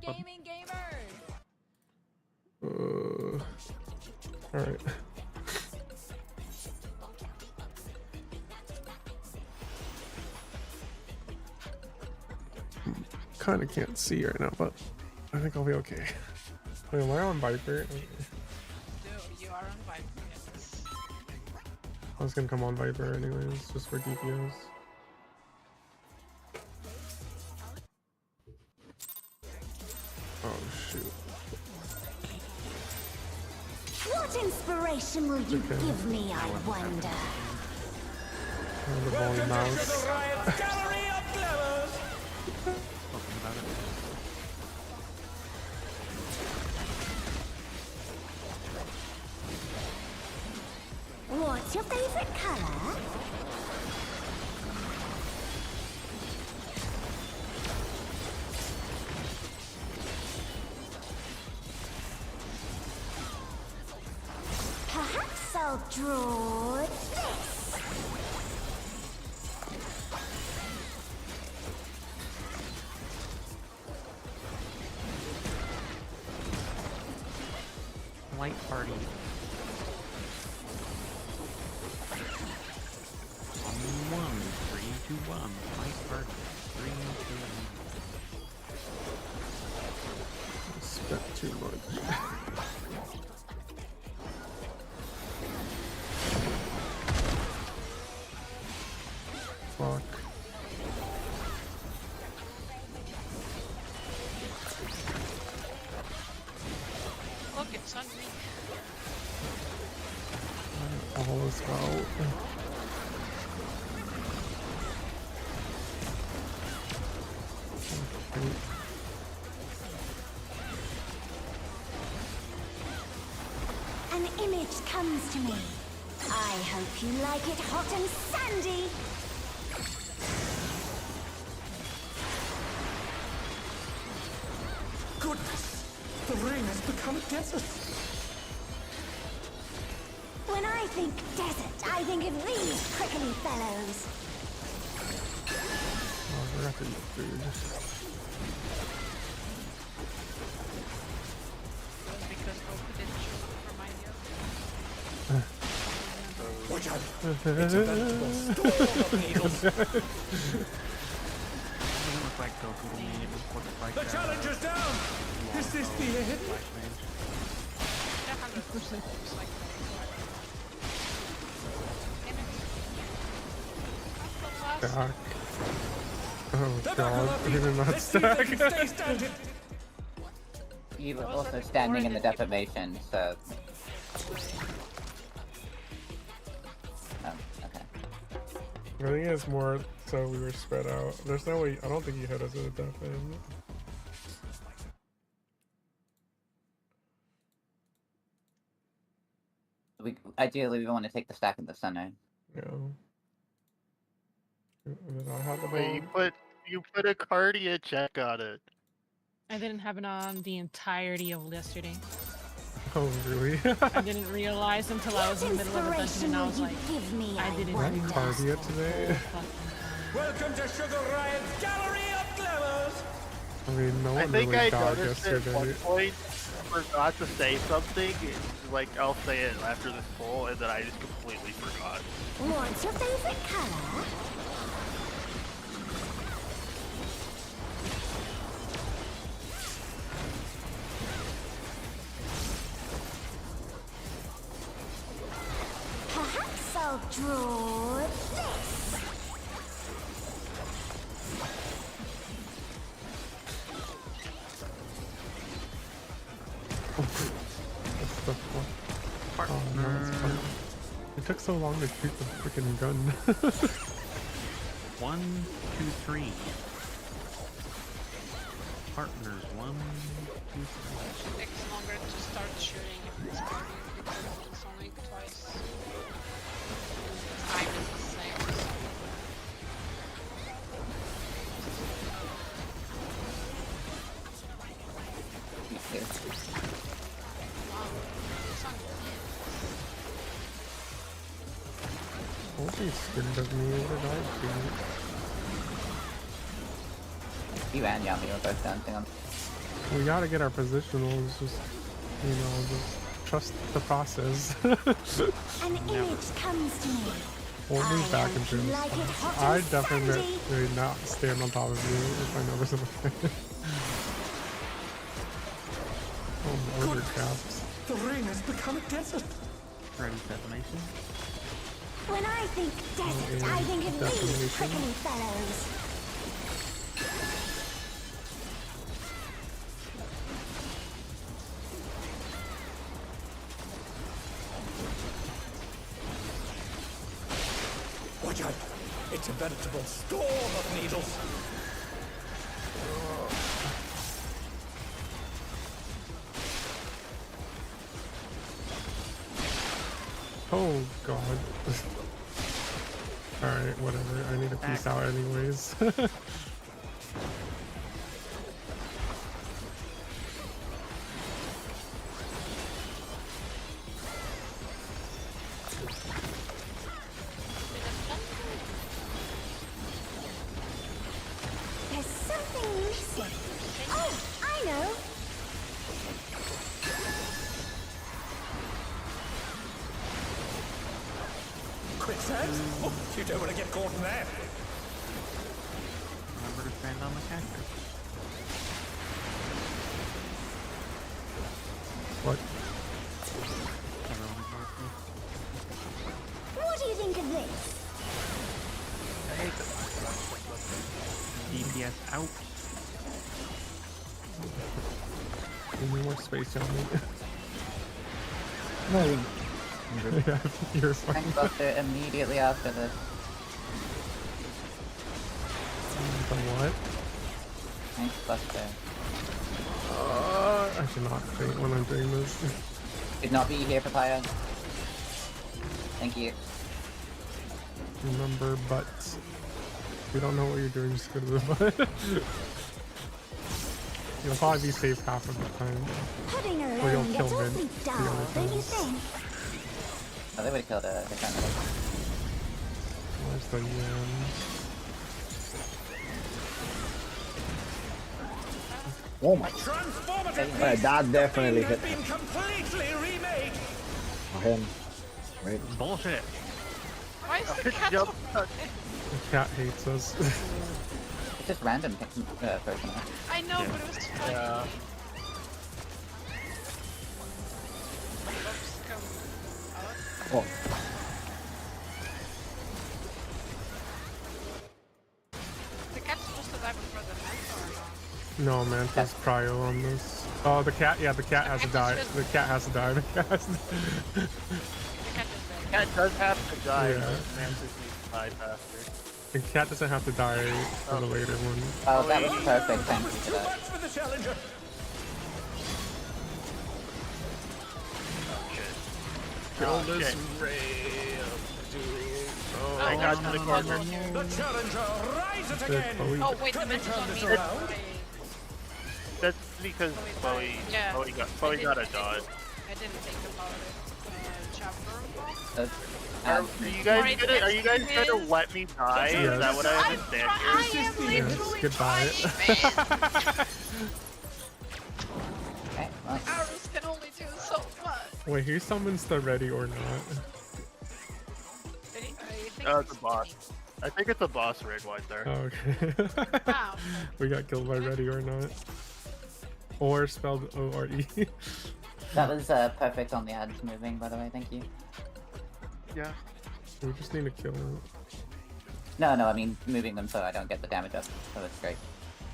gaming gamers. Alright. Kinda can't see right now, but I think I'll be okay. Wait, am I on Viper? Okay. Dude, you are on Viper, yes. I was gonna come on Viper anyways, just for DPS. Oh shoot. What inspiration will you give me, I wonder? The bowling mouse. Gallery of Glamours! What's your favorite color? Perhaps I'll draw this. Light party. 1, 3, 2, 1. Light party. 3, 2, 1. Spent too much. Fuck. Look, it's on me. All is well. An image comes to me. I hope you like it hot and sandy. Goodness! The rain has become desert! When I think desert, I think of these prickly fellows. Oh, we're gonna have to eat food. Because Goku didn't show up for my deal. Watch out! It's a veritable storm of needles! Doesn't look like Goku to me. It just looks like The challenge is down! Is this the end? Yeah, 100%. It's like... Stack. Oh The god, we did not Let's see if they stack. can stay standing! You were also standing in the deprivation, so... Oh, okay. I think it's more so we were spread out. There's no way, I don't think he hit us at a death end. Ideally, we want to take the stack in the center. Yeah. And then I had the Wait, ball. you put a cardia check on it. I didn't have it on the entirety of yesterday. Oh, really? I didn't realize until I was in the middle of a dungeon and I was like, Give me, I didn't Right, realize. cardia today. Welcome to Sugar Riot's Gallery of Glamours! I mean, no I one think really I died noticed at one yesterday. point I forgot to say something. Like, I'll say it after this poll, and then I just completely forgot. What's your favorite color? Perhaps I'll draw this. What's the fuck? Oh no, it's fine. It took so long to shoot the freaking gun. 1, 2, 3. Partners. 1, 2, 3. It takes longer to start shooting if it's party because it's only twice. Time is the same. Me too. It's on Don't be scared of me, what did I do? You and Yami were both dancing on. We gotta get our positionals. Just just trust the process. An image comes to me. We'll move back hope into you this. like it hot I and definitely sandy. would not stand on top of you if I never saw it. Oh, murder caps. The ring has become a desert. Ready detonation. When I think desert, I think of these Defamation. prickly fellows. Watch out! It's a veritable storm of needles. Oh god. Alright, whatever. I need to peace out anyways. There's something missing. Oh, I know. Quicksand? Oh, you don't want to get caught in that. Remember to stand on the cactus. What? Everyone goes What do you think of this? DPS out. Give me more space on me. No, Yeah, you're fine. Tank Buster immediately after this. The what? Tank Buster. I should not faint when I'm doing this. Should not be here, Papaya. Thank you. Remember, but if you don't know what you're doing, just go to the butt. You'll probably be safe half of the time. Pudding you'll around kill gets mid awfully the dull, other don't you times. think? Oh, they would have killed the tournament. Where's the yams? oh my, Transformative that definitely has hit been completely remade. him. Right. Bullshit. Why is the cat Jump. The cat hates us. It's just random personal. I know, but it was funny. Yeah. Oops, come out. Oh, The cat's supposed to die before the mentor. No, man, there's cryo on this. Oh, the cat, yeah, the cat has to die. The cat has to die. The cat has to The cat is dead. Cat does have to die. Yeah. But Mantis needs to die faster. The cat doesn't have to die for the later one. Oh, that was perfect. Thank you Was for too that. much for the challenger. Oh, shit. Oh, I got to the corner. The challenger rises again. Chloe. Oh, wait, the Can we mentor's turn on this me. around? That's because Chloe, Yeah. Chloe got a dodge. I didn't think about it. Chapter. Are you guys gonna let me die? Yes. Is that what I understand I here? am Yes, literally goodbye. trying, Okay, well, Arrows can only do so much. Wait, who summons the ready or not? I think It's a boss. I think it's a boss raid right there. Oh, okay. Wow. We got killed by ready or not. Or spelled O-R-E. that was perfect on the ads moving, by the way. Thank you. Yeah. We just need to kill it. No, I mean moving them so I don't get the damage up. So that's great.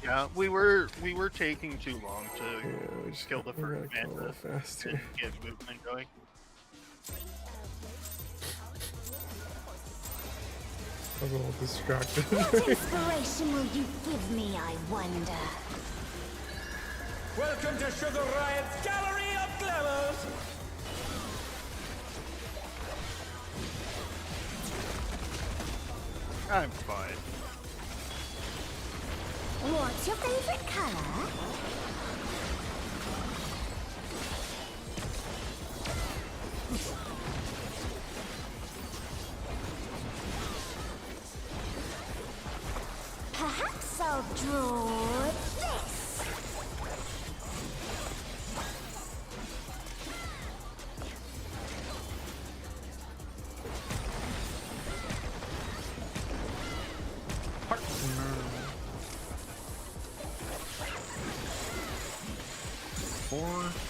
Yeah, we were taking too long to Yeah, we just kill the we gotta first kill a little mantis faster. and get movement going. I was a little distracted. What inspiration will you give me, I wonder? Welcome to Sugar Riot's Gallery of Glamours. I'm fine. What's your favorite color? Perhaps I'll draw this.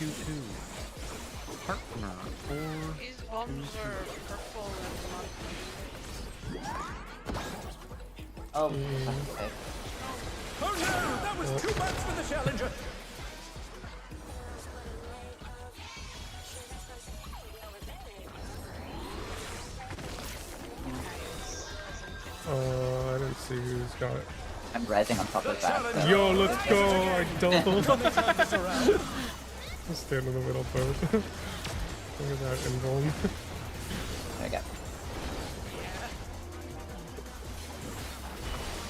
2. Partner 4. His bombs are purple and not Oh, Mm. okay. Oh no! That was too much for the challenger! I didn't see who's got it. I'm rising on top of that. So Yo, let's go! I doubled. This around. Just stand in the middle both. Look at that invuln. There we go.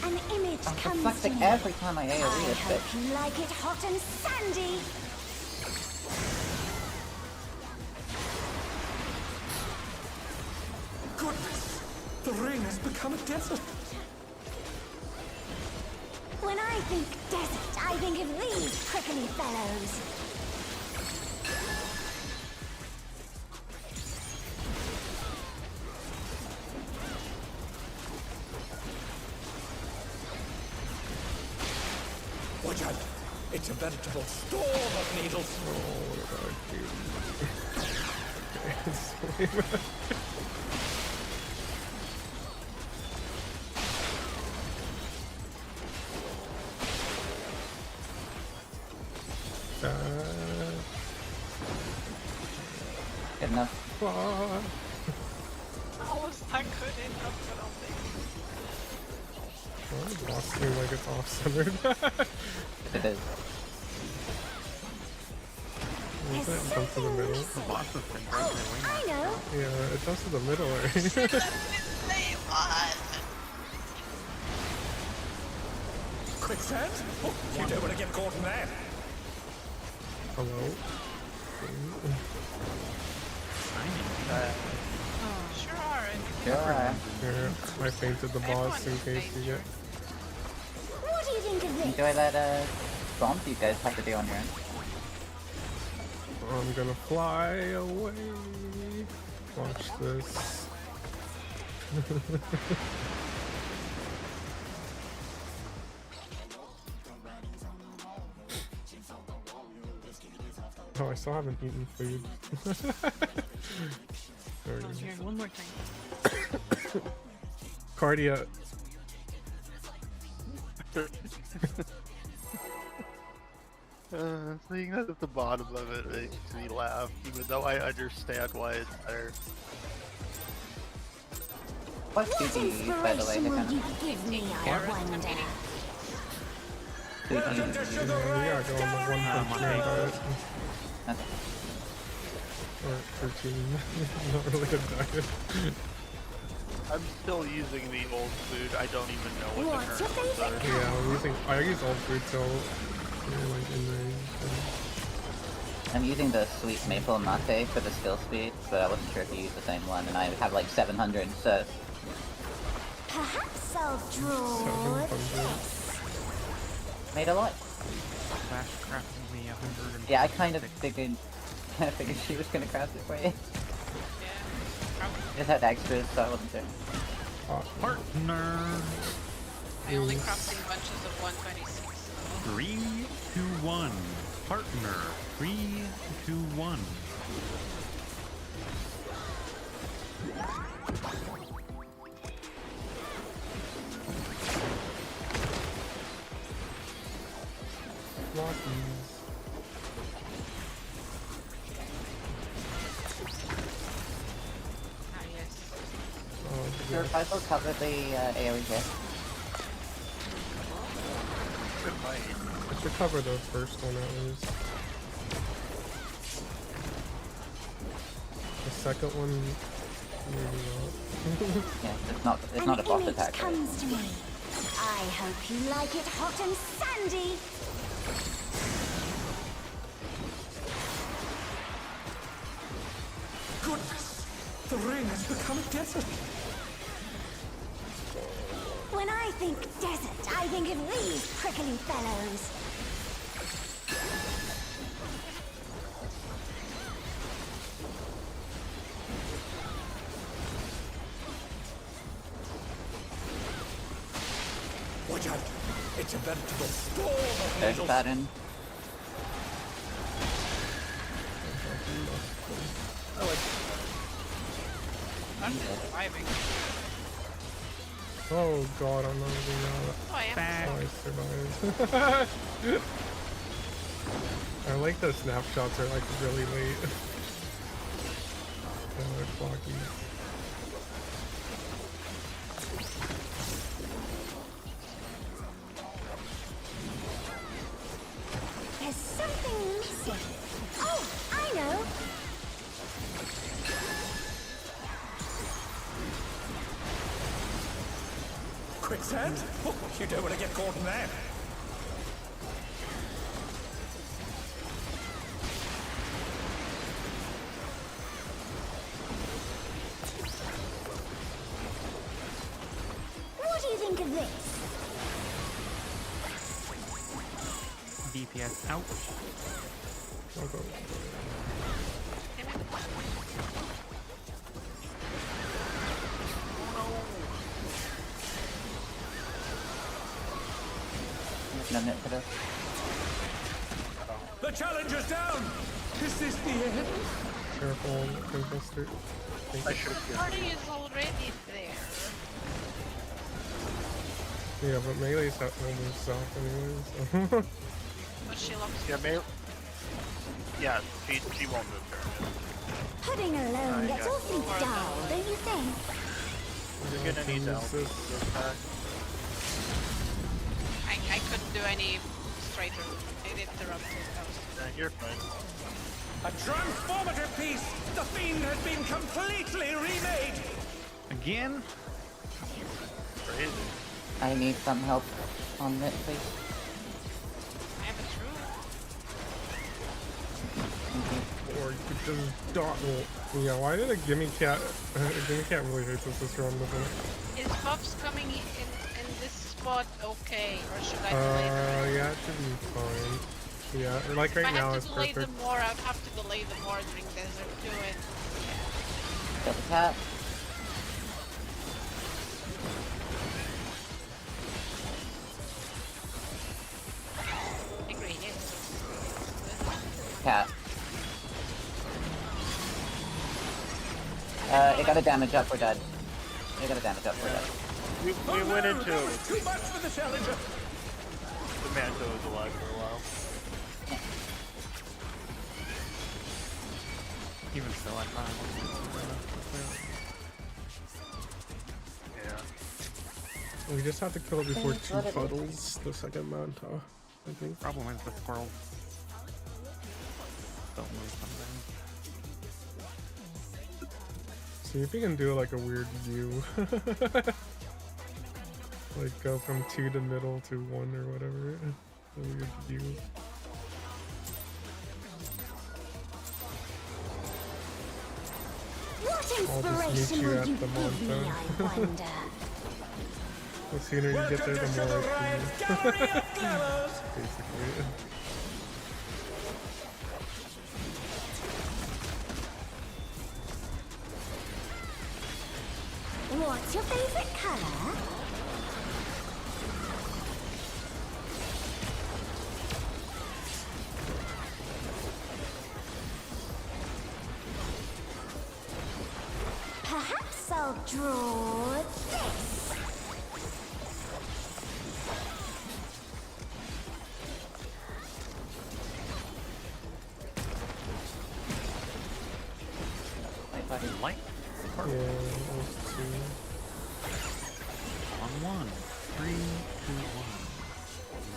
An image It's comes like to me. every time I I AoE this hope bitch. you like it hot and sandy. Goodness! The ring has become a desert! When I think desert, I think of these prickly fellows. Watch out! It's a veritable storm of needles! Good enough. almost I couldn't up it all day. Why does the boss seem like it's off-centered? It is. Does that jump to the middle? The boss has been right Oh, there I waiting. know. Yeah, it jumps to the middle area. Quicksand? Oh, you don't want to get caught in that! Hello? Sure are. Sure. Here, I fainted the boss in case you get... What do you think of this? Enjoy that bomb you guys have to do on your own. I'm gonna fly away. Watch this. Oh, I still haven't eaten food. There we go. Here, one more time. Cardia. Seeing that at the bottom of it makes me laugh, even though I understand why it's there. What What food do you use, by the way, inspiration to will kind you of... give me, I wonder? Welcome to Yeah, Sugar we gotta Ray's go on the Gallery one of punch man Dreams. diet. Okay. Or 13. Not really a diet. I'm still using the old food. I don't even know what What's the your current ones favorite are. Yeah, I use old food till like in range. I'm using the sweet maple mate for the skill speed, but I wasn't sure if you used the same one, and I have like 700, so... Perhaps I'll draw 700. this. Made a lot. Flash crafting me 100. Yeah, I kind of figured she was gonna craft it for you. Yeah. Probably. Just had extras, so I wasn't sure. Partner I only crafting bunches of 126. 3, 2, 1. Partner 3, 2, 1. Lockies. Ah, yes. Oh, Sure, yeah. I will cover the AoE here. Good might. I should cover the first one at least. The second one, maybe not. Yeah, it's not a An boss image attack, right? comes to me. I hope you like it hot and sandy. Goodness! The ring has become a desert! When I think desert, I think of these prickly fellows. Watch out! It's a veritable storm of There's needles! Baron. I like I'm surviving. Oh god, I'm not even Oh, I am. Oh, I survived. I like the snapshots are like really late. They're blocky. There's something missing. Oh, I know. Quicksand? Oh, you don't want to get caught in that. What do you think of this? DPS out. I'll go. No net for this. The challenger's down! Is this the end? Careful, Contester. I should have Party is already there. Yeah, but Melee's not almost off anyway, so. But she loves Yeah, yeah, she won't move her. Pudding alone gets got awfully dull, don't you think? You're gonna need help. I couldn't do any straighter. It interrupted. You're fine. A transformative piece! The Fiend has been completely remade! Again? Crazy. I need some help on it, please. I have a true. Or you could just dot. Well, yeah, why did a gimme cat? A gimme cat really hates us this run, doesn't it? Is Buffs coming in this spot okay, or should I delay them? Yeah, it should be fine. Yeah, like right If I now have it's to delay perfect. them more, I'd have to delay them more during desert. Do it. Kill the cat. Angry, yes. Cat. It got a damage up, we're dead. It got a damage up, we're dead. We went into Too much for the challenger! the Manto was alive for a while. Even still, I thought Yeah. We just have to kill it before Thanks, two what it is. puddles, the second manta, I think. problem is the squirrels don't move sometimes. See if you can do like a weird view. Like go from 2 to middle to 1 or whatever. A weird view. What I'll just meet inspiration you will at you the give me, monster. I wonder? The sooner you get there, Welcome to the Sugar more Ryan's it's Gallery of Glamours! basically. What's your favorite color? Perhaps I'll draw this. Light Yeah, those two. on 1. 3, 2,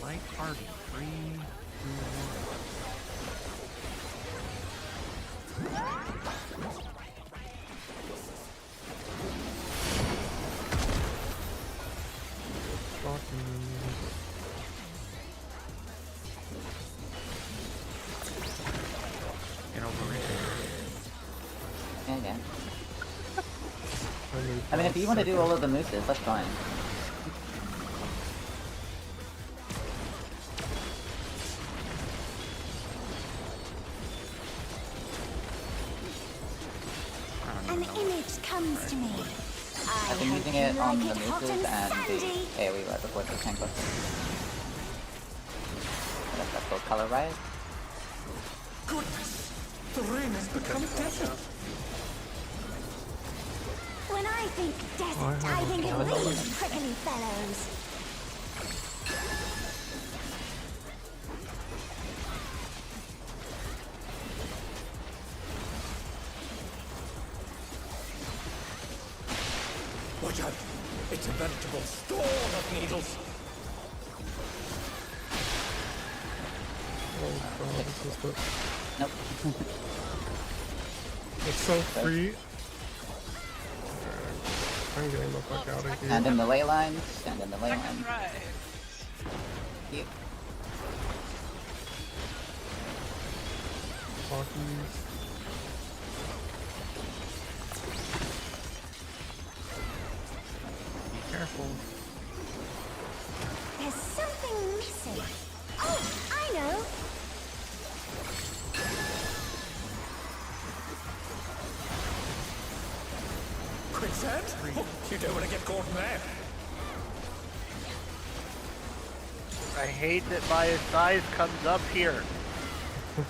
1. Light party. 3, 2, 1. Get over it. Yeah. I mean, if you want to do all of the mooses, that's fine. An image comes to me. I've been using it on the mooses and the AoE right before the tank buster. That's called Color Riot. Goodness! The rain has become desert. When I think desert, I think of these prickly fellows. Watch out! It's a veritable storm of needles. Oh god, this is the... Nope. It's so free. I'm getting the fuck out of Stand here. in the ley lines. Stand in the ley Second lines. right. Yep. Talkies. Be careful. There's something missing. Oh, I know. Quicksand? Oh, you don't want to get caught in there. I hate that my size comes up here.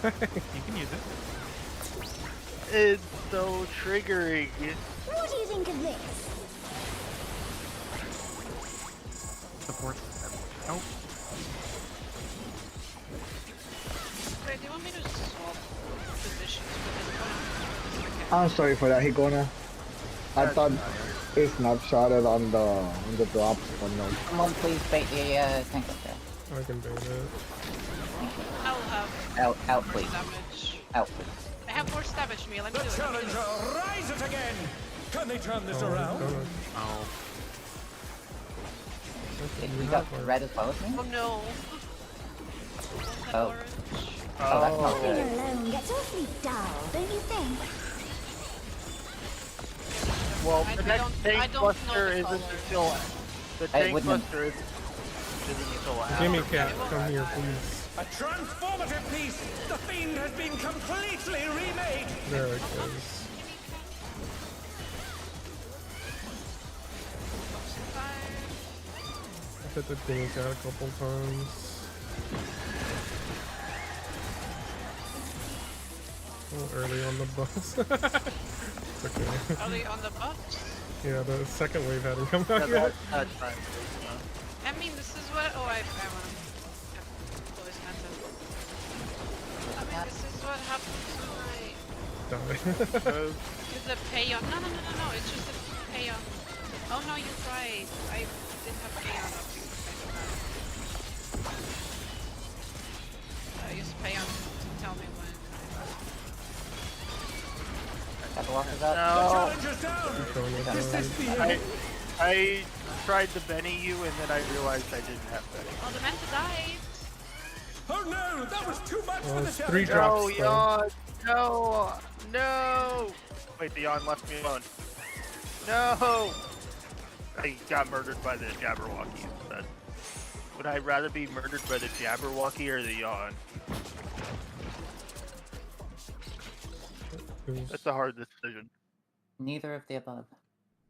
You can use it. It's so triggering. What do you think of this? Support. Oh, Wait, do you want me to swap positions with this one? I'm sorry for that, Hikona. I thought it snapshotted on the drops, but no. Someone please bait the tank up there. I can bait it. I'll have Out, more please. damage. Out, please. I have more damage me. Let me The do it. Let me do challenger it. rises again. Can they turn this Oh, around? Hikona. oh. Okay, You got red as well as me? Oh no. Oh. Orange. Oh, that's not Being good. alone gets awfully dull, don't you think? Well, I the next don't tank know buster the isn't color. until the tank wouldn't- buster isn't until Gimme after. cat, come here please. A transformative piece. The fiend has been completely remade. There it goes. I hit the gimme cat a couple times. A little early on the bus. It's okay. Are they on the bus? Yeah, the second wave hadn't come Yeah, out yet. that's fine. I mean, this is what. Oh, I want to always meant it. I mean, this is what happens when I Die. do the payon. No. It's just the payon. Oh no, you're right. I didn't have payon up here. I used payon to tell me when. Got the walkers up. No, Challenger's down. Hikona Is this died. the end? I tried to Benny you and then I realized I didn't have Benny. Oh, the Manta died. Oh no, that was too much Well, for the it's 3 challenger. drops. No, yawn! No! No! Wait, the yawn left me alone. No! I got murdered by the Jabberwocky instead. Would I rather be murdered by the Jabberwocky or the yawn? That's a hard decision. Neither of the above.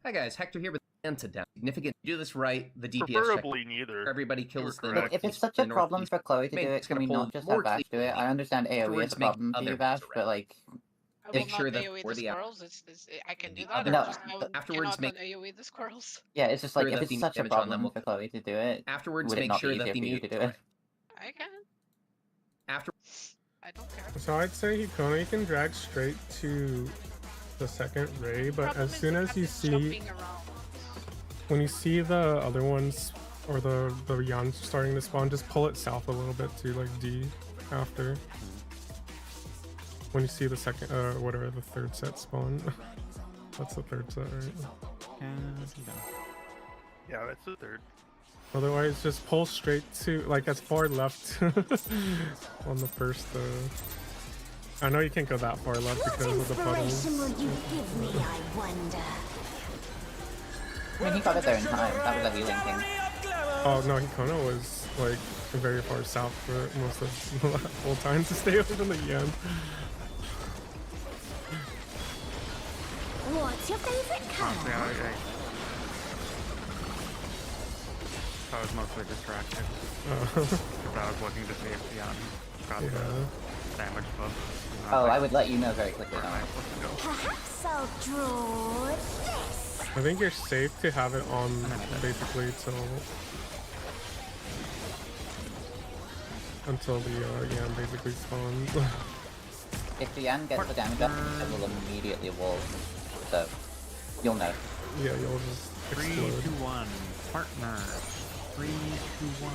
Hi guys, Hector here with Antidown. Significant. Do this right, the DPS check. Preferably neither. Everybody kills the. correct. Look, if it's such a problem for Chloe to do it, can we not just have Vash do it? I understand AoE is a problem for you, Vash, but like... I will Make sure not that AoE for the the squirrels. I can do the that. other- No, I just afterwards cannot make- AoE the squirrels. Yeah, it's just like, Sure if that it's the such a damage on them problem will- for Chloe to do it, Afterwards, would it make not sure be that easier the for you to do it? I can. After I don't care. So I'd say Hikona, you can drag straight to the second ray, but Problem as is soon the as you captain's see, jumping around. when you see the other ones, or the yawns starting to spawn, just pull it south a little bit to like D after. When you see the second, whatever, the third set spawn. That's the third set, right? Yeah, that's the third. Otherwise, just pull straight to, like, as far left on the first, I know you can't go that far left What because of the puddles. inspiration will you give me, I wonder? I mean, he got it there in time. That was a healing thing. Oh, no, Hikona was, like, very far south for most of the whole time to stay over to the end. What's your favorite Honestly, color? I was mostly distracted. Because I was looking to see if Jan got Yeah. the damage, but... Oh, I would let you know very quickly. Alright, let's go. Perhaps I'll draw this. I think you're safe to have it on basically until the Yan basically spawns. If the Yan gets the damage up, it will immediately wall. So, you'll know. Yeah, you'll just 3, 2, explode. 1. Partner. 3, 2, 1.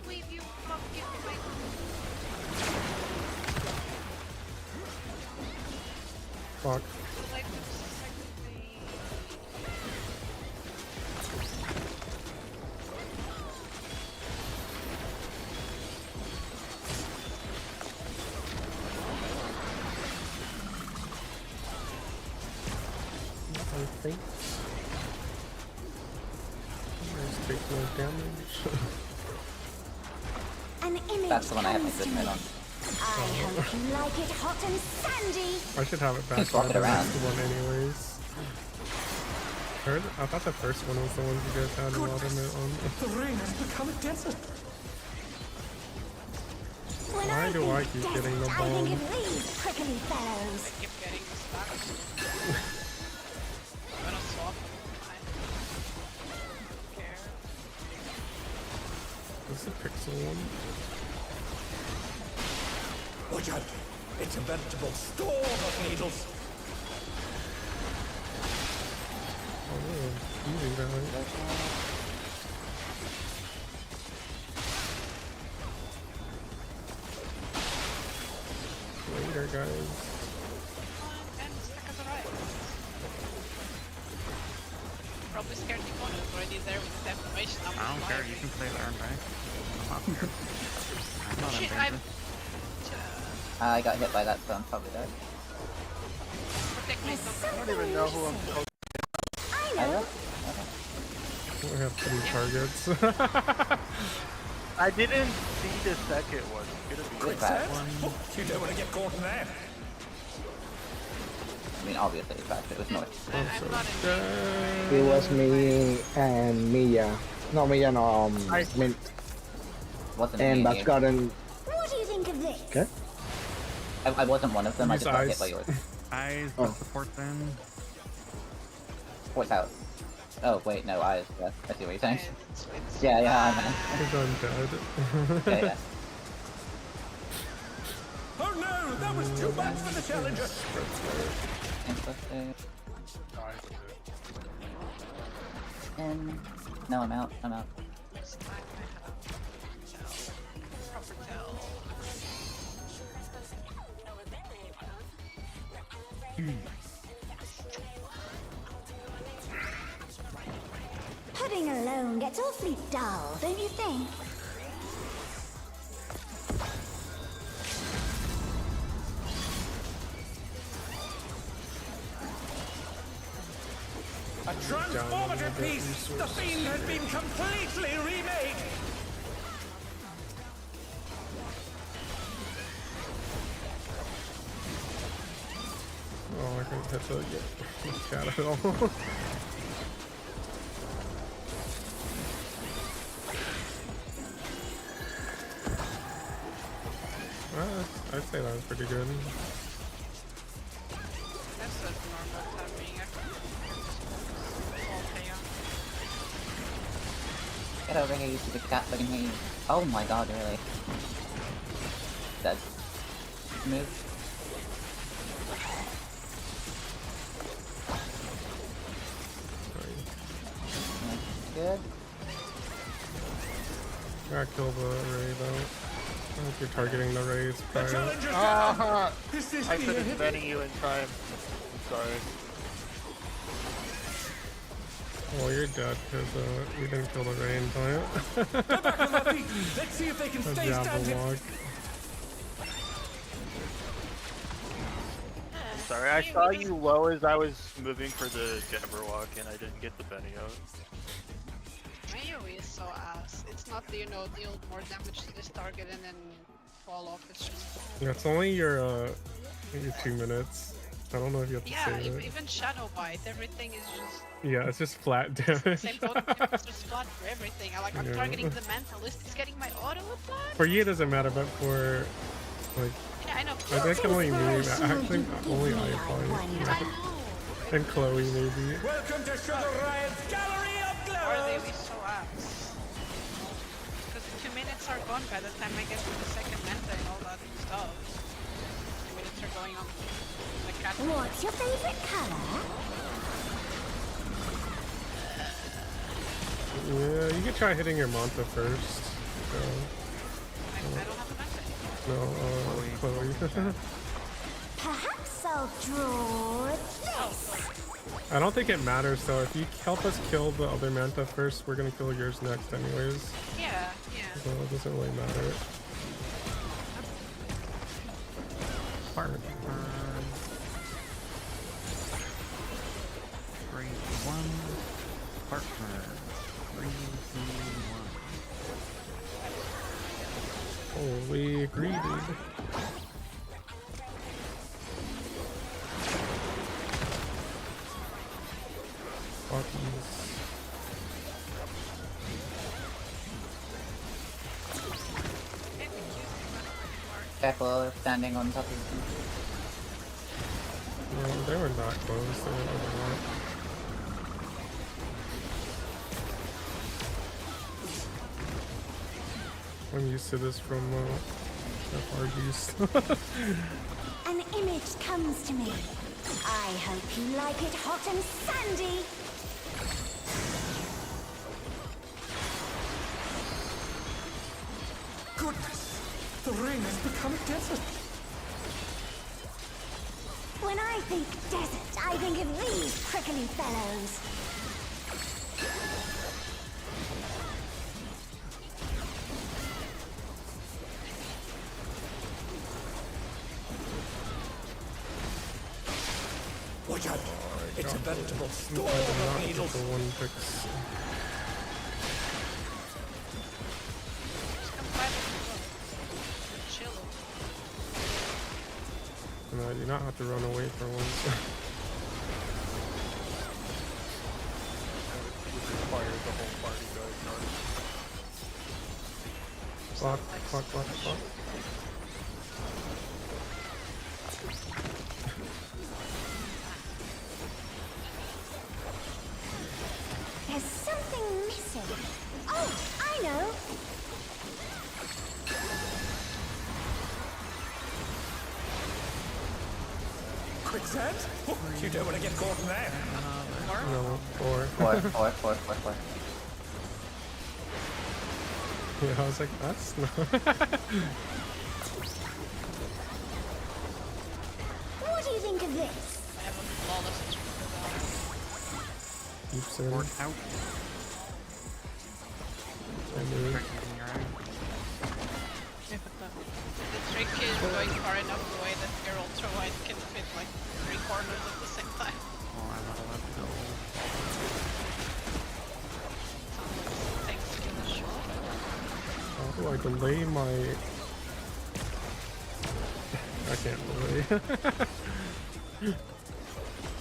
Wait, you fucking my... Fuck. Like, secondly... I think. Just take no damage. An image That's the one I have my comes to good me. on. I hope you like it hot and sandy. I should have it back Swap on it the around. next one anyways. I thought the first one was the one you guys had a lot of it on. The rain has become a desert. When Why do I keep desert, getting the I think bomb? of these prickly fellows. I keep getting this back. I'm gonna swap. I don't care. This is a pixel one. Watch out. It's a veritable storm of needles. Oh, easy value. Later, guys. And stuck as a riot. Probably scared the opponent already there with the defamation. I don't care, you can stay there, right? I'm not here. I'm not in Shit, danger. I got hit by that, so I'm probably dead. Protect me. There's I don't even know who I'm supposed I I know. know. We have 3 targets. I didn't see the second one. It's gonna be Good back. Oh, you don't want to get caught in that. I mean, obviously, the fact it was noise. I'm I'm so not in dead. It was me and Mia. No, Mia, no, Mint. Wasn't And me, that's gotten. What do you think of this? Okay. I wasn't one of them, I Use just got hit eyes. by yours. Eyes, Oh. the support then. What's out? Oh, wait, no, I see what you're saying. it's Yeah, I'm He's undead. yeah, yeah. Oh no, that was too much for the challenger. Interesting. And no, I'm out. This time I have proper tell. Pudding alone gets awfully dull, don't you think? A transformative piece. The fiend has been completely remade. Oh, I couldn't hit the cat at all. I'd say that was pretty good. That's a normal timing. Get over here, you stupid cat fucking me. Oh my god, really? Dead. Move. Good. Gotta kill the Ray though. I think you're targeting the Rays The prior. challenger's down. Ah! Is this I being couldn't hit? Benny you in time. I'm sorry. Well, you're dead because we didn't kill the Ray in time. They're back on their feet. Let's see if they can A stay standing. Jabberwock. Sorry, I saw you low as I was moving for the Jabberwock and I didn't get the Benny out. AoE is so ass. It's not, you know, deal more damage to this target and then fall off. It's just Yeah, it's only your 2 minutes. I don't know if you have to Yeah, save it. even Shadow Bite, everything is just Yeah, it's just flat damage. same token, it's just flat for everything. I'm Yeah. targeting the mentalist, it's getting my auto attack. For you it doesn't matter, but for like Yeah, I know. I think only me. I think only I I probably. know. And Chloe maybe. Welcome to Sugar Riot's Gallery of Or they Glows! be so ass. Because 2 minutes are gone by the time I get to the second menta and all that stuff. 2 minutes are going on the cat. What's your favorite color? Yeah, you could try hitting your Manta first. I don't have a menta. No, Chloe. Perhaps I'll draw this. I don't think it matters though. If you help us kill the other Manta first, we're gonna kill yours next anyways. Yeah. So it doesn't really matter. Partner. 3, 1. Partner. 3, 2, 1. Holy greeted. Careful, standing on top of No, they were not close. They were overlap. I'm used to this from FRGs. An image comes to me. I hope you like it hot and sandy. Goodness! The ring has become a desert! When I think desert, I think of these prickly fellows. Watch out! It's a veritable storm I did of not get needles! the one fix. And I do not have to run away for once. Block, block, block, block. There's something missing. Oh, I know. Quicksand? Oh, you don't want to get caught in there! No, four. Four. Yeah, I was like, that's not. What do you think of this? I have a flawless Keep saying. Port out. I knew it. Protecting your eye. The trick is going far enough away that your ultra wide can fit like 3 corners at the same time. Oh, I'm not allowed to go. Thanks to the shot. How do I delay my... I can't delay.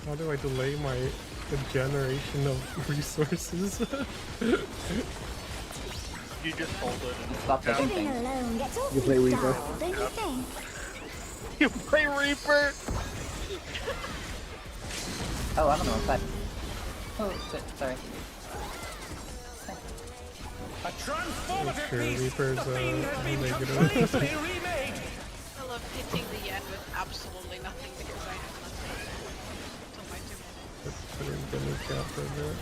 How do I delay my generation of resources? You just hold it and Stop taking Living things. alone gets You play awfully Reaper. dull, don't you think? you play Reaper! Oh, I'm on the wrong side. Oh, shit, sorry. A transformative Sure, piece! Reaper's, The fiend has been negative. completely remade! I love hitting the end with absolutely nothing because I have nothing till my 2 minutes. Put in the cap for a bit.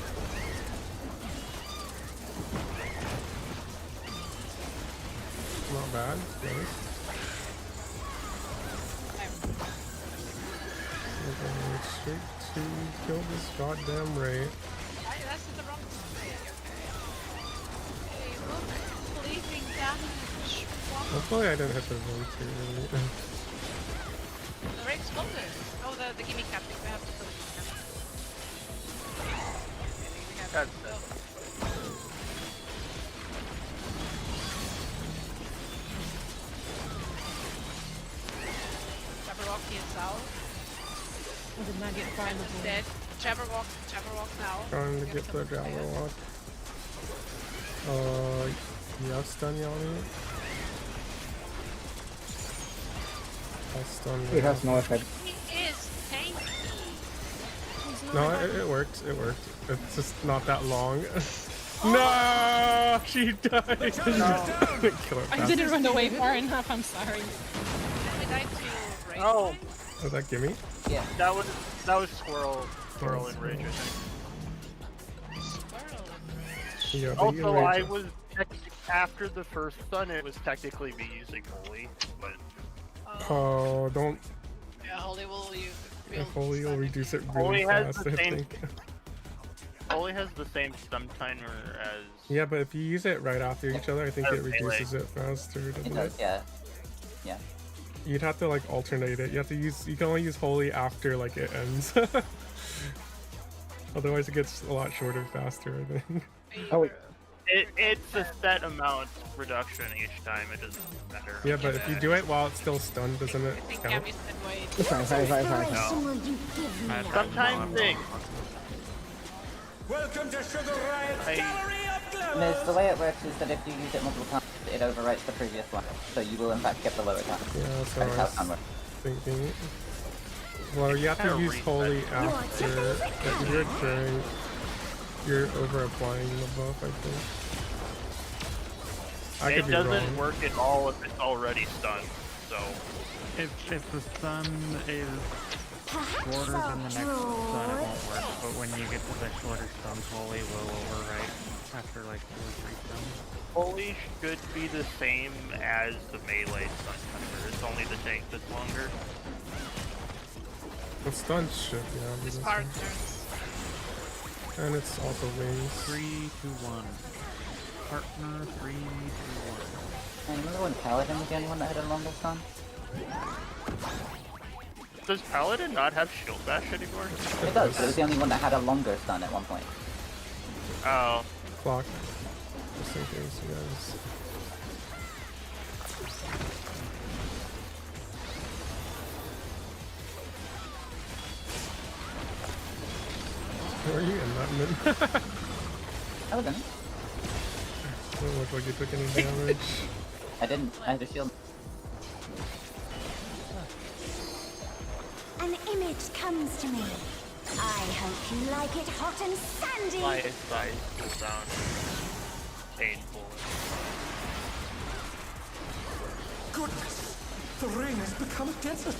Not bad, nice. We're going straight to kill this goddamn Ray. That's the wrong thing, okay. Hey, look, bleeding damage. Hopefully I didn't hit the zone too really. The Ray exploded. Oh, the gimme cap thing, we have to put it in cap. That's Jabberwocky is out. Penta's dead. Jabberwock now. Trying to get the Jabberwock. Yeah, stun Yami. I'll stun It has no effect. He is tanky. No, it worked. It worked. It's just not that long. No, she died. Kill her I didn't run away far enough. I'm sorry. I died to raidin. Oh, Was that gimme? Yeah. that was Squirrel and Rage, I think. Squirrel. Yeah, but you Also, can I rage was after the first stun. It was technically me using Holy, but Oh, don't. Yeah, Holy will use. If Holy will reduce it really Holy has fast, the I same- think. Holy has the same stun timer as. Yeah, but if you use it right after each other, I think Or it reduces it faster, It doesn't does, it? yeah. Yeah. You'd have to like alternate it. You have to use. You can only use Holy after like it ends. Otherwise, it gets a lot shorter faster, I think. Oh wait, It's a set amount reduction each time. It doesn't matter. Yeah, but if you do it while it's still stunned, doesn't it I think count? Gabby said wait. it's fine, fine, fine, fine. Inspiration will you give me? Sometimes they. Welcome to Sugar Riot's Hey. Gallery of Miss, Glamour! the way it works is that if you use it multiple times, it overwrites the previous one. So you will in fact get the lower count. Yeah, that's That is how what I stun was works. thinking. Well, you have to Kinda use reset. Holy after. If you're during, you're over applying the buff, I think. I It could be doesn't wrong. work at all if it's already stunned. So If the stun is Perhaps shorter than the I'll next stun, it draw won't work. But when you get to the shorter stuns, Holy will overwrite after like 2 or 3 stuns. Holy should be the same as the melee stun timer. It's only the tank that's longer. The stun should, yeah. be His the partners. same. And it's also wings. 3, 2, 1. Partner 3, 2, 1. And remember when Paladin was the only one that had a longer stun? Does Paladin not have shield bash anymore? It does, but it was the only one that had a longer stun at one point. Oh, Clock. Just in case you guys. Where are you in that mid? Paladin? Doesn't look like you took any damage. I didn't. I had a shield. An image comes to me. I hope you like it hot and sandy. my size cooldown is painful. Goodness! The ring has become a desert!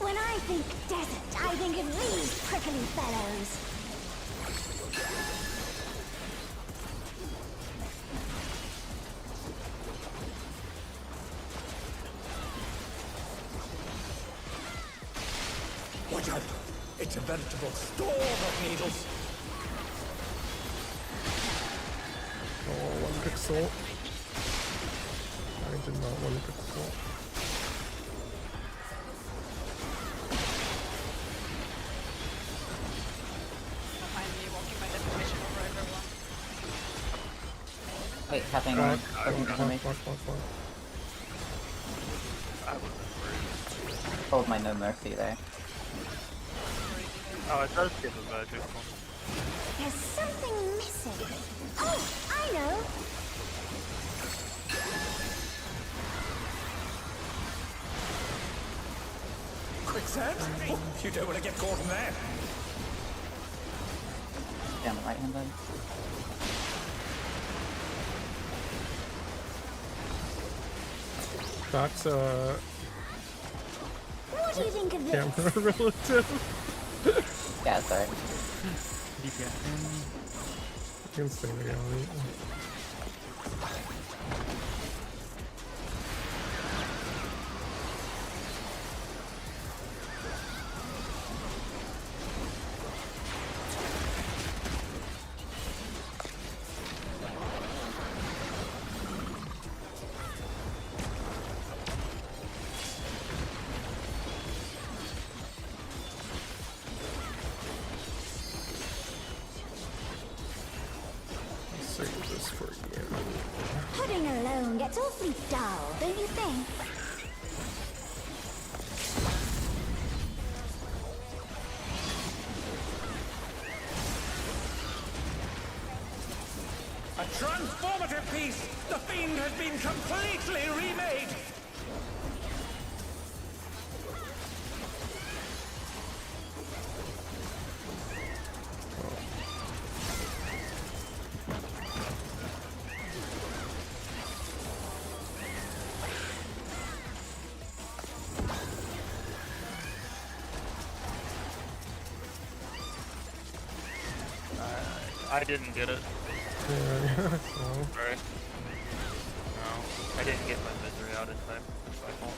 When I think desert, I think of these prickly fellows. Watch out! It's a veritable storm of needles! Oh, 1 pixel. I did not 1 pixel. I'm finally walking my definition over everyone. Wait, tapping Clock, on clock, animation. clock, clock, clock. I was afraid. Hold my no mercy there. Oh, it does give a magic one. There's something missing. Oh, I know. Quicksand? Oh, you don't want to get caught in there! Down the right hand side. That's What do you think of this? camera relative. Yeah, sorry. DPS in. You can stay there, Ellie. Save this for you. Pudding alone gets awfully dull, don't you think? transformative piece! The fiend has been completely remade! I didn't get it. Sorry. No, I didn't get my misery out in time. That's my fault.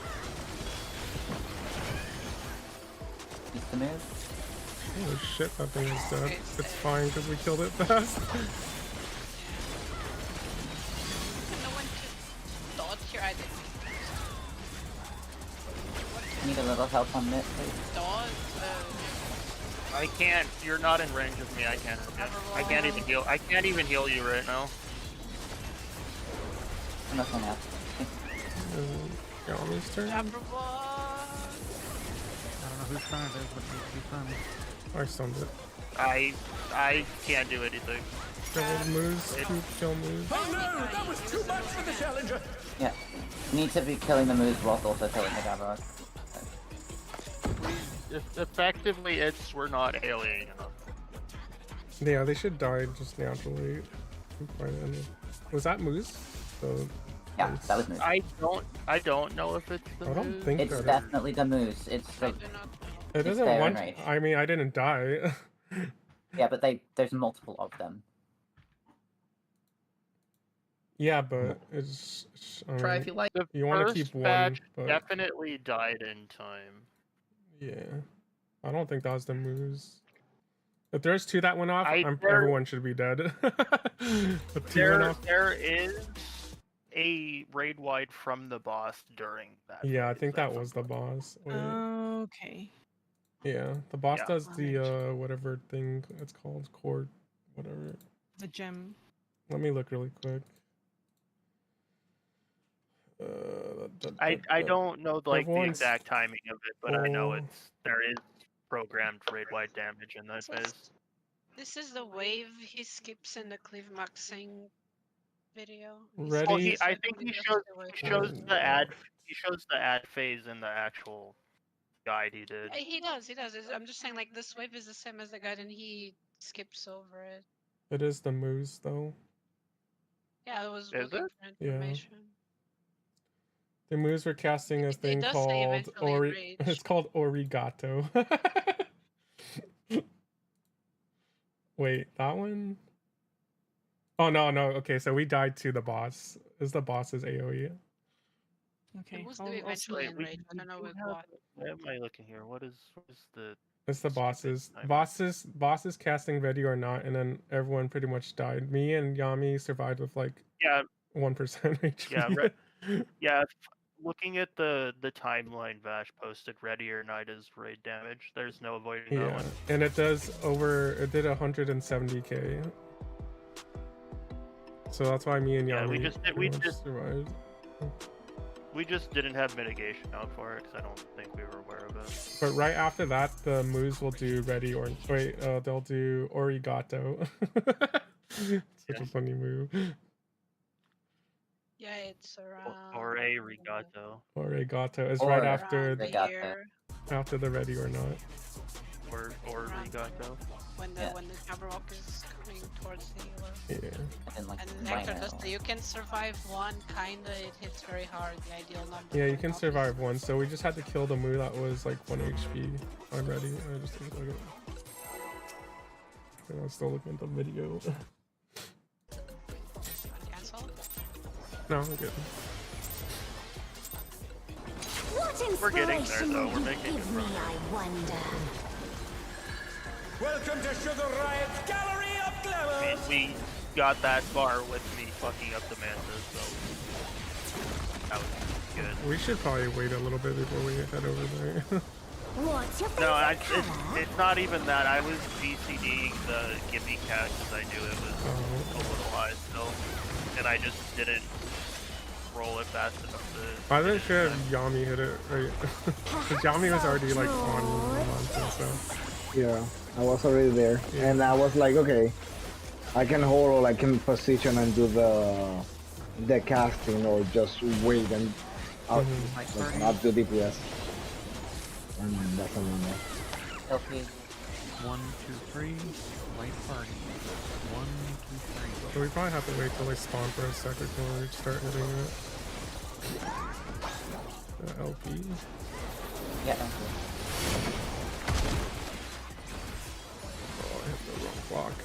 Use the move. Holy shit, that thing is dead. It's fine because we killed it fast. No one to dodge here. I didn't. Need a little help on it, please. Dodge. I can't. You're not in range of me. I can't. I can't even heal. I can't even heal you right now. I'm not going out. Yami's turn. I don't know whose turn it is, but it's whose turn. I stunned it. I can't do anything. Double moves, kill moves. Oh no! That was too much for the challenger! Yeah. Need to be killing the moves whilst also killing the Jabberwock. Effectively, we're not alien enough. Yeah, they should die just naturally. Was that Moose? Yeah, that was Moose. I don't know if it's the I don't Moose. think It's that definitely the Moose. It's like it doesn't there want. in range. I mean, I didn't die. Yeah, but there's multiple of them. Yeah, but it's. Try if you like. The You want to first keep one, batch but definitely died in time. yeah, I don't think that was the Moose. If there's two that went off, there- everyone should be dead. But two went off. There is a raid wide from the boss during that. Yeah, I phase, think that was the boss. Wait. Okay. Yeah, the boss Yeah. does the whatever thing it's called, cord, whatever. The gem. Let me look really quick. I don't know like the Everyone's- exact timing of it, but I know Oh. there is programmed raid wide damage in that phase. This is the wave he skips in the Cleve Maxing video. Ready? Well, skips I it think when he goes shows to the wave. he shows the ad phase in the actual guide he did. He does. I'm just saying, like, this wave is the same as the guide, and he skips over it. It is the Moose though. Yeah, I was Is looking it? for information. The Moose were casting a It thing does say called eventually rage. It's called Origato. Wait, that one? Oh no. Okay, so we died to the boss. Is the boss's AoE? Okay. It was I'll- the I'll eventually see. enraged. I don't know with what. Why am I looking here? What is the? It's the Stupid bosses. timer. Bosses casting ready or not, and then everyone pretty much died. Me and Yami survived with like Yeah, 1% HP. Yeah, yeah. Looking at the timeline Vash posted, ready or not is raid damage. There's no avoiding that Yeah, one. and it did 170k. So that's why me and Yeah, Yami we just survived. we just didn't have mitigation out for it because I don't think we were aware of it. But right after that, the moves will do ready or wait. They'll do Origato. Such a funny move. Yeah, it's around. Or a regato. Origato is Or right around after Regato. Here, after the ready or not. Or Around regato. when the Yeah. when the Jabberwock is coming towards the healer. Yeah. And like And right Nectar does now. you can survive one, kinda, it hits very hard, the ideal number. Yeah, you for can an survive one. So we just had to kill the move that was like 1 HP. I'm ready. I just look at it. I'm still looking at the video. officer. Cancel? No, I'm good. What We're getting there, inspiration though. will We're you making give it me, progress. I wonder? Welcome to Sugar Riot's Gallery of I Glamour! mean, we got that far with me fucking up the mantas, so that was good. We should probably wait a little bit before we head over there. What's your No, favorite color? it's not even that. I was GCDing the Gimpy Cat because I knew it was a little high still, and I just didn't roll it fast enough to. I wasn't sure if Yami hit it right. Because Yami was already like on and stuff. Yeah, I was already there, Yeah. and I was like, okay, I can hold, I can position and do the casting, or just wait and out, like, not do DPS. And that's another. Okay. 1, 2, 3. Light party. 1, 2, 3. So we probably have to wait till they spawn for a second before we start hitting it. The LP. Yeah. Oh, I hit the wrong block.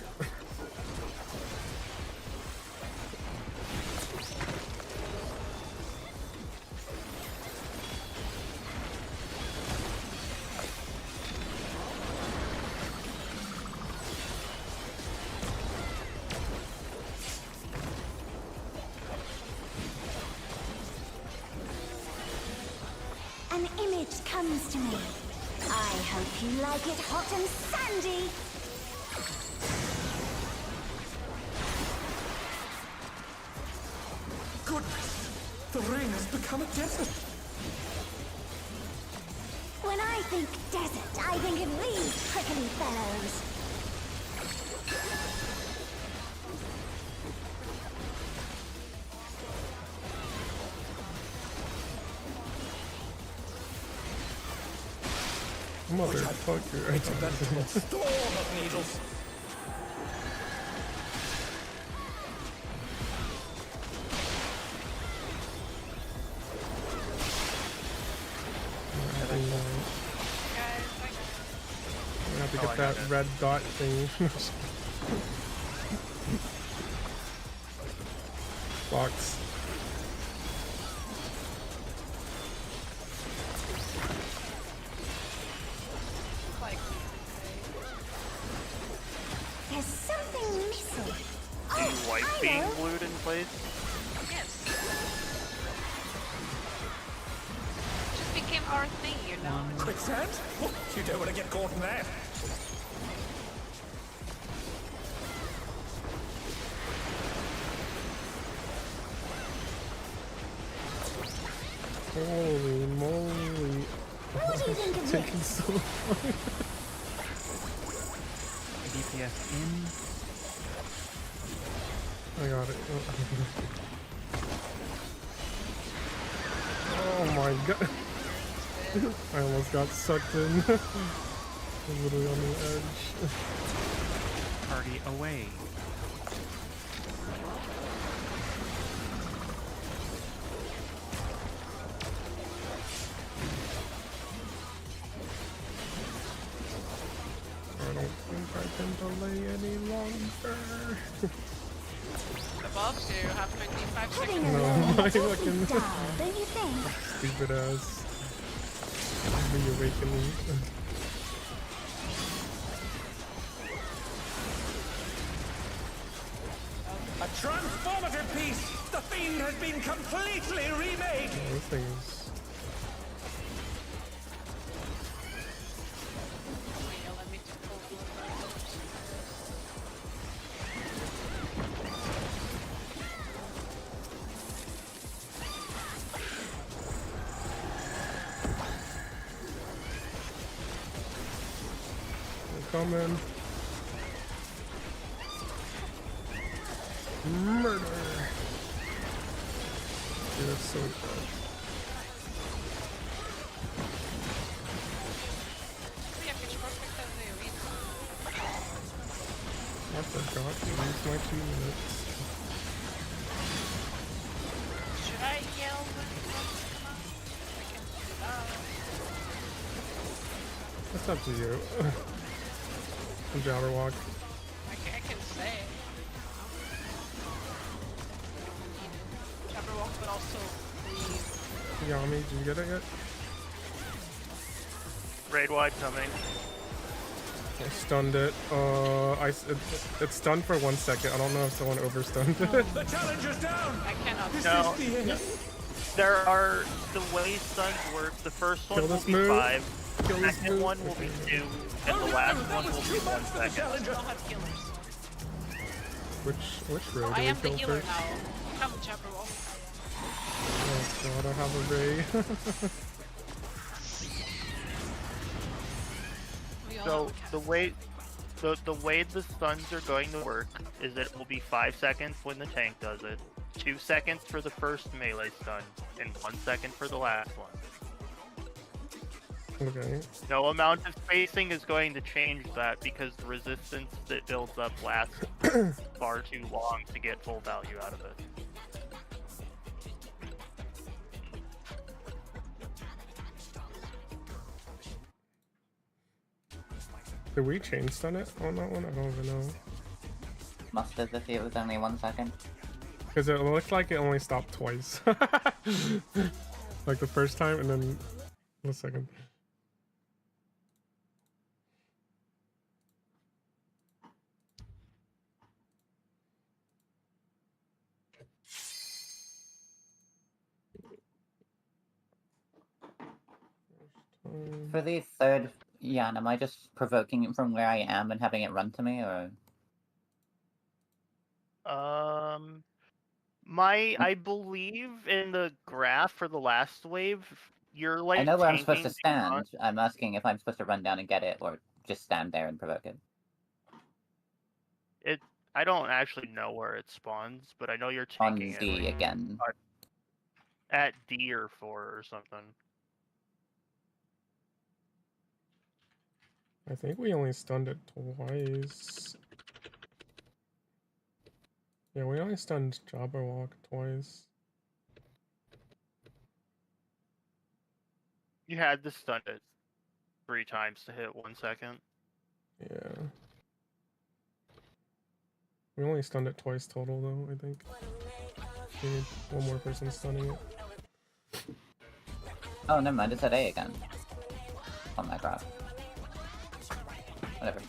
An image comes to me. I hope you like it hot and sandy. Goodness! The ring has become a desert! When I think desert, I think of these prickly fellows. Motherfucker, I took that. Storm of needles! I have to get that red dot thing. Box. There's something missing. Do white I being know. glued in place? Yes. Just became our thing, you know. Quicksand? Oh, you don't want to get caught in that. Holy moly. What do you think of Taking this? so long. DPS in. I got it. Oh my god. I almost got sucked in. I'm literally on the edge. Party away. I don't think I can delay any longer. Above, so you have 25 Having seconds. a No, moment my is awfully fucking- dull, don't you think? Stupid ass. Reawakening. A transformative piece! The fiend has been completely remade! Oh, this thing is. Wait, let me just pull They're coming. Murder! Dude, that's so bad. I forgot to use my 2 minutes. Should I yell when it come out? I can do that. That's up to you. Jabberwock. I can say. Jabberwock, but also leave. Yami, did you get it yet? Raid wide coming. I stunned it. It's stunned for 1 second. I don't know if someone overstunned it. The challenger's down! I cannot. This No. is the end! There are the way stuns work. The first one Kill will this be move. 5, Kill the this second move. one will be 2, and the Oh, last no, one that will was be too 1 much for the second. challenger! Still have killers. Which road I do we am the kill healer first? now. Come, Jabberwock. Oh god, I have a ray. We all So have a the cat. way the way the stuns are going to work is that it will be 5 seconds when the tank does it, 2 seconds for the first melee stun, and 1 second for the last one. Okay. No amount of spacing is going to change that because the resistance that builds up lasts far too long to get full value out of it. Did we change stun it on that one? I don't even know. Must have if it was only 1 second. Because it looked like it only stopped twice. Like the first time and then the second. For the third Yan, am I just provoking it from where I am and having it run to me, or? I believe in the graph for the last wave, you're like I know where I'm supposed to tanking stand. I'm asking if I'm supposed to run down and get it, or just stand there and provoke it. I don't actually know where it spawns, but I know you're On tanking D it. Like, again. at D or 4 or something. I think we only stunned it twice. Yeah, we only stunned Jabberwock twice. You had to stun it 3 times to hit 1 second. Yeah. We only stunned it twice total though, I think. We need one more person stunning it. Oh, never mind, it's at A again. Oh my god. Whatever.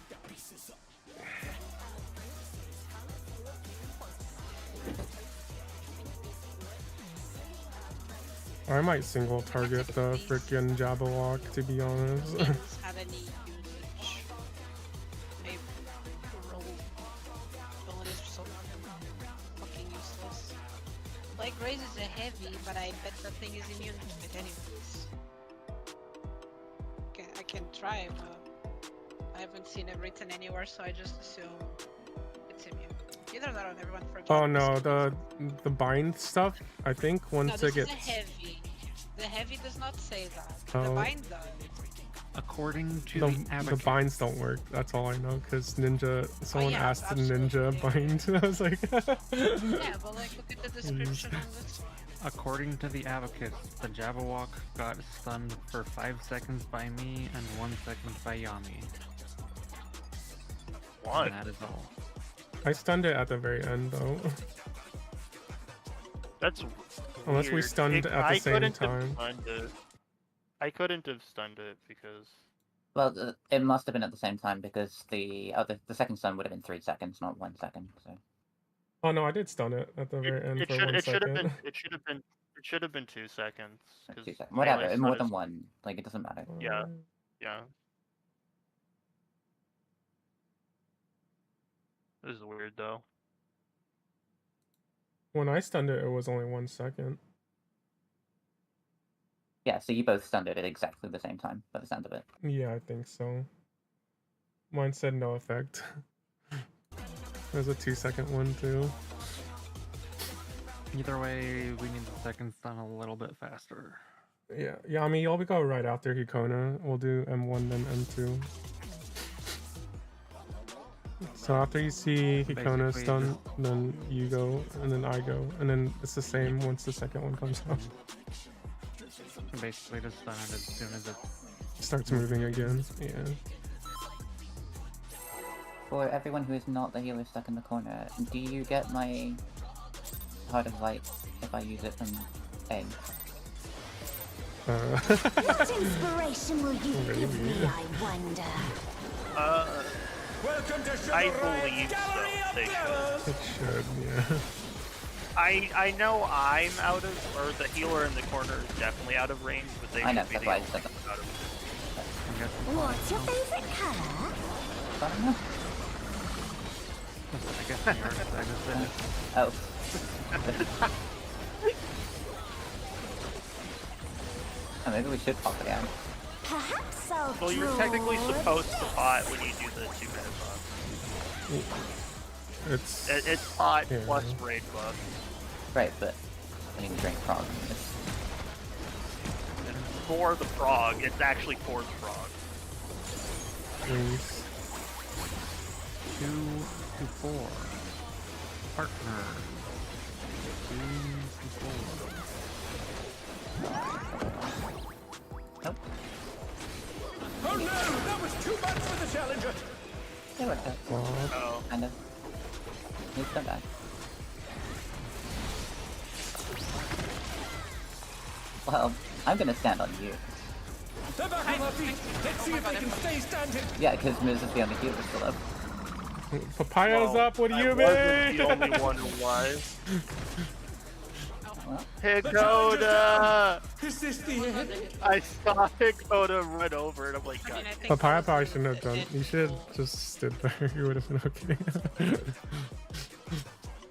I might single target the frickin' Jabberwock, to be honest. Had any usage. Maybe roll abilities are so fucking useless. Like Raise is a heavy, but I bet that thing is immune to it anyways. I can try, but I haven't seen it written anywhere, so I just assume it's immune. Either that or everyone forgets. Oh no, the bind stuff, I think once No, it this gets... is a heavy. The heavy does not say that. Oh. The bind does. According to The advocate, binds don't work, that's all I know, because Ninja, someone yeah, asked absolutely. Ninja bind, I was like... Yeah, but like look at the description on this one. according to the advocate, the Jabberwock got stunned for 5 seconds by me and 1 second by Yami. What? And that is all. I stunned it at the very end though. That's Unless we weird. stunned at the same time. I couldn't have stunned it because... Well, it must have been at the same time because the second stun would have been 3 seconds, not 1 second. So. Oh no, I did stun it at the very end for 1 second. It should have been 2 seconds. 2 seconds. Whatever, more than 1. Like, it doesn't matter. Yeah. Yeah. This is weird though. When I stunned it, it was only 1 second. Yeah, so you both stunned it at exactly the same time, by the sound of it. Yeah, I think so. Mine said no effect. There's a 2 second one too. Either way, we need the second stun a little bit faster. Yeah, Yami, you'll go right after Hikona. We'll do M1 then M2. So after you see Hikona Basically, stun, then you go, and then I go, and then it's the same once the second one comes out. Basically just stun it as soon as it Starts moving again, yeah. For everyone who is not the healer stuck in the corner, do you get my Heart of Light if I use it from A? What inspiration will you give me, I wonder? Welcome to I Sugar Ray's believe so. Gallery of They Gallons! It should, yeah. I know I'm out of, or the healer in the corner is definitely out of range, but they I know, should be that's the why I only said that. ones out of I'm guessing. What's your favorite color? I don't know. I guess New York side is it. Oh. Oh, maybe we should pop it out. Perhaps I'll Well, you're technically supposed to bot when you do the 2-minute buff. It's hot Yeah. plus raid buff. Right, but I didn't drink prog. It's For the prog, it's actually for the prog. Wings. 2 to 4. Partner. 2 to 4. nope. Oh no, that was too much for the challenger. It worked out. Oh. Kind of. He's come back. Well, I'm gonna stand on you. They're back on their feet. Let's see if they can stay standing. Yeah, because Miz is the only healer still up. Papayas Well, up, what do I you wasn't mean? the only one who was. Well, Higoda! Is this the end? I saw Higoda run over and I'm like, God. Papaya probably shouldn't have done. You should have just stood there. You would have been okay.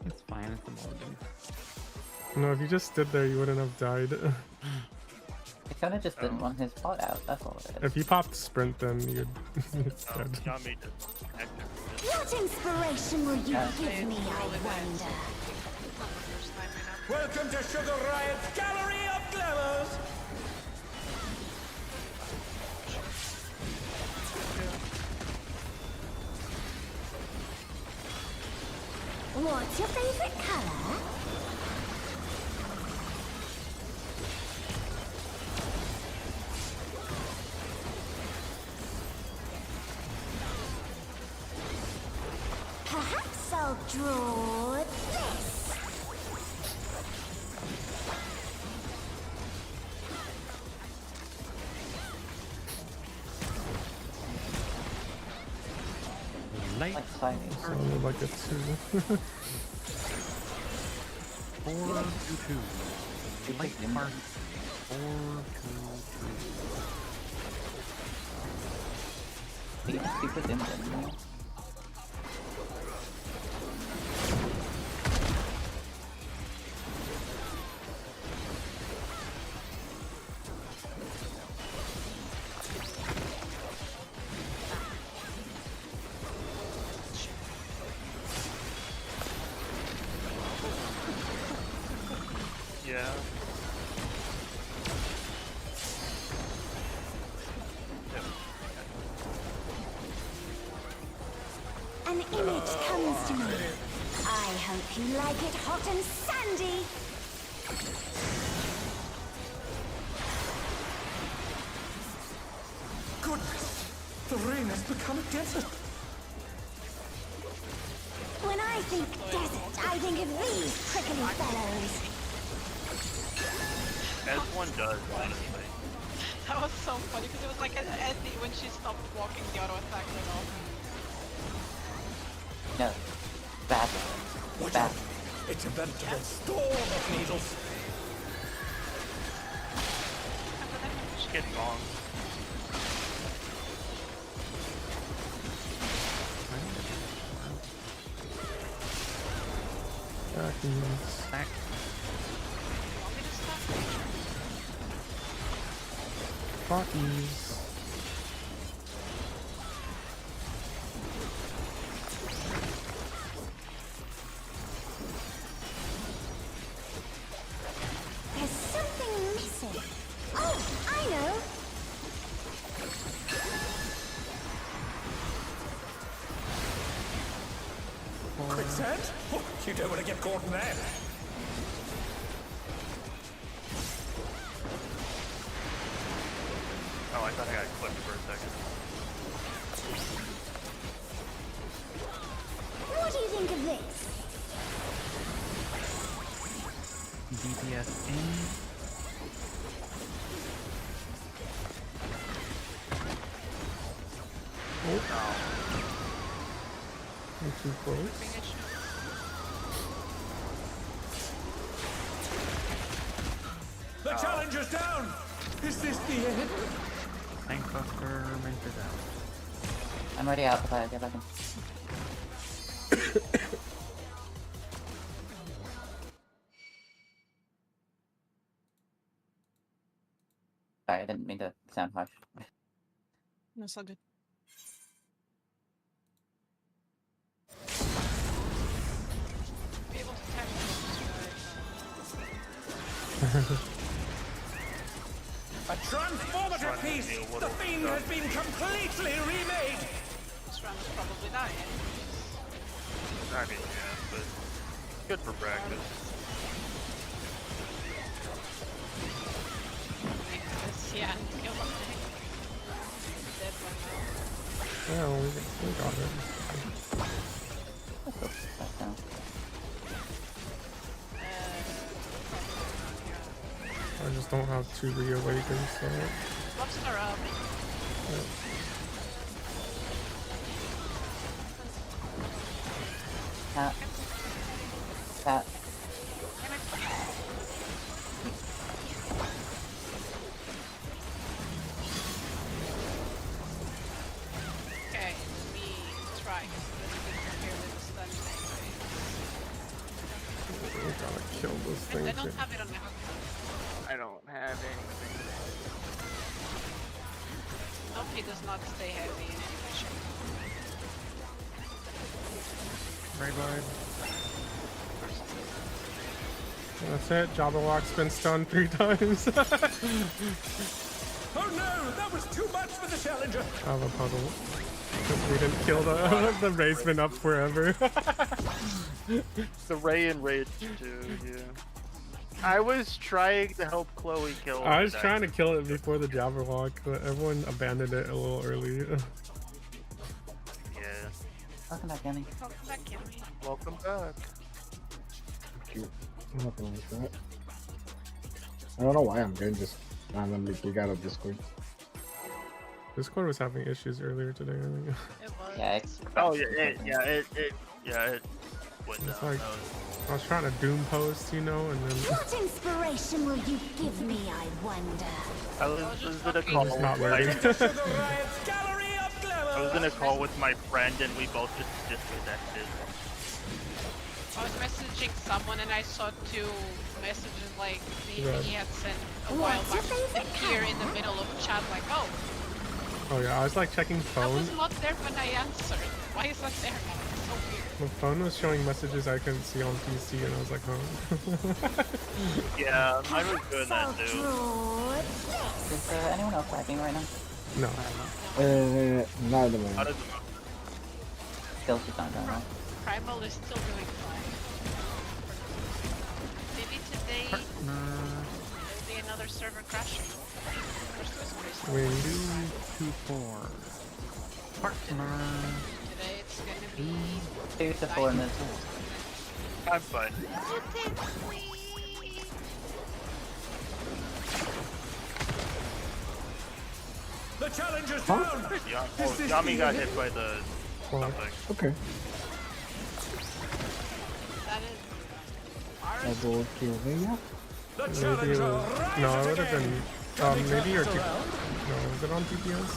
It's fine, it's a mulligan. No, if you just stood there, you wouldn't have died. I kinda just didn't want his pot out, that's all it is. If you popped sprint, then you'd Oh, dead. Yami just connected. What inspiration will you give me, I wonder? Welcome to Sugar Riot's Gallery of Glamours. What's your favorite color? Perhaps I'll draw this. Light Like fighting. Sounded like a 2. 4 to 2. Light mark 4 to 3. You just keep it in there. Yeah. An image comes to me. I hope you like it hot and sandy. Goodness, the rain has become a desert. When I think desert, I think of these prickly fellows. As one does, honestly. That was so funny because it was like when she stopped walking, the auto attack went off. No. Bad. Watch Bad. out. It's a veritable storm of needles. Just getting wrong. Back. Rockies. There's something missing. Oh, I know. Quicksand? Oh, you don't want to get caught in that. Oh, I thought I got clipped for a second. What do you think of this? DPS in. You're too close. The challenger's down. Is this the end? Tankbuster minted out. I'm already out, but get back in. Sorry, I didn't mean to sound harsh. No, it's all good. A transformative piece! The fiend has been completely remade! This run is probably dying. I mean, yeah, but good for practice. Yeah, kill him. Dead one now. Yeah, we got it. Back down. I just don't have two reawakens, so. Lobster up. Cat. Cat. Okay, let me try. We gotta kill this thing. I don't have it on my hook. I don't have anything. Nope, he does not stay heavy in any way, shape. Right. That's it. Jabberwock's been stunned 3 times. Oh no, that was too much for the challenger! I have a puddle. Because we didn't kill the Ray's been up forever. The Ray and Rage too, yeah. I was trying to help Chloe kill I was the trying to kill it before the Jabberwock, but everyone abandoned it a little early. Yeah. Welcome back, Yummy. Welcome back, Kimmy. Welcome back. Cute. I'm not gonna like that. I don't know why I'm getting just randomly kicked out of Discord. Discord was having issues earlier today, I think. It was. Yeah, Oh yeah, it went It's down. like, I was trying to doom post, you know, and then What inspiration will you give me, I wonder? I was in a call with not my working. I was in a call with my friend and we both just disconnected. I was messaging someone and I saw 2 messages like maybe Right. he had sent a while back appear in the middle of chat like, oh, oh yeah, I was like checking that phone. was not there when I answered. Why is that there now? It's so weird. My phone was showing messages I couldn't see on PC, and I was like, huh? Yeah, mine was doing that too. Is anyone else lagging right now? No. Neither How man. does it Skills just not going well. Primal is still doing fine. Maybe today there'll be another server crashing. Wings. 2, 2, 4. Partner. Today it's gonna be 2 to 4 minutes. I'm fine. The challenger's down! Yami got hit by the something. Okay. that is I ours. will kill him. The Maybe it challenger was, no, rises it would have again! been, maybe your no, was it on TPS?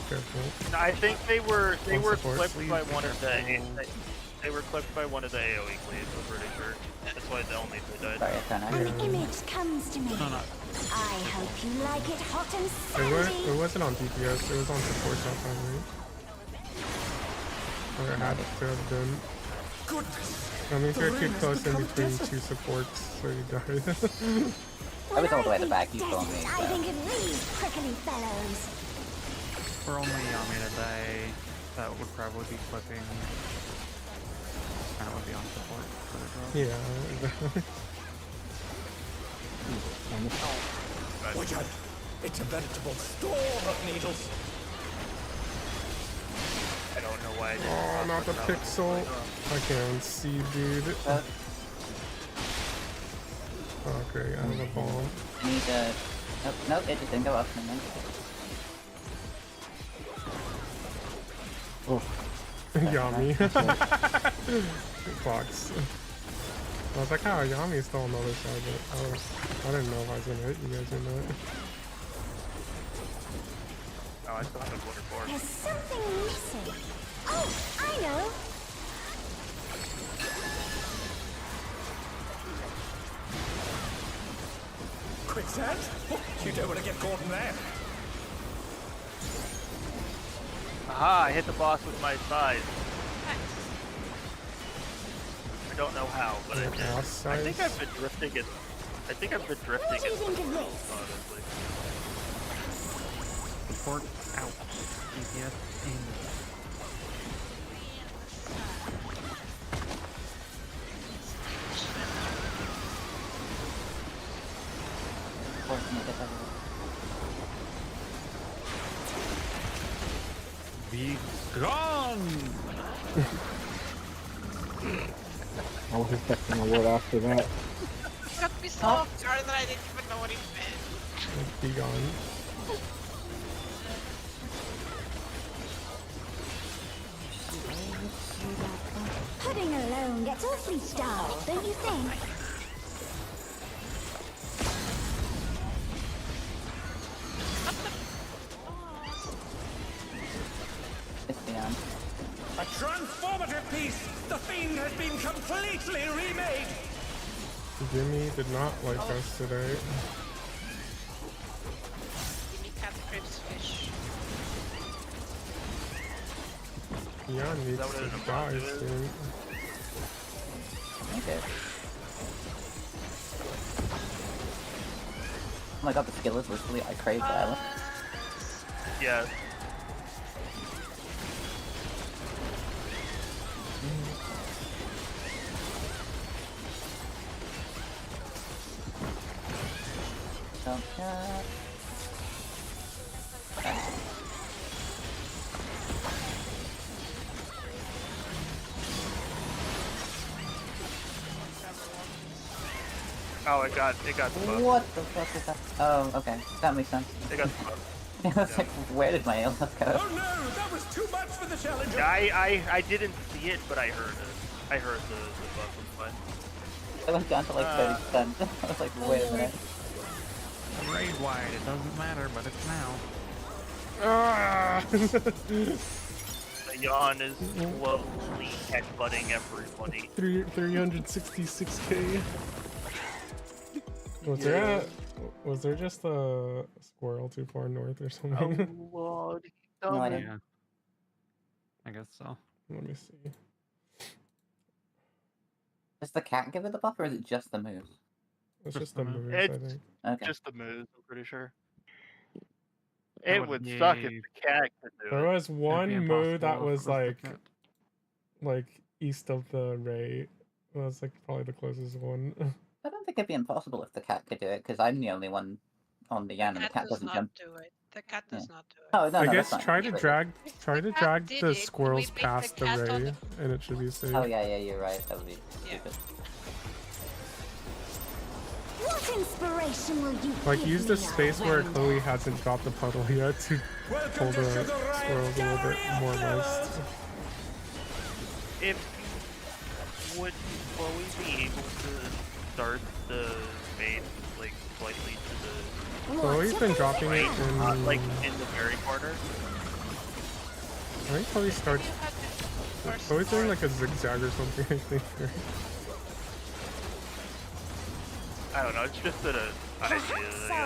Careful. I think they were support, clipped please. by one of the they were clipped by one of the AoE cleaves, I'm pretty sure. That's why the only two died. Sorry, I found An image comes to me. No, no. I hope you like it hot and It wasn't on TPS, it was on support that time, right? Or it had to have been. I mean, if you're too close in between 2 supports, so you died. I was all the way at the back, you told me. I think of these prickly fellows. For only Yami to die, that would probably be clipping. And it would be on support for the drop. Yeah, exactly. Wizard, it's a veritable storm of needles. I don't know why I didn't. Oh, not the pixel. I can't see, dude. Oh, great, I have a bomb. I need nope, it just didn't go up. Never mind. Oh, Yami. Clocks. I was like, how Yami's still on the other side, but I didn't know if I was gonna hit you guys or not. Oh, I still have a quarter four. There's something missing. Oh, I know. Quicksand? Oh, you don't want to get caught in there. Aha, I hit the boss with my thighs. I don't know how, but I did. Boss I think size? I've been drifting it. I think I've been drifting What do you in think of like, this? honestly. Support out. DPS in. Be gone! I was expecting a word after that. Cut me so off guard that I didn't even know what he meant. Be gone. Pudding alone gets awfully starved, don't you think? It's beyond. A transformative piece! The fiend has been completely remade! Jimmy did not like us today. Give me cat crepes fish. Jan needs that what to it is? die soon. Okay. Oh my god, the skill is literally I crave violence. Yeah. Oh, it got buffed. What the fuck is that? Oh, okay. That makes sense. It got buffed. I was like, where did my ALS go? Oh no, that was too much for the challenger! I didn't see it, but I heard it. I heard the buff was fine. I went down to like 30%. I was like, wait a minute. Raid wide, it doesn't matter, but it's now. Ah! The yawn is slowly headbutting everybody. 366k. Was there just a squirrel too far north or something? Oh lord. No idea. Yeah. I guess so. Let me see. Does the cat give it the buff, or is it just the moves? It's just the moves, I It's think. Okay. just the moves, I'm pretty sure. That It would would suck if be- the cat could do There it. was one move that impossible was for us to like get. east of the Ray. That was like probably the closest one. I don't think it'd be impossible if the cat could do it, because I'm the only one on the Yan, and the cat does doesn't not jump. do it. The cat does not do it. Oh, no, I no, guess that's try fine. to But- drag the cat did the it, squirrels we make the past the cat on Ray, and it should be safe. Oh, yeah, you're right. That would be Yeah. stupid. What inspiration will you Like give use the me, space where Outlander? Chloe hasn't dropped the puddle yet to pull the squirrels a little bit more west. If you would Chloe be able to start the main like slightly to the Chloe's been dropping it right, in. not like in the very corner? I think Chloe starts. Chloe's doing like a zigzag or something. I think. I don't know, it's just that an idea, I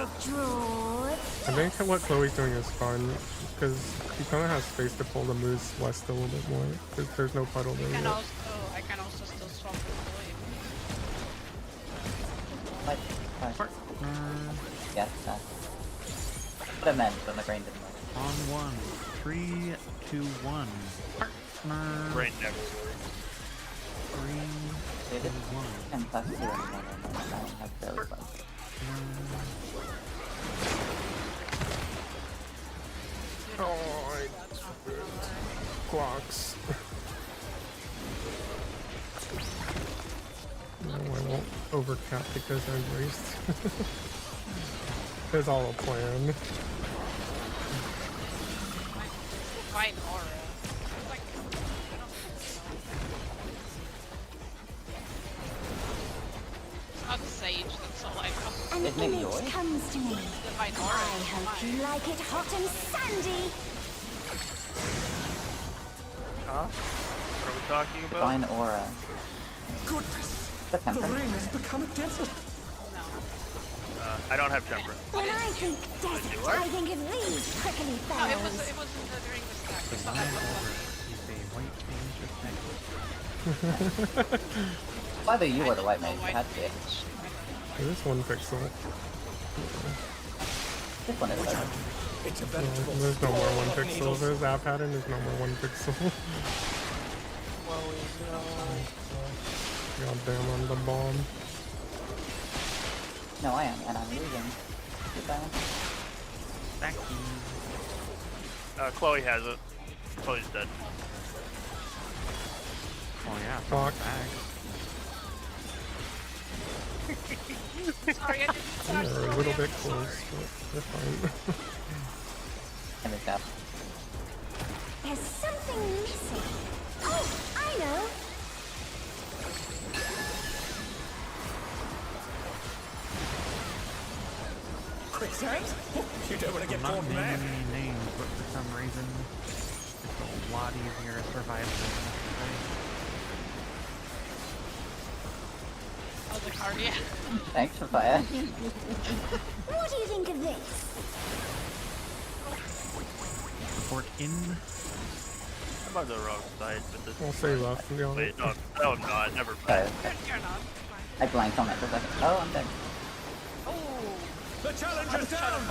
guess. I think what Chloe's doing is fun because she kind of has space to pull the moves west a little bit more because there's no puddle there yet. I can also still swap with Like, yes, that. What I meant, but my brain didn't work. On 1, 3, 2, 1. Partner. Brain never works. 3, Did 2, it? 1. And plus 2 and 1, and I have fairly fun. Oh, clocks. No, I won't overcap because I'm raced. It's all a plan. Fine aura. Like, it's not sage, that's all I know. An Isn't it image yours? comes to me. Divine aura I is hope mine. you like it hot and sandy. Huh? What are we talking about? Fine aura. Goodness! The temper. The ring has become a desert! I don't have temperance. When I think desert, what? I think of these prickly No, fellows. it was during the stack. The It's not divine that aura is a white mage of necklace. Either you or the white I mage, don't know it had to be. mage. I don't know There's one pixel. This one is better. It's a No, veritable there's no more storm one of pixel. needles. There's that pattern. There's no more one pixel. God damn on the bomb. No, I am, and I'm losing. Goodbye. Back. Chloe has it. Chloe's dead. Oh yeah. Fuck. Back. Sorry, I didn't start They're a slowly, little I'm bit so close, sorry. but they're fine. I missed out. There's something missing. Oh, I know. Quicksand? You don't want to get I'm not caught naming there. any names, but for some reason, it's a lot easier to survive than Oh, the cardiac. Thanks for fire. What do you think of this? Support in. I'm on the wrong side, but this I'll say left, to be honest. Wait, no, I'm not. Never Sorry. mind. You're not. I blanked on it for a second. Oh, I'm dead. Oh, The challenger's down!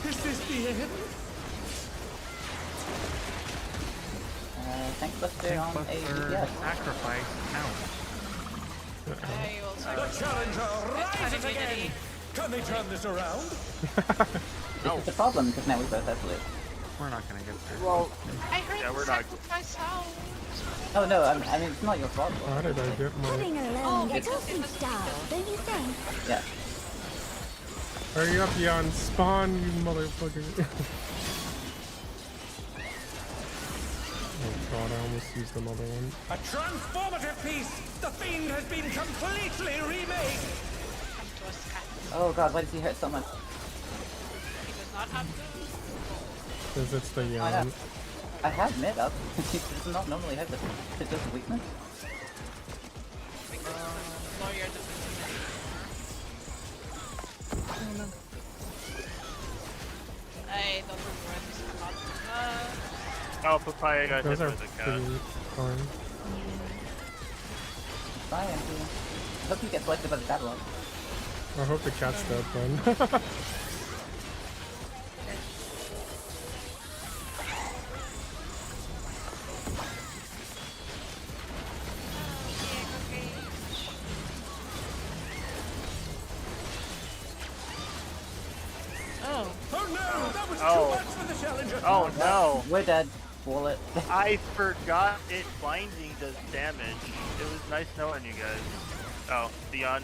Is this the end? Thanks, Buster, on a Buster yes. sacrifice out. I will The sacrifice. challenger rises Cutting again! dignity. Can they turn this around? This is the problem, because now we both have blue. We're not gonna get there. Well, I heard Yeah, the we're not- sacrifice sound. Oh no, I mean, it's not your fault. How did I get my... Living Oh, alone gets because awfully it was a dull, don't you think? Yeah. Hurry up, Jan. Spawn, you motherfucker. Oh god, I almost used another one. A transformative piece! The fiend has been completely remade! Come to us, cat. Oh god, why does he hurt so much? He does not have to. Because it's the I know. Jan. I have mid up. He does not normally have this. It's just a weakness. Lawyer defense. I don't know where this is not. oh, Papaya got hit Those are with a cat. pretty fine. Bye, Andy. I hope you get selected by the bad one. I hope the cat's dead then. Oh. Oh no! That was Oh. too much for the challenger! Oh no! We're dead. Wallet. I forgot it blinding does damage. It was nice knowing you guys. Oh, Theon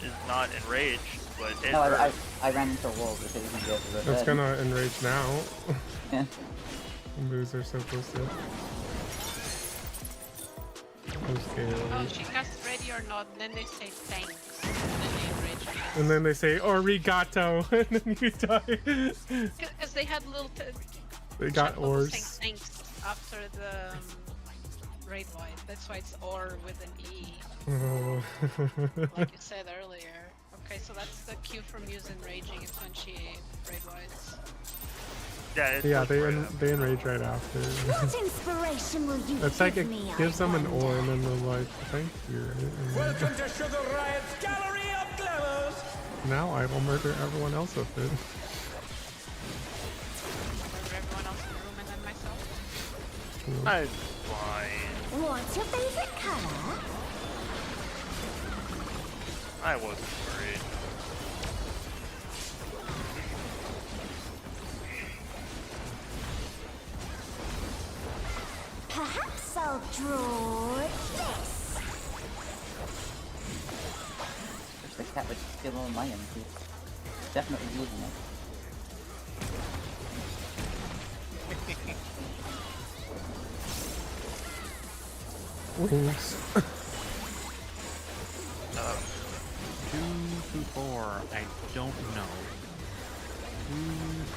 is not enraged, but it No, hurt. I ran into a wall because he didn't get to the It's bed. gonna enrage now. Yeah. Moves are so close to it. I'm scared. Oh, she casts ready or not, then they say thanks. And then they enrage again. And then they say, "Origato," and then you die. Because they had little. They got chat bubbles saying ores. thanks after the raid white. That's why it's or with an E, Oh. like you said earlier. Okay, so that's the cue from using raging. It's when she raid whites. Yeah, it's Yeah, like they right after. they enrage right after. What inspiration will you It's like give it me, gives I them an wonder? ore, and then they're like, "Thank you." And then, Welcome to Sugar Riot's Gallery of Glamours! now I will murder everyone else with it. Murder everyone else in the room and then myself. I'm fine. What's your favorite color? I wasn't worried. Perhaps I'll draw this. Wish the cat would steal all my energy. Definitely using it. Wings. 2 to 4. I don't know. 2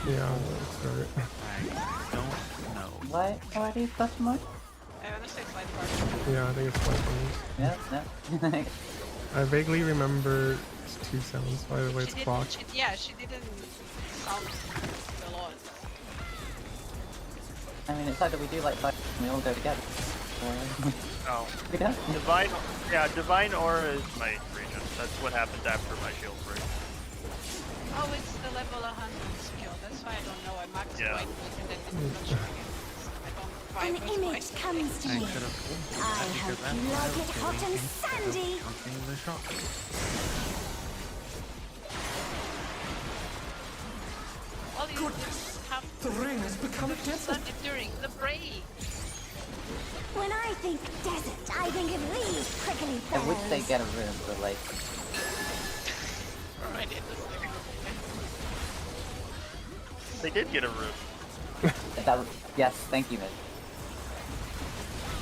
to Yeah, 4. that's right. I don't know. Why are these customers? I want to say slide part. Yeah, I think it's 5 wings. Yeah, no. I vaguely remember 2 sounds. By the way, it's She clock. didn't. She didn't sound a lot. I mean, it's either we do like five and we all go together. Oh. Divine Aura is my region. That's what happens after my shield break. Oh, it's the level 100 skill. That's why I don't know. I maxed white weight and then didn't touch it again. I don't An image comes to me. I hope you like it hot and sandy. The shot. Well, you just have The ring has become a desert. during the break. When I think desert, I think of these prickly I wish pears. they get a room, but like, I did this thing. They did get a room. that was, yes, thank you, Mitch.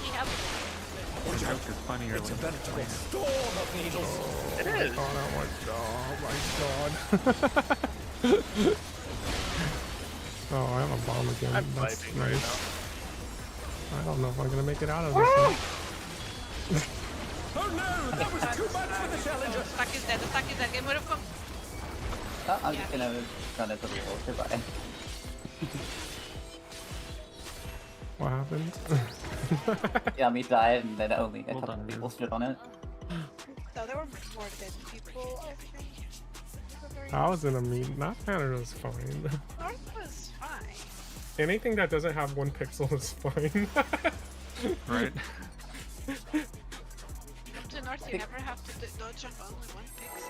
He has The joke is funnier when Storm of needles. It is. Oh my god. Oh, I have a bomb again. I'm That's vibing right nice. now. I don't know if I'm gonna make it out of this one. Oh no, that was too much for the challenger. The stack is dead. The stack is dead. Get rid of him. Oh, I'm just gonna run into the wall. Goodbye. What happened? Yeah, me died, and then only a Well couple done, people dude. stood on it. No, there were more dead people, I think. I was in a mean. That pattern was fine. North was fine. Anything that doesn't have 1 pixel is fine. Right? Up to North, you never have to dodge on only 1 pixel.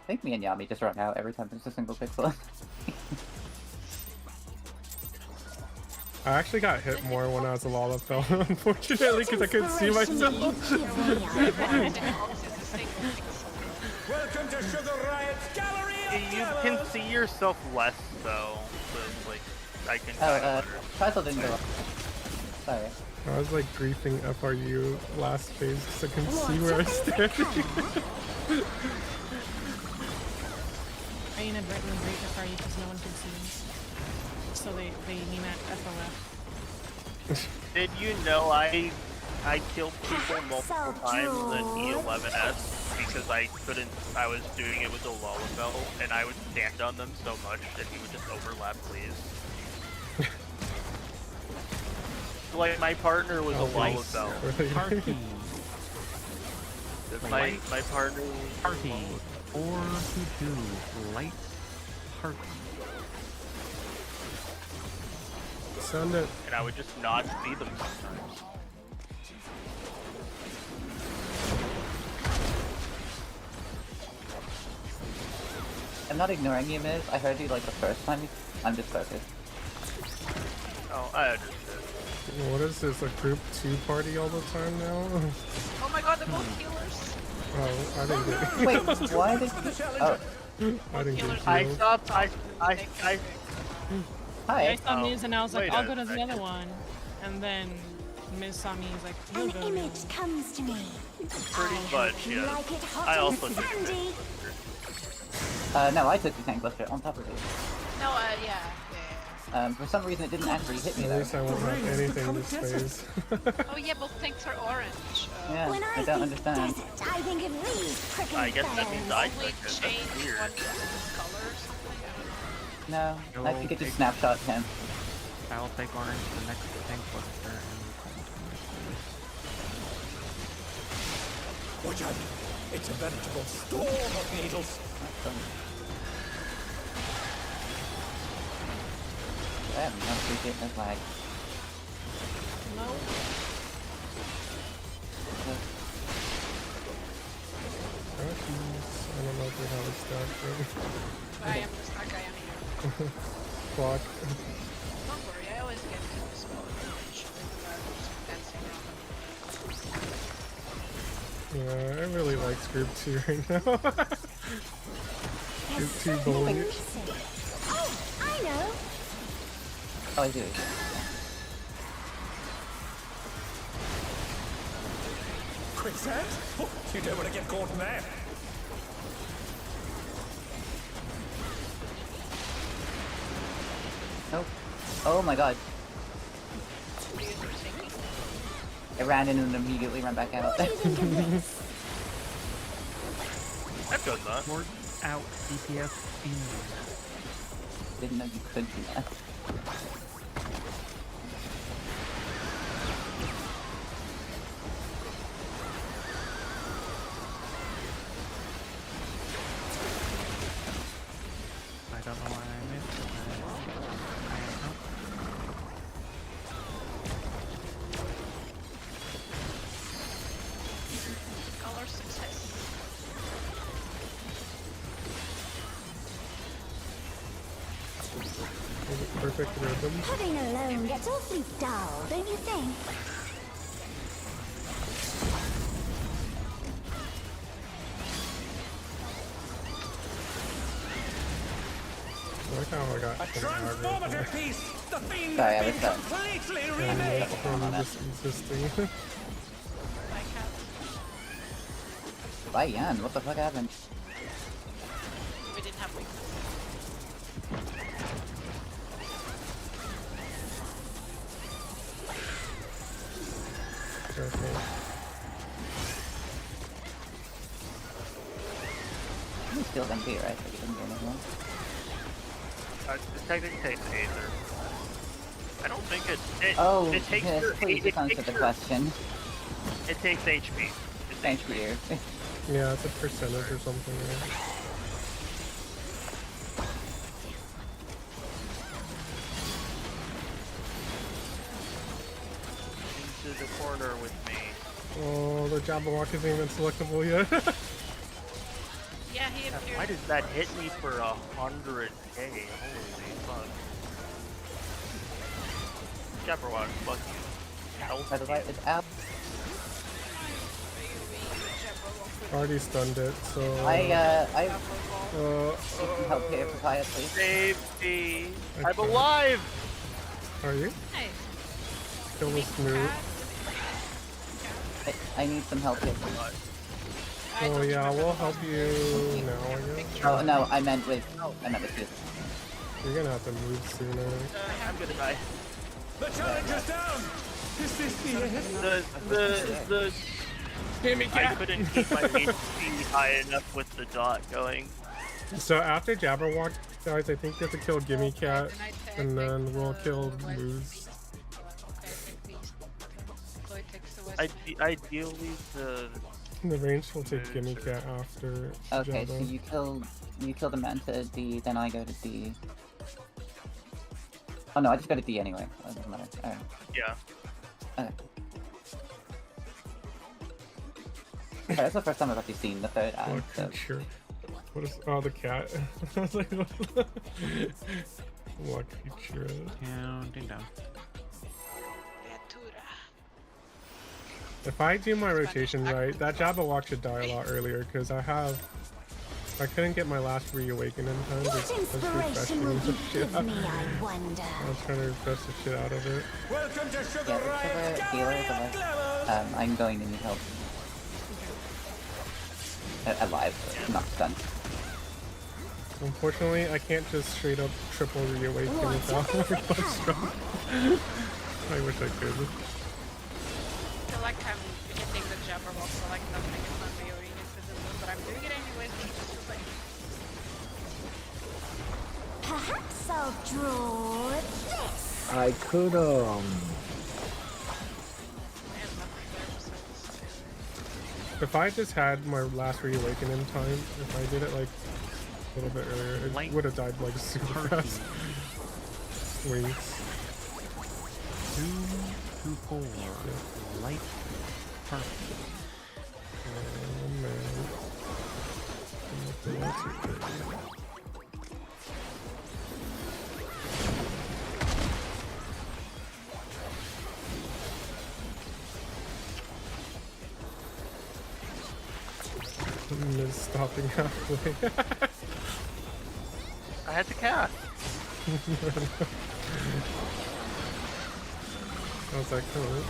I think me and Yami just run out every time there's a single pixel. I actually got hit more when I was a Lalafell, unfortunately, because I couldn't see myself. Welcome to Sugar Riot's Gallery of You can see yourself less though, so it's like I can. Tristle didn't go up. Sorry. I was like griefing FRU last phase because I couldn't see where I was standing. I inadvertently break FRU because no one can see me. So they mean at FOF. Did you know I killed people multiple times in E11S because I was doing it with a Lullaby and I would stand on them so much that he would just overlap please. Like my partner was a Lullaby. Party. My partner Party. 4 to 2. Light party. Send it. and I would just not see them sometimes. I'm not ignoring you, Miz. I heard you like the first time. I'm just focused. Oh, I understand. What is this, a group 2 party all the time now? Oh my god, they're both healers. Oh, I didn't get Wait, why did you... Oh. I didn't get I healed. thought Hi. Yeah, I saw Miz and I was like, wait I'll a go to the second. other one. And then Miz saw me, he's like, An you go. image comes to me. Pretty much, yeah. Like it hot I and also did sandy. No, I took the tank buster on top of it. No, yeah. For some reason it didn't actually hit me At though. least I won't have anything this phase. Oh yeah, both tanks are orange. Yeah, When I don't understand. desert, I think of these prickly I guess that means I We took it. That's change weird. one color or something. I don't know. No, I think it just snapshot him. I'll take orange the next tank buster and Watch out! It's a veritable storm of needles. I have no appreciate this lag. No. I don't know if we have a stack thing. I am the stack, I am here. Clock. Don't worry, I always get to this spot. Dancing around. Yeah, I really like group 2 right now. Group 2 bully. Oh, I know. Oh, I do. Quicksand? Oh, you don't want to get caught in there. Nope. Oh my god. I ran in and immediately ran back out. That does that. Sort out DPS speed. Didn't know you could do that. perfect rhythm. Pudding alone gets awfully dull, don't you think? I like how I got A transformative piece! The fiend Sorry, I has was been done. completely and remade! from just existing. Why Yan? What the fuck happened? We didn't have weakness. Careful. He still MP, right? Like he didn't do anything. It technically takes Aether. I don't think Oh, it takes yes, your, please it answer takes the your- question. It takes HP. Thank you. Yeah, it's a percentage or something. Right? Into the corner with me. Oh, the Jabberwock isn't even selectable yet. Yeah, he appeared. Why did that hit me for 100k? Holy fuck. Jabberwock, fuck you. Health By the way, it's out. Already stunned it, so. I Uh, can help here, Papaya, please. Save me! I'm Okay. alive! Are you? Nice. Kill the Snoot. I need some help here. Oh yeah, we'll help you now, I guess. Oh no, I meant with you. You're gonna have to move sooner. I'm gonna die. The challenge is down! Is this The Gimme I couldn't keep my HP high enough with the dot going. So after Jabberwock dies, I think you have to kill Gimme Cat, and then we'll kill Moose. Ideally, The range will take Gimme Cat after Okay, Jabba. so you kill the Manta D, then I go to D. Oh no, I just go to D anyway. It doesn't matter. Alright. yeah. Okay. Okay, that's the first time I've actually seen the third ad. What So. creature? What is? Oh, the cat. I was like, what creature? Counting down. If I do my rotation right, that Jabberwock should die a lot earlier because I couldn't get my last reawaken in time. What Just inspiration will refreshing the you shit give out. me, I wonder? I was trying to refresh the shit out of it. Welcome to Sugar Yeah, Riot whichever healer is Gallery alive. Glamours! I'm going to need help. Alive, not stunned. Unfortunately, I can't just straight up triple reawaken without my construct. I wish I could. I feel like I'm hitting the Jabberwock for like nothing. It's not really invisible, but I'm doing it anyways. But it just feels like Perhaps I'll draw this. I could I have nothing there besides. If I just had my last reawaken in time, if I did it like a little bit earlier, it would have died like super fast. Wings. 2 to 4. Light. Perfect. Oh man. Miss stopping halfway. I had to cast. How's that going?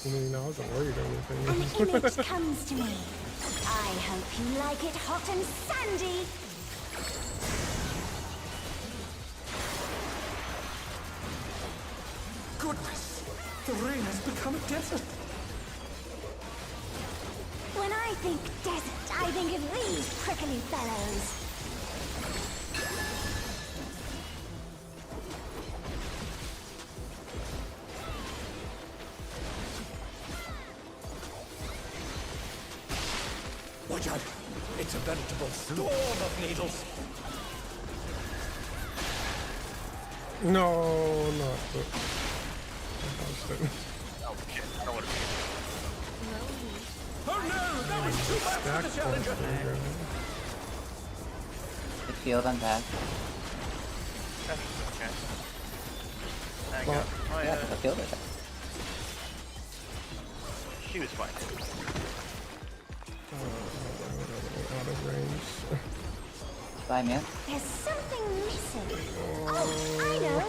I mean, I wasn't worried or An anything. image comes to me. I hope you like it hot and sandy. Goodness! The rain has become a desert! When I think desert, I think of these prickly fellows. Watch out! It's a veritable storm of needles! No, not the. I dodged it. Oh shit, I don't want to be. Oh no, that was too much for the challenger. The shield on back. That's okay. Hang Well, on. Oh Yeah, yeah, the shield is she was fine. Out of range. Bye, man. There's something missing. Oh, I know.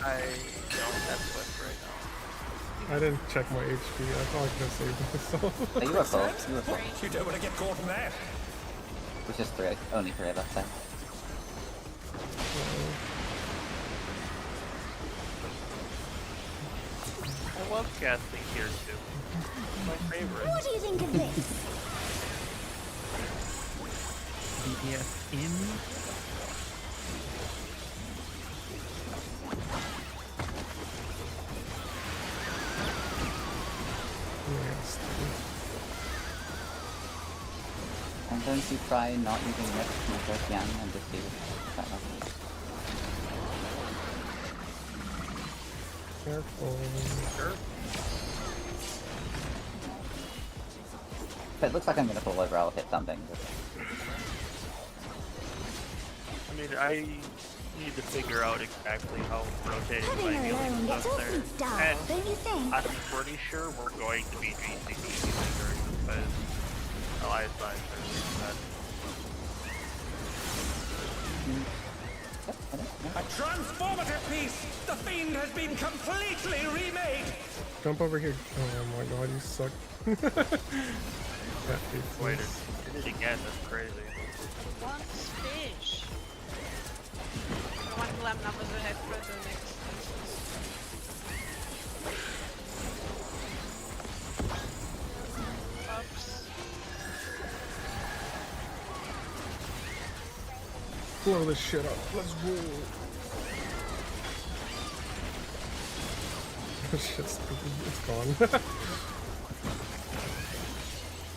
I don't have sweat right now. I didn't check my HP. I thought I could have saved myself. Oh, you were full. You were full. You don't want to get caught in that. Which is 3. Only 3 left time. I love casting here too. It's my favorite. What do you think of this? DPS in. I'm going to try not using Rift from the first Yang and just do that one. Careful. Sure. If it looks like I'm gonna pull over, I'll hit something. I mean, I need to figure out exactly how rotating Putting my her healing alone stuff gets there. awfully dull, And don't you think? I'm pretty sure we're going to be GCD during this phase. Elias Signs are that. A transformative piece! The fiend has been completely remade! Jump over here. Oh my god, you suck. That beats Wait, me. did it again, that's crazy. Once fish. I want to glam numbers ahead for the next. Oops. Blow this shit up. Let's roll. Shit's it's gone.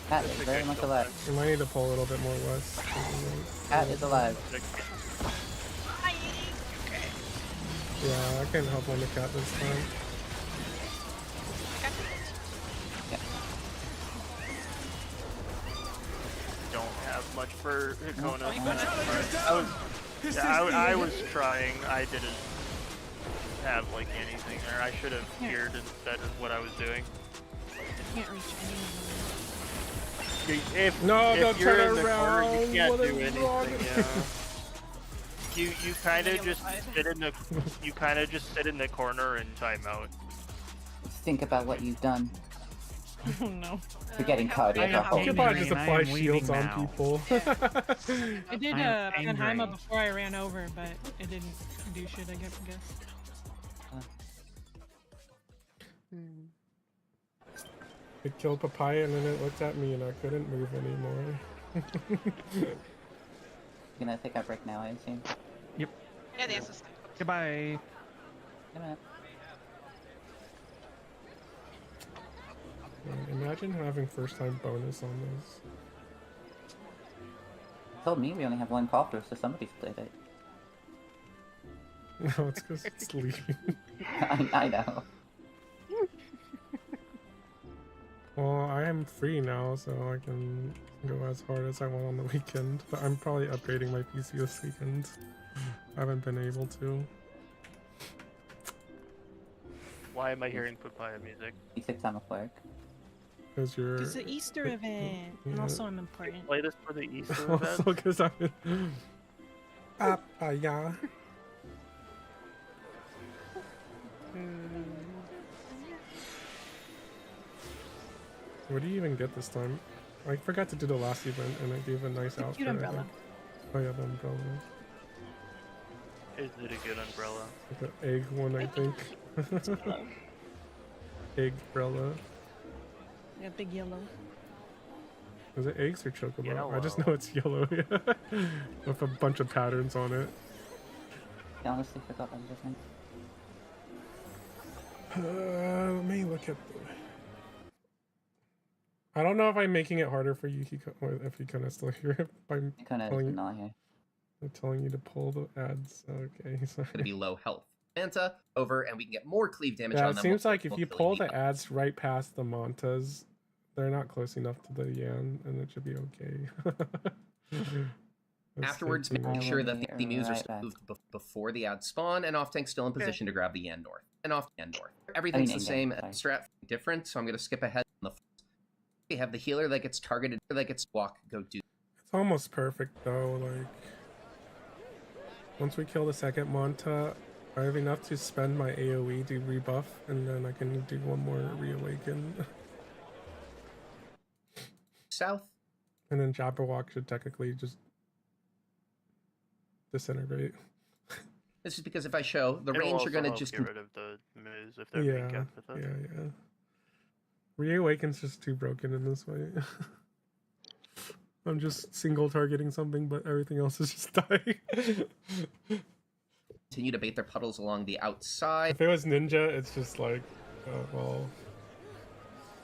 Cat is very much alive. We might need to pull a little bit more west. Cat is alive. Yeah, I can't help on the cat this time. Don't have much for Hikona. Is I was trying. I didn't have like anything there. I should have feared instead of what I was doing. I can't reach anyone. If don't you're turn in the corner, around. you can't What do is anything. wrong? Yeah. You kind of just sit in the corner and time out. Think about what you've done. Oh no. You're getting cardiac You arrest. could probably just I am apply leaving shields on now. people. I did I'm Panheima angry. before I ran over, but it didn't do shit, I guess. It killed Papaya and then it looked at me and I couldn't move anymore. Gonna take a break now, I assume. Yep. Yeah, the answer's Goodbye. Wait a minute. Imagine having first time bonus on this. Told me we only have 1 copter, so somebody's played it. No, it's because it's leaving. I know. Well, I am free now, so I can go as hard as I want on the weekend. But I'm probably upgrading my PC this weekend. I haven't been able to. Why am I hearing papaya music? E6 time of work. Because you're... It's an Easter event, and also I'm important. Play this for the Easter Also event? because I'm in... Papaya. What do you even get this time? I forgot to do the last event and it gave a nice outfit. Cute I umbrella. think. Oh yeah, the umbrella. Is it a good umbrella? Like the egg one, I think. Egg umbrella. Yeah, big yellow. Is it eggs or chocobo? Yellow. I just know it's yellow, yeah. With a bunch of patterns on it. I honestly forgot what his name. Let me look at the... I don't know if I'm making it harder for you, or if Hikona's still here. I'm Hikona telling is not here. I'm telling you to pull the ads. Okay, sorry. Gonna be low health. Manta over, and we can get more cleave damage Yeah, on it them. seems We'll- like if we'll you kill pull Hiko. the ads right past the Mantas, They're not close enough to the Yan, and it should be okay. Afterwards, make sure that the moves are moved before the ad spawn, and off tank's still in position to grab the Yan North. And off Yan North. Everything's the same, strat different, so I'm going to skip ahead. We have the healer that gets targeted, that gets walk, go do. It's almost perfect though, like... Once we kill the second Monta, I have enough to spend my AoE to rebuff, and then I can do one more reawaken. South. And then Jabberwock should technically just disintegrate. This is because if I show, the range are going to just get rid of the moves if they're being kept with it. Yeah. Reawaken's just too broken in this way. I'm just single targeting something, but everything else is just dying. Continue to bait their puddles along the outside. If it was Ninja, it's just like, well,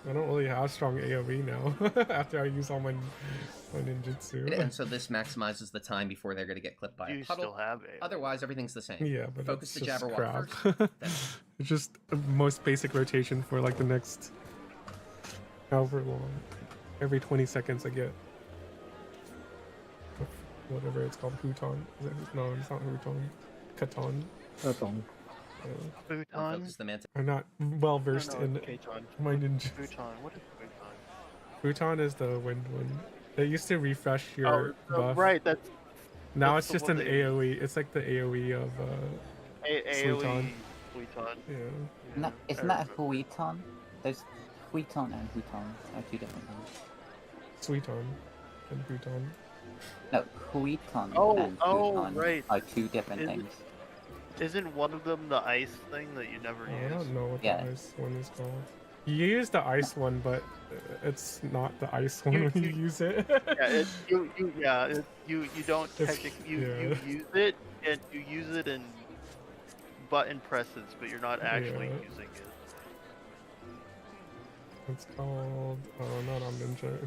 I don't really have strong AoE now after I use all my ninjutsu. And so this maximizes the time before they're going to get clipped by a puddle. Still have AoE. Otherwise, everything's the same. Yeah, but focus the it's just Jabberwock crap. first. It's just the most basic rotation for like the next however long. Every 20 seconds I get whatever it's called, Huton. No, it's not Huton. Katon. Katon. Futon? I'm not well versed in my ninja. Futon. What is Futon? Futon is the wind one. They used to refresh your buff. Right, that's... Now that's it's just an AoE. It's like the AoE of AoE Futon. Yeah. No, isn't that a Huiton? There's Huiton and Huton are two different things. Suiton and Huton. No, Huiton and Huton right. are two different things. Isn't one of them the ice thing that you never use? I don't know what the ice one is called. You use the ice one, but it's not the ice one when you use it. You don't technically you use it, and you use it in button presses, but you're not actually using it. It's called not on Ninja.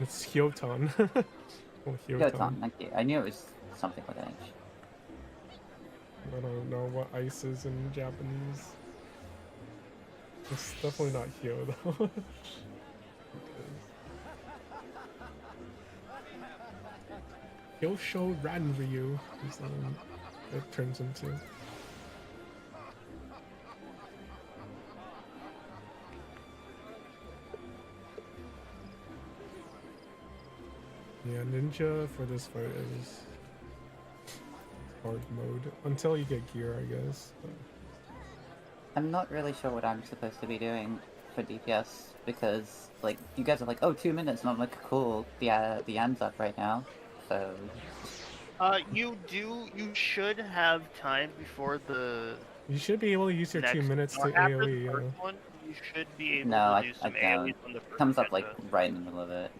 It's Hyoton. Hyoton, thank you. I knew it was something with an H. I don't know what ice is in Japanese. It's definitely not Hyo though. Hyosho Ranryu is the one it turns into. Yeah, Ninja for this fight is hard mode until you get gear, I guess. But... I'm not really sure what I'm supposed to be doing for DPS because, like, you guys are like, oh, 2 minutes, and I'm like, cool, the end's up right now, so... You should have time before the... You should be able to use your 2 minutes to after AoE, the first one, you should be able no, to do some I AoE don't. on the first It comes up, one. like, right in the middle of it.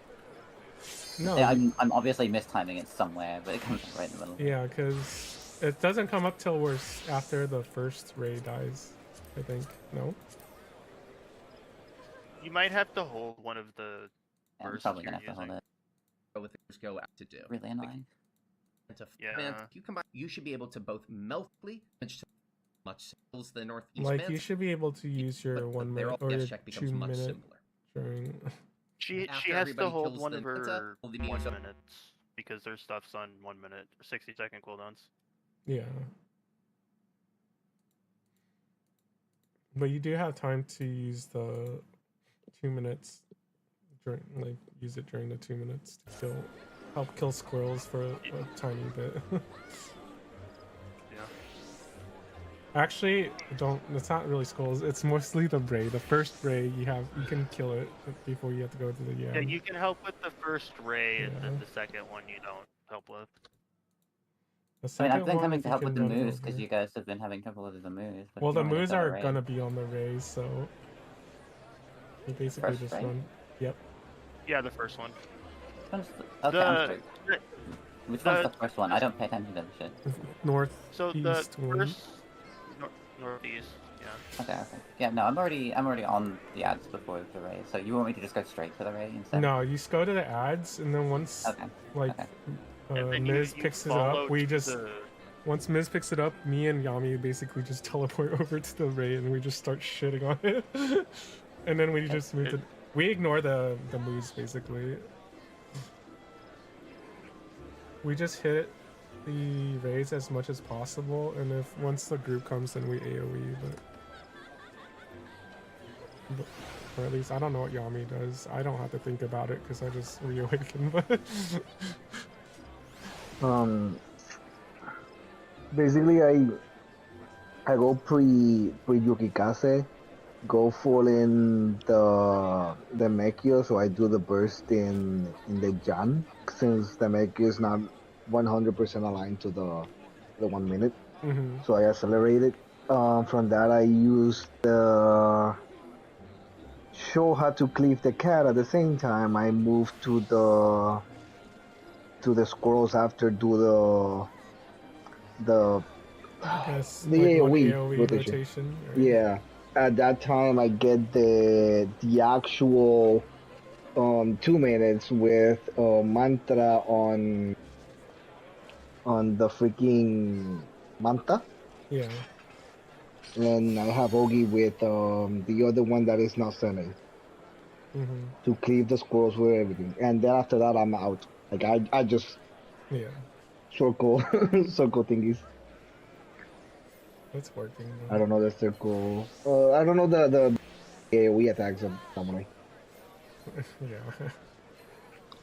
No. Yeah, I'm obviously mistiming it somewhere, but it comes up right in the middle. Yeah, because it doesn't come up till we're after the first Ray dies, I think. No? You might have to hold one of the I'm bursts probably you're gonna have to hold it. With go out to do. Really annoying. You should be able to both meltly much skills the northeast. Like, you should be able to use your 1 minute or your 2 minute during... She has to hold one of her 1 minutes because their stuff's on 1 minute or 60-second cooldowns. Yeah. But you do have time to use the 2 minutes during, like, use it during the 2 minutes to help kill squirrels for a tiny bit. Actually, it's not really skulls, it's mostly the Ray. The first Ray you can kill it before you have to go to the Yeah, you can help with the first Ray, and then the second one you don't help with. I mean, I've been coming to help with the moves because you guys have been having trouble with the moves. Well, the moves are gonna be on the Rays, so you basically First just Ray? run. Yep. Yeah, the first one. Okay, I'm sorry. Which one's the first one? I don't pay attention to the shit. North. So the first northeast. Yeah. Okay, okay. Yeah, no, I'm already on the ads before the raid, so you want me to just go straight to the raid instead? No, you just go to the ads, and then once like Miz picks it up, we just once Miz picks it up, me and Yami basically just teleport over to the raid, and we just start shitting on it, and then we just move to. We ignore the moves basically. We just hit the raids as much as possible, and if once the group comes, then we AoE. But or at least I don't know what Yami does. I don't have to think about it because I just reawaken. But basically I go pre Yukikase, go full in the Mekio, so I do the burst in the Jan, since the Mekio is not 100% aligned to the 1 minute. So I accelerate it. From that I use the show how to cleave the cat. At the same time I move to the squirrels after do the AoE rotation. Right? Yeah, at that time I get the actual 2 minutes with mantra on the freaking manta. Yeah. And I have Ogi with the other one that is not sending to cleave the squirrels with everything. And then after that I'm out. Like I just circle thingies. It's working. I don't know the circle. I don't know the AoE attacks of samurai. Yeah.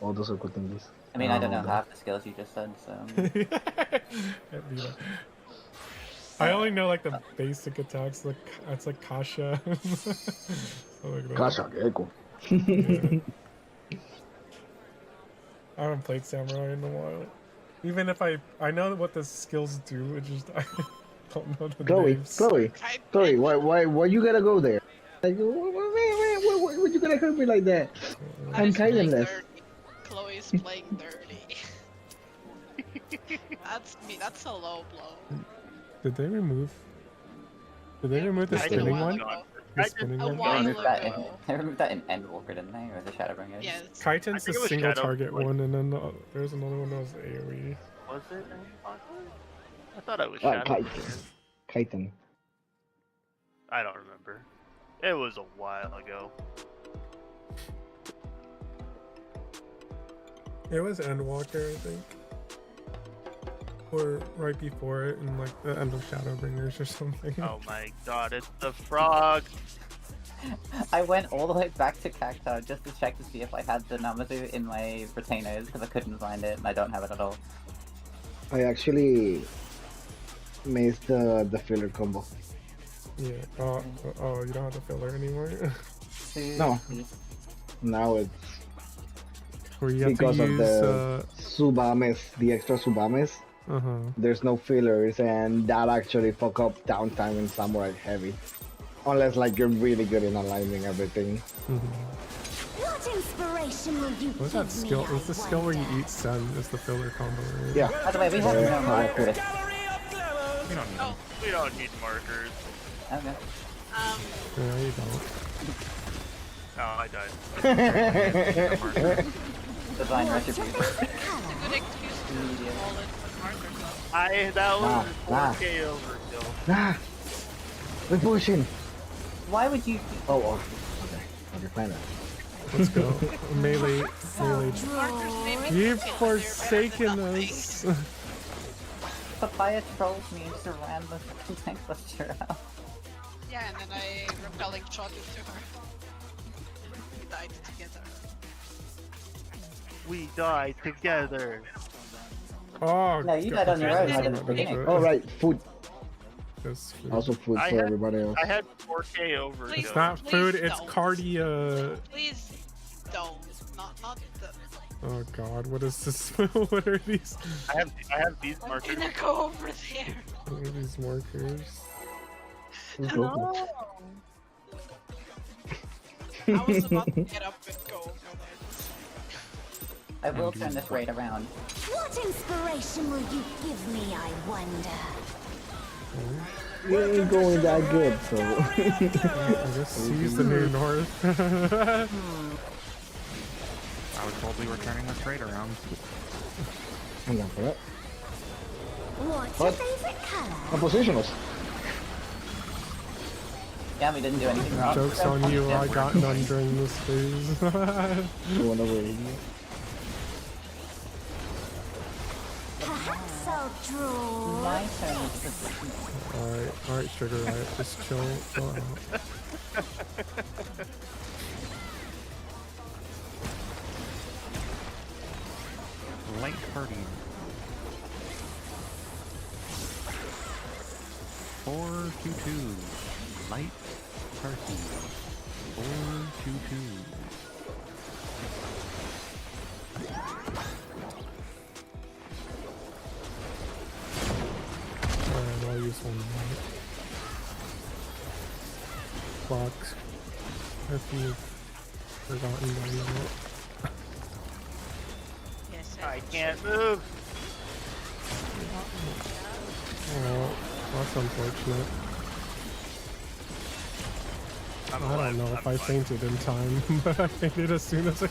All the circle thingies. I mean, I don't know half the skills you just said, so. I only know like the basic attacks. Like it's like Kasha. Kasha, Echo. Yeah. I haven't played Samurai in a while. Even if I know what the skills do, it just I don't know the names. Chloe, why you gotta go there? Like, why you gotta hurt me like that? I'm kindness. Chloe's playing dirty. That's me. That's a low blow. Did they remove the spinning one? The spinning one? They removed that in Endwalker, didn't they? Or the Shadowbringers? Yes. Kaitan's the single target one, and then there's another one that was AoE. Was it? I thought it was Shadowbringers. Kaitan. I don't remember. It was a while ago. It was Endwalker, I think. Or right before it, in like the end of Shadowbringers or something. Oh my god, it's the frog! I went all the way back to Cactuar just to check to see if I had the Namazu in my retainers, because I couldn't find it, and I don't have it at all. I actually missed the filler combo. Yeah. Oh, you don't have the filler anymore? No. Now it's because of the Subames, the extra Subames. There's no fillers, and that actually fuck up downtime in Samurai Heavy. Unless like you're really good in aligning everything. What inspiration will you What's that skill? What's the skill where you eat sun? Is the filler combo, right? Yeah. By the way, we have no markers. We don't need markers. Okay. No, you don't. Oh, I died. Divine retribution. It's a good excuse to roll it with markers though. That was 4K overkill. Nah! We're pushing! Why would you... Oh. Okay, fine. Let's go. melee. You've forsaken us. Papaya trolled me and just ran the fucking tank buster out. Yeah, and then I repelling shot into her. We died together. We died together. Oh, no, you died on your own right at the beginning. Oh, right, food. Food. Also food for everybody else. I had 4K over. It's not food, it's cardia. Please don't. Not the... Oh god, what is this? What are these? I have these markers. I'm gonna go over there. What are these markers? No. I was about to get up and go over there. I will turn this raid around. What inspiration will you give me, I wonder? We ain't going that good, so. I guess C's the new north. I was told we were turning the trade around. I'm down for that. What's What? your favorite color? I'm positionless. Yeah, we didn't do anything wrong. Joke's on you, I got none during this phase. You wanna wait? Perhaps I'll draw. My turn. Alright, Sugar Riot, just chill out. Light party. 422. Light party. 422. Alright, I'll use one more. Box. If you've forgotten by now. Yes, I can't move. Oh, that's unfortunate. I don't know if I fainted in time, but I fainted as soon as I...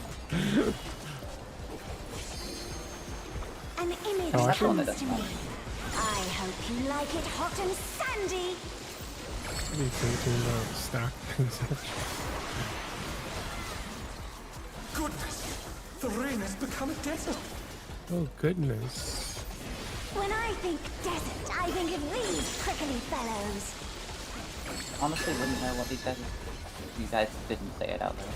An image Oh, I comes to me. I hope you like it hot and sandy. should be fainting stack things. Goodness! The rain has become a desert! Oh goodness. When I think desert, I think of these prickly fellows. Honestly, wouldn't know what these guys. You guys didn't say it out loud.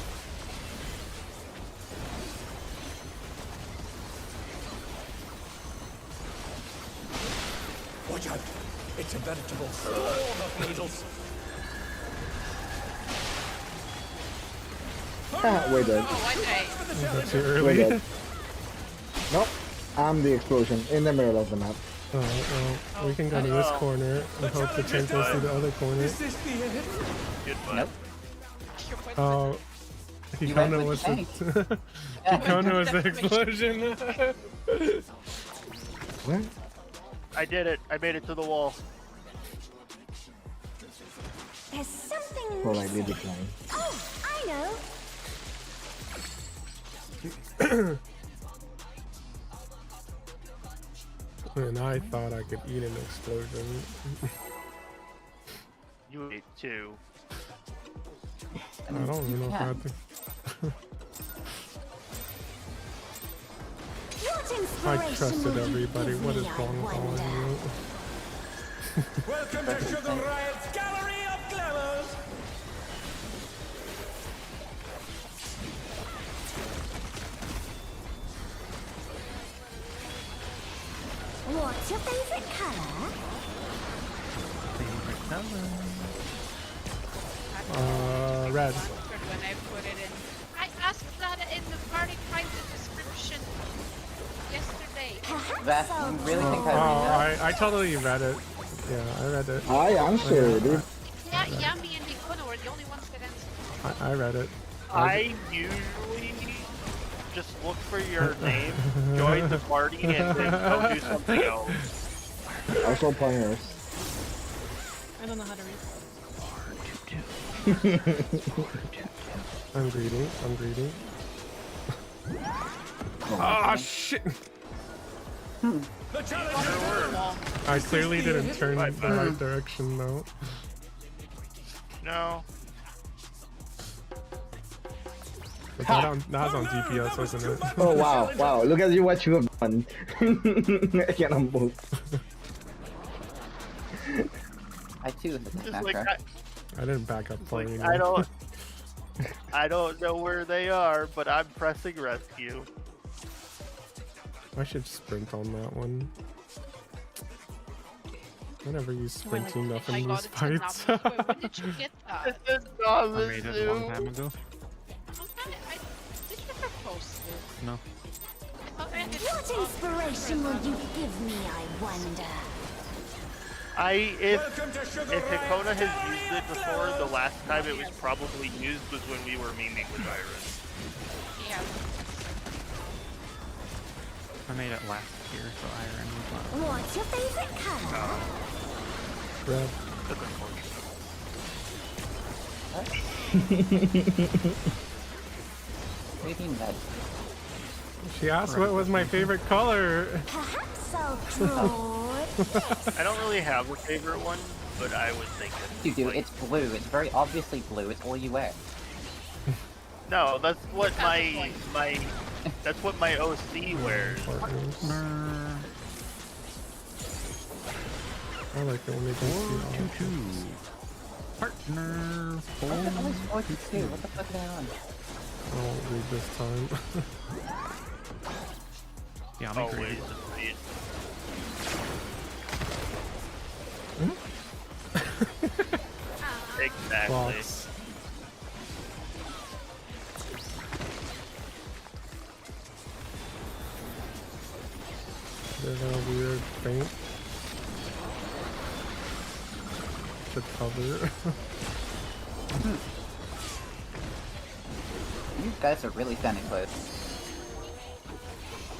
Watch out! It's a veritable swarm of needles! We're dead. Oh, one day. That's too We're early. dead. Nope. I'm the explosion in the middle of the map. Alright, well, we can go to this corner and hope the tank goes through the other corner. Is this the end? Goodbye. Nope. Oh, You went Hikona with was the the... tank. Hikona was the explosion. What? I did it. I made it to the wall. There's something Politely missing. decline. Oh, I know. And I thought I could eat an explosion. You ate two. I don't even know if I had to... What I inspiration trusted will you everybody. give What me, is I wrong with wonder? you? Welcome to Sugar Riot's Gallery of Glamours! What's your favorite color? Favorite color. Red. When I put it in. I asked that in the party find the description yesterday. That, you really think I Oh, read that? I totally read it. Yeah, I read it. I answered it. Yeah, Yami and Hikona were the only ones that answered. I read it. I usually just look for your name, join the party, and then go do something else. Also pointers. I don't know how to read. I'm greedy. I'm greedy. Ah, shit! The challenger! I clearly didn't turn the right direction though. No. But that was on DPS, wasn't it? Oh wow, wow! Look at you, what you have done. I cannot move. I too hit the Just back like row. I didn't back up for you. I don't know where they are, but I'm pressing rescue. I should sprint on that one. I never use sprinting enough in these fights. Wait, when did you get that? This is I made it a long time ago. Did you ever post it? No. I thought I had it What inspiration will you give me, I wonder? If Hikona has used it before, the last time it was probably used was when we were memeing with Iris. Yeah. I made it last year, so Iron was not. What's your favorite color? red. Raidin red. She asked what was my favorite color. Perhaps I'll draw this. I don't really have a favorite one, but I was thinking. You do, like, it's blue. It's very obviously blue. It's all you wear. No, that's what my that's what my OC wears. I like it when they can see all. Partner. What the hell is 42? What the fuck are they on? I won't read this time. Yeah, I'm Always agree. read. Exactly. Box. There's a weird paint to cover. You guys are really standing close.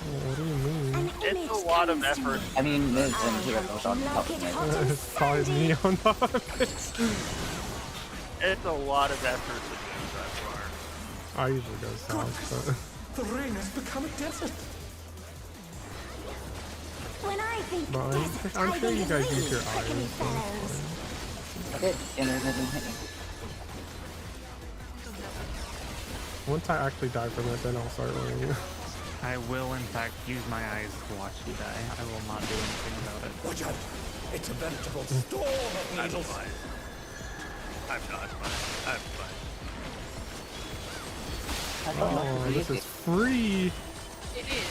What do you mean? It's a lot of effort. I mean, Miz and Hero both on top of me. It's probably me on top of it. It's a lot of effort to do that far. I usually go south, The rain has become a desert. When I think but desert, I'm I sure you think guys of use your prickly eyes. So fellows. I did intermittently hit me. once I actually die from it, then I'll start learning. I will, in fact, use my eyes to watch you die. I will not do anything about it. Watch out. It's a veritable storm of I'm needles. fine. I'm not fine. I'm fine. Oh, this is free. It is.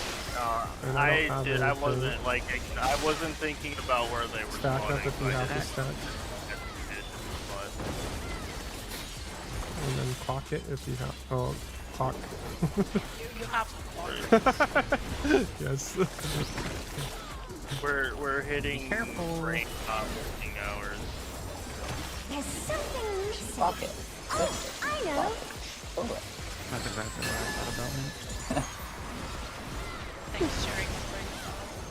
And I don't have I anything. wasn't like I wasn't thinking about where they were Stack spawning. up if you I have to just- stack. And then clock it if you have. Oh, clock. You have to clock. Yes. We're hitting rain working hours. There's something missing. Fuck it. Oh, I know. Oh, That's exactly what I thought about me. Thanks, sharing.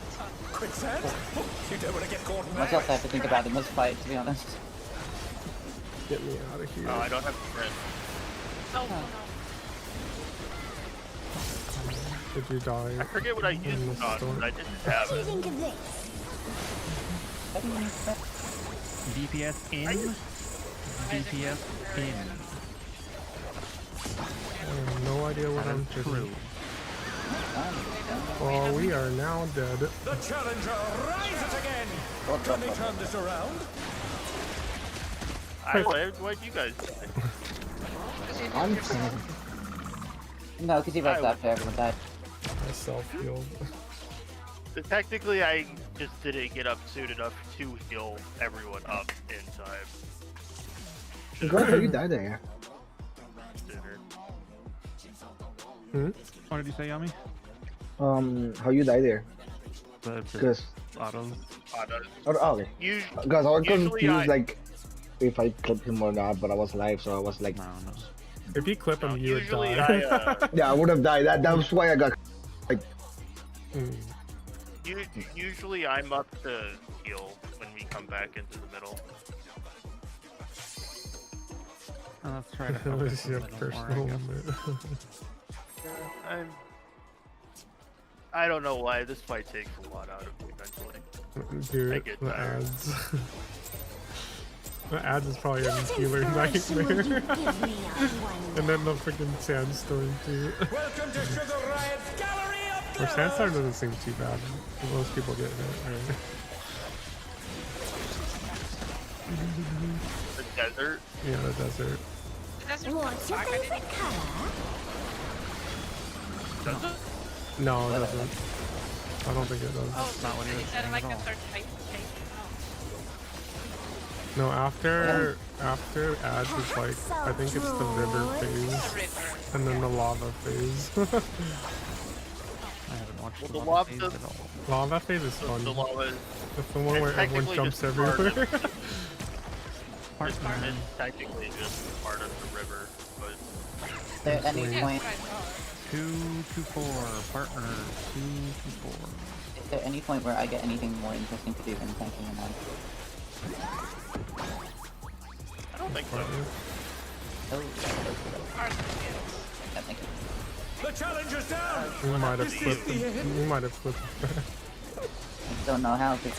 It's fun. Quicksand? You don't want to get caught in much else I have to think about in this fight, to be honest. Get me out of here. Oh, I don't have to print. Oh, no. Did you die? I forget what I in used the it on, storm? but I didn't have What do you it. think of this? DPS in. DPS in. I have no idea what I'm True. doing. Well, we are now dead. The challenger rises again. Can they turn this around? What'd you guys do? I'm fine. No, because he revved after everyone died. I self-healed. Technically, I just didn't get up soon enough to heal everyone up in time. Girl, how you die there? Hmm? What did you say, Yami? How you die there? Because autos. Oh, okay. Because I was confused, like, if I clipped him or not, but I was live, so I was like... No. If you clip him, you would Usually die. Yeah, I would have died. That was why I got... like... Usually I'm up to heal when we come back into the middle. Let's try to It focus was on your the middle personal more, I guess. moment. I don't know why this fight takes a lot out of me eventually. Dude, I get the tired. ads. The ads is probably a healer inspiration would you nightmare. give me, I wonder? And then the freaking sandstorm too. Welcome to Sugar Riot's Gallery of Or sandstorm doesn't seem too bad. Most people get hit, right? The desert. Yeah, the desert. What's your favorite color? Does it? No, it doesn't. I don't think it does. Oh, Not what he was is that saying like at a all. third type? No, after ads is like, I think it's the river phase, and then the lava phase. I haven't watched Well, the the lava lava- phase at all. Lava phase is fun. The lava is It's the one where it's everyone technically jumps just part of- everywhere. It's technically just part of the river, but Is there any point? 2-4, partner. 2-4. Is there any point where I get anything more interesting to do than tanking him on? don't think so. Oh, yeah, thank you. The challenger's down! You might have This is flipped the him. end. You might have flipped him. I don't know how to...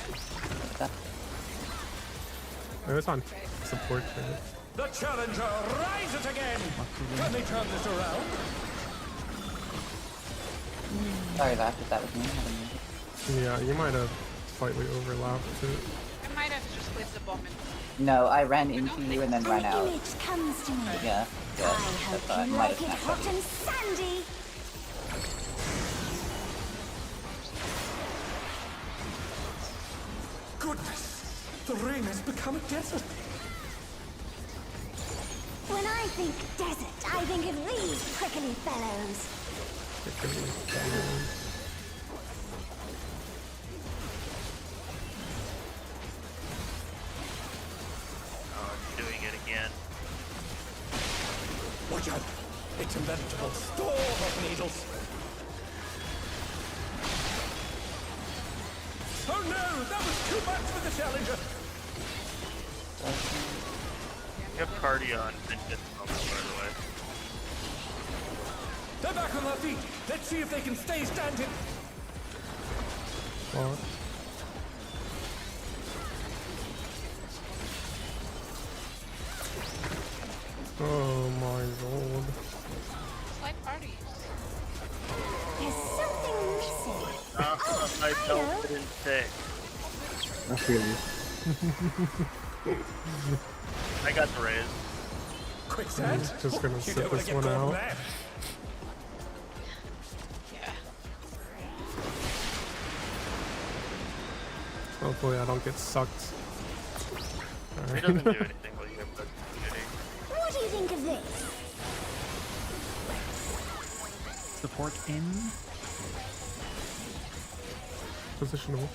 It's on support there. The challenger rises again! Can they turn this around? Sorry, Vash, if that was me. I didn't mean to. Yeah, you might have slightly overlapped it. I might have just clipped the bomb. No, I ran into you and then ran An out. image comes to me. Yeah, I hope you like it hot and sandy. Goodness! The rain has become a desert! When I think desert, I think of these prickly fellows. Oh, it's doing it again. Watch out! It's a veritable storm of needles! Oh no! That was too much for the challenger! You have cardio on Vincent moment, by the way. They're back on their feet! Let's see if they can stay standing! What? Oh my god. It's like parties. There's something missing. I don't didn't say. I feel you. I got the raise. Quicksand? Just gonna You sit don't wanna this get one caught out. there. Yeah. Hopefully I don't get sucked. He Alright. doesn't do anything while you have the community. What do you think of this? Support in. Positional.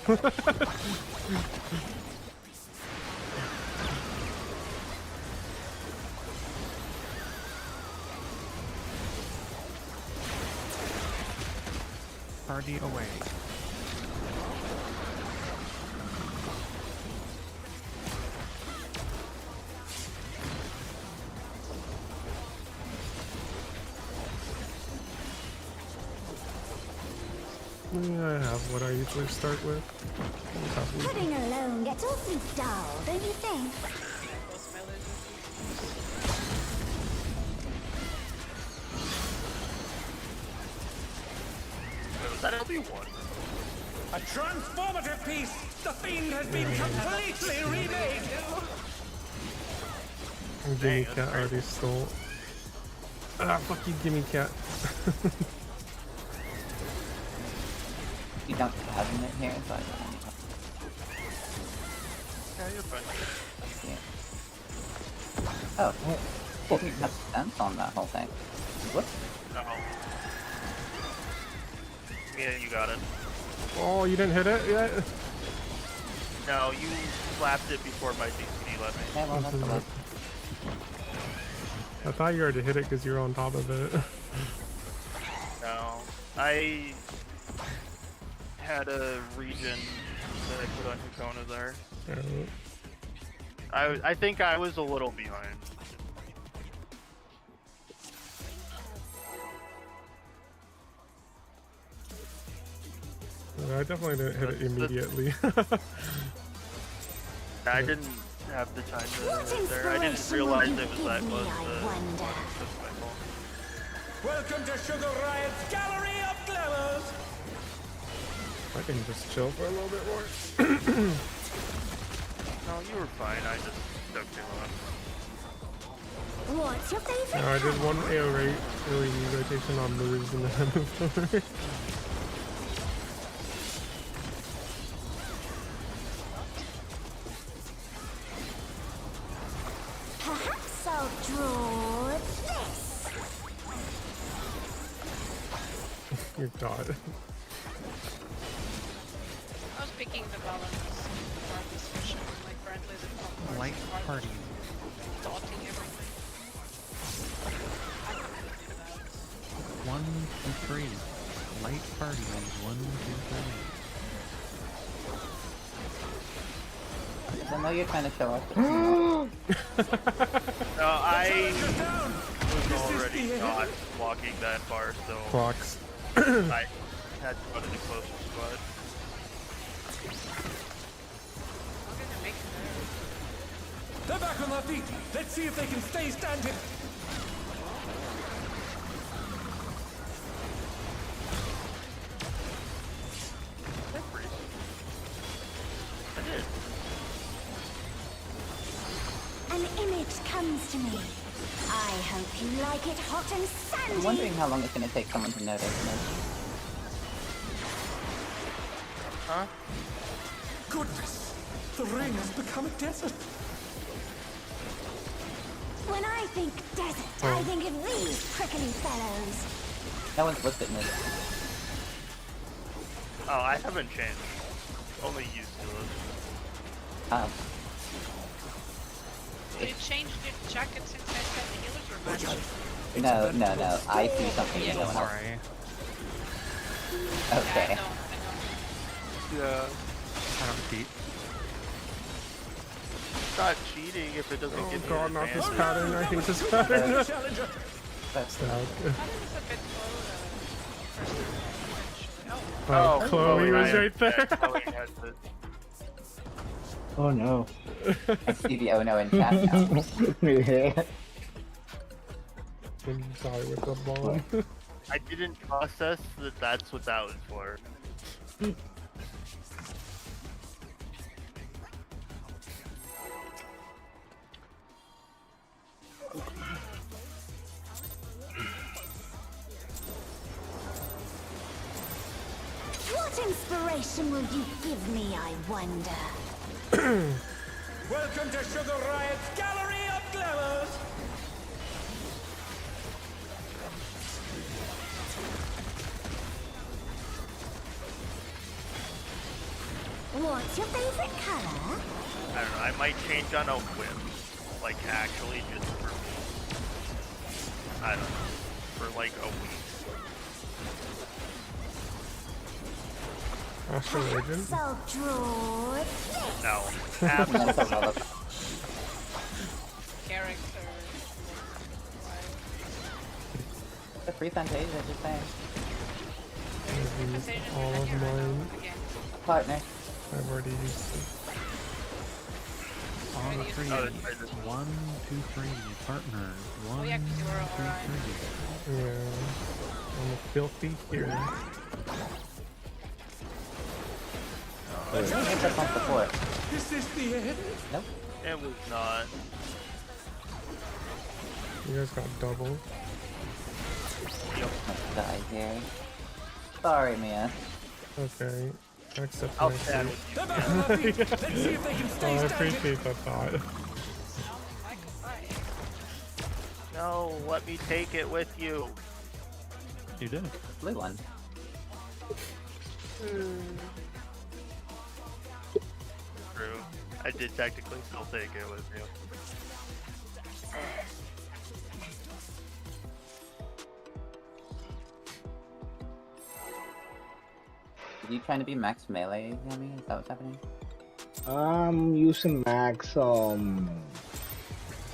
Party away. Yeah, I have what I usually start with. Pudding alone gets awfully dull, don't you think? Was that LB1? A transformative piece! The fiend has been completely remade! Gimme Cat already stole. Ah, fuck you, Gimme Cat. You don't have it here, so I don't know. Yeah, you're fine. Oh, didn't have stance on that whole thing. Whoops. No. Yeah, you got it. Oh, you didn't hit it yet? No, you slapped it before my DCD let me. Okay, well, that's a lot. I thought you already hit it because you're on top of it. No. I had a region that I put on Hakona there. I think I was a little behind. I definitely didn't hit it immediately. I didn't have the time to hit there. I didn't realize it was that close to my fault. Welcome to Sugar Riot's Gallery of Glamours! I can just chill for a little bit more. No, you were fine. I just took too long. What's your favorite? No, I did one AOE rotation on moves and then I moved over. Perhaps I'll draw this. You got it. I was picking the balance for this fish and like friendly the top Light party. dotting everything. I don't know do that. 1, 2, 3. Light party. 1, 2, 3. I know you're trying to show off. No, I was already not walking that far, so Clocks. I had to go to the closest spot. They're back on their feet. Let's see if they can stay standing. An image comes to me. I hope you like it hot and sandy. I'm wondering how long it's gonna take someone to notice this. Huh? Goodness, the ring has become a desert. When I think desert, I think of these prickly fellows. No one's looked at me. Oh, I haven't changed. Only used to it. You changed your jacket since I said the healers were matched. No. I see something Yeah. no one else. Sorry. Okay. Yeah, I know. Yeah. I don't cheat. It's not cheating if it doesn't Oh give god, you not an this advantage. pattern. I hate this pattern. That's Sad. I thought it was a bit low first eventually. Oh, Chloe was right there. Chloe has it. Oh no. I see the oh no in chat now. Yeah. And die with the bomb. I didn't process that that's what that was for. What inspiration will you give me, I wonder? Welcome to Sugar Riot's Gallery of Glamours. What's your favorite color? I don't know, I might change on a whim. Like, actually, just for, I don't know, for like a week. Astral Agent? I'll draw this. No, absolutely. Character. The free Fantasia, just saying. All of mine. Partner. I've already used it. On the three. Oh, that's right, this one. 1, 2, 3. Partners. 1, yeah, 'cause you were 2, alright. 3. Yeah. I'm a filthy hero. I think that's on before. Is this the end? Nope. It was not. You guys got double. Let's die here. Sorry, Mia. Okay. Accept I'll my stand fate. with you. They're back on their feet. Let's see if they can Oh, stay I standing. appreciate that thought. No, let me take it with you. You did. Blue one. True. I did technically still take it with you. Are you trying to be max melee, Yami? Is that what's happening? I'm using max Subame,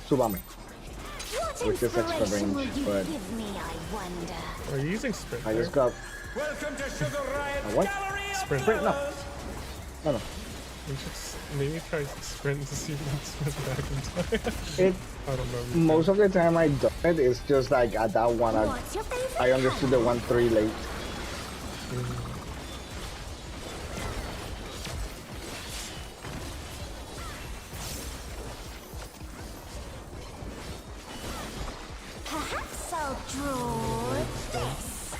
What which is extra inspiration will range, you but give me, I wonder? Are you using sprint? I just got Welcome to Sugar Riot's what? Gallery of Sprint. Sprint, no. Glamours. No. You should maybe try sprint to see if you can sprint back in time. It I don't know. most of the time I do it. It's just like at that one What's your favorite I understood the 1-3 late. Perhaps I'll draw this.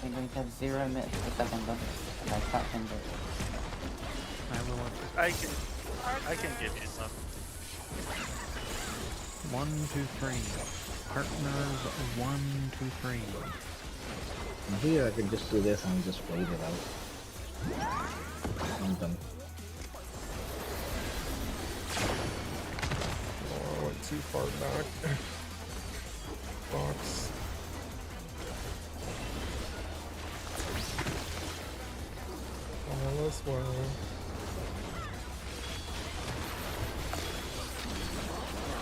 I'm going to have 0 minutes per second left. And I can't find it. I will. I can give you some. 1, 2, 3. Partners. 1, 2, 3. Maybe I could just do this and just wait it out. I'm done. Oh, I went too far back. Box. well.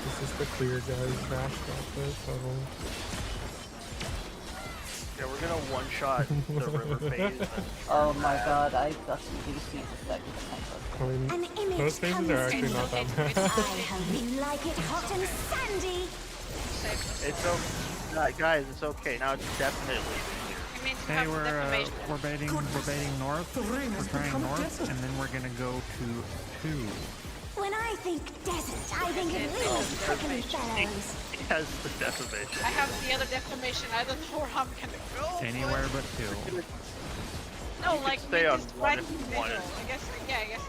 This is the clear guys bash got this level. Yeah, we're gonna one-shot the river phase. Oh my god, I just DC the second. I mean, those phases are actually not that bad. I hope you like it hot and sandy. It's okay, guys. It's okay. Now it's definitely Hey, we're baiting north. We're trying north, and then we're gonna go to 2. When I think desert, I think of these prickly fellows. He has the defamation. I have the other defamation. I don't know where I'm gonna go. Anywhere but 2. No, like stay on right one if in the you wanted. middle. I guess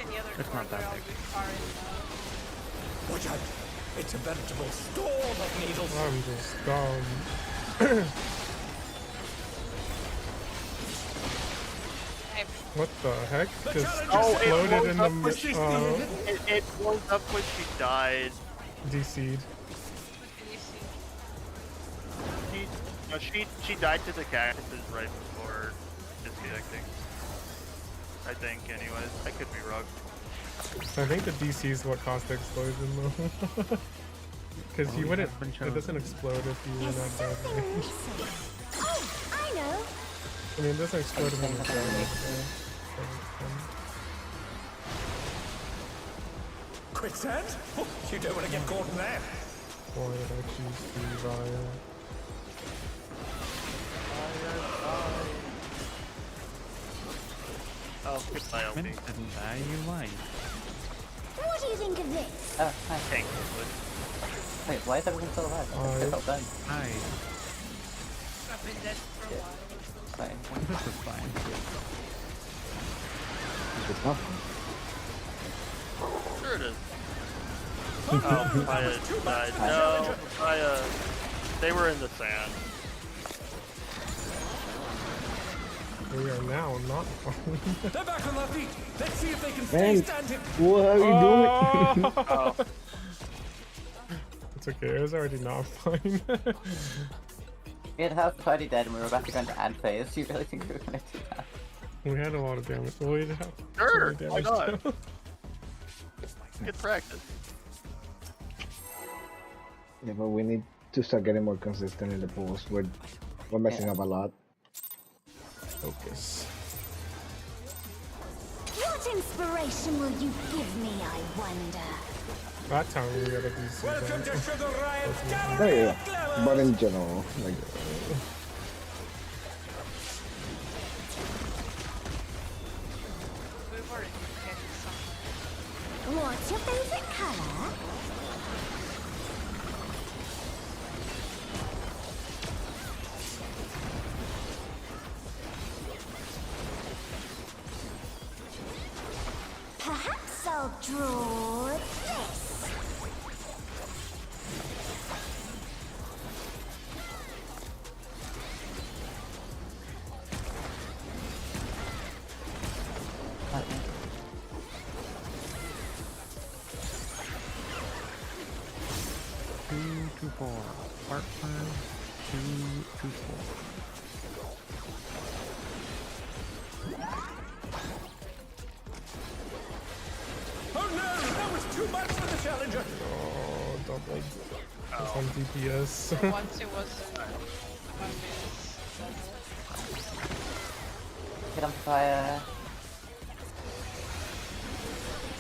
any other It's not that corridor I'll big. be far in. Watch out! It's a veritable storm of needles. I'm just dumb. What the heck? Just exploded in the it blows up when she died. DC'd. She died to the cactuses right before disconnecting. I think, anyways. I could be wrong. I think the DC is what caused the explosion though. Because you wouldn't, it doesn't explode if you were not dead. Oh, I know. I mean, it doesn't explode when you're dead. Quicksand? Oh, you don't want to get caught in that. Why did I choose Revire? Oh, goodbye, LP. Didn't die, you lied. What do you think of this? Oh, hi. Tank. Wait, why is everyone still alive? I think they're all done. Hi. I've been dead for a while. Fine. This is fine. Sure it is. Oh, Papaya died. No, Papaya. They were in the sand. We are now not fine. They're back on their feet. Let's see if they can stay Man, standing. what are you doing? Oh. It's okay, it was already not fine. We had half the party dead and we were about to go into ad phase. Do you really think we were gonna do that? We had a lot of damage. Well, we had Sure, damage why not? too. Good practice. Yeah, but we need to start getting more consistent in the pulls. We're messing up a lot. Focus. What inspiration will you give me, I wonder? That time we gotta do some. Welcome to Sugar Riot's Oh, Gallery yeah, of Glamour. but in general, like, We've already getting some. What's your favorite color? Perhaps I'll draw this. Two to 4. Part plan. 2 to 4. Oh no, that was too much for the challenger. Oh, double. It's on DPS. Once it was Get on fire.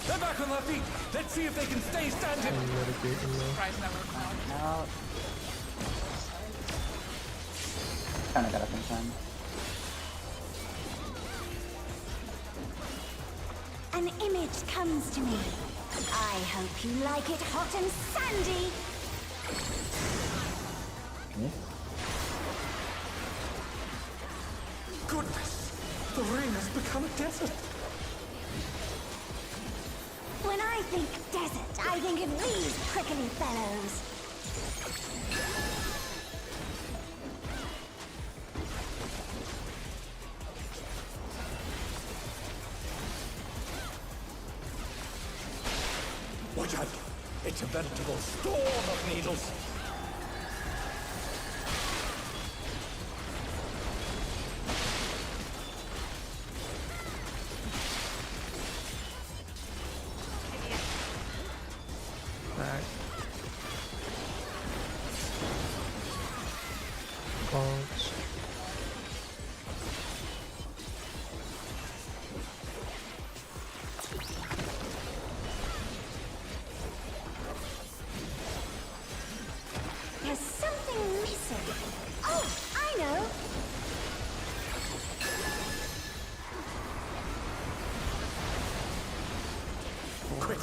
They're back on their feet. Let's see if they can stay standing. surprised that we're found. No. Kinda got up in time. An image comes to me. I hope you like it hot and sandy. Goodness, the rain has become a desert. When I think desert, I think of these prickly fellows. Watch out! It's a veritable storm of needles.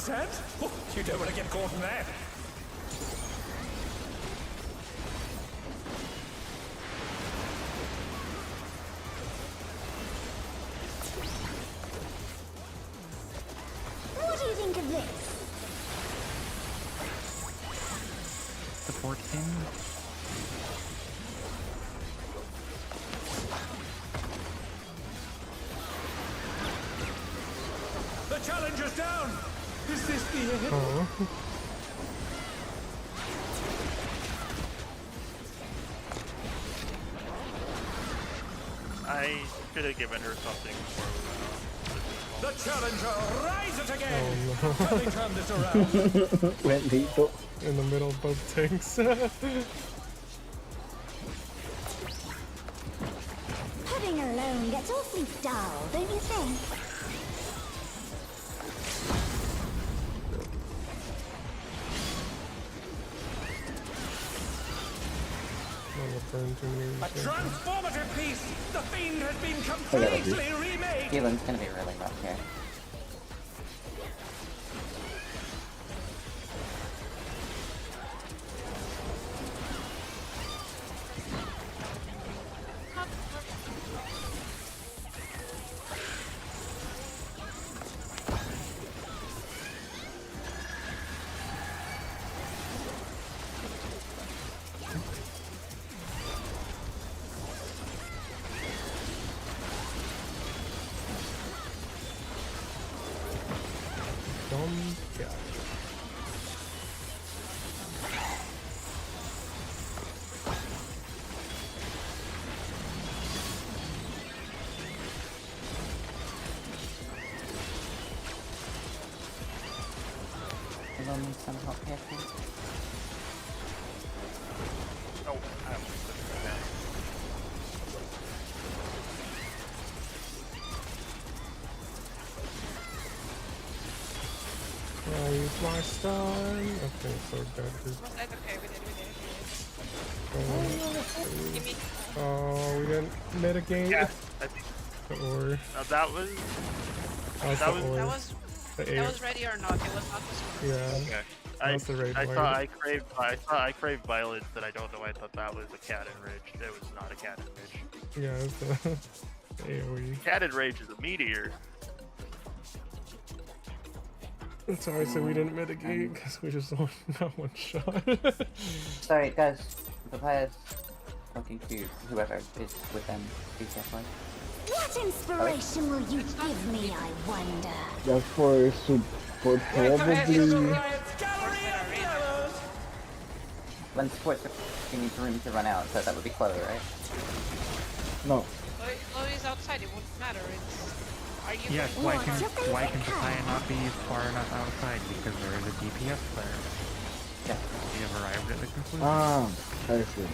quicksand? Oh, you don't want to get caught in that. What do you think of this? Support team. The challenger's down! Is this the end? Oh. I should have given her something before we went on. The challenger rises again! Oh, no. Let me turn this around. Bendito. In the middle of both tanks. Pudding alone gets awfully dull, don't you think? Burn too many A transformative piece! The fiend has been Oh, completely remade! Healing's gonna be really rough here. Yeah. We'll need some help here, please. Oh, I almost put it down. I use my stun. Okay, so dead. That's okay, we did Give me. Oh, we didn't mitigate. Yeah, I think The ore. that was. That That was was- the ore. That was ready or not, it was not the score. Yeah. Okay. That's the raid I wire. thought I craved violence, and I don't know why I thought that was a cat and rage. It was not a cat and rage. Yeah, it's the AoE. Cat and rage is a meteor. That's why I said we didn't mitigate, because we just got one shot. Sorry, guys. Papayas talking to whoever is with them. Be careful. What inspiration will you give me, I wonder? That's for support probably. When support's you need room to run out, so that would be Chloe, right? No. Chloe's outside, it wouldn't matter. It's. Are you Yes, going why to- can Papaya not be far enough outside? Because there is a DPS there. Yeah. We have arrived at the conclusion. Ah, I see.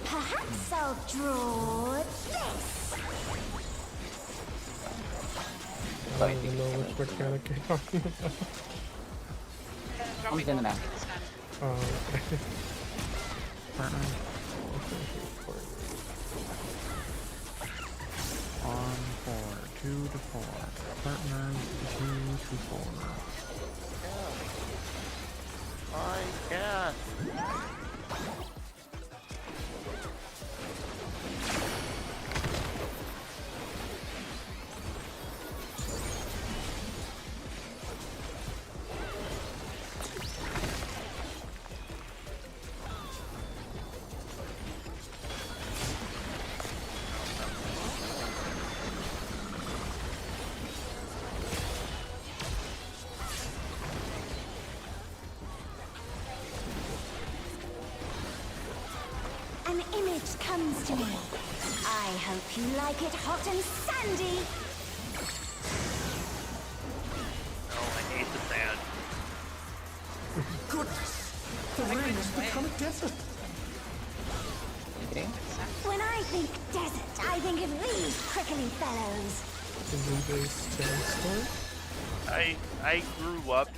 Perhaps I'll draw this. I don't even know which mechanic you're talking about. Who's in the map? Okay. On 4, 2 to 4. Partners 2 to 4. I can't. An image comes to me. I hope you like it hot and sandy. Oh, I hate the sand. Goodness! The rain has become a desert! Okay. When I think desert, I think of these prickly fellows. I grew up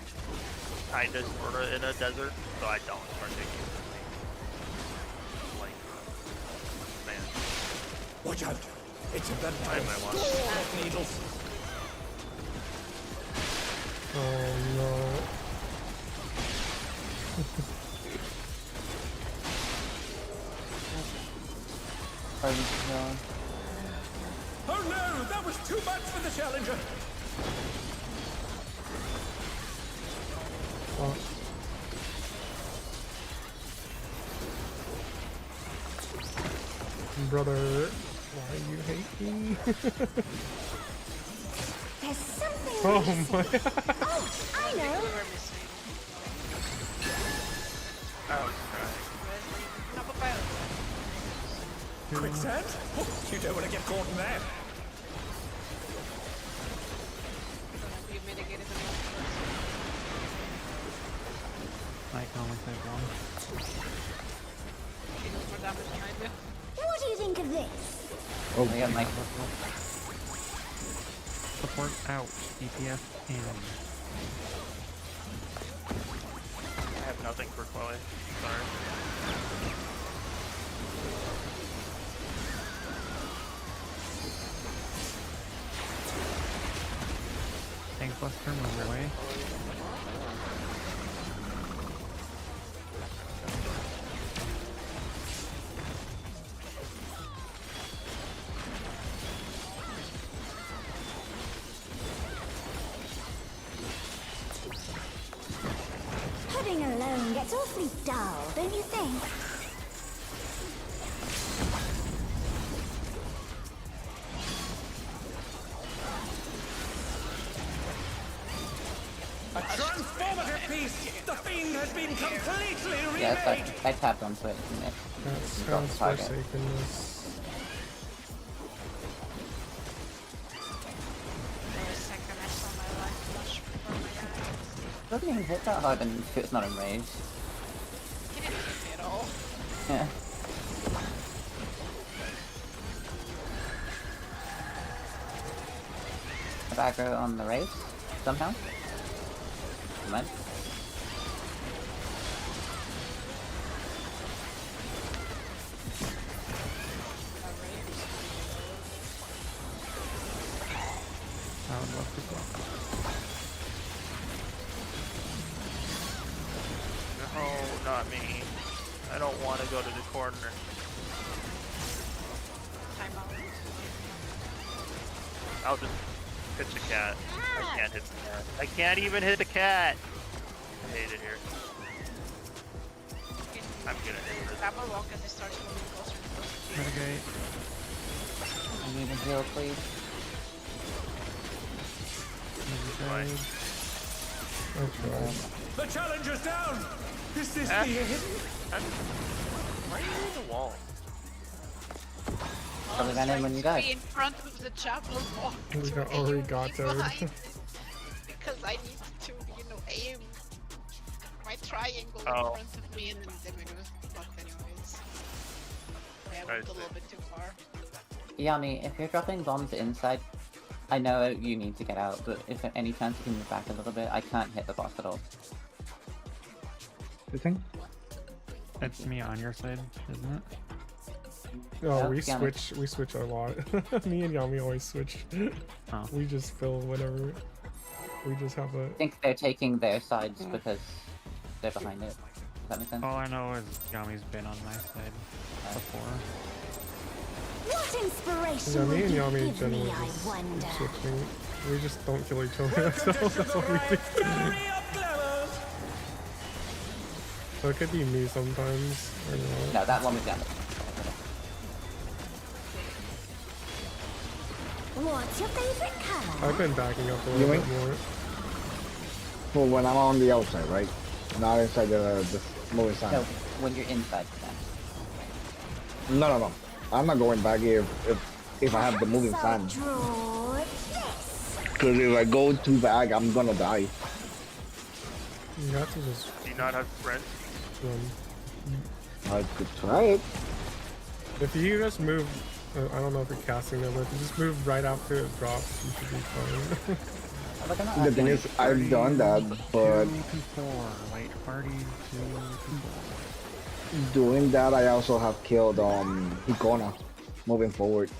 kinda sorta in a desert, so I don't particularly like sand. Watch out! It's a bad I might want storm of needles. Oh no. Oh no, that was too much for the challenger. Oh. Brother, why you hate me? There's something Oh missing. my. Oh, I know. Oh, right. Quicksand? Oh, you don't want to get caught in that. I can only take one. What do you think of this? Oh, I got my Support out. DPS in. I have nothing for Chloe. Sorry. Tank Buster, move away. Pudding alone gets awfully dull, don't you think? A transformative piece! The fiend has been completely remade! yes, I tapped on Switch and it That's dropped how's the target. forsakenness. It doesn't even hit that hard and it's not enraged. He didn't hit me at all. Yeah. Aggro on the race somehow. Come on. I would love to block. No, not me. I don't want to go to the corner. I'll just hit the cat. I can't hit the cat. I can't even hit the cat! I hate it here. I'm gonna hit it. Grab a rock as it starts moving closer and closer. Mitigate. I need a heal, please. Mitigate. Okay. The challenger's down! Is this the Why are you in the wall? Probably ran in when you died. Be in front of the chapel walk We to got aim arigato. behind it, because I need to, aim my triangle in front of me and then we go fucked anyways. Yeah, I went a little bit too far. Yami, if you're dropping bombs inside, I know you need to get out, but if at any chance you can move back a little bit, I can't hit the boss at all. You think? It's me on your side, isn't it? Oh, Oh, we Yami. switch a lot. Me and Yami always switch. Oh. We just fill whatever. We just have a. I think they're taking their sides because they're behind it. Does that make sense? All I know is Yami's been on my side before. What inspiration Yeah, me will and you Yami give generally me, I just wonder? switching. We just don't kill each other. That's what we do. So it could be me sometimes. Or not. No, that one was Yami. What's your favorite color? I've been backing up a little bit more. Well, when I'm on the outside, right? Not inside the moving sign. No, when you're inside then. No. I'm not going back here if I have the moving sign. Draw this. Because if I go too back, I'm gonna die. You have to just Do you not have friends? run. I could try it. If you just move, I don't know if you're casting it, but if you just move right after it drops, you should be fine. But they're not The thing asking is, I've done that, but 2 to 4. White party 2 to 4. doing that, I also have killed Hikona moving forward.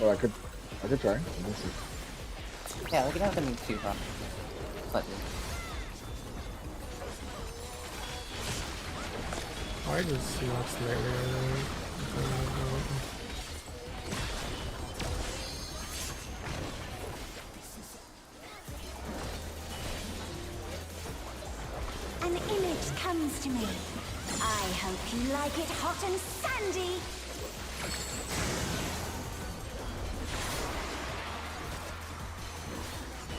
Well, I could try. Let me see. Yeah, like, you don't have to move too far. Slightly. I just see what's there. An image comes to me. I hope you like it hot and sandy.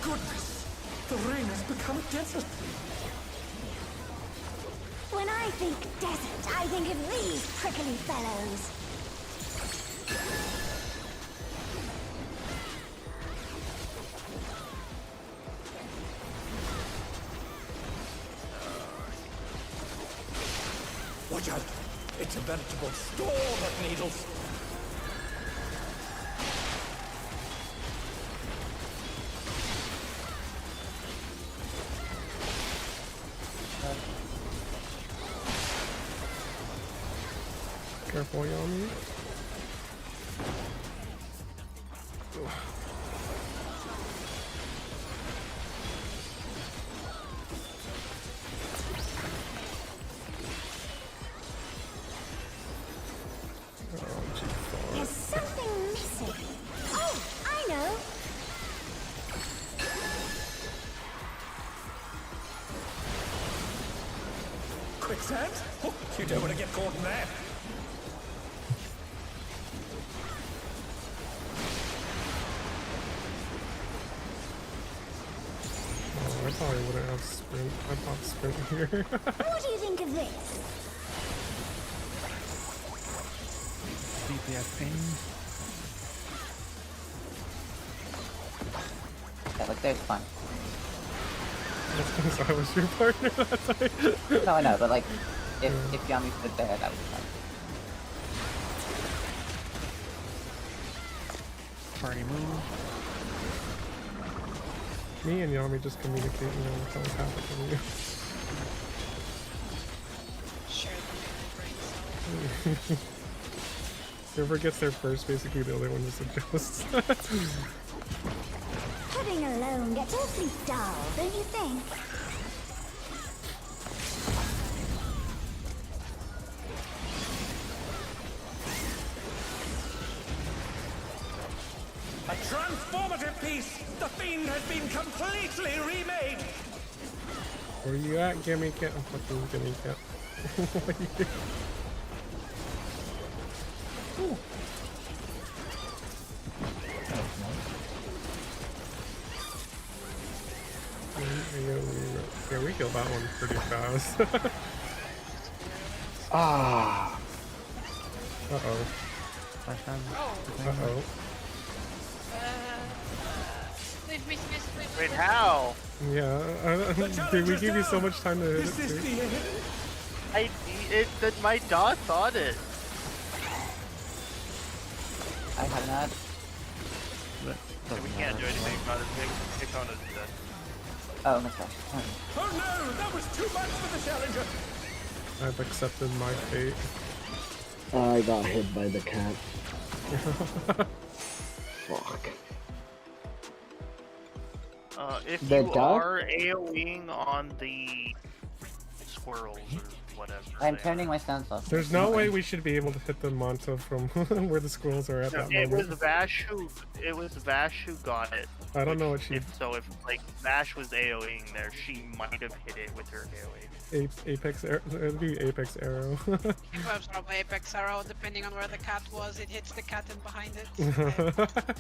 Goodness! The rain has become a desert. When I think desert, I think of these prickly fellows. Watch out! It's a veritable storm of needles. Careful, Yami. There's something missing. Oh, I know. Quicksand? Oh, you don't want to get caught in that. I probably wouldn't have sprint. I popped sprint here. What do you think of this? DPS pain. Yeah, like, there's fun. That's because I was your partner that time. No, I know, but like, if Yami stood there, that would be fun. Party move. Me and Yami just communicate, you know, what's always happening to you. Share the brain cells. Whoever gets there first, basically the other one just adjusts. Pudding alone gets awfully dull, don't you think? A transformative piece! The fiend has been completely remade! Where you at, Gimme Cat? I'm fucking Gimme Cat. What are you doing? Ooh. Yeah, we killed that one pretty fast. Ah. Uh-oh. Uh-oh. Wait, how? Yeah, did we give you so much time to hit it too? My dot thought it. I have not. We can't do anything about it. Ikona's dead. Oh, missed that. Oh no! That was too much for the challenger! I've accepted my fate. I got hit by the cat. Fuck. If The you dog? are AoEing on the squirrels or whatever. I'm turning my stance off. There's no way we should be able to hit the Manta from where the squirrels are at that It moment. was Vash who got it. I don't know what she... So if like Vash was AoEing there, she might have hit it with her AoE. Apex arrow. It'd be Apex arrow. It was from Apex arrow, depending on where the cat was, it hits the cat and behind it.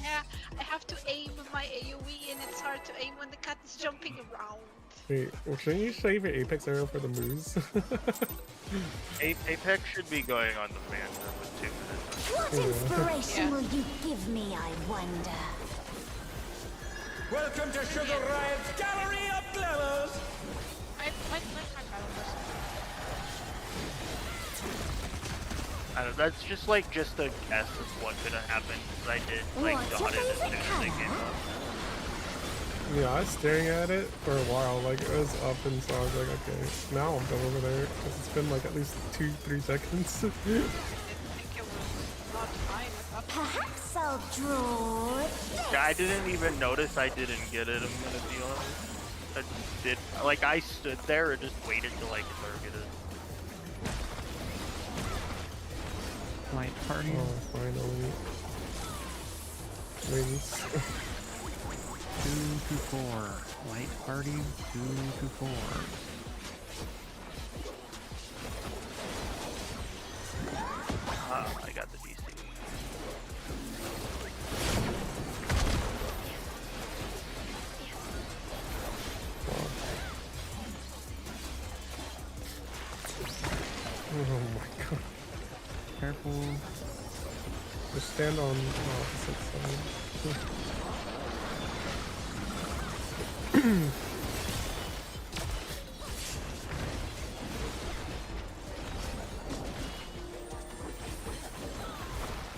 Yeah, I have to aim my AoE and it's hard to aim when the cat is jumping around. Wait, well, shouldn't you save your Apex arrow for the moves? Apex should be going on the Phantom with 2 minutes. What inspiration will you give me, I wonder? Welcome to Sugar Riot's Gallery of Glamours! I don't know, that's just a guess of what could have happened, because I did got it as soon as they came up. Yeah, I was staring at it for a while, like it was up and so I was like, okay, now I'm done over there, because it's been like at least 2-3 seconds. Perhaps I'll draw Yeah, I didn't even notice I didn't get it, I'm gonna be honest. I just did, like, I stood there and just waited till I targeted it. Light party. Oh, finally. Wings. 2 to 4. Light party, 2 to 4. I got the DC. Oh my god. Careful. Just stand on the opposite side.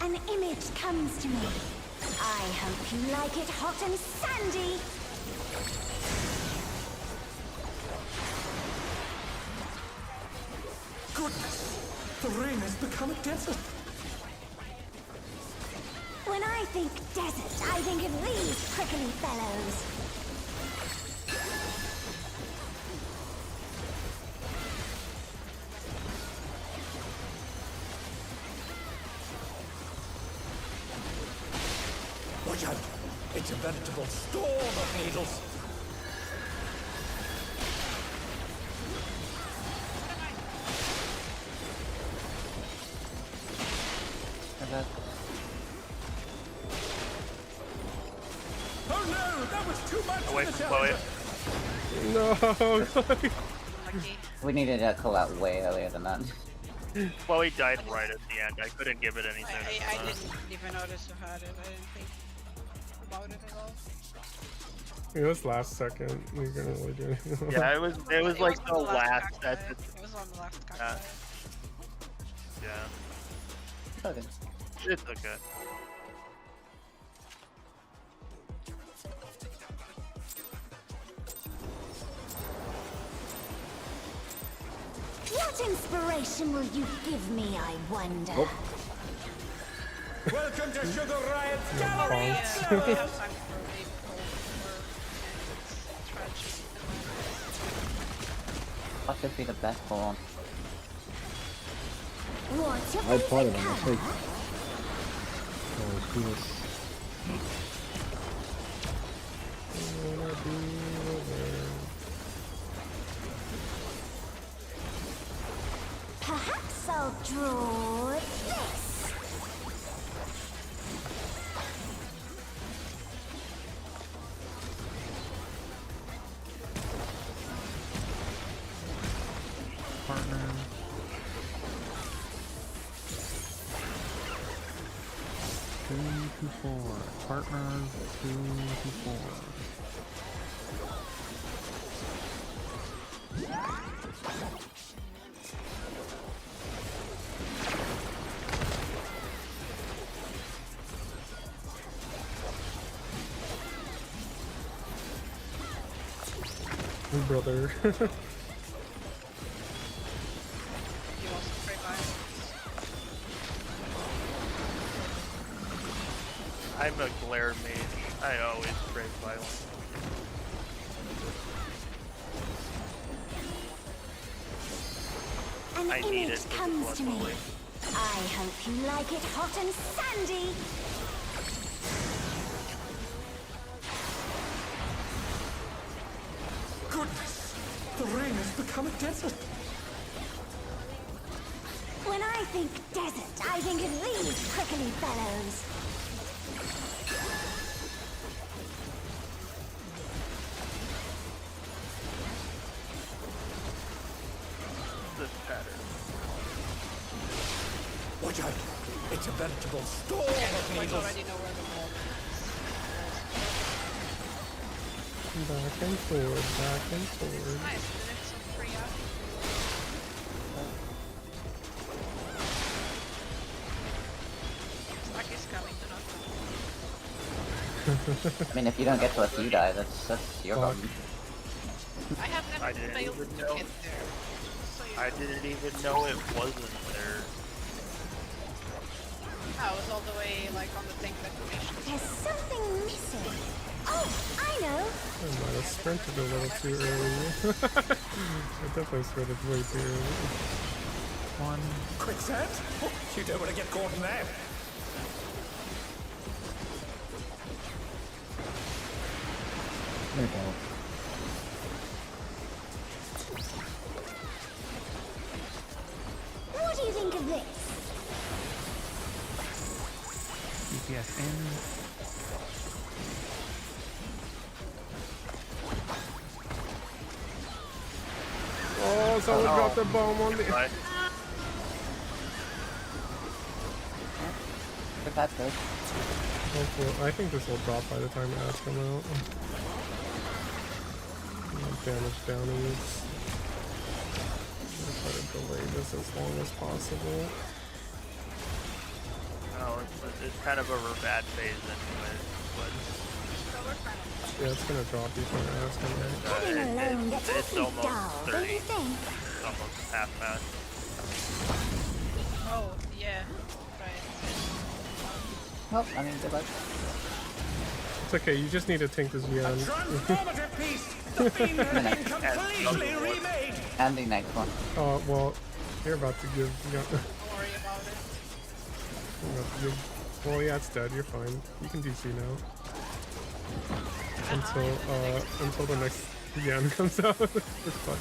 An image comes to me. I hope you like it hot and sandy. Goodness! The rain has become a desert! When I think desert, I think of these prickly fellows. Watch out! It's a veritable storm of needles! Oh no! That was too much Away for from the Chloe. No. We needed to call out way earlier than that. Chloe died right at the end. I couldn't give it anything. I didn't even notice you had it. I didn't think about it at all. It was last second. We couldn't really do anything. Yeah, it was like the last. It was on the last cocktail. Yeah. Okay. It's okay. What inspiration will you give me, I wonder? Welcome to Sugar Riot's No gallery! thanks. What should be the best one? What's your I part favorite of it. I'll color? take. Oh, let's do this. Perhaps I'll draw this. Partner. Two to 4. Partners, 2 to 4. Brother. You also pray violence. I'm a glare mage. I always crave violence. An I need image it for comes the to me. blood lily. I hope you like it hot and sandy. Goodness! The rain has become a desert! When I think desert, I think of these prickly fellows. This pattern. Watch out! It's a veritable storm of I needles! already know where the mold Back and forward, back and is. forward. Nice, isn't it? So free up. Stuck is coming to not. I mean, if you don't get to us, you die. That's your Fuck. problem. I have I never didn't failed even to know. get there. So you I didn't even know it wasn't there. I was all the way like on the tank decoration. There's something missing. Oh, I know. I might have sprinted a little too early. I definitely sprinted way too early. One. Quicksand? You don't want to get caught in that. There you go. What do you think of this? DPS in. Oh, someone dropped a bomb on me. Right. If that's good. Hopefully, I think this will drop by the time ads come out. Damage downies. Try to delay this as long as possible. Oh, it's kind of a bad phase anyway, but Yeah, it's gonna drop before ads come out. Living alone gets it's awfully almost dull, don't 30. you think? It's almost half match. Oh, yeah. Right. Well, I mean, good luck. It's okay, you just need to tank this Yan. Transformative piece! The fiend has been completely remade! And the next one. Oh, well, you're about to give... Don't worry about it. You're about to give... Well, yeah, it's dead, you're fine. You can DC now. Until the next Yan comes out. It's fine.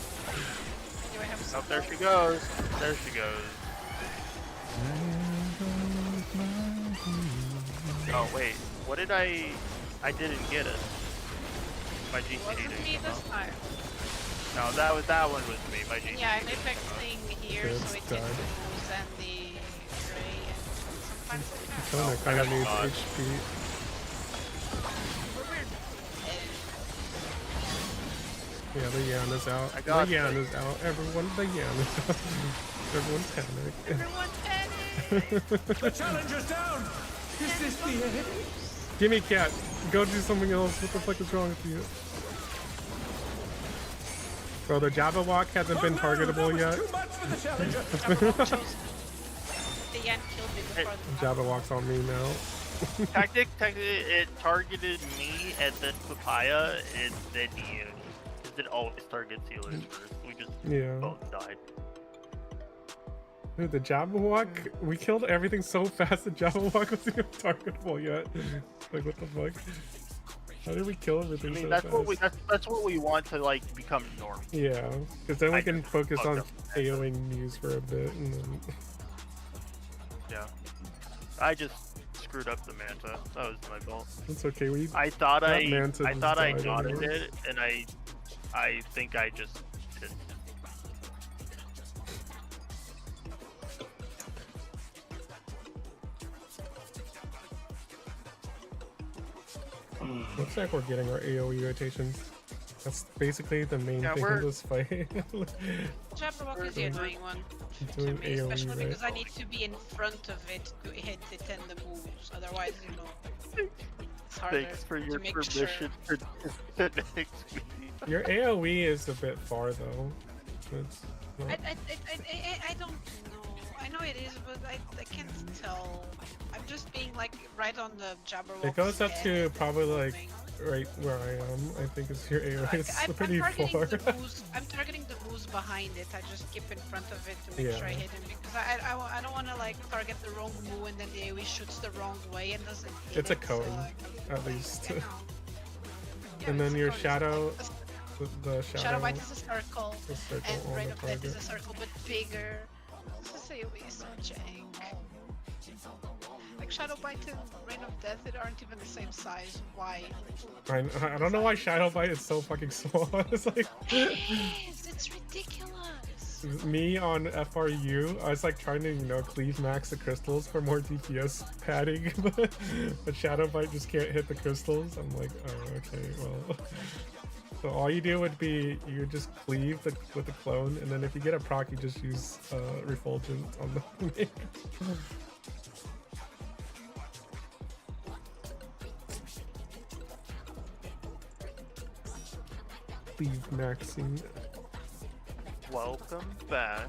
Anyway, have Oh, some. there she goes. There she goes. Oh, wait. What did I didn't get it. My GC Wasn't didn't me come this out. time. No, that one was me. My GC. Yeah, I'm affecting here, Okay, so it's it gets died. the booze and the gray, and sometimes it has. Kinda I got needs caught. HP. Yeah, the Yan is out. I got The Yan it. is out. Everyone, the Yan is out. Everyone panic. Everyone panic! The challenger's down! Is this the end? Gimme cat. Go do something else. What the fuck is wrong with you? Bro, the Java walk hasn't been targetable yet. Too much for the challenger! The Yan killed me before the Java walk's on me now. Technically, it targeted me and then Papaya and then you. Because it always targets healers first. We just Yeah. both died. Dude, the Java walk, we killed everything so fast the Java walk wasn't even targetable yet. Like, what the fuck? How did we kill I everything mean, so that's fast? what we that's what we want to like become normal. Yeah, because then we I can just focus fucked on up. AOing news for a bit, and then... Yeah. I just screwed up the Manta. That was my fault. It's okay, we... I thought that I Manta just thought I died dotted anyways. it, and I think I just didn't. Looks like we're getting our AoE rotations. That's basically the main Yeah, thing we're- of this fight. Jabberwock is the annoying one Doing to me, especially AoE, because right? I need to be in front of it to hit it and the moves. Otherwise, you know, it's harder Thanks for to your make permission sure. for next week. Your AoE is a bit far though. It's not... I don't know. I know it is, but I can't tell. I'm just being like right on the Jabberwock. It goes up to probably like right where I am. I think it's your AoE. It's I'm pretty targeting far. the moves. I'm targeting the moves behind it. I just keep in front of it to make sure I Yeah. hit him because I don't want to like target the wrong move and then the AoE shoots the wrong way and doesn't hit It's a it, so, cone, like, at least. I know. Yeah, And it's then a your cone, it's shadow, like the Shadow Bite is a circle, the circle and on Rain the of Death is target. a circle but bigger. This AoE is so jank. Like Shadow Bite and Rain of Death, it aren't even the same size. Why? I don't know why Shadow Bite is so fucking small. It's like It's ridiculous. me on FRU. I was like trying to, you know, cleave max the crystals for more DPS padding, but Shadow Bite just can't hit the crystals. I'm like, oh, okay, well. So all you do would be you just cleave with the clone, and then if you get a proc, you just use Refulgent on the main. Cleave maxing. Welcome back.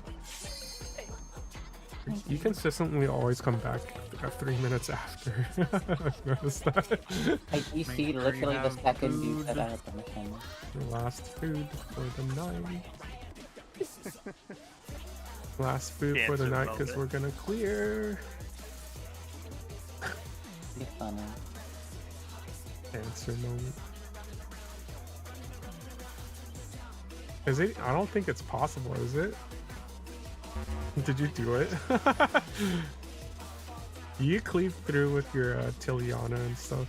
You consistently always come back 3 minutes after. I've noticed that. I DC literally the second you said I had the mission. Last food for the night. Last food for the Cancer night because moment. we're gonna clear. Pretty funny. Answer moment. Is it? I don't think it's possible, is it? Did you do it? You cleave through with your Tiliana and stuff.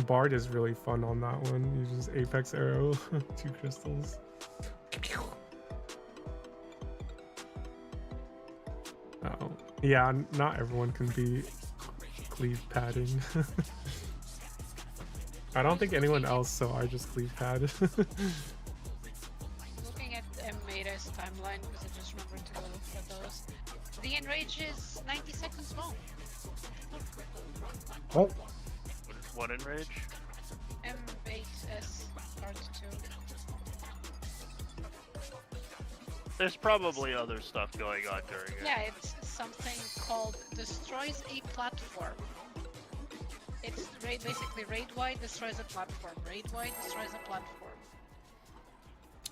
Bard is really fun on that one. You just Apex Arrow, 2 crystals. Oh, yeah, not everyone can be cleave padding. I don't think anyone else, so I just cleave pad. Looking at the M6S timeline because I just remembered to go look for those. The enrage is 90 seconds long. What? What enrage? M6S part 2. There's probably other stuff going on during it. Yeah, it's something called destroys a platform. It's basically raid wide destroys a platform. Raid wide destroys a platform.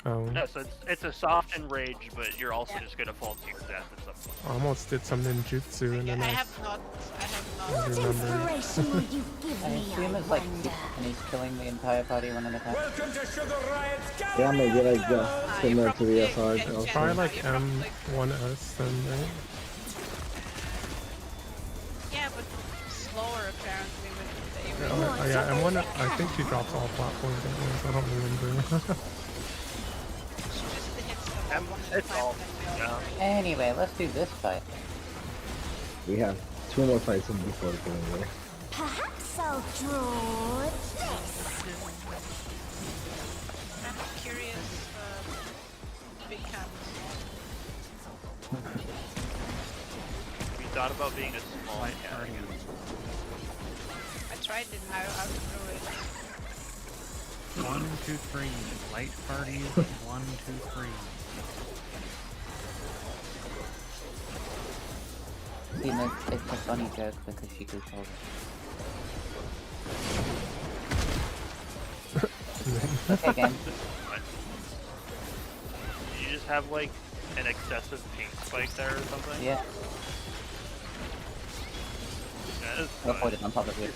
Oh. No, so it's a soft enrage, but you're also just gonna fall to your death at some point. I almost did some ninjutsu and then I I have not. What inspiration will you give I me, assume I it's like wonder? and he's killing the entire party one at a time. Welcome to Sugar Riot's Yeah, maybe like similar to the SR. Probably Also. like M1S then, right? Yeah, but slower apparently with the Oh, yeah, M1, I think she drops all platforms at once, I don't remember. It's all. Yeah. Anyway, let's do this fight. We have 2 more fights before going there. Perhaps I'll draw this. I'm curious, big hands. We thought about being a small cat. I tried it and I outgrew it. 1, 2, 3. Light parties. 1, 2, 3. See, it's a funny joke because she could hold it. Okay, again. You just have like an excessive pink spike there or something? Yeah. That is I'll fine. hold it on top of it.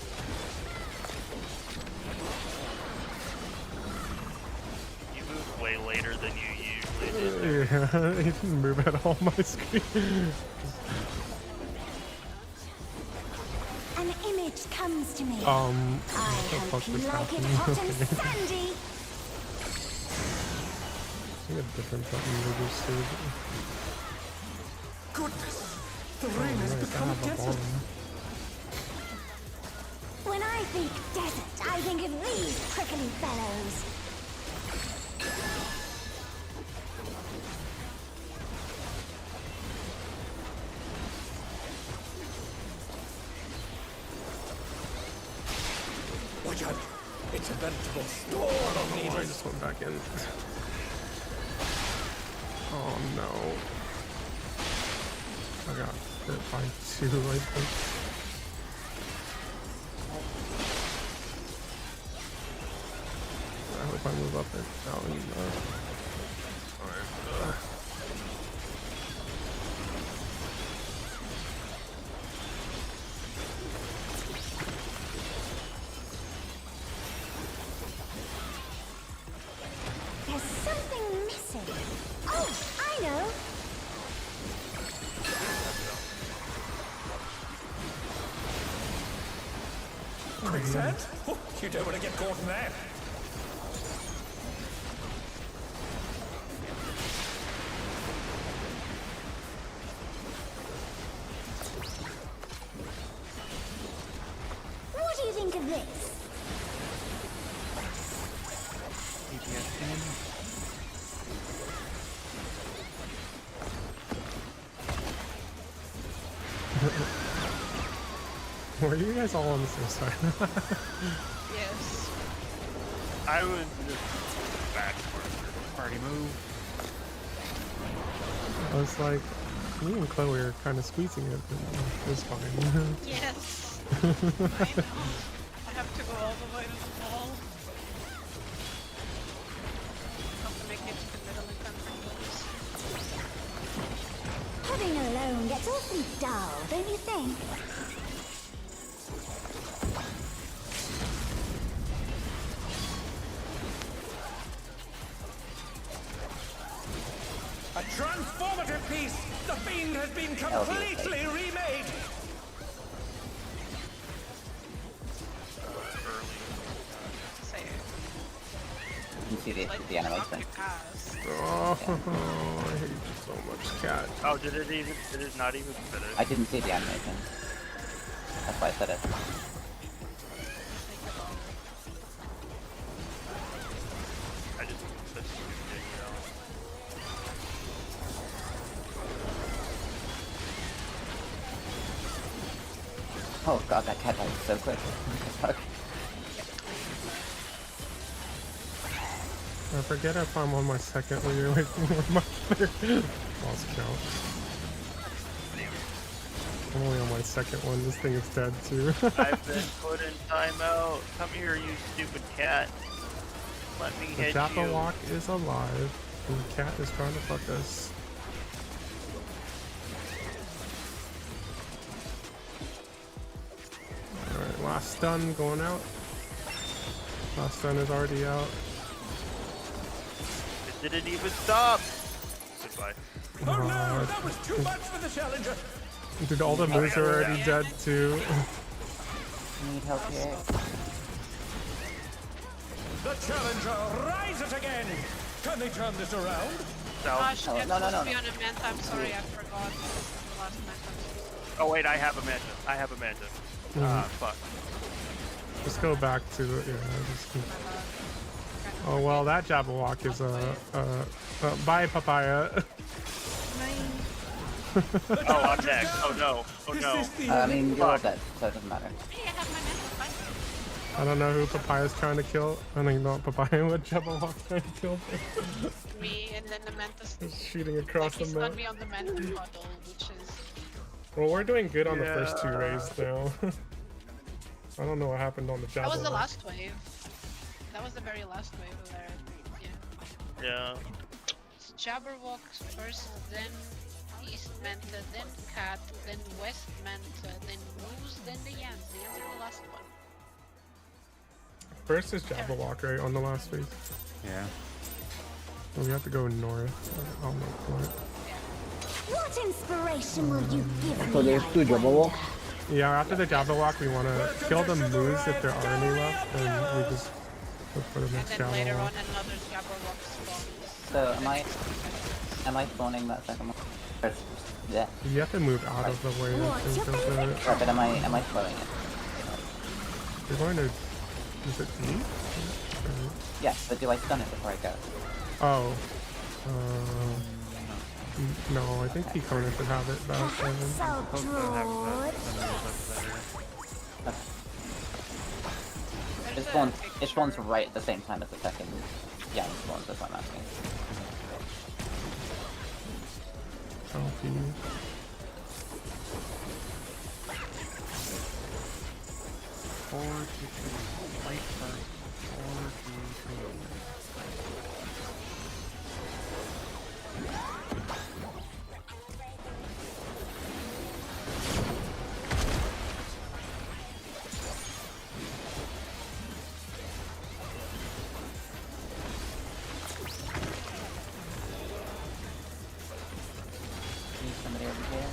You move way later than you usually do. Yeah, it didn't move at all on my screen. An image comes to me. I I hope you like it hot and sandy. I think a different button registered. Goodness! The Oh, rain has nice, I become have a desert. bomb. When I think desert, I think of these prickly fellows. Watch out! It's a veritable storm of I needles. just went back in. Oh no. I got hit by 2, I think. I hope I move up and down. Alright. There's something missing. Oh, I know. Quicksand? Oh, you don't want to get caught in that. What do you think of this? Were you guys all on the same side? Yes. I would just back further. Party move. I was like, Me and Chloe are kind of squeezing it, but it's fine. Yes. I know. I have to go all the way to the wall. Have to make it to the middle and country. Living alone gets awfully dull, don't you think? A transformative piece! The fiend has been completely remade! You can see the animation. Oh, I hate you so much, cat. Oh, did it not even finish? I didn't see the animation. That's why I said it. I just that's stupid, you know. Oh god, that cat died so quick. Fuck. I forget if I'm on my second when you're like my third. Lost count. I'm only on my second one. This thing is dead too. I've been put in timeout. Come here, you stupid cat. Let me The hit you. Jabberwock is alive, and the cat is trying to fuck us. Alright, last stun going out. Last stun is already out. It didn't even stop. Goodbye. Oh no, that was too much for the challenger. Dude, all the moves are already dead too. Need help here. The challenger rises again. Can they turn this around? No. Gosh, Oh, I'm no, supposed no, to be no. on a manta. I'm sorry, I forgot. The last manta. Oh wait, I have a mansion. I have a mansion. Ah, fuck. Just go back to the, yeah, just keep... Oh well, that Jabberwock is bye papaya. Oh, I'm next. Oh no. Oh no. I mean, you're all dead, so it doesn't matter. Hey, I have my manta. Fine. I don't know who Papaya's trying to kill. I think not Papaya, what Jabberwock trying to kill. Me and then the mantis. Just shooting across Like, the map. he's me on the manta puddle, which is. Well, we're doing good on the first two raids now. I don't know what happened on the That Jabberwock. was the last wave. That was the very last wave there. Yeah. Yeah. It's Jabberwock first, then East Manta, then Cat, then West Manta, then Moose, then the Yans. The Yans are the last one. First is Jabberwock, right, on the last phase? Yeah. Well, we have to go north. I'll make north. What inspiration will you give me? So there's two Jabberwocks? Yeah, after the Jabberwock, we want to kill the moose if there are any left, and we just look for the And next then later on Jabberwock. another Jabberwock spawns. So am I spawning that second one? Or, yeah. You have to move out of the way, I think, of the... Right, but am I slowing it? You're going to... Is it D? Yeah, but do I stun it before I go? Oh. No, I think Kikona should have it back. Perhaps I'll draw it. It spawns right at the same time as the second. Yeah, it spawns, that's what I'm asking. LP. Light first. 4, 2, 3. Need somebody over here.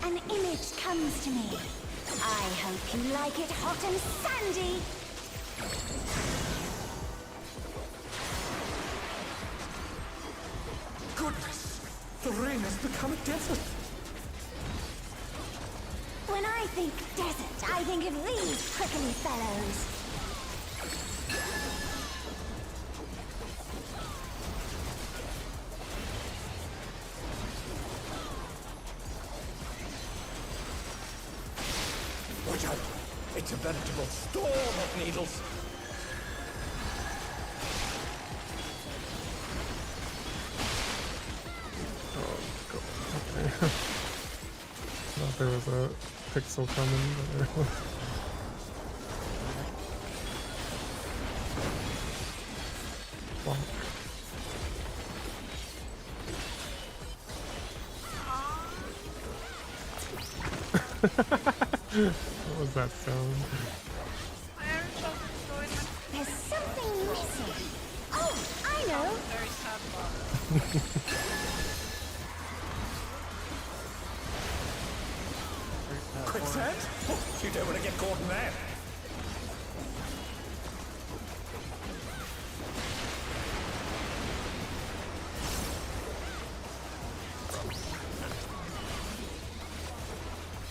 An image comes to me. I hope you like it hot and sandy. Goodness, the rain has become a desert. When I think desert, I think of these prickly fellows. it out. It's a veritable storm of needles. Oh, okay. Thought there was a pixel coming, but there was. Wow. What was that sound? There's something missing. Oh, I know. Very sad bar. Quicksand? Oh, you don't want to get caught in there.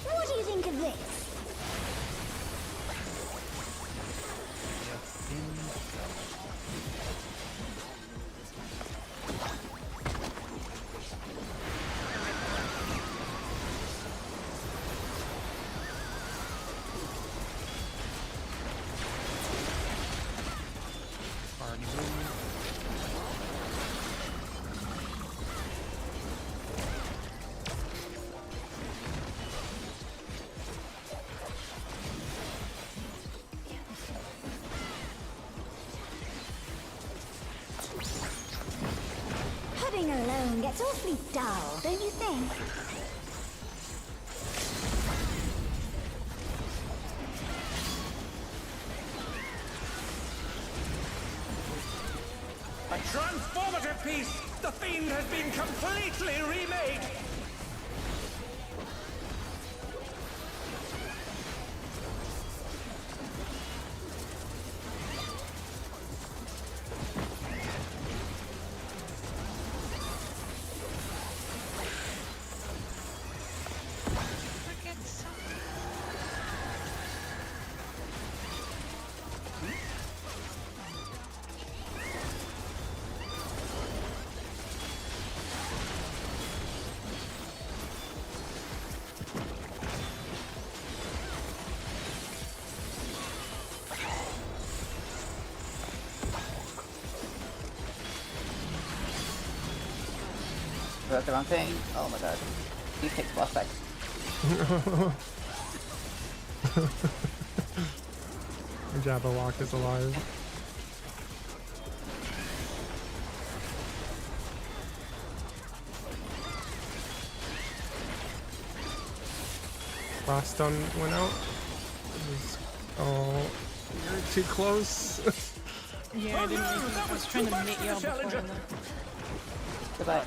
What do you think of this? Pudding alone gets awfully dull, don't you think? A transformative piece! The Fiend has been completely remade! Forget something. That's the wrong thing. Oh my god. He takes plus back. Jabberwock is alive. Last stun went out. Oh, you're too close. Yeah, I didn't make it. I was trying to knit y'all before I left. Goodbye.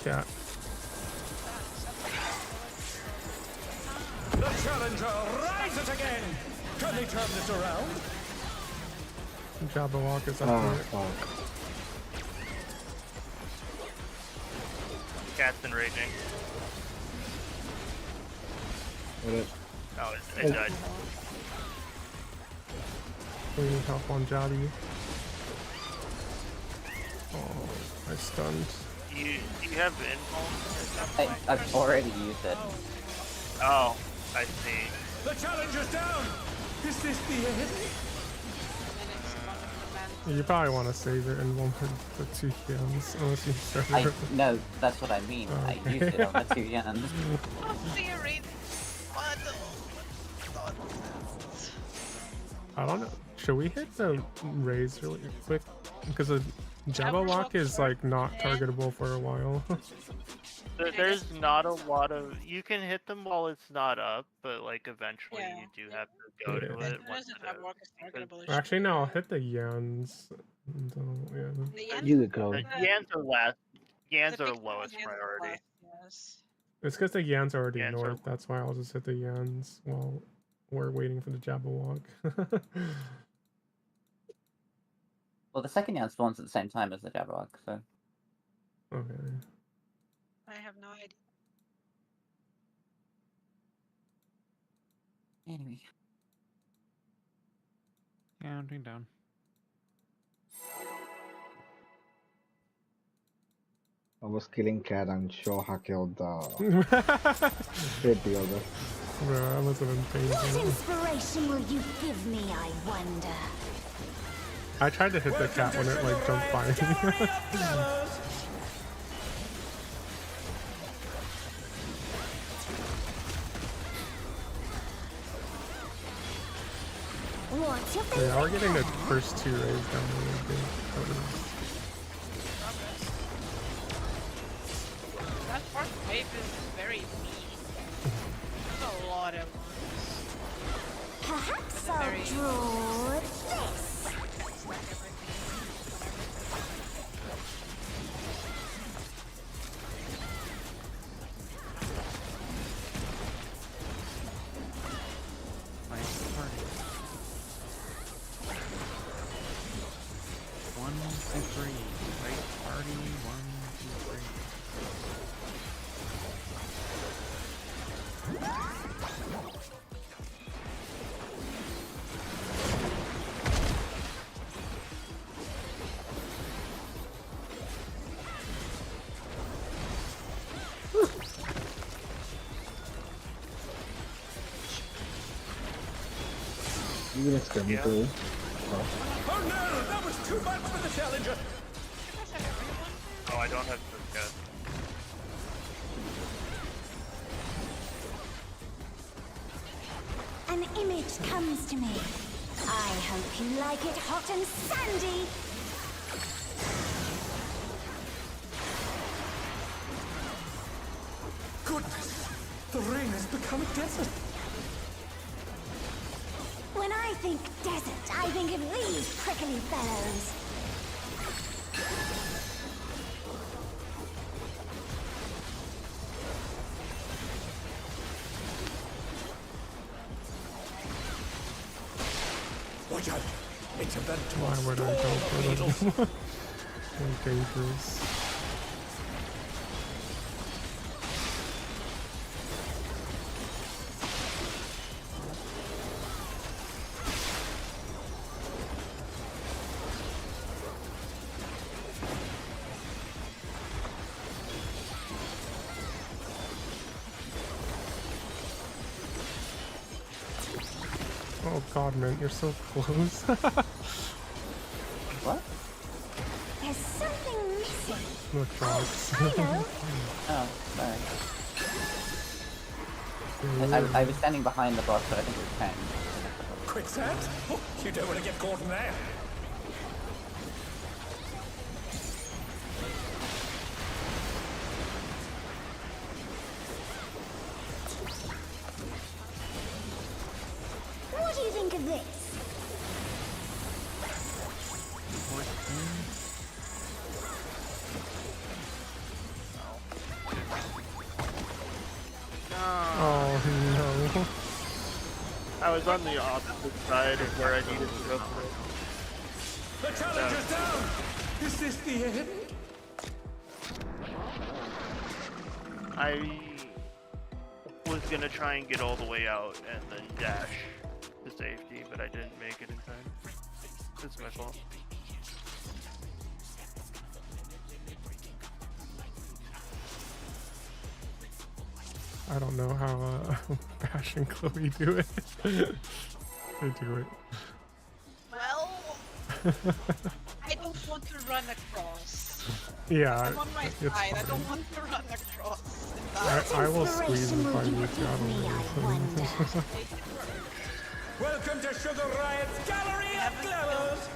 Cat. The challenger rises again! Can they turn this around? Jabberwock is up Oh, there. fuck. Cat's been raging. What it? Oh, it died. We need help on Jabby. Oh, I stunned. You have info? I've already used it. Oh, I see. The challenger's down! Is this the end? You probably want to save it in one with the 2 yens, unless you start it. No, that's what I mean. Oh, I okay. used it on the 2 yen. Oh, theory. What? I don't know. Should we hit the raise really quick? Because the Jabberwock is like not targetable for a while. There's not a lot of... You can hit them while it's not up, but like eventually you do have to go to it. Once it is. Actually, no, I'll hit the yens. Yeah. You could go. The yans are last. Yans are lowest priority. It's because the yens are already Yans are- north. That's why I'll just hit the yens while we're waiting for the Jabberwock. Well, the second yan spawns at the same time as the Jabberwock, so... Okay. I have no idea. Anyway. Counting down. I was killing cat and sure I killed the builder. Bro, I must have been painful. What inspiration will you give me, I wonder? I tried to hit the cat when it like jumped by me. What's your favorite? Yeah, we're getting the first 2 raids down there. That part wave is very mean. There's a lot of ones. Perhaps I'll draw this. You can scare me too. Oh no, that was too much for the challenger. Oh, I don't have the cat. An image comes to me. I hope you like it hot and sandy. Goodness, the rain has become a desert. When I think desert, I think of these prickly fellows. Watch out! It's a vent to Why would I go for them? They're dangerous. Oh god, man, you're so close. What? There's something missing. The frogs. I know. Oh, sorry. I was standing behind the boss, but I think it was Kang. Quicksand? Oh, you don't want to get caught in there. What do you think of this? Oh no. I was on the opposite side of where I needed to go for it. The challenger's down! Is this the end? I was gonna try and get all the way out and then dash to safety, but I didn't make it in time. It's my fault. I don't know how Bash and Chloe do it. They do it. Well, I don't want to run across. Yeah, I'm on my it's side. I don't fine. want to run across. I will squeeze if I need to. I don't know. Welcome to Sugar Riot's Gallery of Glamours!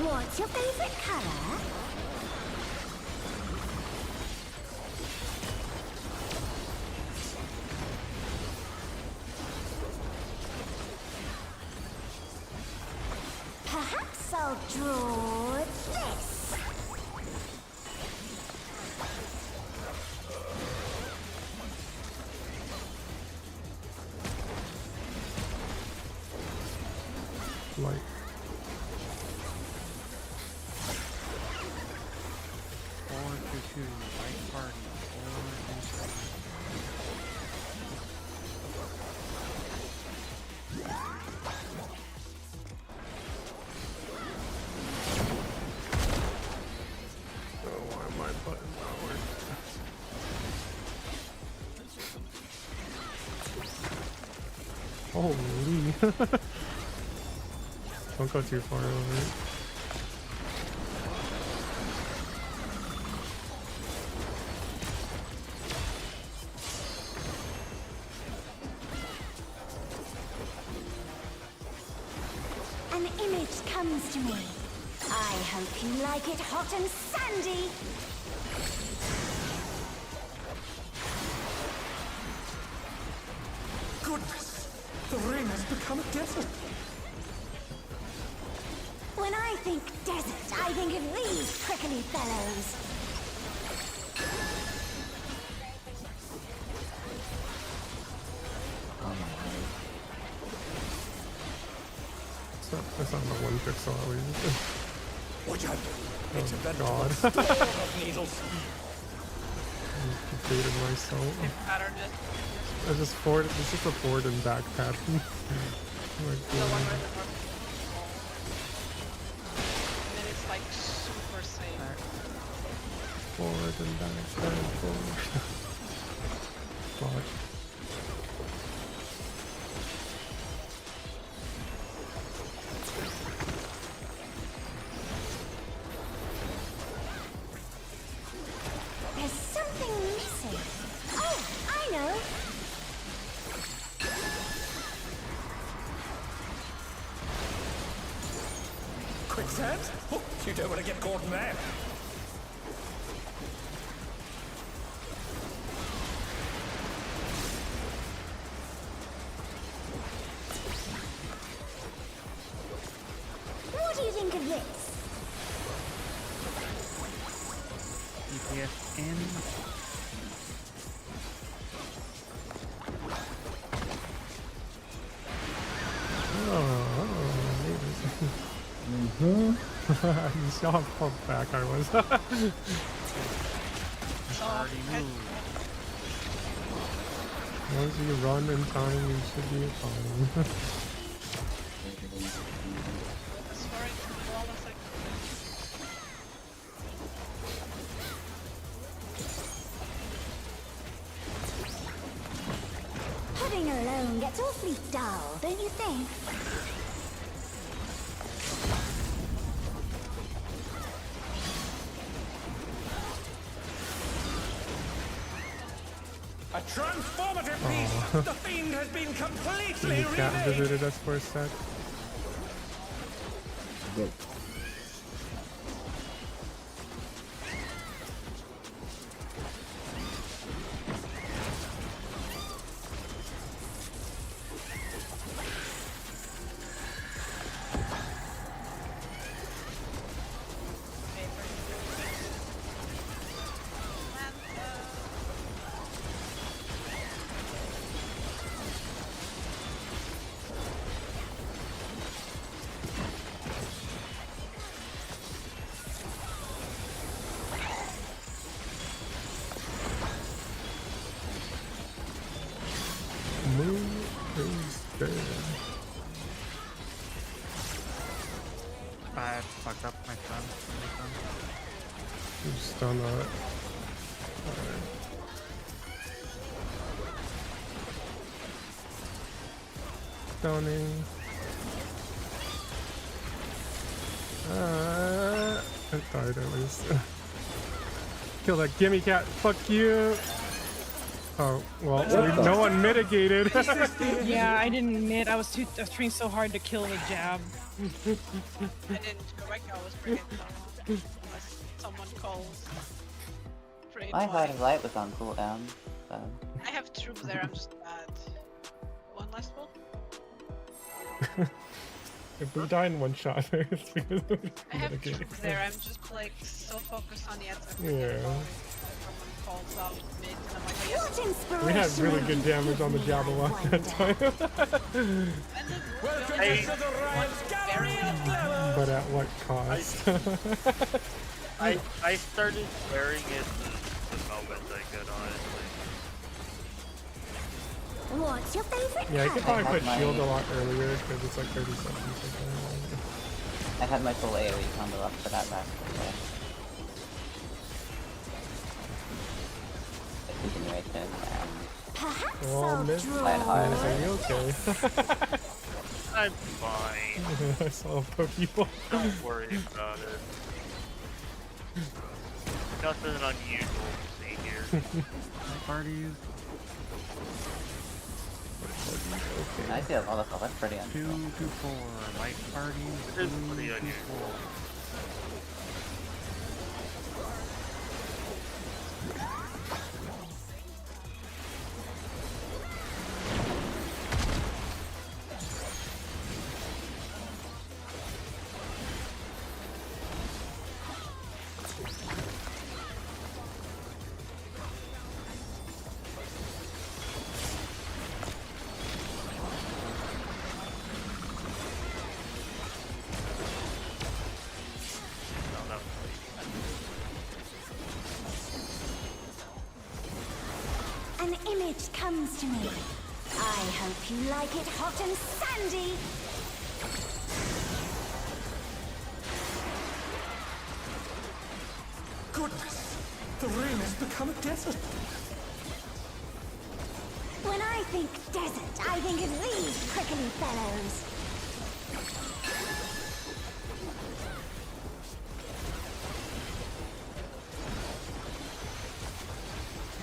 What's your favorite color? Perhaps I'll draw this. Like. White party. Holy. Don't go too far over it. An image comes to me. I hope you like it hot and sandy. Goodness! The ring has become a desert! When I think desert, I think of these prickly fellows. That's not the one pixel at least. Watch out! It's a God. storm of needles. I defeated myself. Pattern it. I just forward. This is a forward and back pattern. Oh my The God. one where the north and then it's like super safe. Forward and back, forward. Fuck. There's something missing. Oh, I know. Quicksand? Oh, you don't want to get caught in there. What do you think of this? DPS in. You saw how far back I was. Already moved. As long as you run in time, you should be fine. Sorry, flawless Pudding alone gets awfully dull, don't you think? A transformative piece! The fiend has been completely The cat remade! visited us for a sec. Good. Move is dead. I fucked up my son. You stun that. Alright. Stunning. I died at least. Kill that gimme cat. Fuck you. Oh, well, no one mitigated. Yeah, I didn't knit. I was trying so hard to kill the jab. I didn't go back, I was pretty unless someone calls. Pretty My heart annoying. of light was on cooldown, so. I have troops there, I'm just bad. One last ball? If we die in one shot, it's because we I have mitigated. troops there, I'm just like so focused on the attack. Yeah. Someone calls out mid and I'm like, yes. What inspiration? We had really good damage on the Jabberwock that time. Welcome to the Ryan's Gallery of Glamour! But at what cost? I started wearing it the moment I could, honestly. What's your favorite Yeah, I could color? probably put my- shield a lot earlier because it's like 30 seconds. I had my full AoE combo up for that last one. Continuation and Perhaps Oh, I'll Miss. draw. Are you okay? I'm fine. I saw a Pokeball. Don't worry about it. Nothing unusual to see here. Parties. I see a lot of stuff. That's pretty 2 unusual. to 4. Light parties. It is pretty 2 to unusual. 4. An image comes to me. I hope you like it hot and sandy. Goodness! The rain has become a desert! When I think desert, I think of these prickly fellows.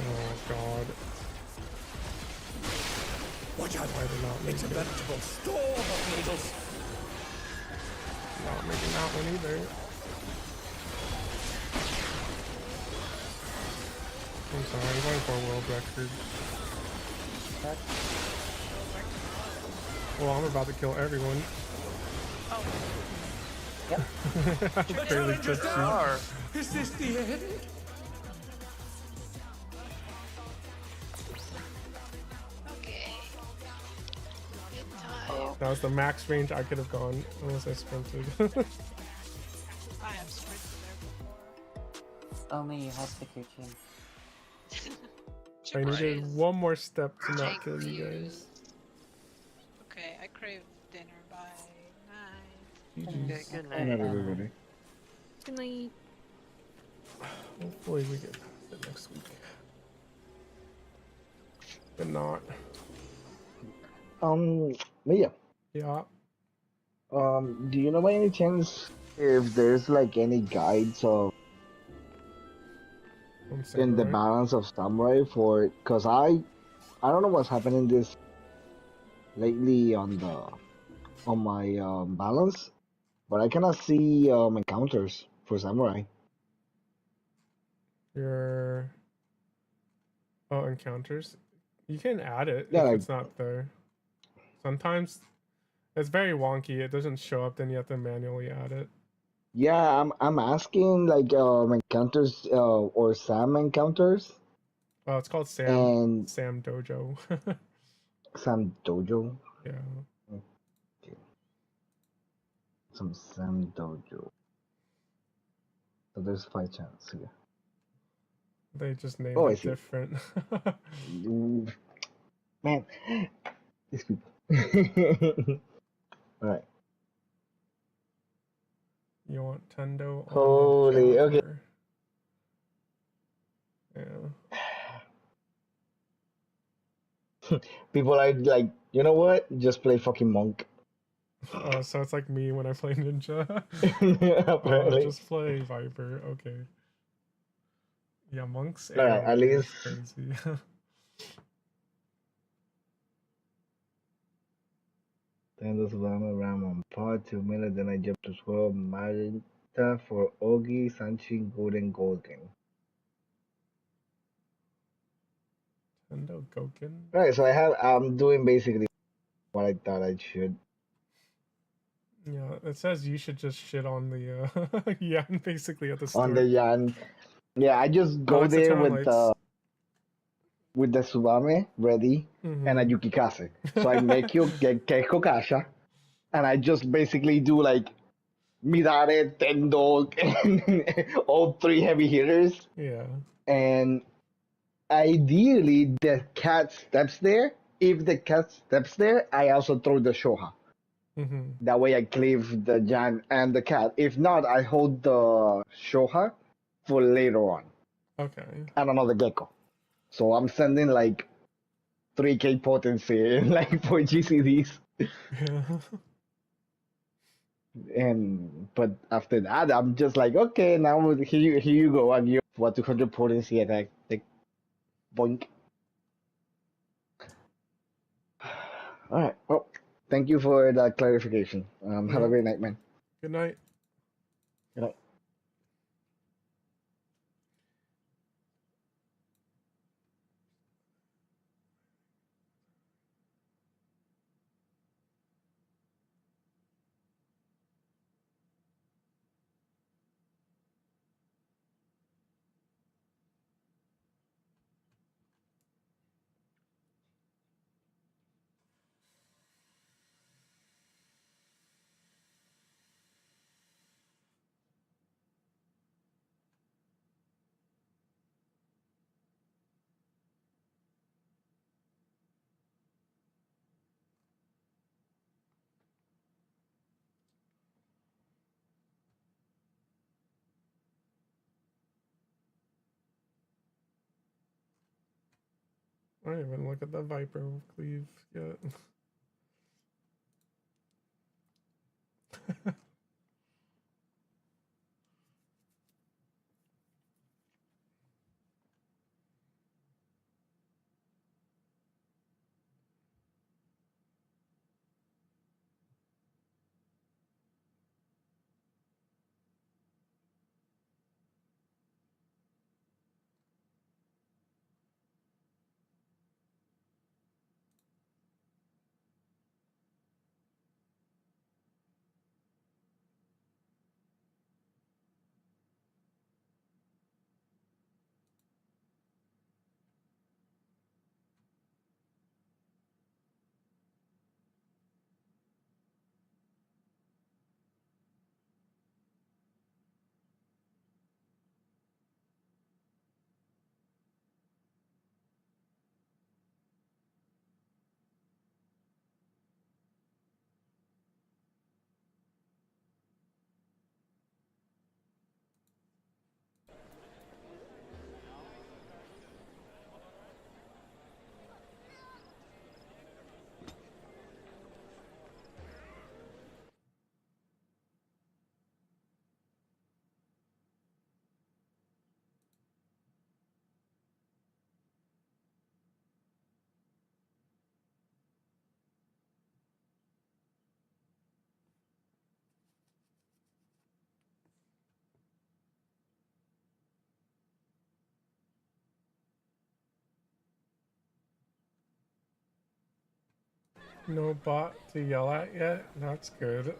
Oh god. Watch out! I did not make It's a it. vegetable storm of needles! Not making that one either. I'm sorry, I'm going for a world record. Well, I'm about to kill everyone. Yep. The Barely challengers touched down! you. Is this the end? Okay. In time. That was the max range I could have gone unless I sprinted. I have sprinted there before. Oh, me, you had to pick your chin. I needed Surprise. one more step to not Thank kill you you. guys. Okay, I crave dinner by 9. GG's. Good Good night, everybody. Good night. Hopefully we get past it next week. But not. Mia, Yeah. do you know by any chance if there's like any guides of I'm in the samurai. balance of samurai for? Cause I don't know what's happening this lately on my balance, but I cannot see encounters for samurai. Your encounters. You can add it Yeah, if like- it's not there. Sometimes it's very wonky. It doesn't show up, then you have to manually add it. Yeah, I'm asking like encounters or Sam encounters Oh, it's called Sam and Sam Dojo. Sam Dojo. Yeah. Some Sam Dojo. So there's 5 chances here. They just named Oh, I it see. different. Ooh. Man, these people. Alright. You want Tendo on Holy, the okay. Jabber. Yeah. People are like, you know what? Just play fucking monk. So it's like me when I play Ninja. Apparently. Just play Viper. Okay. Yeah, monks. Alright, at AoE is least- crazy. Then this Lama Ram on pod 2 minutes, then I jump to 12 Marita for Ogi, Sanchin, Golden. Tendo Goken. Alright, so I'm doing basically what I thought I should. Yeah, it says you should just shit on the yeah, basically at the start. On the Yan. Yeah, I just go it's the there town with the Subame ready and a Mhm. Yukikase. So I make you get Keiko Kasha and I just basically do like Midare, Tendo, and all 3 heavy hitters. Yeah. And ideally the cat steps there. If the cat steps there, I also throw the Shoha. Mhm. That way I cleave the Jan and the cat. If not, I hold the Shoha for later on. Okay. And another Gecko. So I'm sending like 3K potency in like 4 GCDs. Yeah. But after that, I'm just like, okay, now here you go. And you what 200 potency attack, like boink. All right. Well, thank you for that clarification. Have a Yeah. great night, man. Good night. Good night. I didn't even look at the Viper cleave yet. No bot to yell at yet? That's good.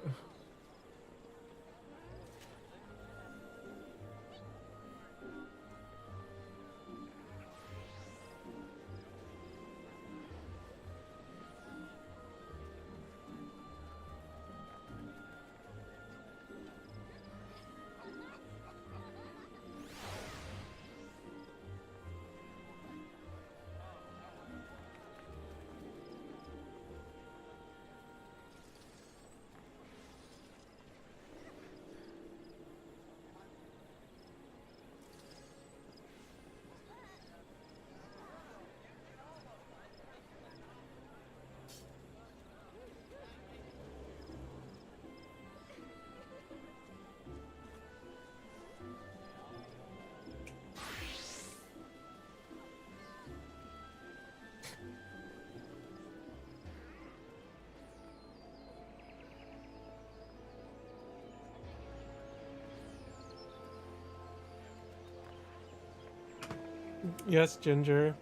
Yes, Ginger.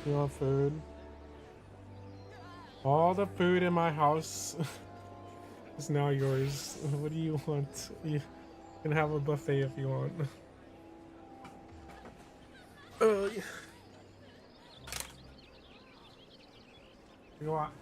You want food? All the food in my house is now yours. What do you want? You can have a buffet if you want. Oh, yeah. You want?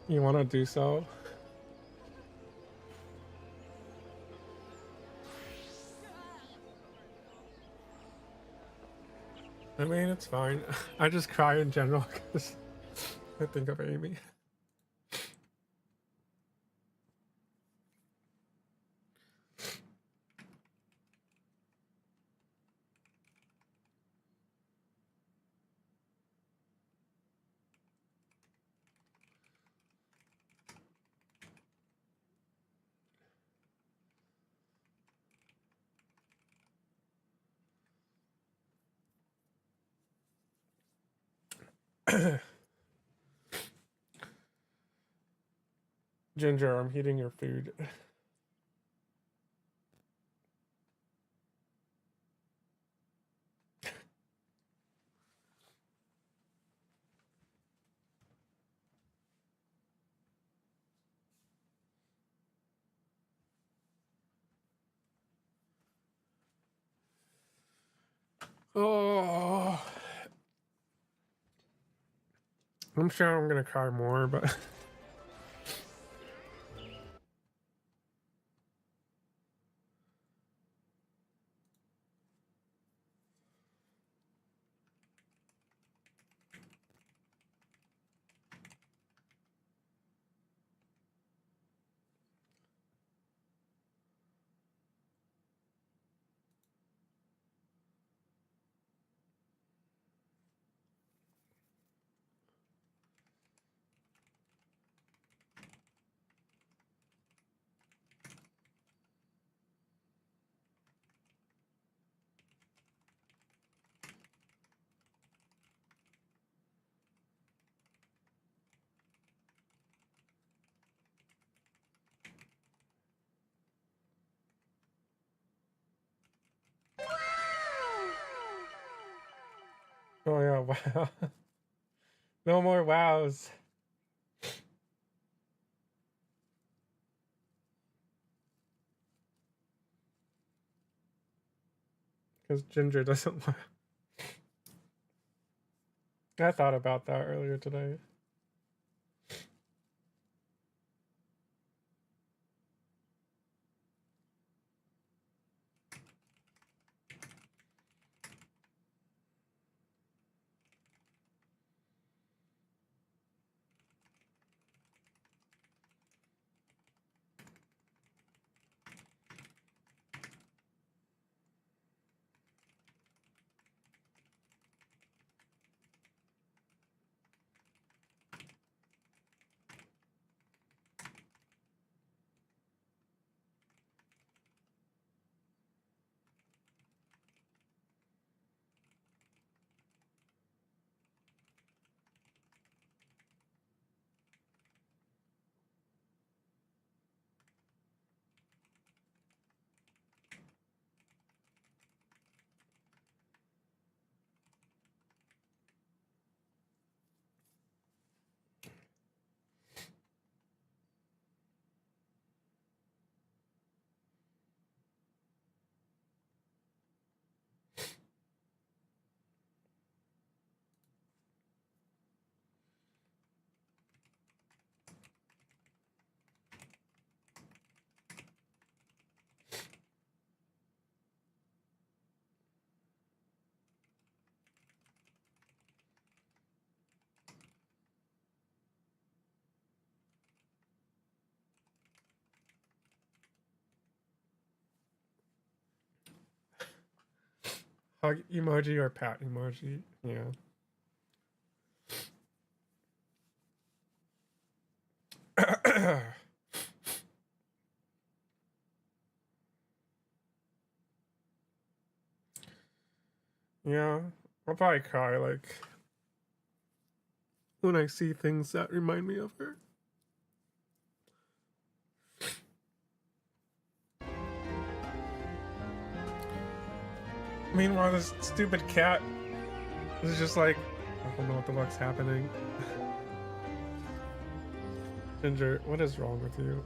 You want to do so? I mean, it's fine. I just cry in general because I think of AIMEE. Ginger, I'm heating your food. Oh, I'm sure I'm gonna cry more, but Oh yeah, wow. No more wows. Because Ginger doesn't wow. I thought about that earlier today. Hug emoji or pat emoji? Yeah. Yeah, I'll probably cry like when I see things that remind me of her. Meanwhile, this stupid cat is just like, I don't know what the fuck's happening. Ginger, what is wrong with you?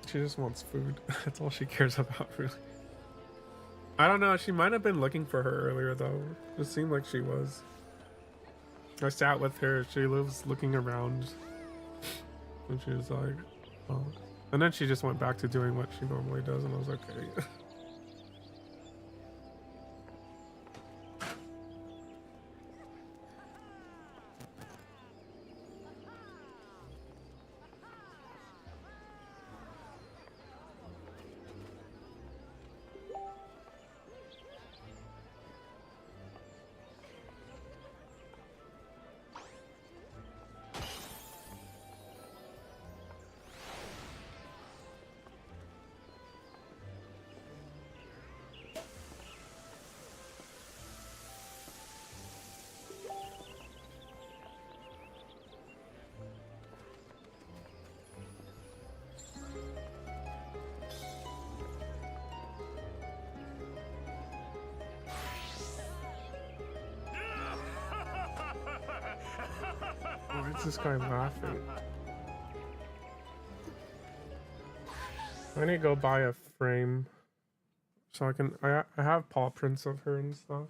She just wants food. That's all she cares about, really. I don't know, she might have been looking for her earlier, though. It seemed like she was. I sat with her, she lives looking around. And she was like, oh. And then she just went back to doing what she normally does, and I was like, okay. Why is this guy laughing? I need to go buy a frame so I can. I have paw prints of her and stuff.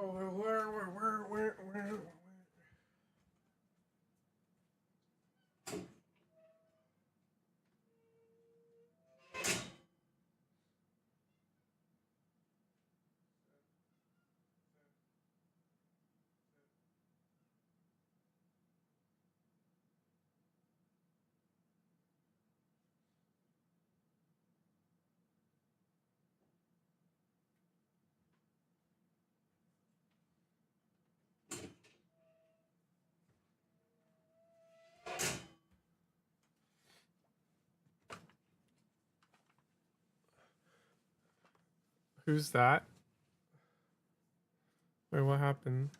Where? Who's that? Wait, what happened?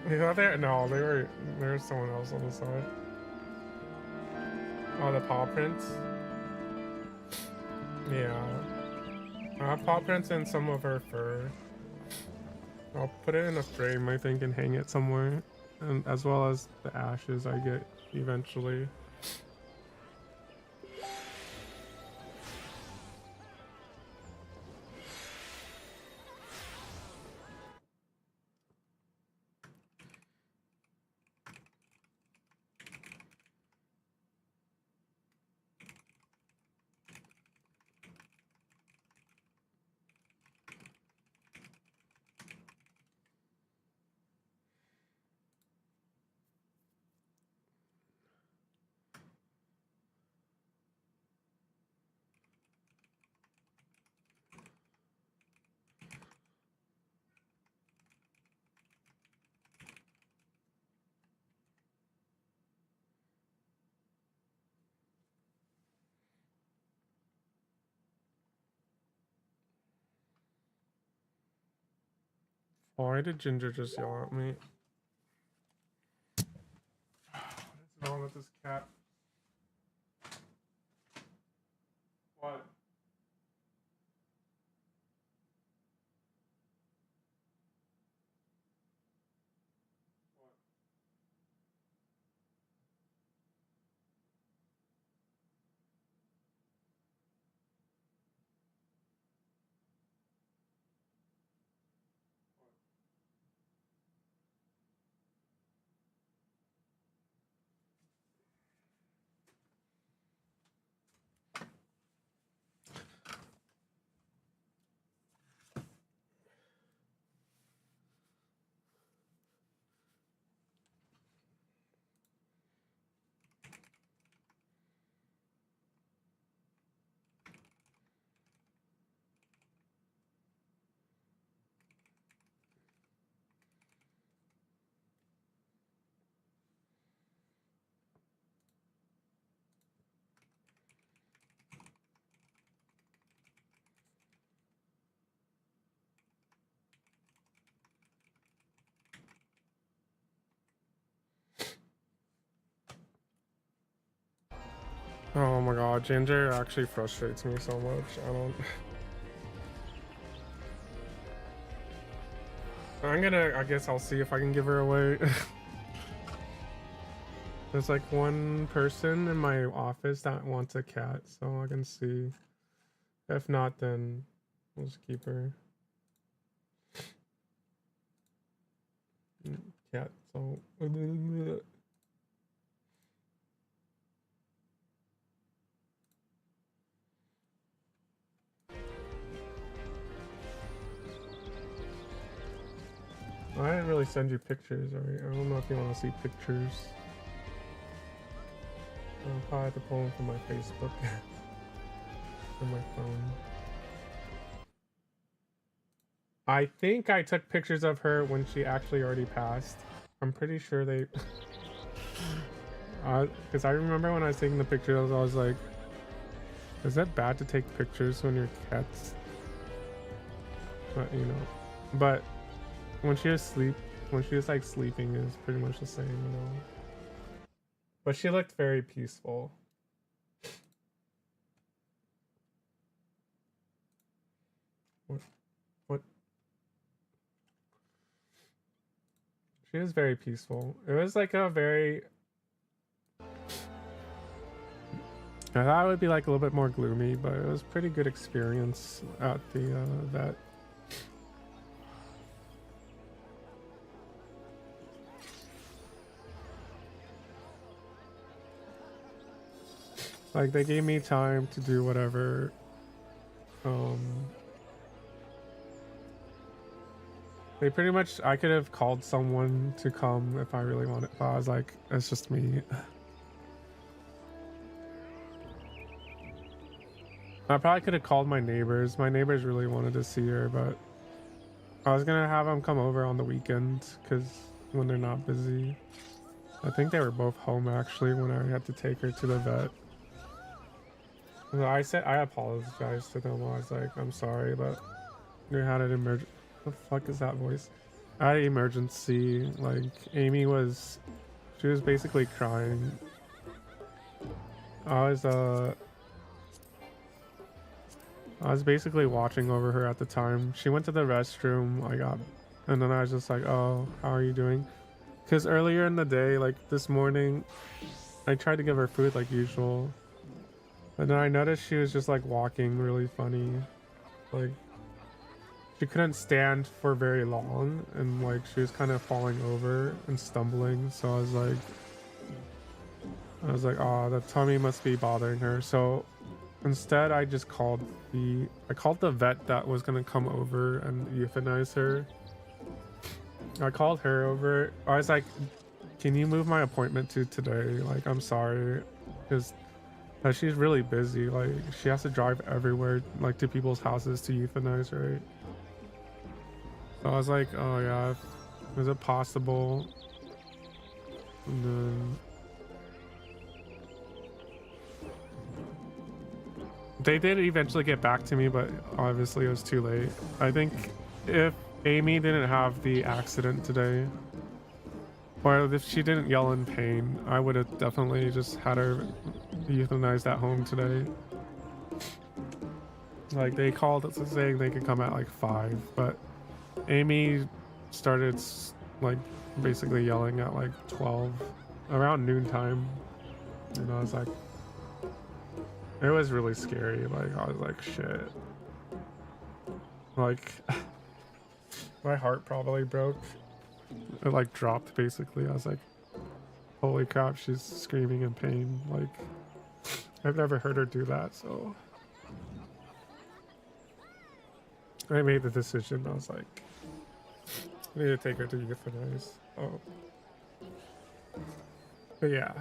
Yeah, there. No, there was someone else on the side. Oh, the paw prints. Yeah, I have paw prints and some of her fur. I'll put it in a frame, I think, and hang it somewhere, and as well as the ashes I get eventually. Why did Ginger just yell at me? What's wrong with this cat? What? Oh my god, Ginger actually frustrates me so much. I don't. I guess I'll see if I can give her away. There's like one person in my office that wants a cat, so I can see. If not, then we'll just keep her. Cat, so. always send you pictures, alright? I don't know if you want to see pictures. I'll probably have to pull them from my Facebook. From my phone. I think I took pictures of her when she actually already passed. I'm pretty sure they... Because I remember when I was taking the pictures, I was like, is that bad to take pictures when your cat's... But, you know. But when she was like sleeping, it was pretty much the same, you know. But she looked very peaceful. What? She was very peaceful. It was like a very... I thought it would be like a little bit more gloomy, but it was a pretty good experience at the vet. Like, they gave me time to do whatever. They pretty much, I could have called someone to come if I really wanted, but I was like, it's just me. I probably could have called my neighbors. My neighbors really wanted to see her, but I was gonna have them come over on the weekend because when they're not busy. I think they were both home actually when I had to take her to the vet. I said I apologized to them. I was like, I'm sorry, but we had an emergency. The fuck is that voice? I had an emergency. Like AIMEE was, she was basically crying. I was basically watching over her at the time. She went to the restroom. And then I was just like, oh, how are you doing? Because earlier in the day, like this morning, I tried to give her food like usual. And then I noticed she was just like walking really funny. Like she couldn't stand for very long and like she was kind of falling over and stumbling. So I was like, oh, the tummy must be bothering her. So instead I just called the vet that was gonna come over and euthanize her. I called her over. I was like, can you move my appointment to today? Like, I'm sorry, because she's really busy. Like, she has to drive everywhere, like to people's houses to euthanize, right? So I was like, oh yeah, is it possible? And then they did eventually get back to me, but obviously it was too late. I think if AIMEE didn't have the accident today, or if she didn't yell in pain, I would have definitely just had her euthanized at home today. Like, they called us saying they could come at like 5, but AIMEE started like basically yelling at like 12, around noontime, and I was like, it was really scary. Like, I was like, shit. Like, my heart probably broke. It like dropped basically. I was like, holy crap, she's screaming in pain. Like, I've never heard her do that, so I made the decision. I was like, I need to take her to euthanize. Oh. But yeah.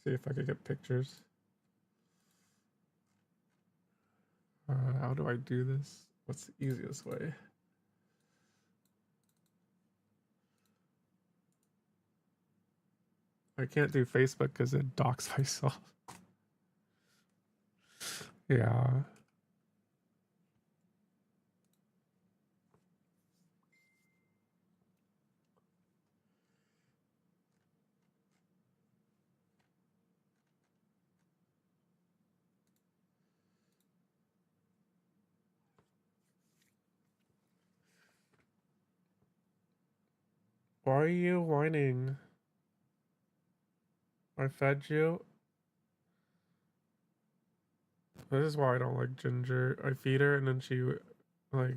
See if I could get pictures. How do I do this? What's the easiest way? I can't do Facebook because it docks myself. Yeah. Why are you whining? I fed you. This is why I don't like Ginger. I feed her and then she like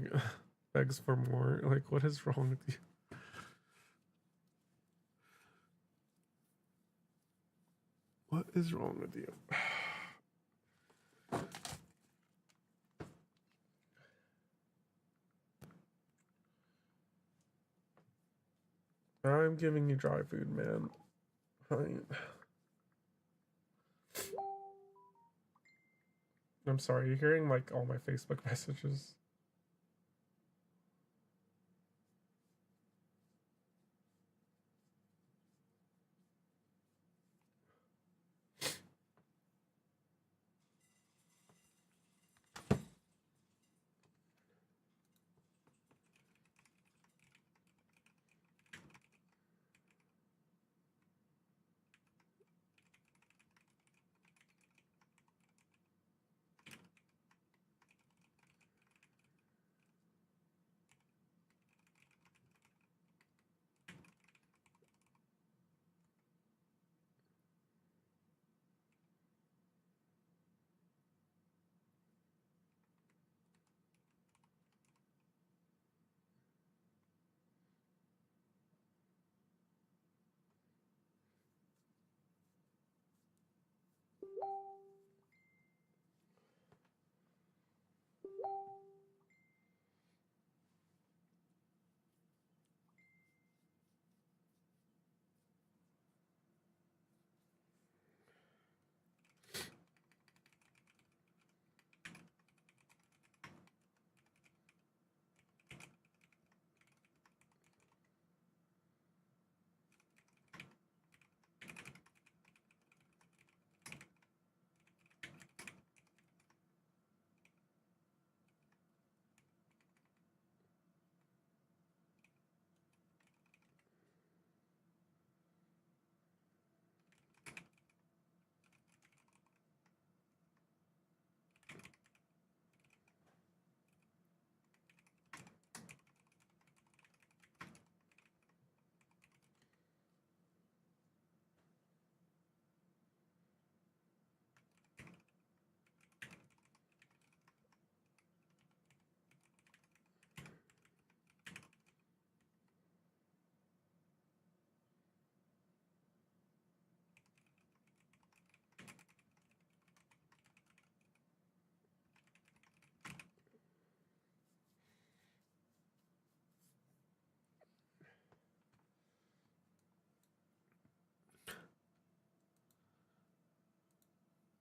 begs for more. Like, what is wrong with you? What is wrong with you? giving you dry food, man. Fine. I'm sorry, you're hearing like all my Facebook messages.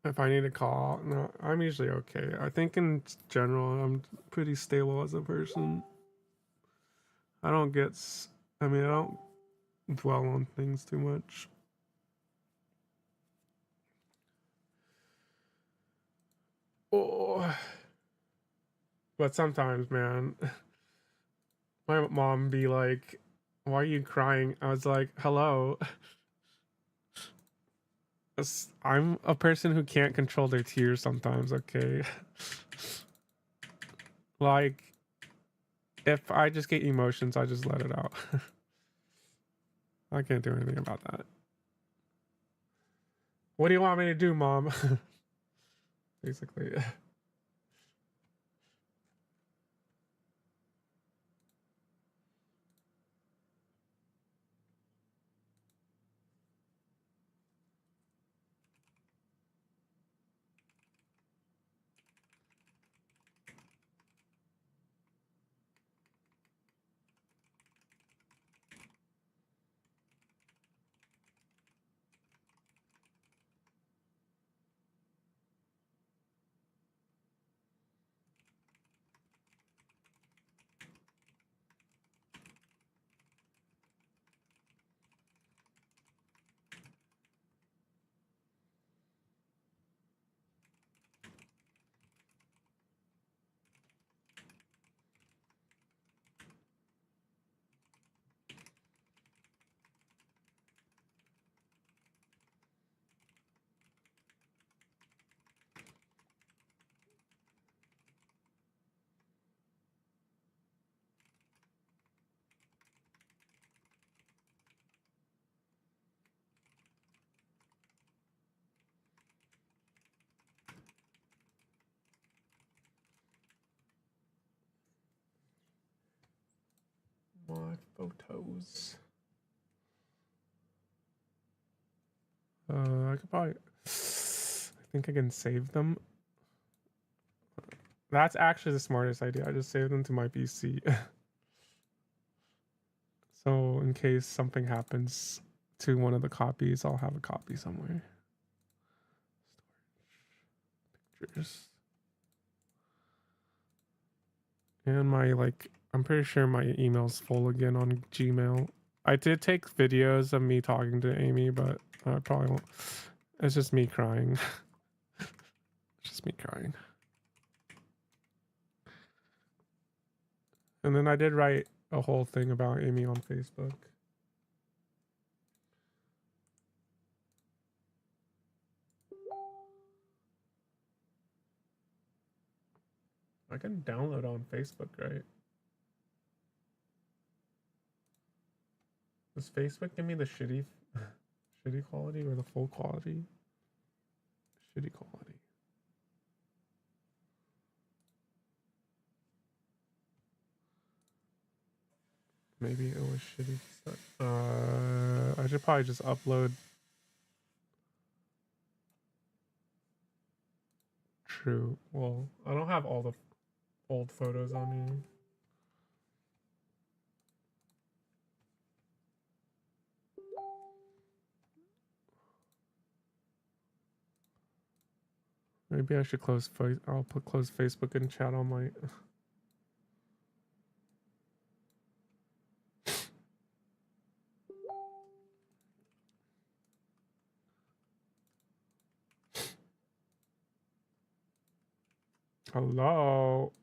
If I need to call, no, I'm usually okay. I think in general, I'm pretty stable as a person. I don't get, I mean, I don't dwell on things too much. Oh, but sometimes, man, my mom be like, "Why are you crying?" I was like, "Hello." I'm a person who can't control their tears sometimes, okay? Like, if I just get emotions, I just let it out. I can't do anything about that. What do you want me to do, Mom? Basically. What photos? I could probably, I think I can save them. That's actually the smartest idea. I just save them to my PC. So in case something happens to one of the copies, I'll have a copy somewhere. Pictures. And my, like, I'm pretty sure my email's full again on Gmail. I did take videos of me talking to AIMEE, but I probably won't. It's just me crying. It's just me crying. And then I did write a whole thing about AIMEE on Facebook. I can download on Facebook, right? Does Facebook give me the shitty quality or the full quality? Shitty quality. Maybe it was shitty. I should probably just upload. True. Well, I don't have all the old photos on me. Maybe I should close. I'll close Facebook and chat on my. Hello.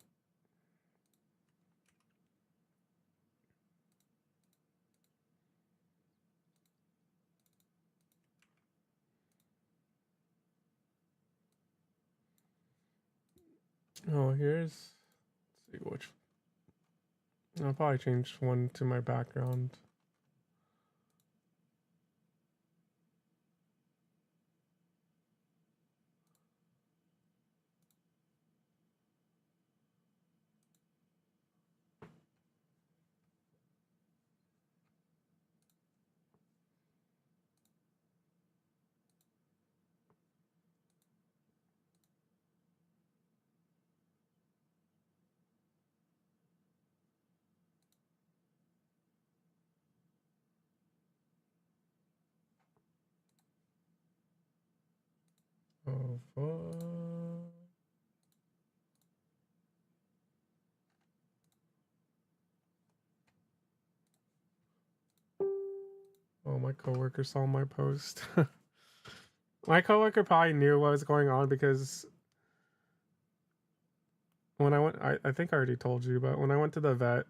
Oh, here's. Let's see which. I'll probably change one to my background. Oh, fuck. Oh, my coworker saw my post. My coworker probably knew what was going on because when I went, I think I already told you, but when I went to the vet,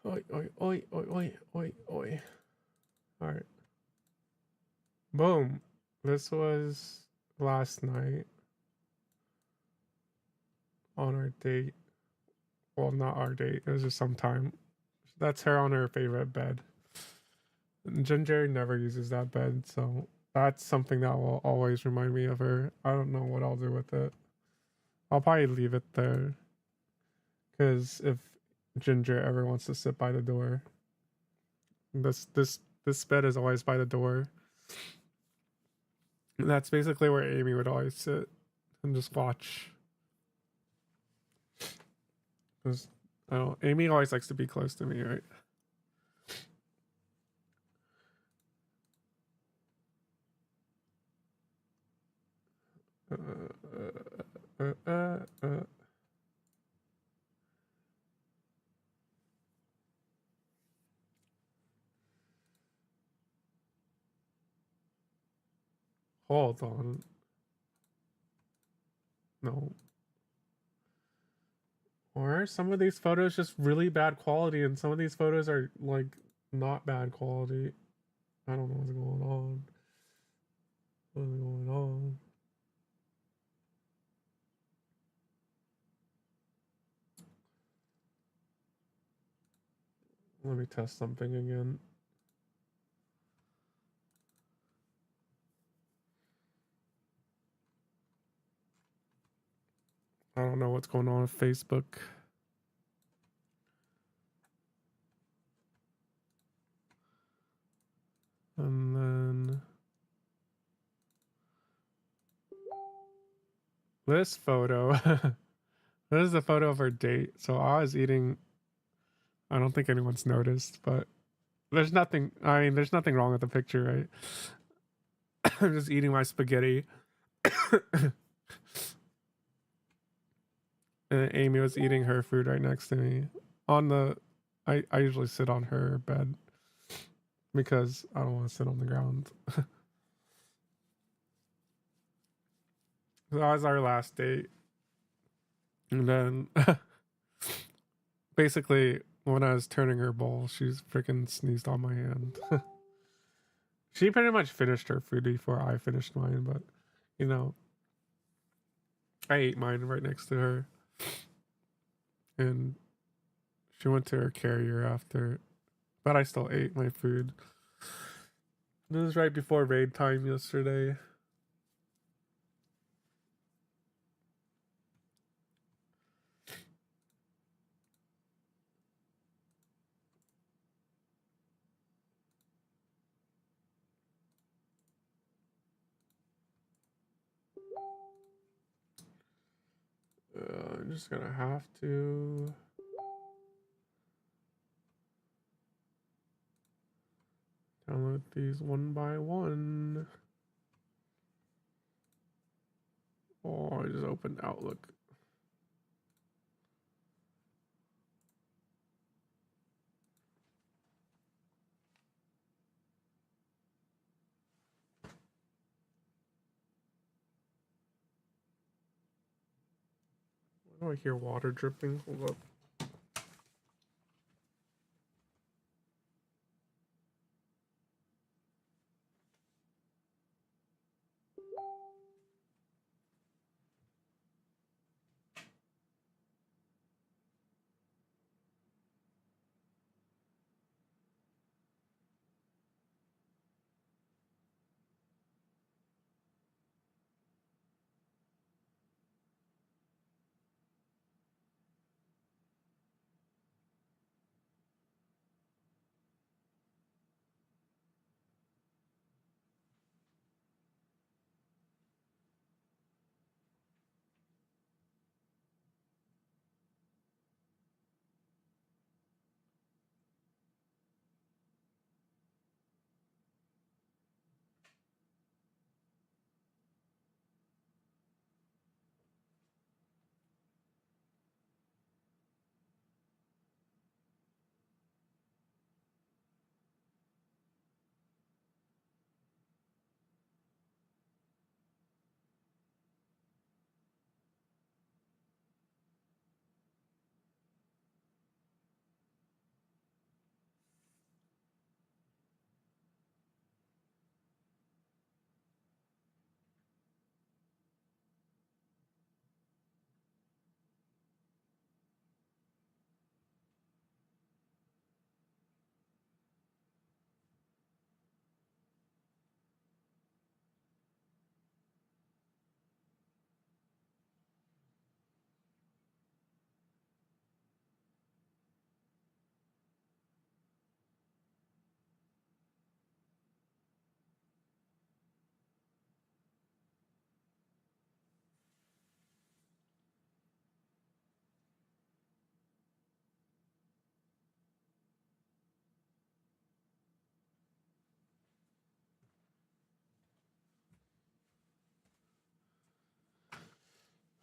oi, oi, oi, oi, oi, oi, oi. All right. Boom. This was last night on our date. Well, not our date. It was just sometime. That's her on her favorite bed. Ginger never uses that bed, so that's something that will always remind me of her. I don't know what I'll do with it. I'll probably leave it there. Because if Ginger ever wants to sit by the door, this bed is always by the door. That's basically where AIMEE would always sit and just watch. Because I don't. AIMEE always likes to be close to me, right? Hold on. No. Or are some of these photos just really bad quality and some of these photos are like not bad quality? I don't know what's going on. What's going on? Let me test something again. I don't know what's going on with Facebook. And then this photo. This is a photo of her date. So I was eating. I don't think anyone's noticed, but there's nothing. I mean, there's nothing wrong with the picture, right? I'm just eating my spaghetti. And Amy was eating her food right next to me. On the, I usually sit on her bed because I don't want to sit on the ground. That was our last date. And then basically when I was turning her bowl, she's freaking sneezed on my hand. She pretty much finished her food before I finished mine, but you know, I ate mine right next to her. And she went to her carrier after, but I still ate my food. This was right before raid time yesterday. I'm just gonna have to download these one by one. Oh, I just opened Outlook. Why do I hear water dripping? Hold up.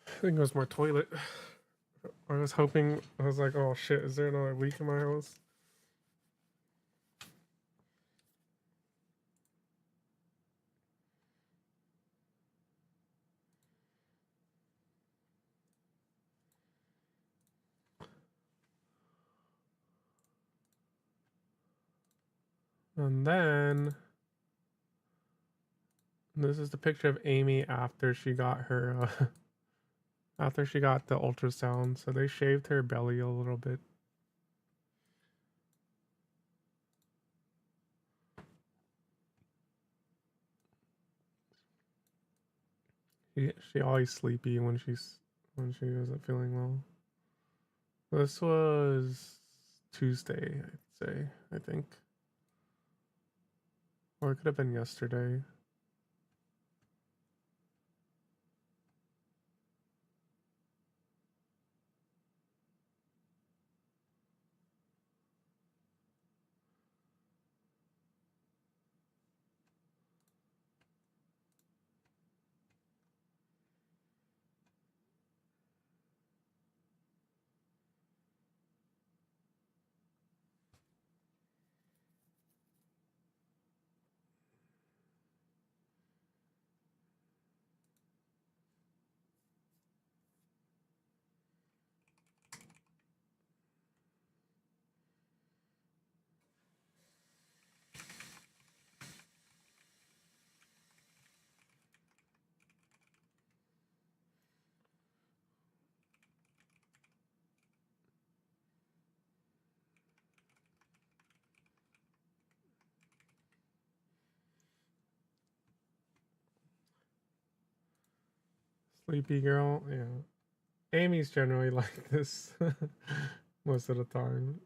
I think it was my toilet. I was hoping, I was like, oh shit, is there another leak in my house? And then this is the picture of AIMEE after she got her after she got the ultrasound. So they shaved her belly a little bit. She always sleepy when she wasn't feeling well. This was Tuesday, I'd say, I think. Or it could have been yesterday. Sleepy girl, yeah. AIMEE's generally like this most of the time.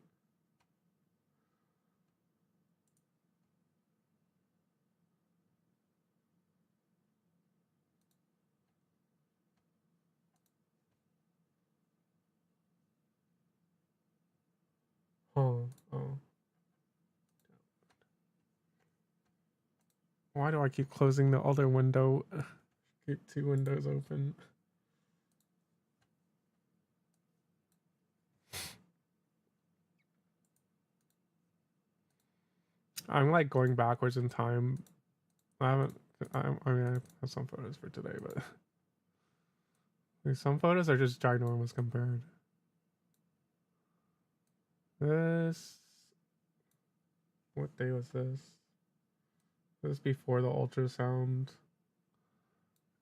Oh. Why do I keep closing the other window? Keep two windows open. I'm like going backwards in time. I mean, I have some photos for today, but like, some photos are just ginormous compared. What day was this? This is before the ultrasound.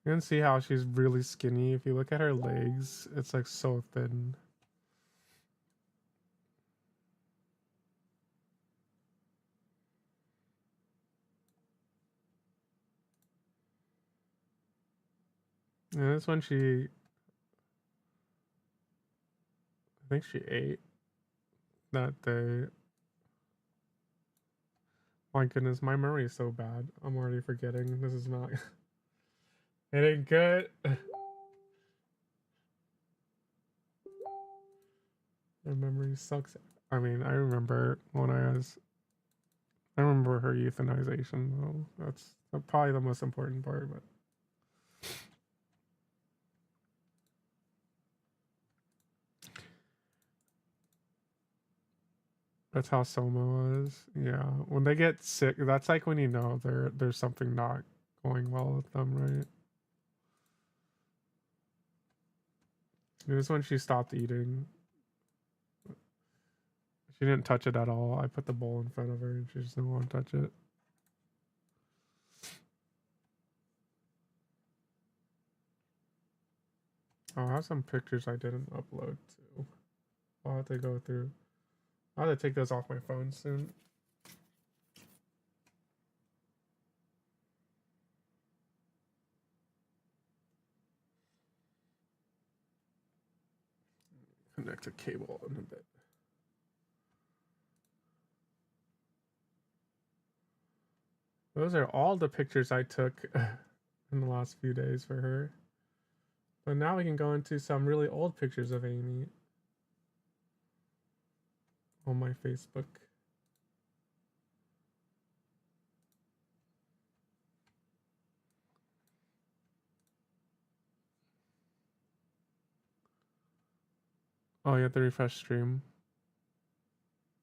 You can see how she's really skinny. If you look at her legs, it's like so thin. And this one I think she ate that day. My goodness, my memory is so bad. I'm already forgetting. This is not. It ain't good. My memory sucks. I mean, I remember I remember her euthanization though. That's probably the most important part, but. That's how Soma was. Yeah, when they get sick, that's like when you know there's something not going well with them, right? This is when she stopped eating. She didn't touch it at all. I put the bowl in front of her and she just didn't want to touch it. Oh, I have some pictures I didn't upload too. I'll have to go through. I'll have to take those off my phone soon. Connect a cable in a bit. Those are all the pictures I took in the last few days for her. But now we can go into some really old pictures of AIMEE on my Facebook. Oh, you have to refresh stream.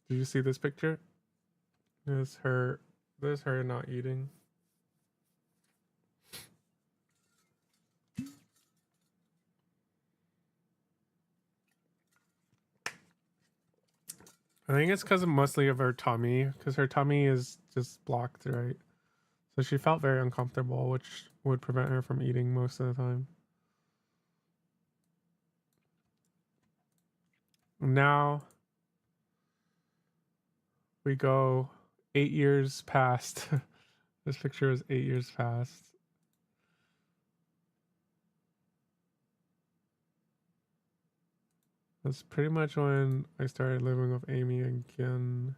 Did you see this picture? There's her not eating. I think it's because mostly of her tummy, because her tummy is just blocked, right? So she felt very uncomfortable, which would prevent her from eating most of the time. Now we go 8 years past. This picture is 8 years past. That's pretty much when I started living with AIMEE again.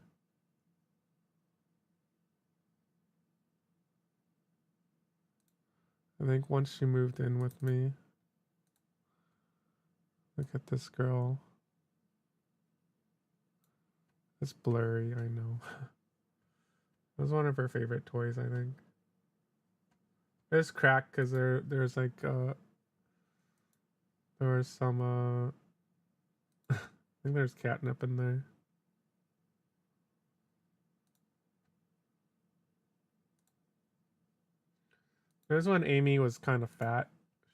I think once she moved in with me. Look at this girl. It's blurry, I know. It was one of her favorite toys, I think. It's cracked because there's like there was some I think there's catnip in there. There's when AIMEE was kind of fat.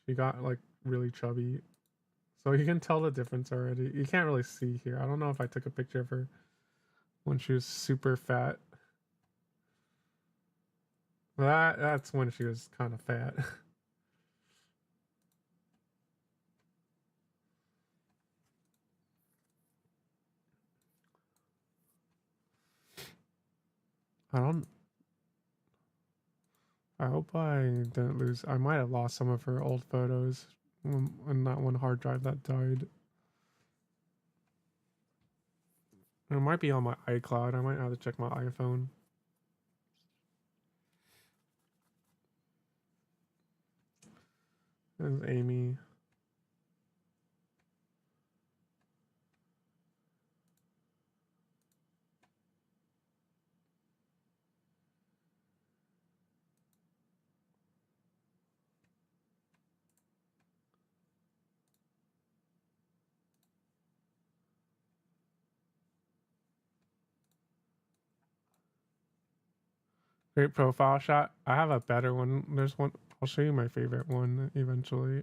She got like really chubby. So you can tell the difference already. You can't really see here. I don't know if I took a picture of her when she was super fat. That's when she was kind of fat. I hope I didn't lose. I might have lost some of her old photos in that one hard drive that died. It might be on my iCloud. I might have to check my iPhone. There's AIMEE. Great profile shot. I have a better one. There's one. I'll show you my favorite one eventually.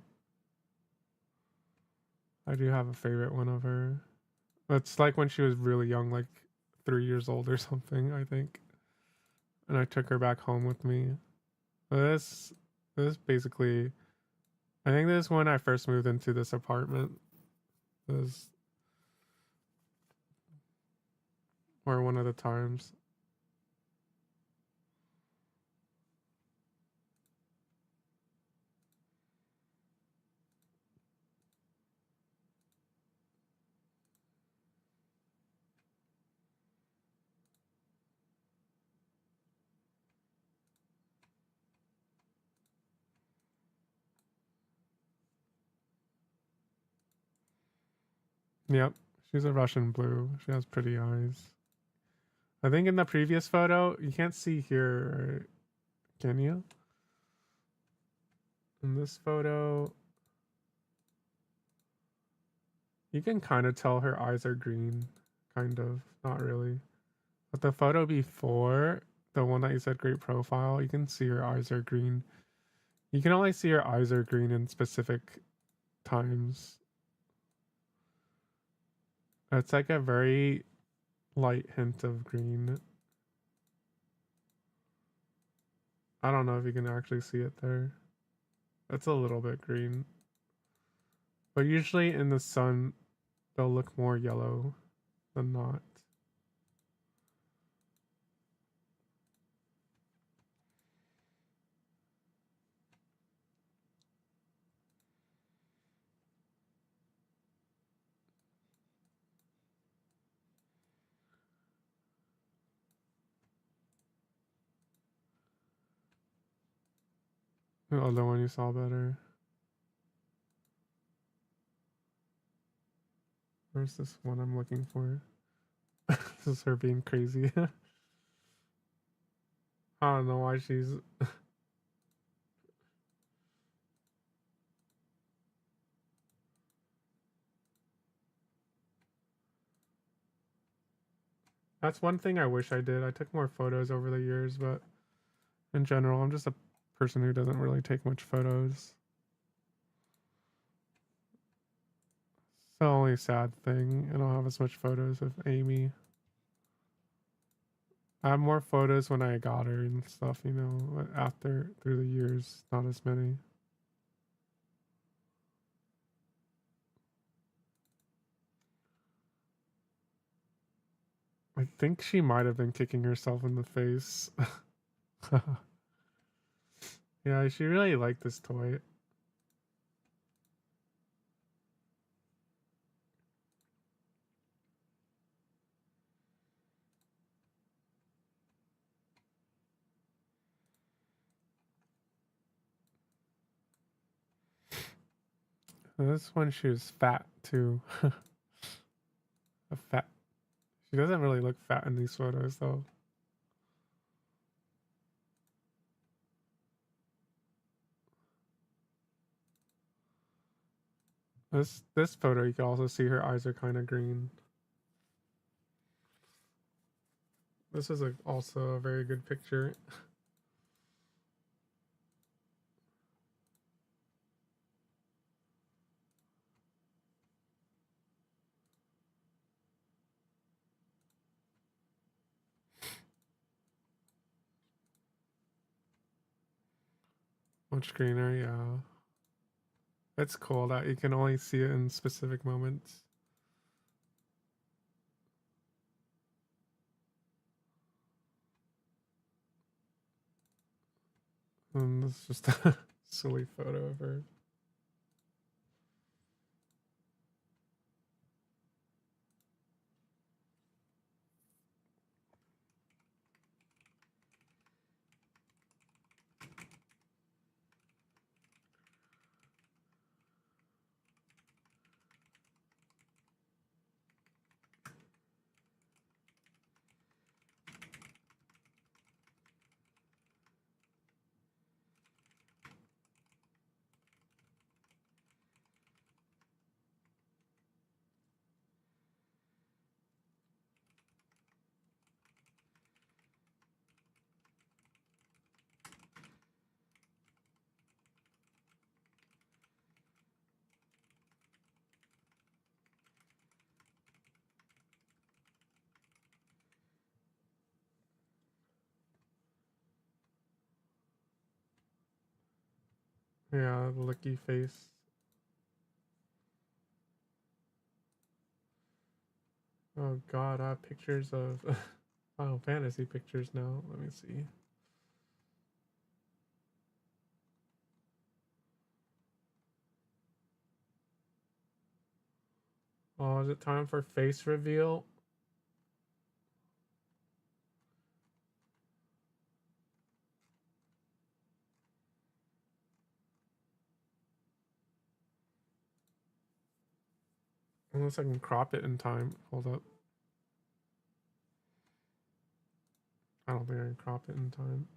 I do have a favorite one of her. It's like when she was really young, like 3 years old or something, I think. And I took her back home with me. This basically, I think this is when I first moved into this apartment. This, or one of the times. Yep, she's a Russian blue. She has pretty eyes. I think in the previous photo, you can't see here, can you? In this photo, you can kind of tell her eyes are green. Kind of, not really. But the photo before, the one that you said great profile, you can see her eyes are green. You can only see her eyes are green in specific times. It's like a very light hint of green. I don't know if you can actually see it there. It's a little bit green. But usually in the sun, they'll look more yellow than not. The other one you saw better. Where's this one I'm looking for? This is her being crazy. I don't know why she's... That's one thing I wish I did. I took more photos over the years, but in general, I'm just a person who doesn't really take much photos. It's the only sad thing. I don't have as much photos of AIMEE. I have more photos when I got her and stuff, you know, after through the years, not as many. I think she might have been kicking herself in the face. Yeah, she really liked this toy. This one she was fat too. A fat. She doesn't really look fat in these photos though. This photo you can also see her eyes are kind of green. This is also a very good picture. Much greener, yeah. It's cool that you can only see it in specific moments. And it's just a silly photo of her. Yeah, the licky face. Oh god, I have pictures of Final Fantasy pictures now. Let me see. Oh, is it time for face reveal? Unless I can crop it in time. Hold up. I don't think I can crop it in time.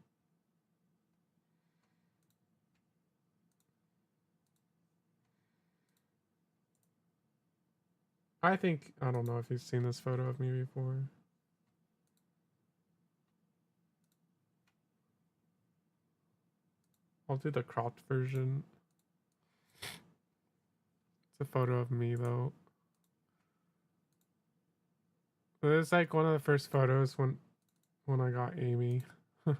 I think, I don't know if you've seen this photo of me before. I'll do the cropped version. It's a photo of me though. It's like one of the first photos when I got AIMEE. I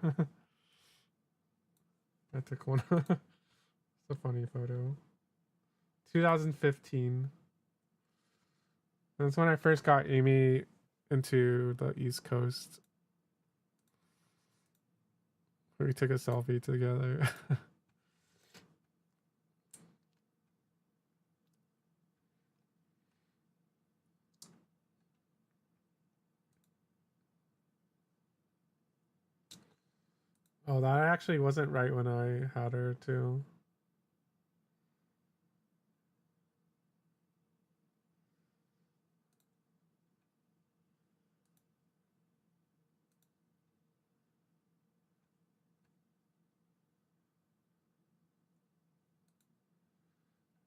took one. It's a funny photo. 2015. That's when I first got AIMEE into the East Coast. We took a selfie together. Oh, that actually wasn't right when I had her too.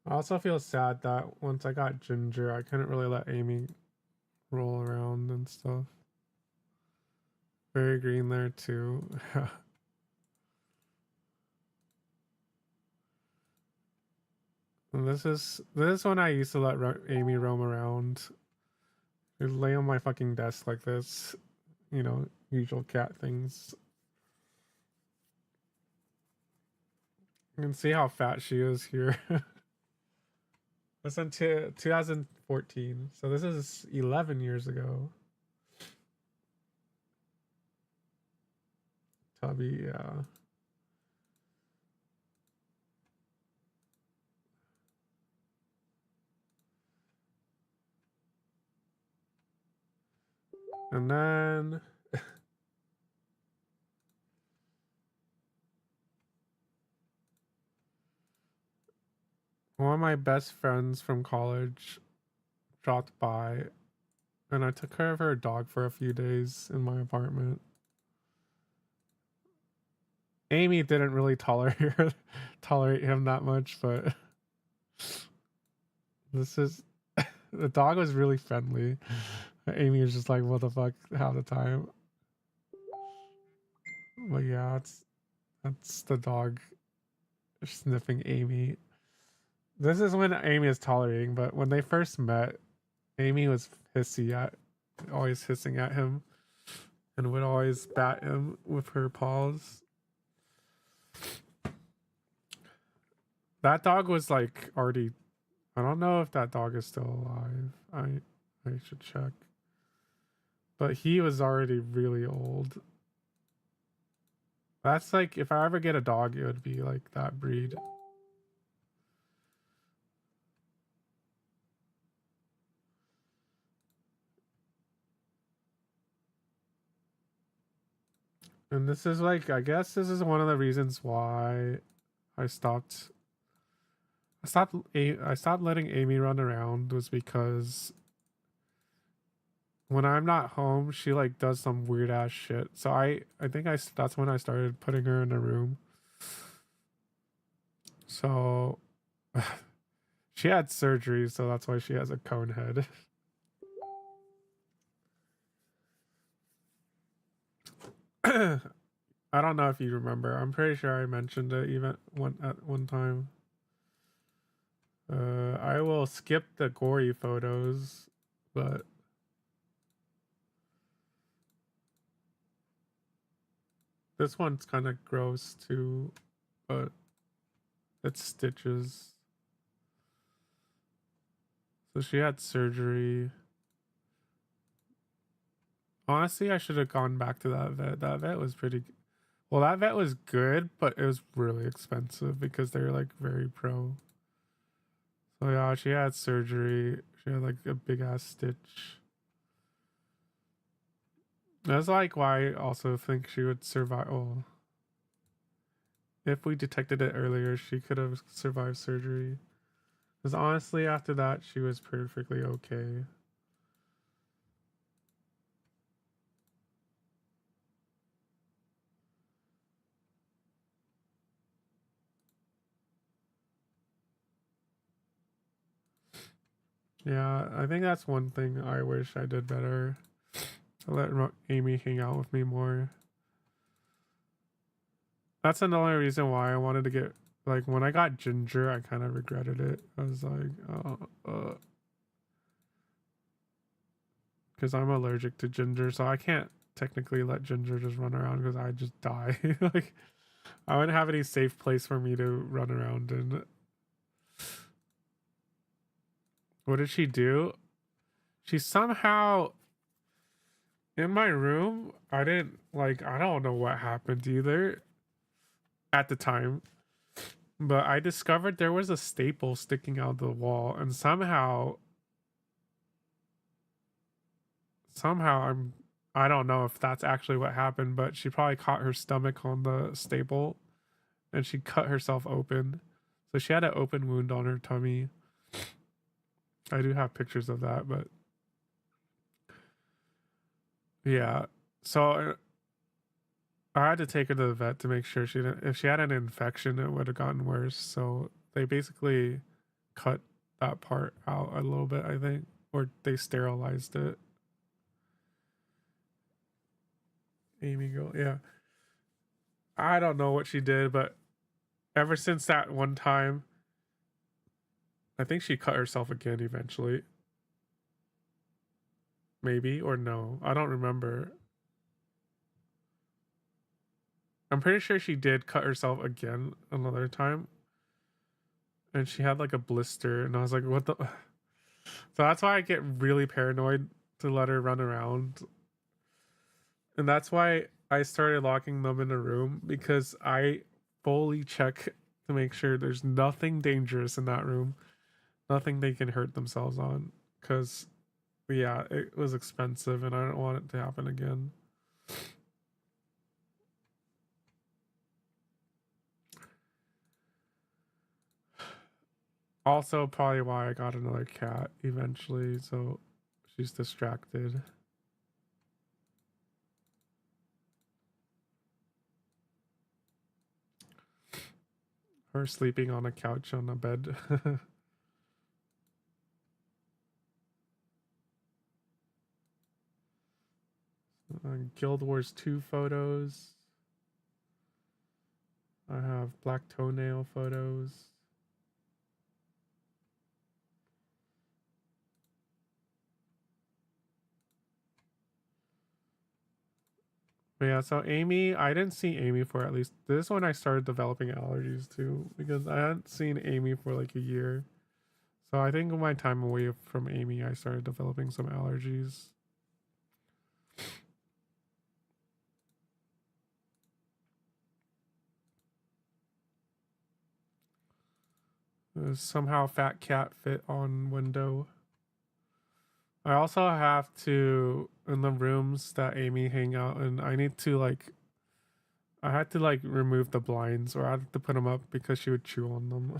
I also feel sad that once I got Ginger, I couldn't really let AIMEE roll around and stuff. Very green there too. And this is when I used to let AIMEE roam around. She'd lay on my fucking desk like this. you know, usual cat things. You can see how fat she is here. That's until 2014. So this is 11 years ago. Tubby, yeah. And then one of my best friends from college dropped by, and I took care of her dog for a few days in my apartment. Amy didn't really tolerate him that much, but this is the dog was really friendly. Amy was just like, what the fuck half the time. But yeah, that's the dog sniffing Amy. This is when Amy is tolerating, but when they first met, Amy was always hissing at him, and would always bat him with her paws. That dog was like already, I don't know if that dog is still alive. I should check. But he was already really old. That's like, if I ever get a dog, it would be like that breed. And this is like, I guess this is one of the reasons why I stopped letting Amy run around, was because when I'm not home, she like does some weird ass shit. So I think that's when I started putting her in a room. So she had surgery, so that's why she has a cone head. I don't know if you remember. I'm pretty sure I mentioned it even at one time. I will skip the gory photos, but this one's kind of gross too, but it's stitches. So she had surgery. Honestly, I should have gone back to that vet. That vet was pretty... Well, that vet was good, but it was really expensive because they're like very pro. So yeah, she had surgery. She had like a big ass stitch. That's like why I also think she would survive. Oh, if we detected it earlier, she could have survived surgery. Because honestly, after that, she was perfectly okay. Yeah, I think that's one thing I wish I did better. To let Amy hang out with me more. That's another reason why I wanted to get, like, when I got Ginger, I kind of regretted it. I was like, because I'm allergic to Ginger, so I can't technically let Ginger just run around because I just die. Like, I wouldn't have any safe place for me to run around in. What did she do? She somehow... In my room, I don't know what happened either at the time, but I discovered there was a staple sticking out the wall, and somehow I don't know if that's actually what happened, but she probably caught her stomach on the staple and she cut herself open. So she had an open wound on her tummy. I do have pictures of that, but yeah. So I had to take her to the vet to make sure if she had an infection, it would have gotten worse. So they basically cut that part out a little bit, I think, or they sterilized it. Amy go, yeah. I don't know what she did, but ever since that one time, I think she cut herself again eventually. Maybe, or no. I don't remember. I'm pretty sure she did cut herself again another time. And she had like a blister, and I was like, what the? So that's why I get really paranoid to let her run around. And that's why I started locking them in a room, because I fully check to make sure there's nothing dangerous in that room, nothing they can hurt themselves on. Because, yeah, it was expensive and I don't want it to happen again. Also, probably why I got another cat eventually, so she's distracted. Her sleeping on a couch on a bed. Guild Wars 2 photos. I have black toenail photos. But yeah, so AIMEE, I didn't see AIMEE for at least this one. I started developing allergies too, because I hadn't seen AIMEE for like a year. So I think in my time away from AIMEE, I started developing some allergies. Somehow Fat Cat fit on window. I also have to, in the rooms that AIMEE hang out in, I need to like, I had to like remove the blinds, or I had to put them up because she would chew on them.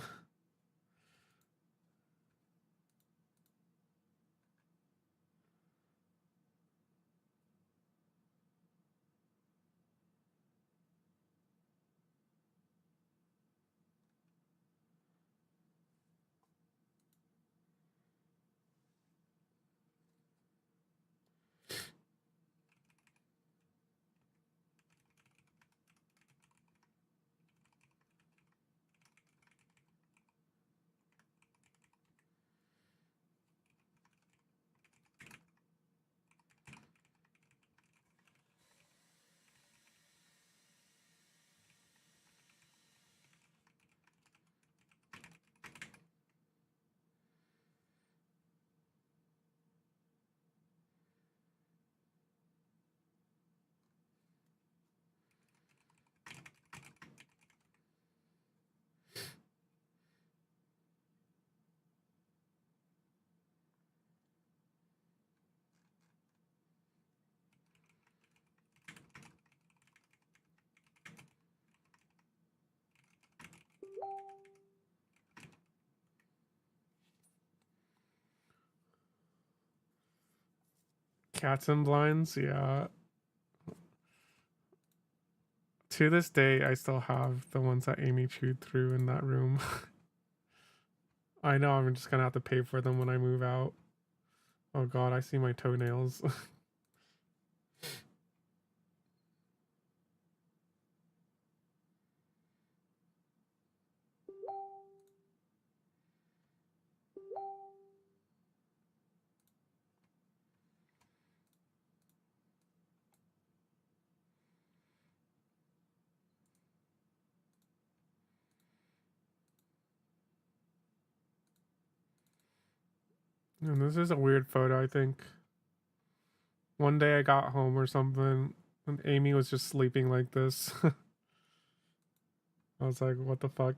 Cats and blinds, yeah. To this day, I still have the ones that AIMEE chewed through in that room. I know I'm just gonna have to pay for them when I move out. Oh god, I see my toenails. And this is a weird photo, I think. One day I got home or something, and AIMEE was just sleeping like this. I was like, what the fuck?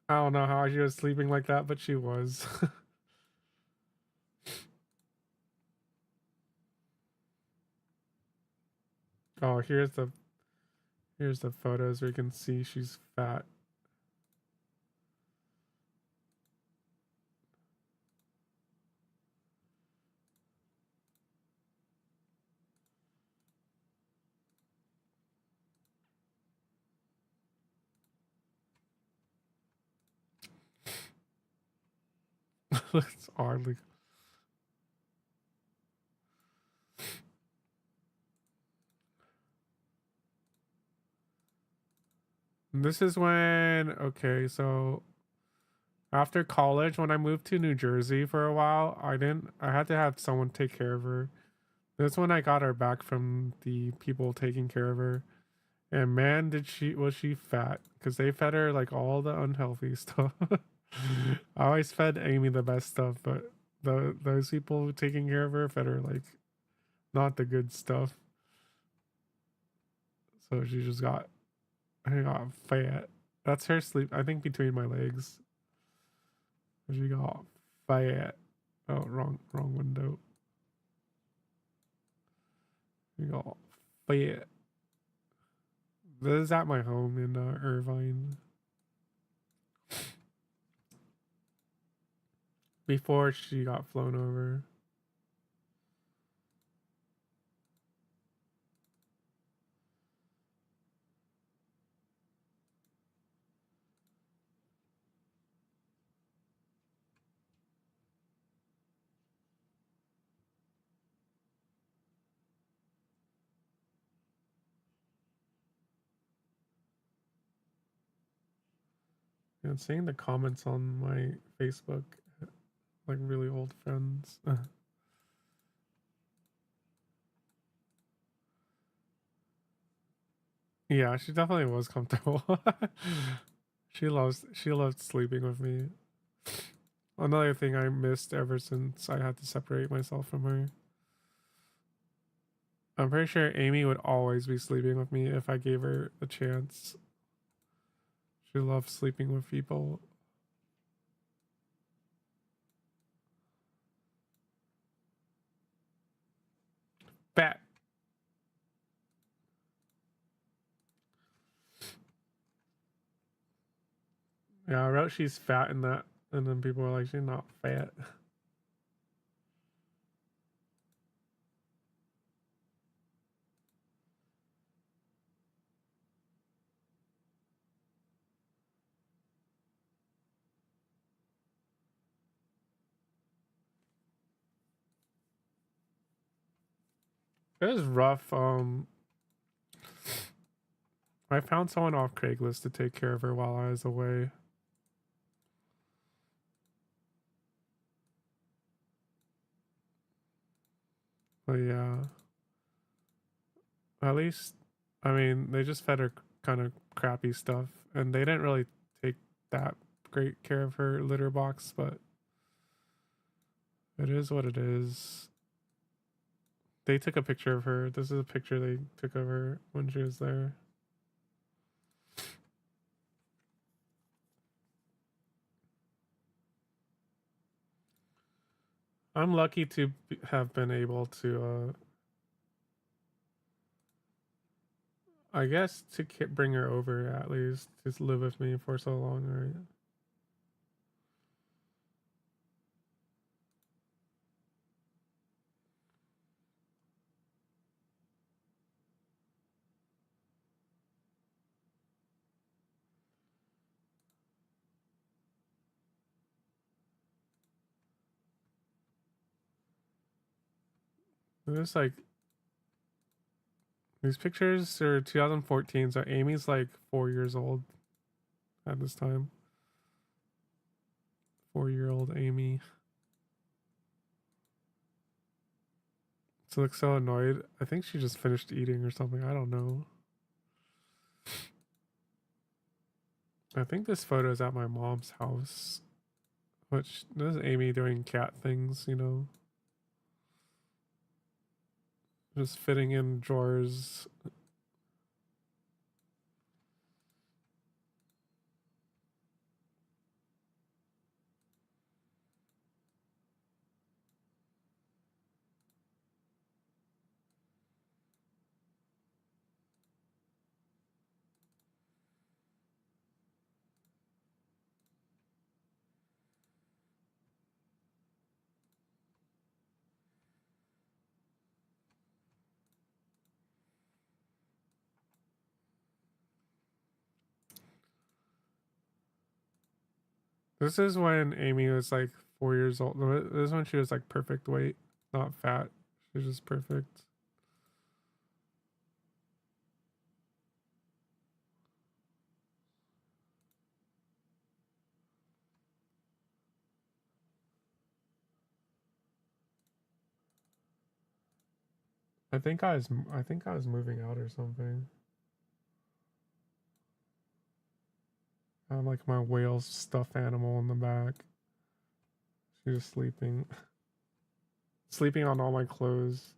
I don't know how she was sleeping like that, but she was. Oh, here's the photos where you can see she's fat. It's oddly. This is when, okay, so after college, when I moved to New Jersey for a while, I had to have someone take care of her That's when I got her back from the people taking care of her. And man, was she fat. Because they fed her like all the unhealthy stuff. I always fed AIMEE the best stuff, but those people taking care of her fed her like not the good stuff. So she just got fat. That's her sleep. I think between my legs. She got fat. Oh, wrong window. She got fat. This is at my home in Irvine. Before she got flown over. And seeing the comments on my Facebook, like really old friends. Yeah, she definitely was comfortable. She loved sleeping with me. Another thing I missed ever since I had to separate myself from her. I'm pretty sure AIMEE would always be sleeping with me if I gave her a chance. She loves sleeping with people. Fat. Yeah, I wrote she's fat in that, and then people were like, she's not fat. It was rough. I found someone off Craigslist to take care of her while I was away. But yeah, at least, I mean, they just fed her kind of crappy stuff, and they didn't really take that great care of her litter box, but it is what it is. They took a picture of her. This is a picture they took of her when she was there. I'm lucky to have been able to, I guess, to bring her over at least, to live with me for so long, right? It's like, these pictures are 2014, so AIMEE's like 4 years old at this time. 4-year-old AIMEE. She looks so annoyed. I think she just finished eating or something. I don't know. I think this photo is at my mom's house. Which, this is AIMEE doing cat things, you know. Just fitting in drawers. This is when AIMEE was like 4 years old. This is when she was like perfect weight, not fat. She was just perfect. I think I was moving out or something. I have like my whale stuffed animal in the back. She's just sleeping. Sleeping on all my clothes.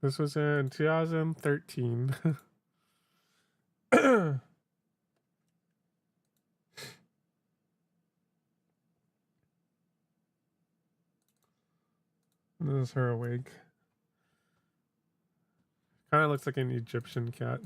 This was in 2013. This is her awake. Kind of looks like an Egyptian cat.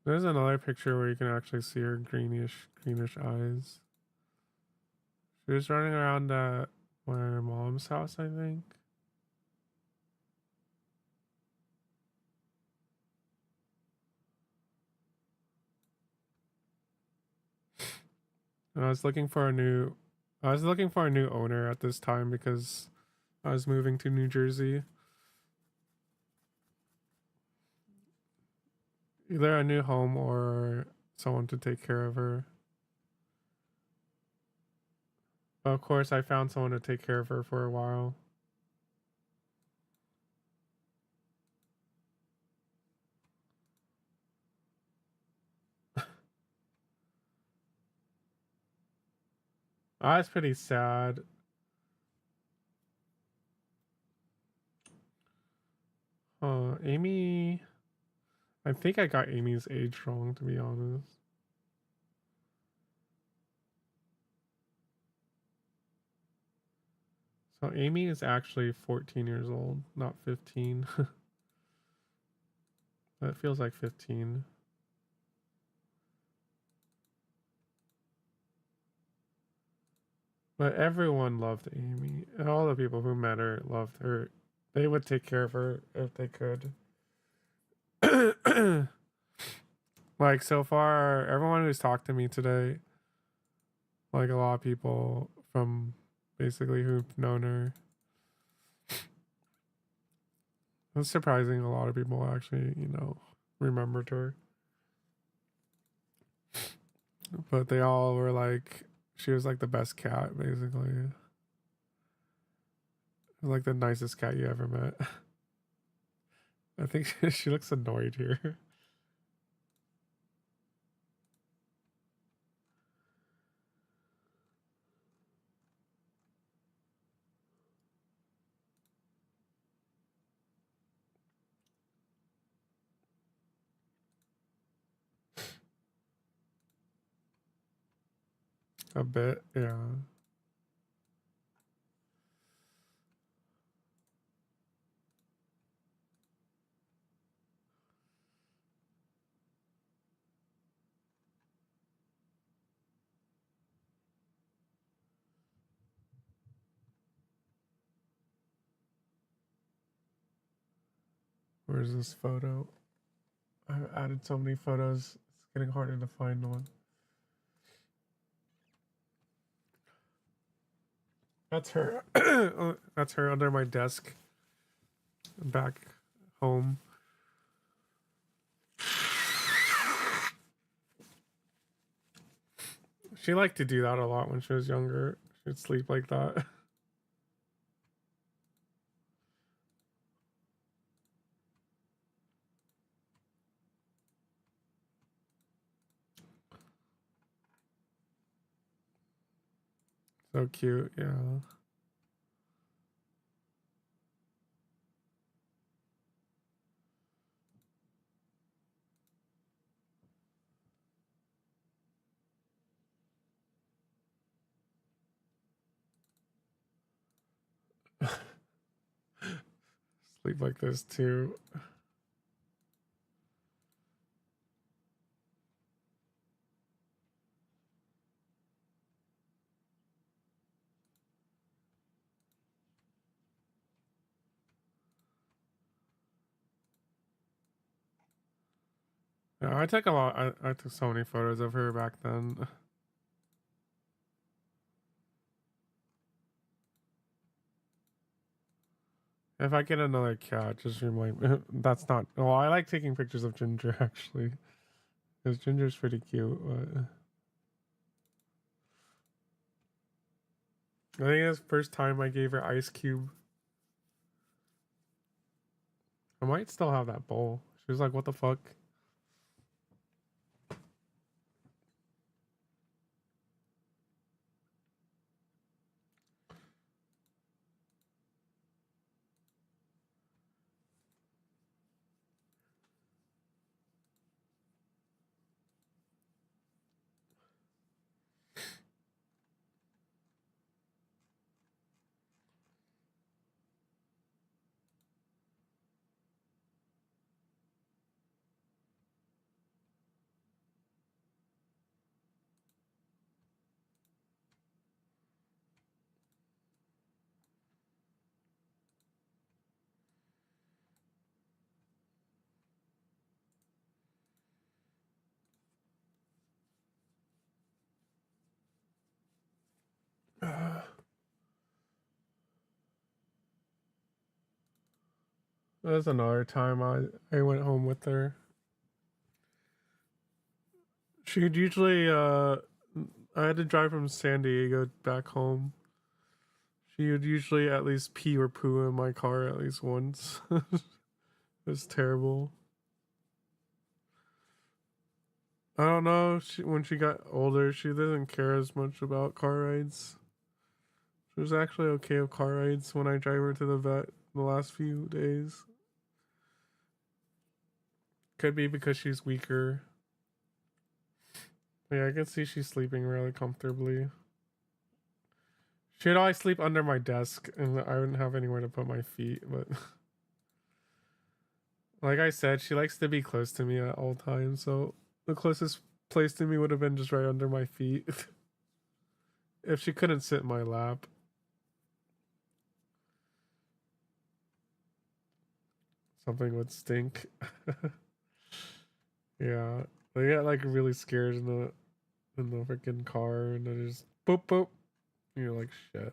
There's another picture where you can actually see her greenish eyes. She was running around at my mom's house, I think. And I was looking for a new owner at this time because I was moving to New Jersey. Either a new home or someone to take care of her. Of course, I found someone to take care of her for a while. That's pretty sad. AIMEE. I think I got AIMEE's age wrong, to be honest. So AIMEE is actually 14 years old, not 15. That feels like 15. But everyone loved AIMEE. And all the people who met her loved her. They would take care of her if they could. Like, so far, everyone who's talked to me today, like a lot of people from basically who've known her. It's surprising a lot of people actually, remembered her. But they all were like, she was like the best cat, basically. Like the nicest cat you ever met. I think she looks annoyed here. A bit, yeah. Where's this photo? I've added so many photos, it's getting harder to find one. That's her. That's her under my desk. Back home. She liked to do that a lot when she was younger. She'd sleep like that. So cute, yeah. Sleep like this too. Yeah, I took a lot. I took so many photos of her back then. If I get another cat, just remind me. That's not. Oh, I like taking pictures of Ginger actually, because Ginger's pretty cute. But I think that's the first time I gave her ice cube. I might still have that bowl. She was like, "What the fuck?" There's another time I went home with her. She'd usually I had to drive from San Diego back home. She would usually at least pee or poo in my car at least once. It was terrible. I don't know. When she got older, she didn't care as much about car rides. She was actually okay with car rides when I drive her to the vet the last few days. Could be because she's weaker. Yeah, I can see she's sleeping really comfortably. She'd always sleep under my desk, and I wouldn't have anywhere to put my feet, but... Like I said, she likes to be close to me at all times, so the closest place to me would have been just right under my feet. If she couldn't sit in my lap. Something would stink. Yeah. They get like really scared in the freaking car, and then just boop boop. And you're like, shit.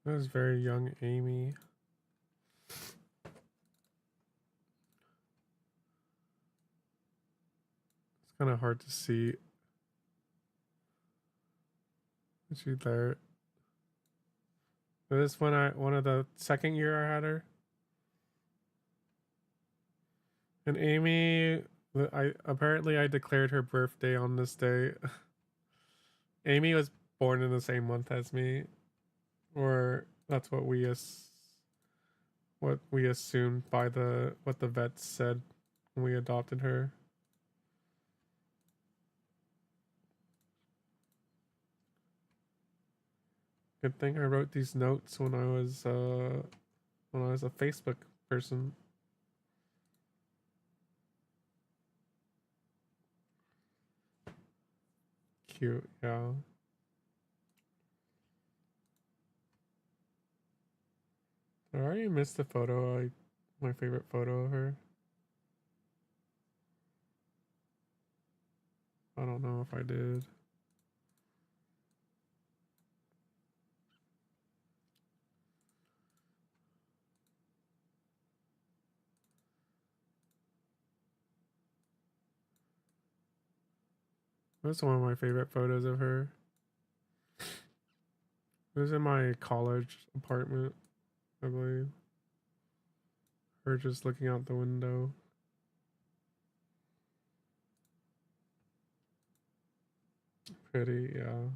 That was very young AIMEE. It's kind of hard to see. Is she there? This one of the second year I had her. And AIMEE, I declared her birthday on this day. AIMEE was born in the same month as me, or that's what we assumed by what the vets said when we adopted her. Good thing I wrote these notes when I was a Facebook person. cute, yeah. I already missed the photo, my favorite photo of her. I don't know if I did. That's one of my favorite photos of her. It was in my college apartment, I believe. Her just looking out the window. Pretty, yeah.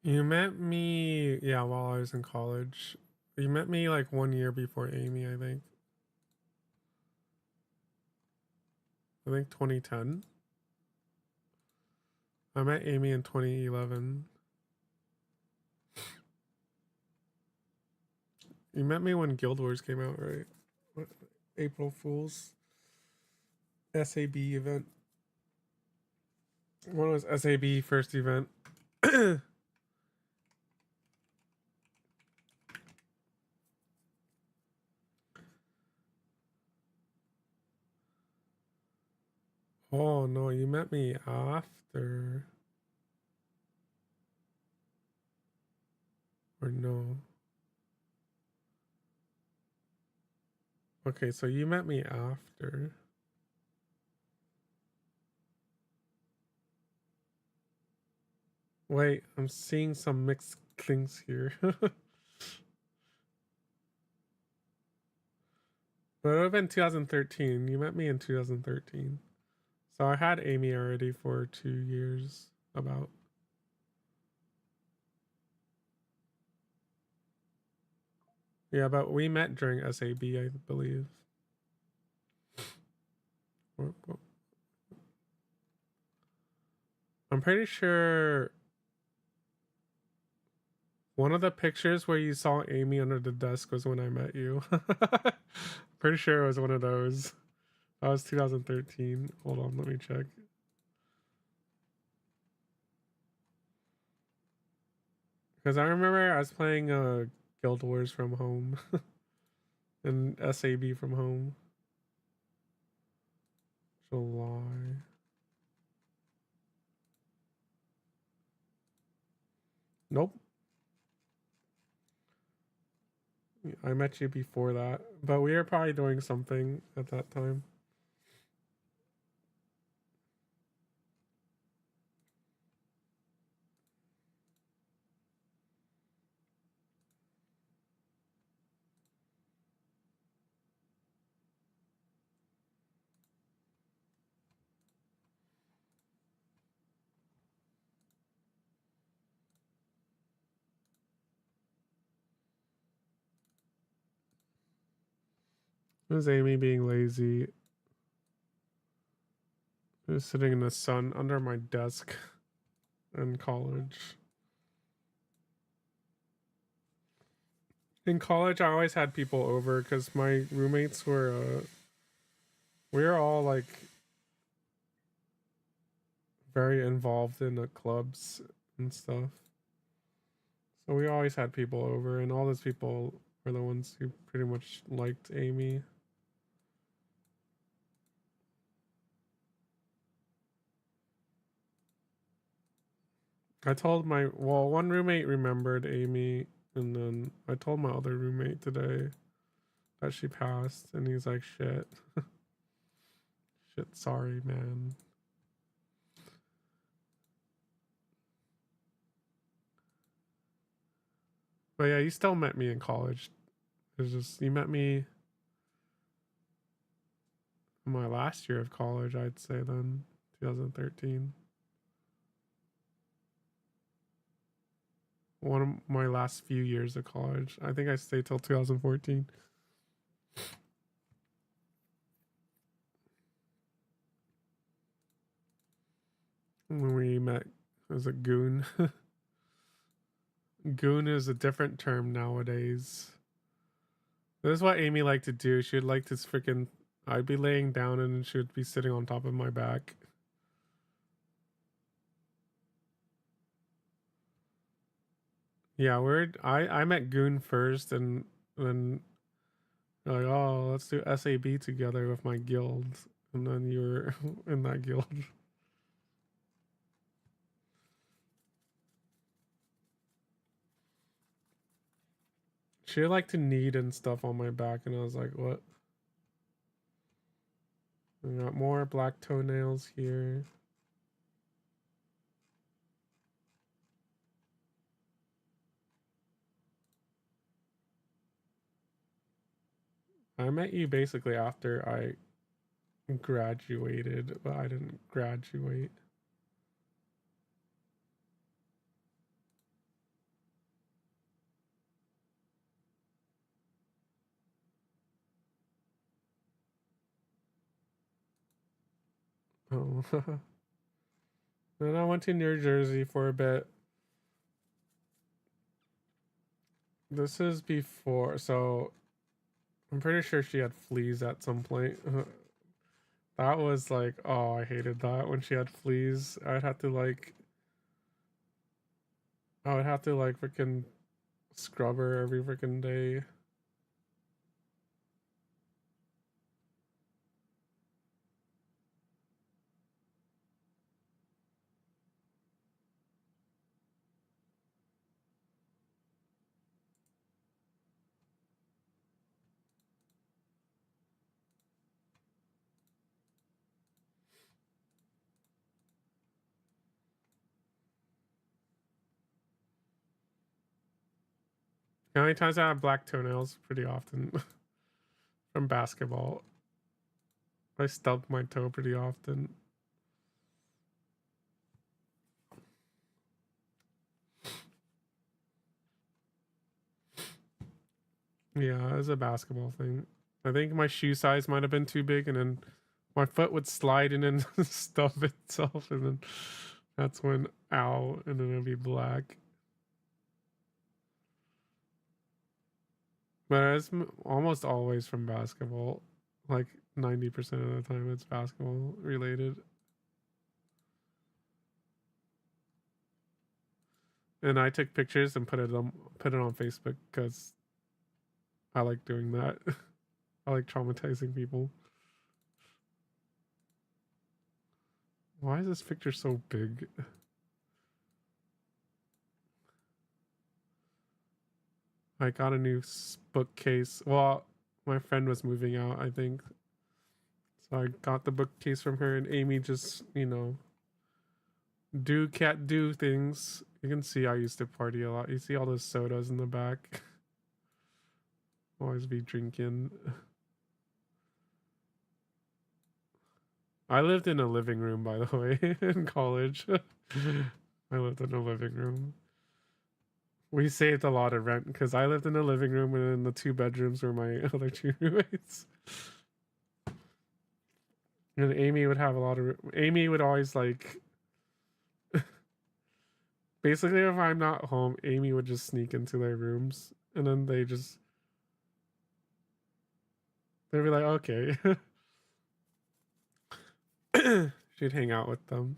You met me, yeah, while I was in college. You met me like 1 year before AIMEE, I think. I think 2010. I met AIMEE in 2011. You met me when Guild Wars came out, right? April Fool's SAB event. When was SAB first event? Oh no, you met me after. Or no. Okay, so you met me after. Wait, I'm seeing some mixed things here. But it would have been 2013. You met me in 2013. So I had AIMEE already for 2 years, about. Yeah, but we met during SAB, I believe. I'm pretty sure one of the pictures where you saw AIMEE under the desk was when I met you. Pretty sure it was one of those. That was 2013. Hold on, let me check. Because I remember I was playing Guild Wars from home and SAB from home. July. Nope. I met you before that, but we were probably doing something at that time. It was AIMEE being lazy. I was sitting in the sun under my desk in college. In college, I always had people over because my roommates were, we were all like very involved in the clubs and stuff. So we always had people over, and all those people were the ones who pretty much liked AIMEE. I told my, well, one roommate remembered AIMEE, and then I told my other roommate today that she passed, and he's like, shit. Shit, sorry, man. But yeah, you still met me in college. It's just, you met me in my last year of college, I'd say then, 2013. One of my last few years of college. I think I stayed till 2014. When we met as a goon. Goon is a different term nowadays. This is what AIMEE liked to do. She would like to freaking, I'd be laying down and she would be sitting on top of my back. Yeah, I met Goon first, and then like, oh, let's do SAB together with my guild, and then you were in that guild. She liked to knead and stuff on my back, and I was like, what? We got more black toenails here. I met you basically after I graduated, but I didn't graduate. Oh. Then I went to New Jersey for a bit. This is before, so I'm pretty sure she had fleas at some point. That was like, oh, I hated that when she had fleas. I would have to like freaking scrub her every freaking day. How many times I have black toenails? Pretty often. From basketball. I stubbed my toe pretty often. Yeah, it was a basketball thing. I think my shoe size might have been too big, and then my foot would slide in and stub itself, and then that's when, ow, and then it'd be black. But it's almost always from basketball. Like 90% of the time it's basketball related. And I took pictures and put it on Facebook because I like doing that. I like traumatizing people. Why is this picture so big? I got a new bookcase. Well, my friend was moving out, I think. So I got the bookcase from her, and AIMEE just, you know, cat do things. You can see I used to party a lot. You see all those sodas in the back. Always be drinking. I lived in a living room, by the way, in college. I lived in a living room. We saved a lot of rent because I lived in a living room, and then the 2 bedrooms were my other 2 roommates. And AIMEE would have a lot of... AIMEE would always like... Basically, if I'm not home, AIMEE would just sneak into their rooms, and then they'd be like, okay. She'd hang out with them.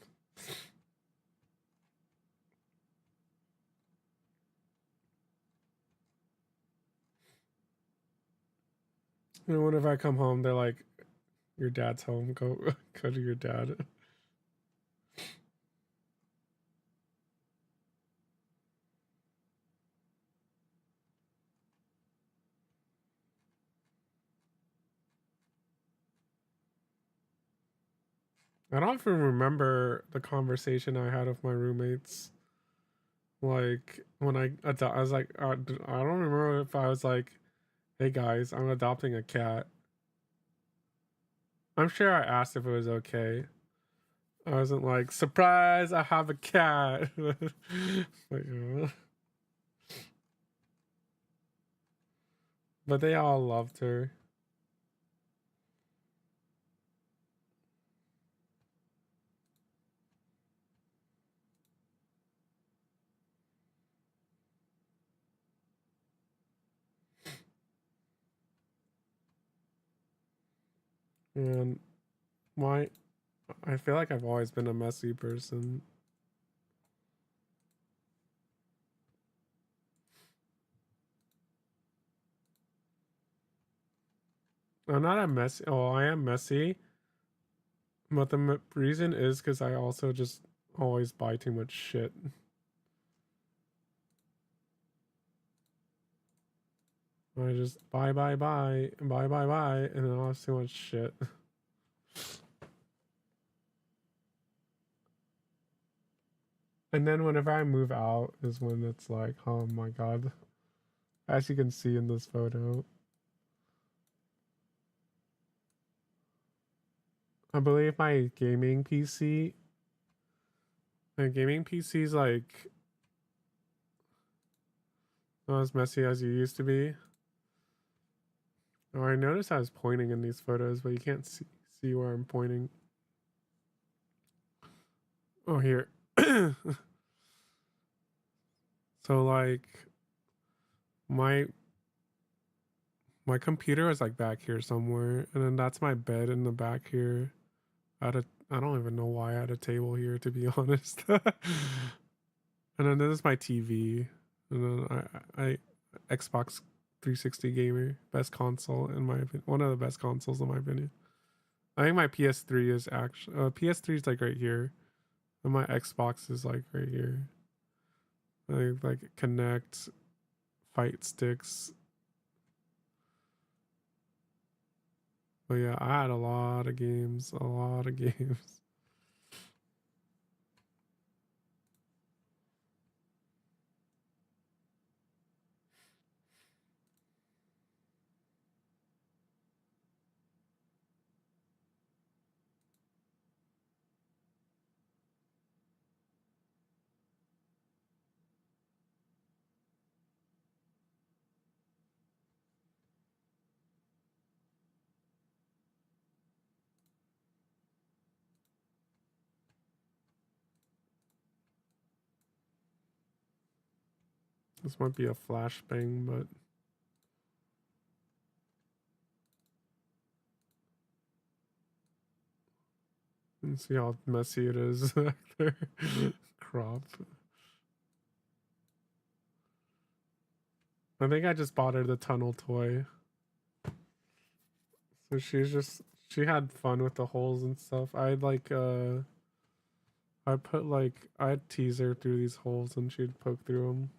And whenever I come home, they're like, "Your dad's home. Go, go to your dad." I don't even remember the conversation I had with my roommates. Like when I was like, I don't remember if I was like, "Hey guys, I'm adopting a cat." I'm sure I asked if it was okay. I wasn't like, "Surprise, I have a cat." Like, but they all loved her. And I feel like I've always been a messy person. I'm not a messy. Oh, I am messy. But the reason is because I also just always buy too much shit. I just buy, and then I'll have too much shit. And then whenever I move out is when it's like, oh my god. As you can see in this photo. I believe my gaming PC is like not as messy as you used to be. Oh, I noticed I was pointing in these photos, but you can't see where I'm pointing. Oh, here. So like my computer is like back here somewhere, and then that's my bed in the back here. I don't even know why I had a table here, to be honest. And then this is my TV, and then I Xbox 360 gamer, best console in my opinion, one of the best consoles in my opinion. I think my PS3 is actually PS3 is like right here, and my Xbox is like right here. Like Connect, fight sticks. But yeah, I had a lot of games, a lot of games. This might be a flashbang, but you can see how messy it is back there. Crop. I think I just bought her the tunnel toy. So she had fun with the holes and stuff. I I'd tease her through these holes and she'd poke through them.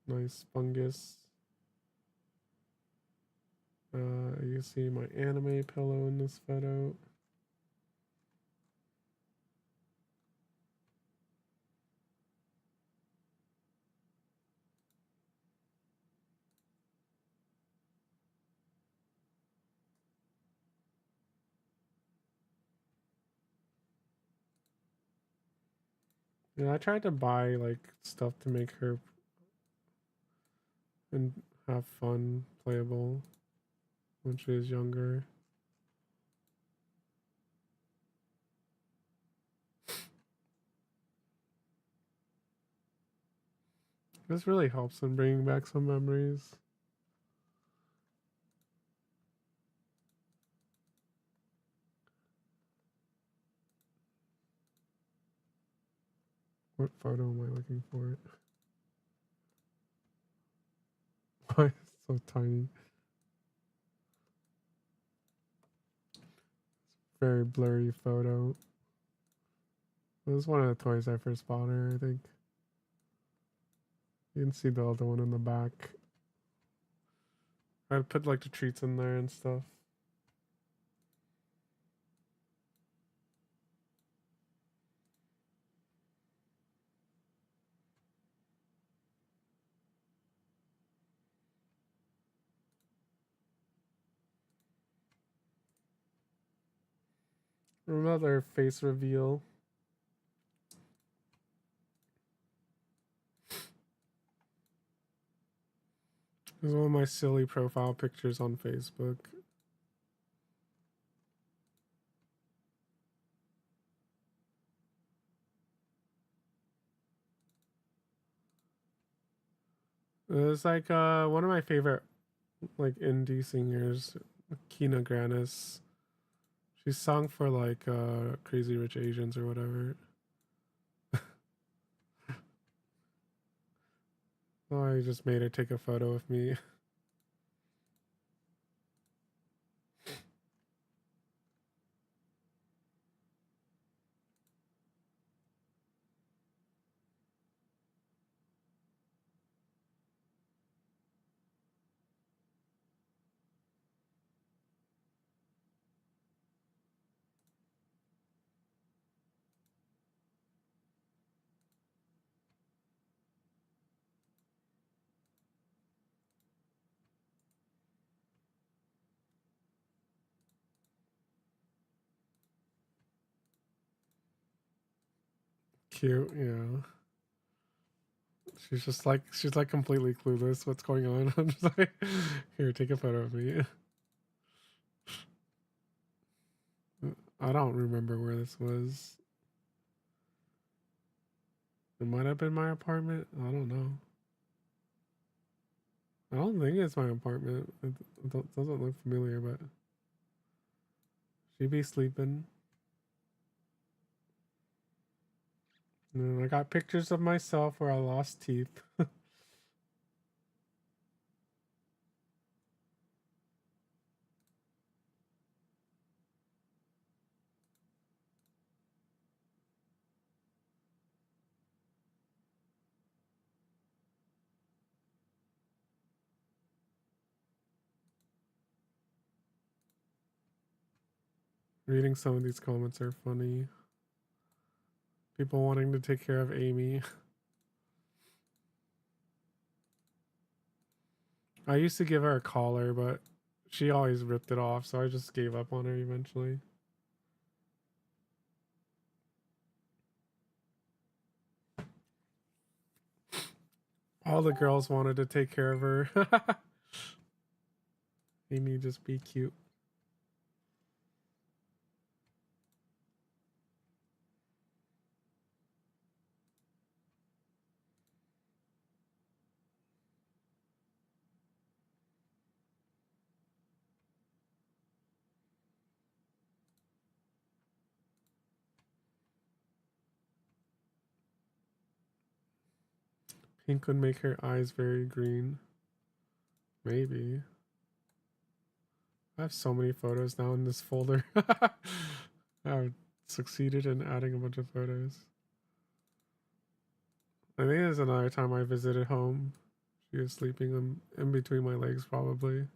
Nice fungus. You see my anime pillow in this photo. Yeah, I tried to buy like stuff to make her and have fun, playable when she was younger. This really helps in bringing back some memories. What photo am I looking for? but it's so tiny. Very blurry photo. This is one of the toys I first bought her, I think. You can see the other one in the back. I'd put like the treats in there and stuff. Another face reveal. This is one of my silly profile pictures on Facebook. It's like one of my favorite like indie singers, Kina Grannis. She sung for like Crazy Rich Asians or whatever. Oh, I just made her take a photo of me. Cute, yeah. She's like completely clueless what's going on. I'm just like, here, take a photo of me. I don't remember where this was. It might have been my apartment. I don't know. I don't think it's my apartment. It doesn't look familiar, but she be sleeping. And I got pictures of myself where I lost teeth. Reading some of these comments are funny. People wanting to take care of AIMEE. I used to give her a collar, but she always ripped it off, so I just gave up on her eventually. All the girls wanted to take care of her. AIMEE, just be cute. Pink would make her eyes very green. Maybe. I have so many photos now in this folder. I've succeeded in adding a bunch of photos. I think there's another time I visited home. She was sleeping in between my legs, probably.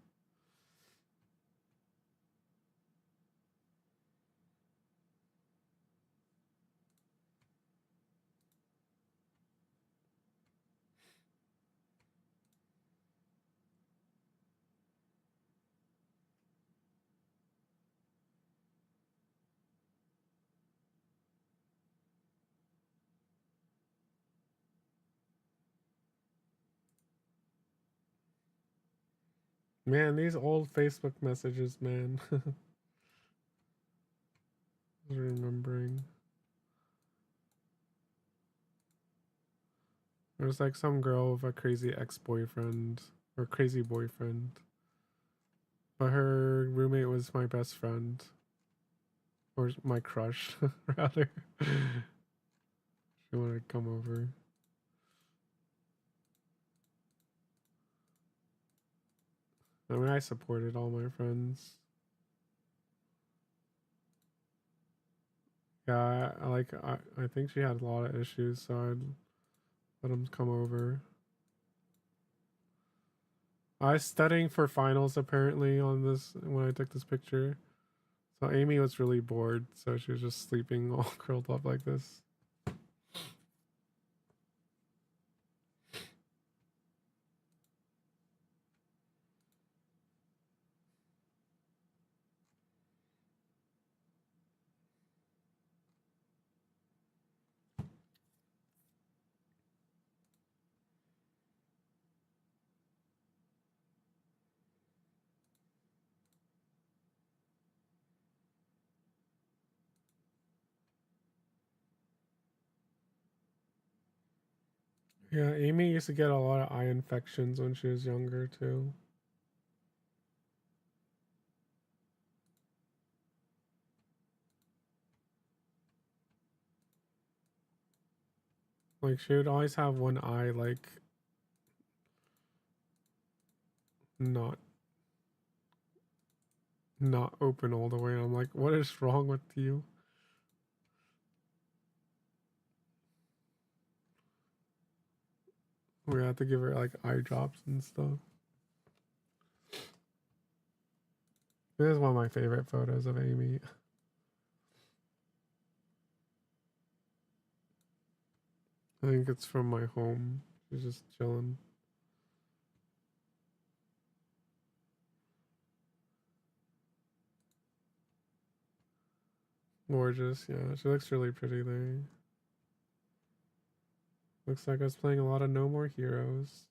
Man, these old Facebook messages, man. Remembering. There was like some girl with a crazy ex-boyfriend or crazy boyfriend. But her roommate was my best friend. Or my crush, rather. She wanted to come over. I mean, I supported all my friends. Yeah, I think she had a lot of issues, so I'd let them come over. I was studying for finals apparently on this when I took this picture. So AIMEE was really bored, so she was just sleeping all curled up like this. Yeah, AIMEE used to get a lot of eye infections when she was younger too. Like she would always have one eye like not open all the way. I'm like, what is wrong with you? We had to give her like eye drops and stuff. This is one of my favorite photos of AIMEE. I think it's from my home. She's just chilling. Gorgeous, yeah. She looks really pretty there. Looks like I was playing a lot of No More Heroes.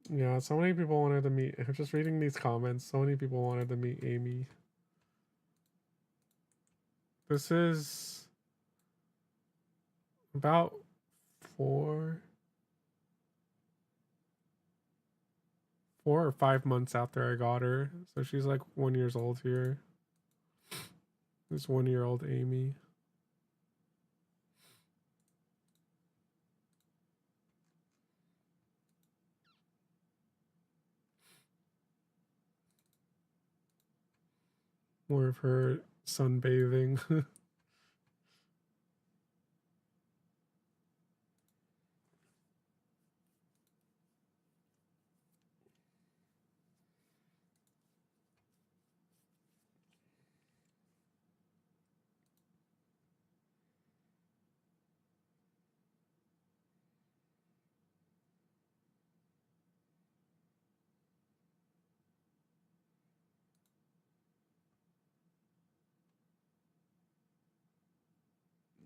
Yeah, so many people wanted to meet. Just reading these comments, so many people wanted to meet AIMEE. This is about 4 or 5 months after I got her. So she's like 1 year old here. This 1-year-old AIMEE. More of her sunbathing.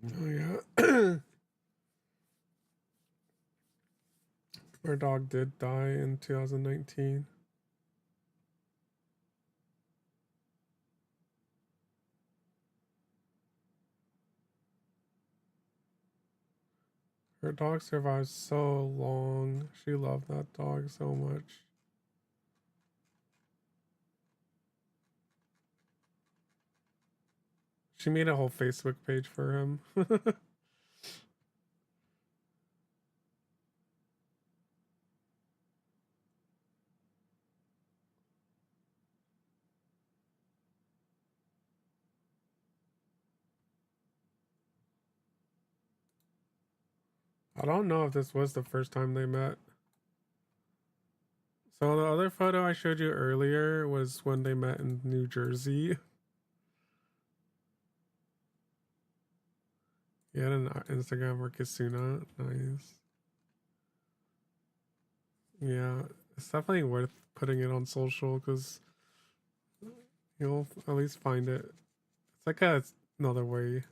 Oh yeah. Our dog did die in 2019. Her dog survived so long. She loved that dog so much. She made a whole Facebook page for him. I don't know if this was the first time they met. So the other photo I showed you earlier was when they met in New Jersey. He had an Instagram for Kisuna. Nice. Yeah, it's definitely worth putting it on social because you'll at least find it. It's like another way.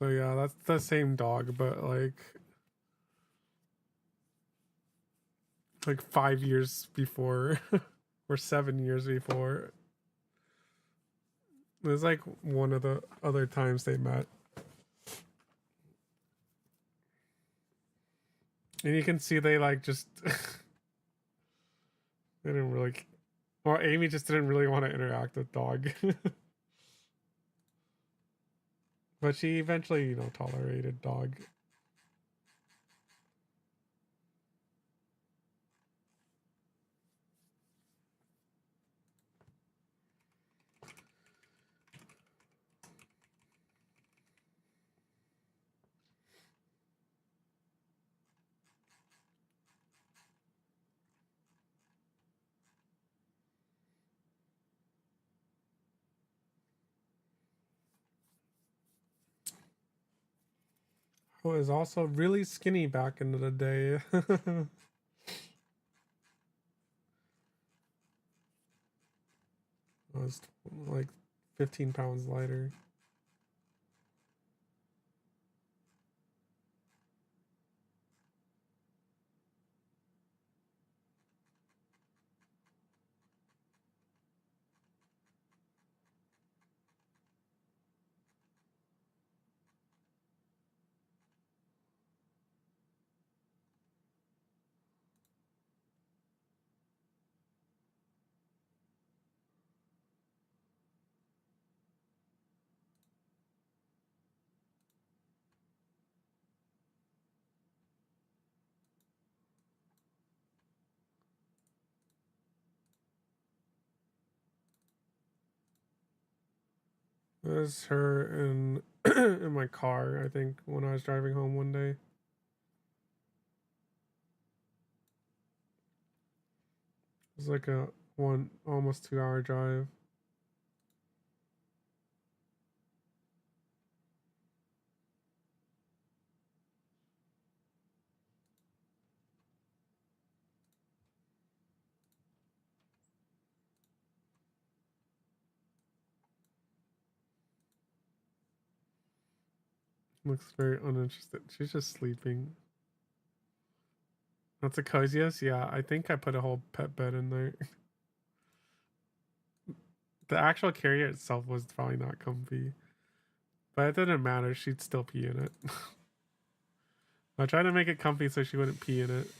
So yeah, that's the same dog, but like 5 years before or 7 years before. It was like one of the other times they met. And you can see they like just they didn't really, or Amy just didn't really want to interact with dog. But she eventually, you know, tolerated dog. I was also really skinny back in the day. I was like 15 pounds lighter. It was her in in my car, I think, when I was driving home one day. It was like a almost 2 hour drive. Looks very uninterested. She's just sleeping. That's the coziest? Yeah, I think I put a whole pet bed in there. The actual carrier itself was probably not comfy. But it didn't matter, she'd still pee in it. I tried to make it comfy so she wouldn't pee in it.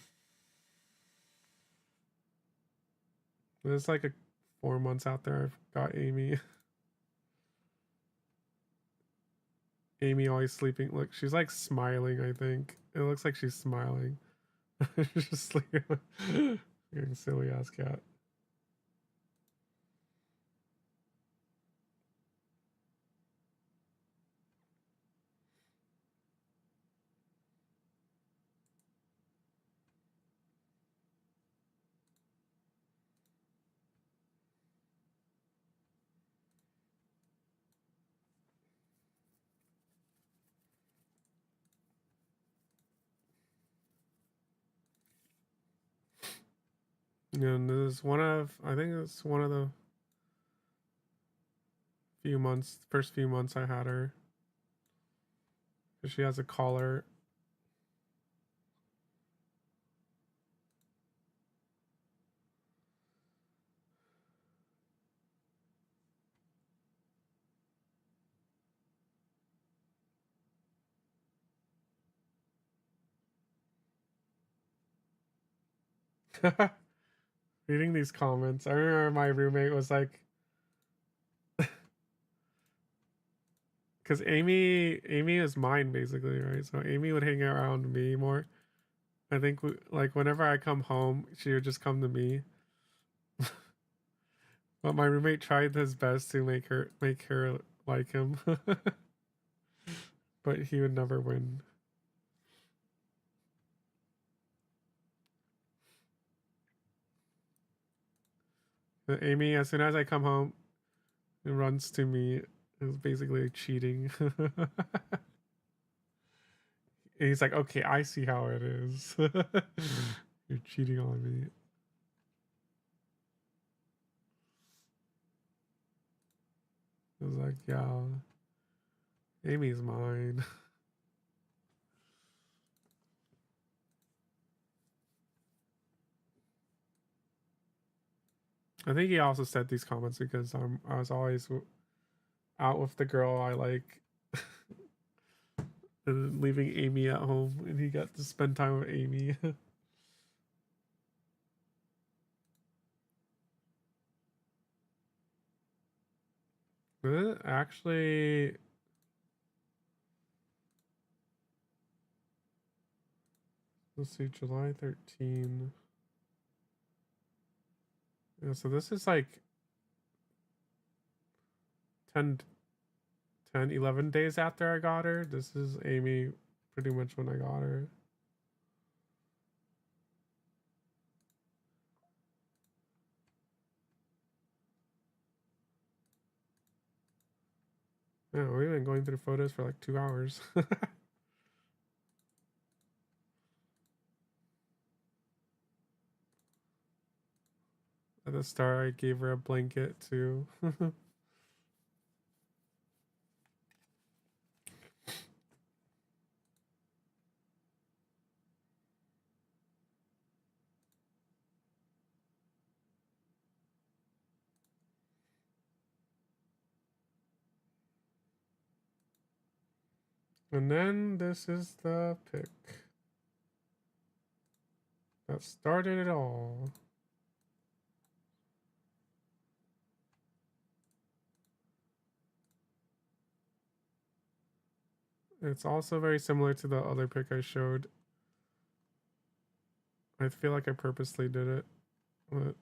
It's like 4 months out there I've got Amy. Amy always sleeping. Look, she's like smiling, I think. It looks like she's smiling. She's just sleeping. Getting silly ass cat. And this is I think it's one of the first few months I had her. Because she has a collar. Reading these comments, I remember my roommate was like, because Amy is mine basically, right? So Amy would hang around me more. I think like whenever I come home, she would just come to me. But my roommate tried his best to make her like him, but he would never win. But Amy, as soon as I come home, it runs to me. It's basically cheating. And he's like, okay, I see how it is. You're cheating on me. I was like, yeah, Amy's mine. I think he also said these comments because I was always out with the girl I like. and leaving AIMEE at home, and he got to spend time with AIMEE. Actually, let's see, July 13. Yeah, so this is like 10, 11 days after I got her. This is AIMEE pretty much when I got her. Yeah, we've been going through photos for like 2 hours. At the start, I gave her a blanket too. And then this is the pic that started it all. It's also very similar to the other pic I showed. I feel like I purposely did it, but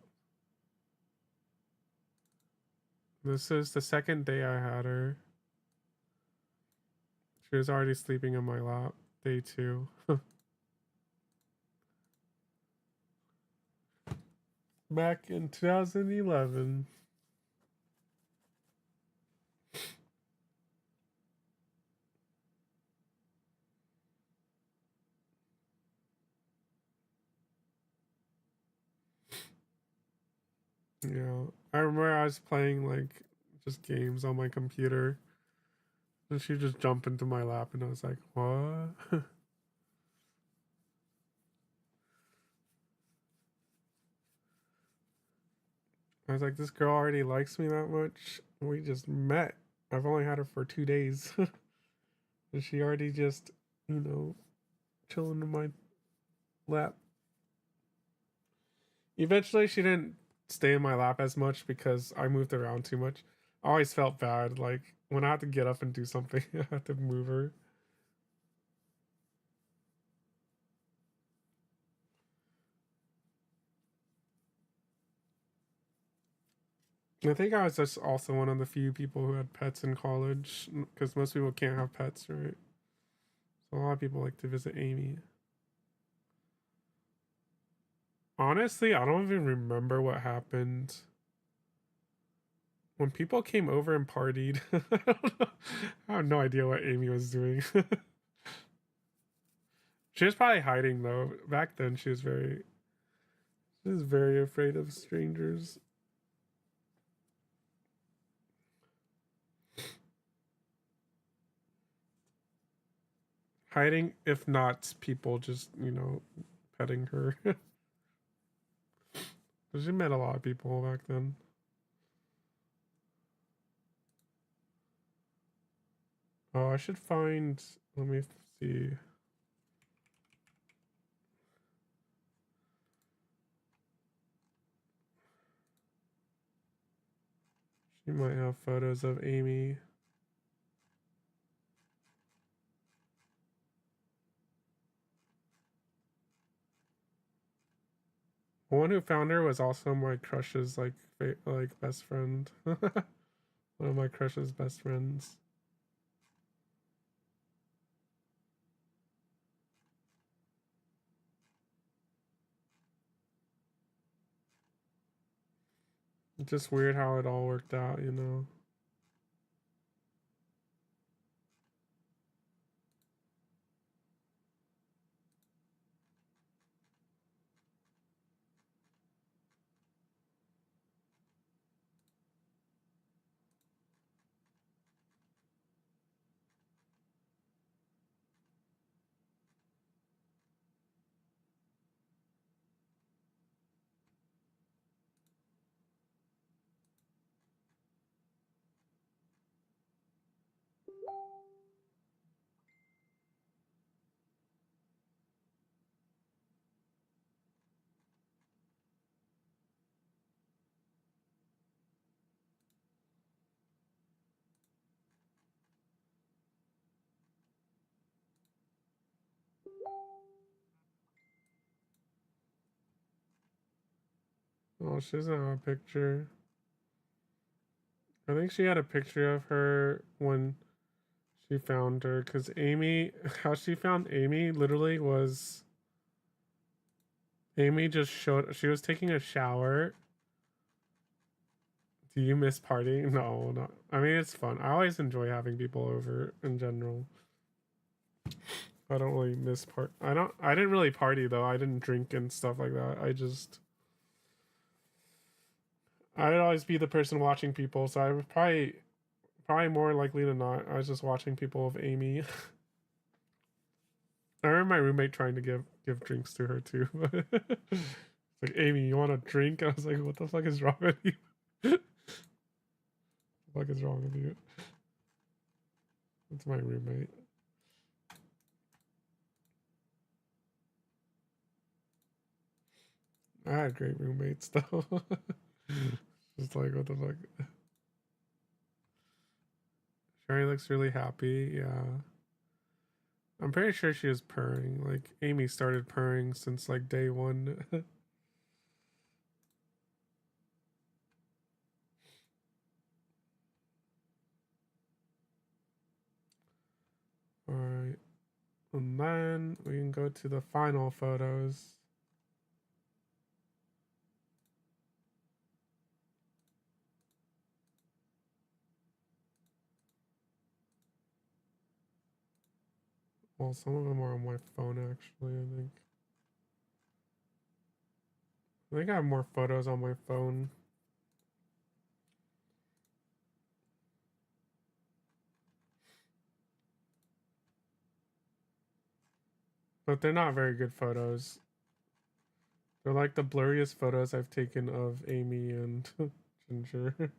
this is the second day I had her. She was already sleeping in my lap, day 2. Back in 2011. Yeah, I remember I was playing like just games on my computer, and she just jumped into my lap, and I was like, "What?" I was like, "This girl already likes me that much. We just met. I've only had her for 2 days, and she already just, chilling in my lap." Eventually, she didn't stay in my lap as much because I moved around too much. I always felt bad, like when I had to get up and do something, I had to move her. I think I was just also one of the few people who had pets in college, because most people can't have pets, right? So a lot of people like to visit AIMEE. Honestly, I don't even remember what happened when people came over and partied. I have no idea what AIMEE was doing. She was probably hiding though. Back then, she was very afraid of strangers. Hiding, if not people just, petting her. She met a lot of people back then. Oh, I should find, let me see. She might have photos of AIMEE. The one who found her was also my crush's like best friend. One of my crush's best friends. It's just weird how it all worked out, Oh, she doesn't have a picture. I think she had a picture of her when she found her, because AIMEE, how she found AIMEE literally was AIMEE just showed, she was taking a shower. Do you miss partying? No, not. I mean, it's fun. I always enjoy having people over in general. I don't really miss I didn't really party though. I didn't drink and stuff like that. I'd always be the person watching people, so I would probably more likely than not, I was just watching people with AIMEE. I remember my roommate trying to give drinks to her too. It's like, AIMEE, you want a drink? I was like, what the fuck is wrong with you? What the fuck is wrong with you? It's my roommate. I had great roommates though. Just like, what the fuck? Sherry looks really happy, yeah. I'm pretty sure she was purring. Like, AIMEE started purring since like day one. Alright. And then we can go to the final photos. Well, some of them are on my phone actually, I think. I think I have more photos on my phone. But they're not very good photos. They're like the blurriest photos I've taken of AIMEE and Ginger.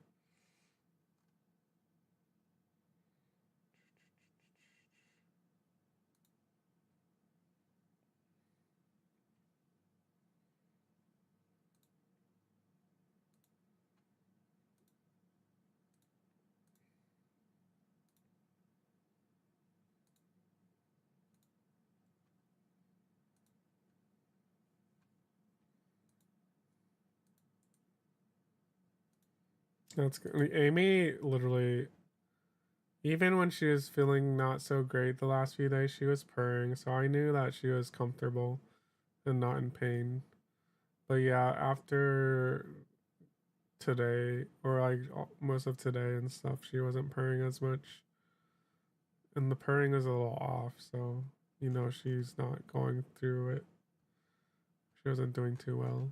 That's good. I mean, AIMEE literally, even when she was feeling not so great the last few days, she was purring, so I knew that she was comfortable and not in pain. But yeah, after today, or like most of today and stuff, she wasn't purring as much. And the purring is a little off, so you know she's not going through it. She wasn't doing too well.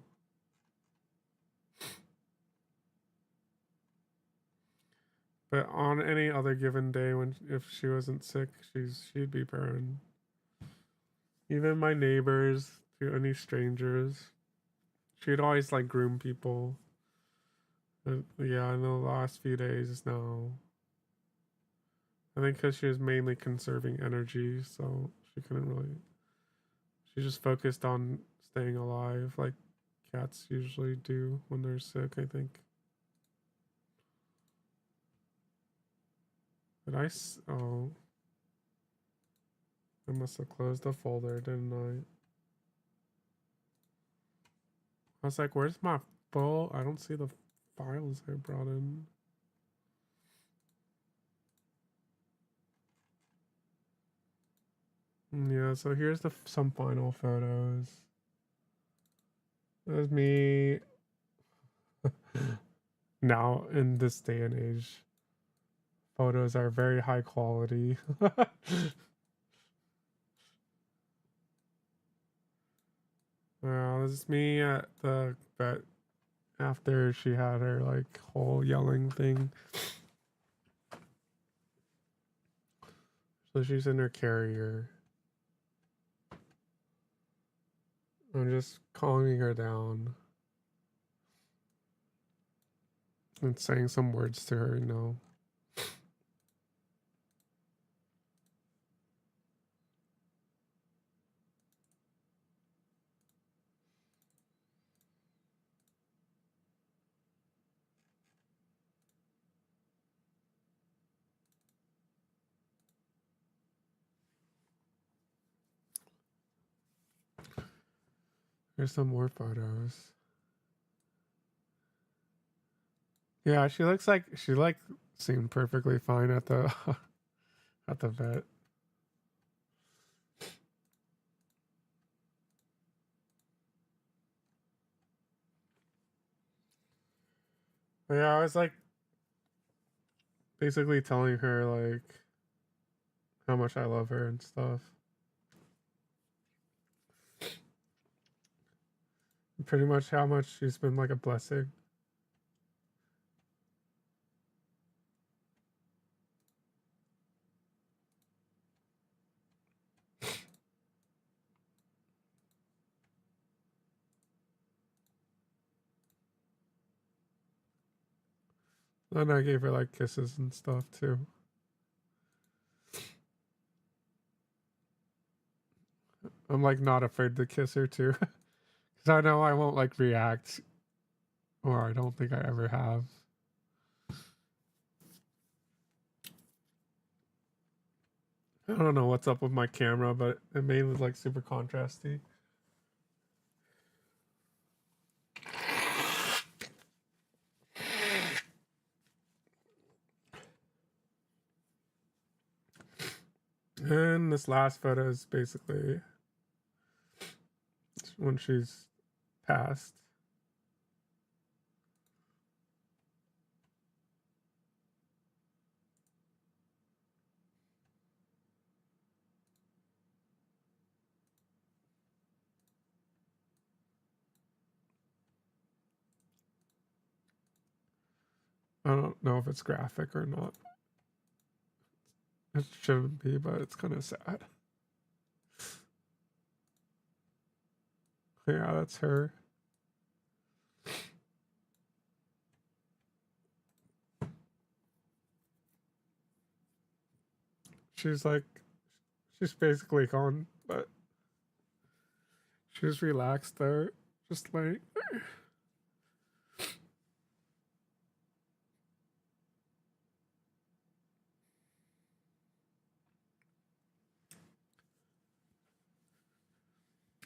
But on any other given day, when if she wasn't sick, she'd be purring. Even my neighbors, to any strangers, she'd always like groom people. But yeah, in the last few days now, I think because she was mainly conserving energy, so she couldn't really. She just focused on staying alive, like cats usually do when they're sick, I think. Did oh. I must have closed the folder, didn't I? I was like, where's my I don't see the files I brought in. Yeah, so here's some final photos. There's me now in this day and age. Photos are very high quality. This is me at the vet after she had her like whole yelling thing. So she's in her carrier. I'm just calming her down and saying some words to her, you know. There's some more photos. Yeah, she looks like she seemed perfectly fine at the at the vet. But yeah, I was like basically telling her like how much I love her and stuff. Pretty much how much she's been like a blessing. And I gave her like kisses and stuff too. I'm like not afraid to kiss her too. Because I know I won't like react. Or I don't think I ever have. I don't know what's up with my camera, but it made it like super contrasty. And this last photo is basically when she's passed. I don't know if it's graphic or not. It shouldn't be, but it's kind of sad. Yeah, that's her. She's like, she's basically gone, but she's relaxed there, just like.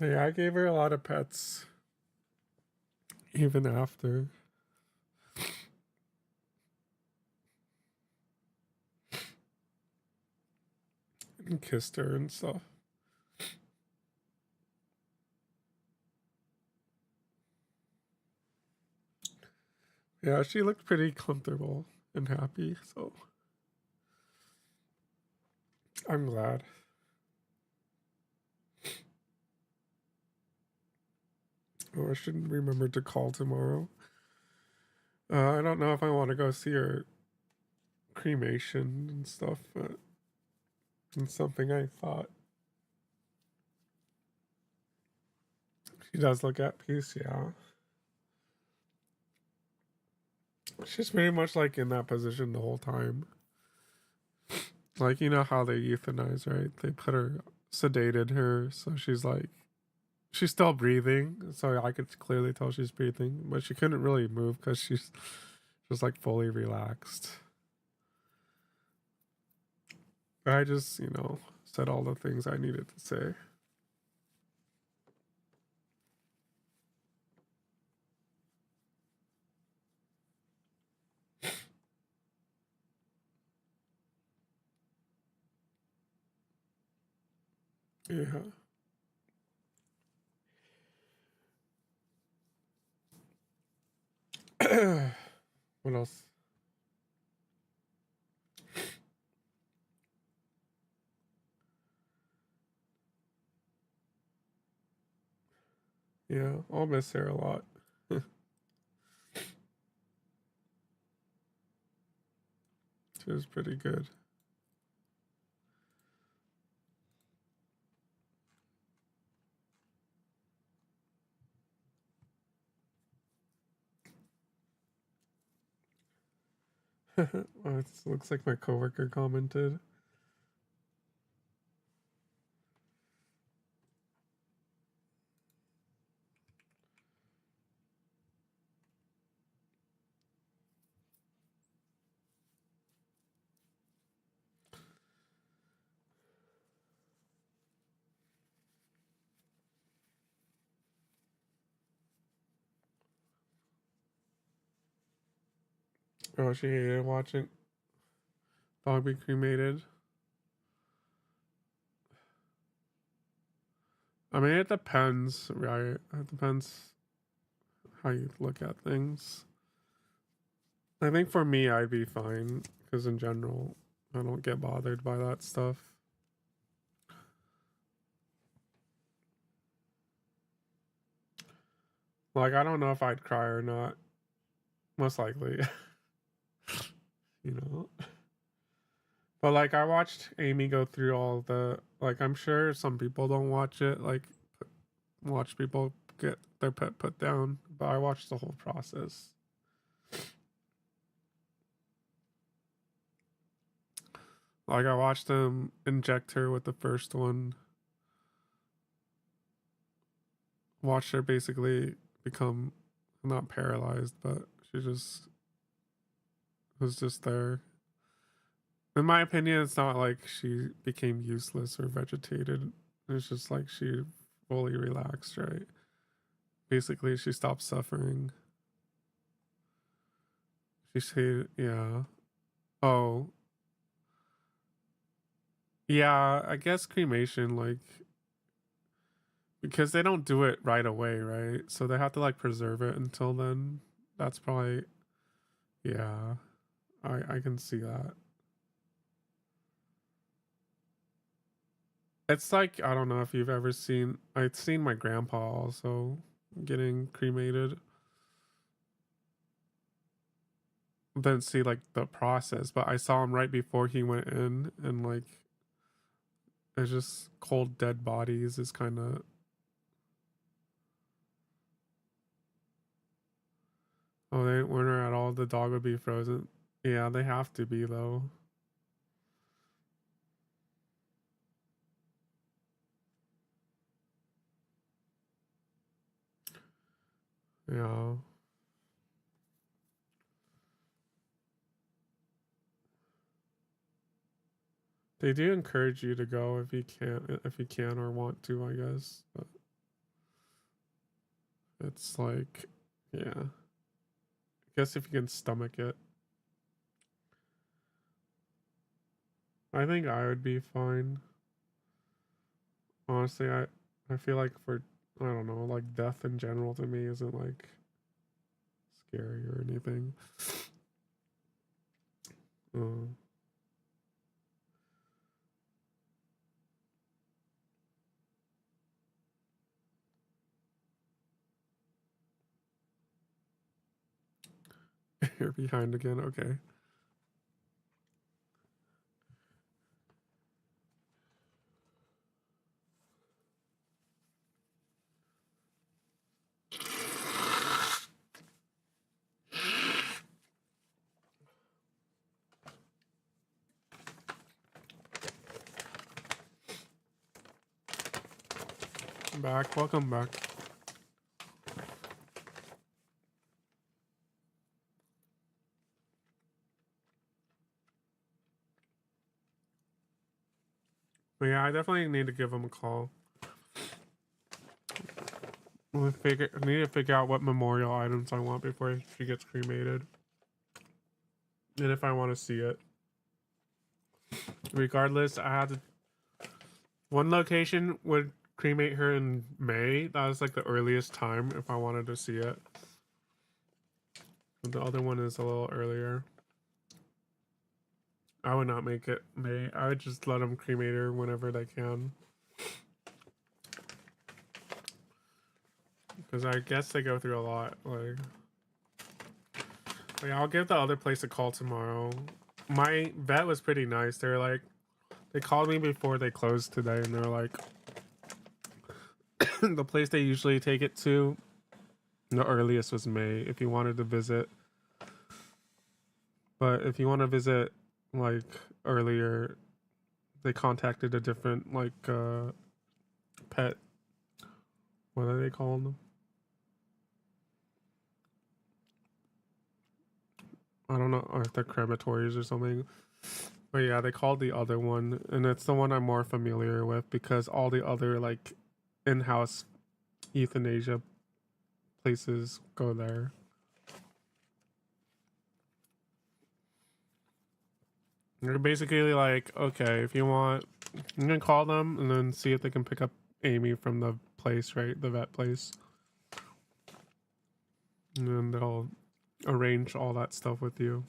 Yeah, I gave her a lot of pets, even after. And kissed her and stuff. Yeah, she looked pretty comfortable and happy, so I'm glad. Oh, I should remember to call tomorrow. I don't know if I want to go see her cremation and stuff, but it's something I thought. She does look at peace, yeah. She's pretty much like in that position the whole time. Like, you know how they euthanize, right? They sedated her, so she's like, she's still breathing, so I could clearly tell she's breathing, but she couldn't really move because she's just like fully relaxed. I just, said all the things I needed to say. Yeah. What else? Yeah, I'll miss her a lot. She was pretty good. Oh, it looks like my coworker commented. Oh, she hated watching dog be cremated. I mean, it depends, right? It depends how you look at things. I think for me, I'd be fine because in general, I don't get bothered by that stuff. Like, I don't know if I'd cry or not. Most likely. You know? But, like, I watched AIMEE go through all the... Like, I'm sure some people don't watch it. Like, watch people get their pet put down. But I watched the whole process. Like, I watched them inject her with the first one. Watched her basically become not paralyzed, but she just was just there. In my opinion, it's not like she became useless or vegetated. It's just like she fully relaxed, right? Basically, she stopped suffering. She said, yeah. Oh. Yeah, I guess cremation, like, because they don't do it right away, right? So they have to, like, preserve it until then. That's probably, yeah, I can see that. It's like, I don't know if you've ever seen, I'd seen my grandpa also getting cremated. Didn't see like the process, but I saw him right before he went in, and like, it's just cold dead bodies is kind of... Oh, they weren't at all. The dog would be frozen. Yeah, they have to be though. Yeah. They do encourage you to go if you can or want to, I guess. But it's like, yeah. I guess if you can stomach it. I think I would be fine. Honestly, I feel like for, I don't know, like death in general to me isn't like scary or anything. You're behind again, okay. Back, welcome back. But yeah, I definitely need to give him a call. I need to figure out what memorial items I want before she gets cremated. And if I want to see it. Regardless, I had to... One location would cremate her in May. That was like the earliest time if I wanted to see it. But the other one is a little earlier. I would not make it May. I would just let them cremate her whenever they can. Because I guess they go through a lot. Like, I'll give the other place a call tomorrow. My vet was pretty nice. They're like, they called me before they closed today, and they're like, the place they usually take it to, the earliest was May if you wanted to visit. But if you want to visit like earlier, they contacted a different like pet. What are they called? I don't know, or if they're crematories or something. But yeah, they called the other one, and it's the one I'm more familiar with because all the other like in-house euthanasia places go there. You're basically like, okay, if you want, you can call them and then see if they can pick up AIMEE from the place, right? The vet place. And then they'll arrange all that stuff with you.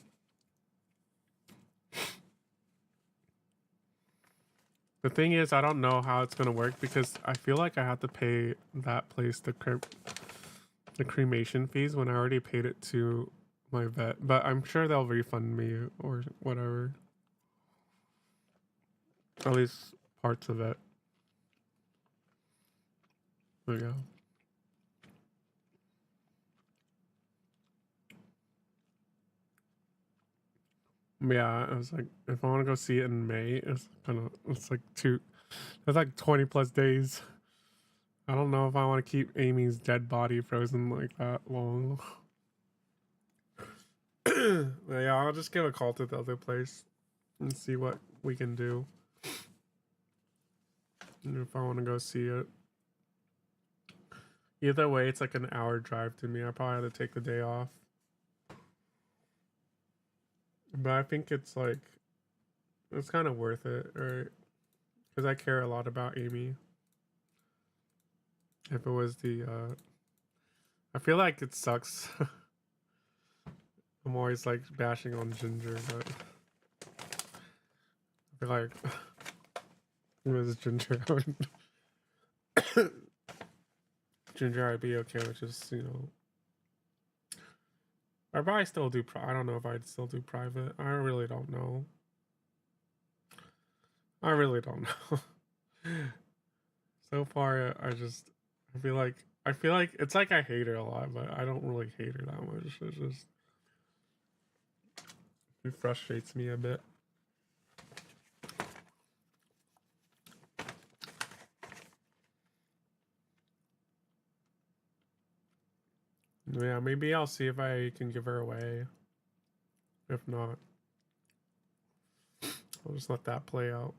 The thing is, I don't know how it's gonna work because I feel like I have to pay that place the cremation fees when I already paid it to my vet. But I'm sure they'll refund me or whatever. At least parts of it. There you go. Yeah, I was like, if I want to go see it in May, it's like it's like 20 plus days. I don't know if I want to keep AIMEE's dead body frozen like that long. But yeah, I'll just give a call to the other place and see what we can do. And if I want to go see it. Either way, it's like an hour drive to me. I probably have to take the day off. But I think it's kind of worth it, right? Because I care a lot about AIMEE. If it was I feel like it sucks. I'm always like bashing on Ginger, but I feel like if it was Ginger, Ginger, I'd be okay with just, I'd probably still do, I don't know if I'd still do private. I really don't know. I really don't know. So far, I feel like it's like I hate her a lot, but I don't really hate her that much. It's just, it frustrates me a bit. Yeah, maybe I'll see if I can give her away. If not, I'll just let that play out.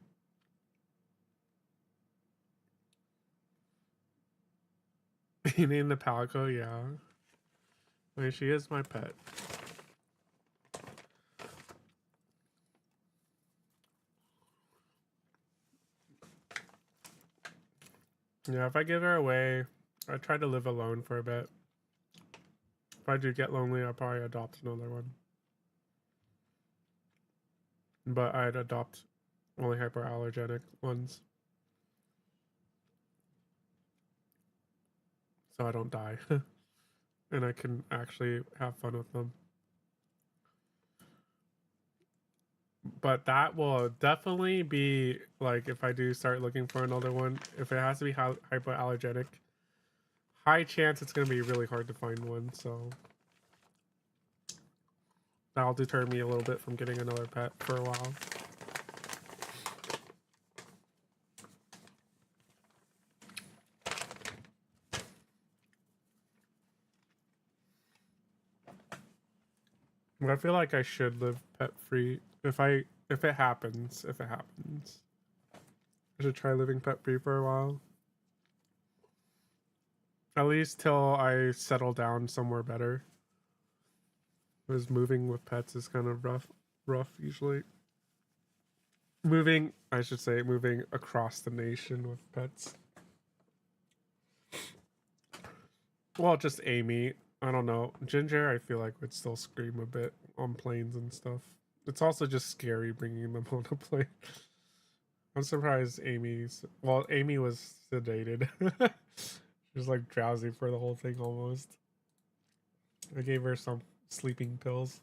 You mean the Palico? Yeah. I mean, she is my pet. Yeah, if I give her away, I try to live alone for a bit. If I do get lonely, I'll probably adopt another one. But I'd adopt only hypoallergenic ones. So I don't die. And I can actually have fun with them. But that will definitely be, like, if I do start looking for another one, if it has to be hypoallergenic, high chance it's going to be really hard to find one, so that'll deter me a little bit from getting another pet for a while. But I feel like I should live pet free if it happens. I should try living pet free for a while. At least till I settle down somewhere better. Because moving with pets is kind of rough usually. Moving across the nation with pets. Well, just AIMEE. I don't know. Ginger, I feel like would still scream a bit on planes and stuff. It's also just scary bringing them on a plane. I'm surprised AIMEE was sedated. She was like drowsy for the whole thing almost. I gave her some sleeping pills.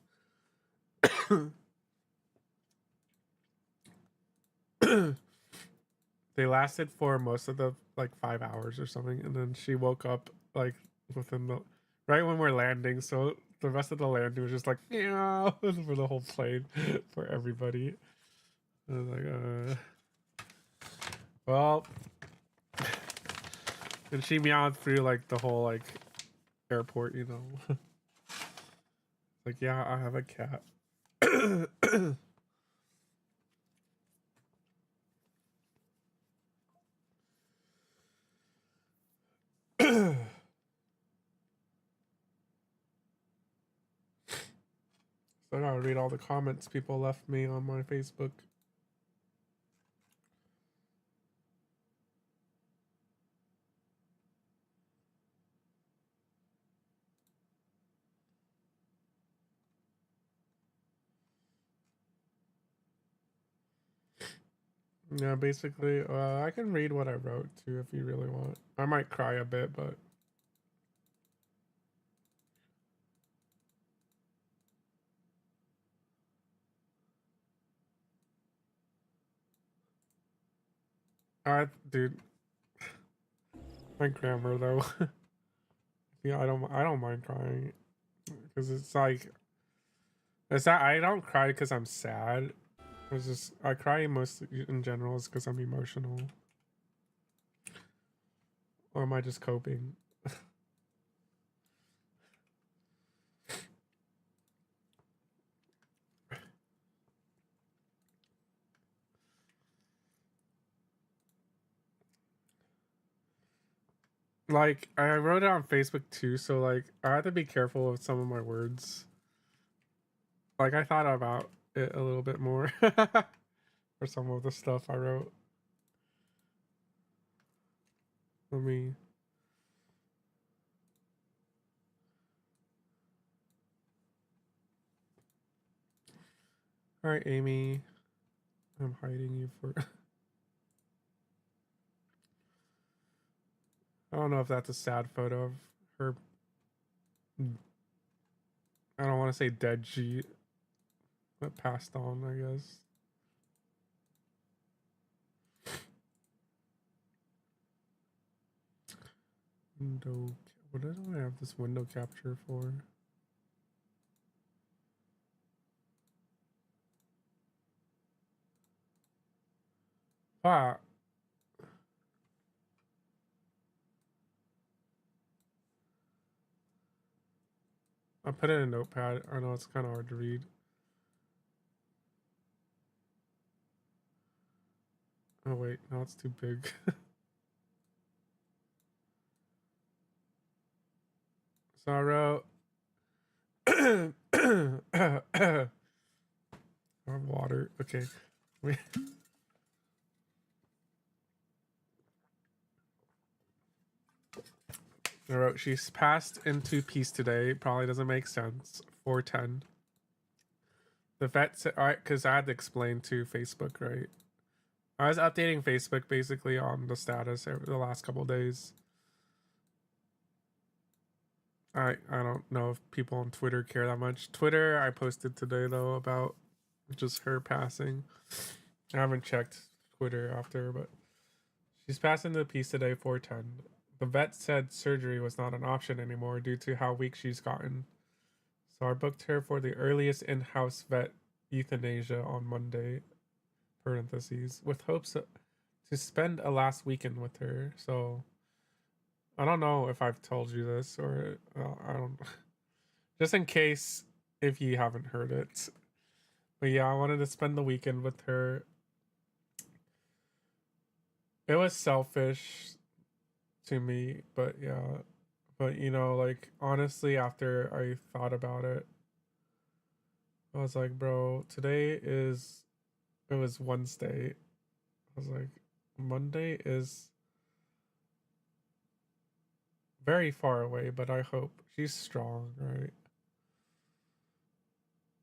They lasted for most of the 5 hours or something, and then she woke up like within right when we're landing, so the rest of the landing was just like meow for the whole plane for everybody. I was like, well, and she meowed through the whole airport, like, yeah, I have a cat. So I gotta read all the comments people left me on my Facebook. Yeah, basically, I can read what I wrote too if you really want. I might cry a bit, but dude, my grammar though. Yeah, I don't mind crying because it's like it's not. I don't cry because I'm sad. It's just I cry mostly in general is because I'm emotional. Or am I just coping? Like I wrote it on Facebook too, so like I have to be careful with some of my words. Like I thought about it a little bit more for some of the stuff I wrote. Let me. All right, Amy. I'm hiding you for. I don't know if that's a sad photo of her. I don't want to say dead sheet, but passed on, I guess. Window. What do I have this window capture for? Ah. I put it in a notepad. I know it's kind of hard to read. Oh wait, no, it's too big. So I wrote water. Okay. I wrote she's passed into peace today. Probably doesn't make sense. 410. The vet said, all right, because I had to explain to Facebook, right? I was updating Facebook basically on the status over the last couple days. I don't know if people on Twitter care that much. Twitter, I posted today though about just her passing. I haven't checked Twitter after, but she's passed into peace today, 410. The vet said surgery was not an option anymore due to how weak she's gotten. So I booked her for the earliest in-house vet euthanasia on Monday, parentheses, with hopes to spend a last weekend with her. So I don't know if I've told you this or I don't. Just in case if you haven't heard it. But yeah, I wanted to spend the weekend with her. It was selfish to me, but yeah. But you know, like honestly, after I thought about it, I was like, bro, it was Wednesday. I was like, Monday is very far away, but I hope she's strong, right?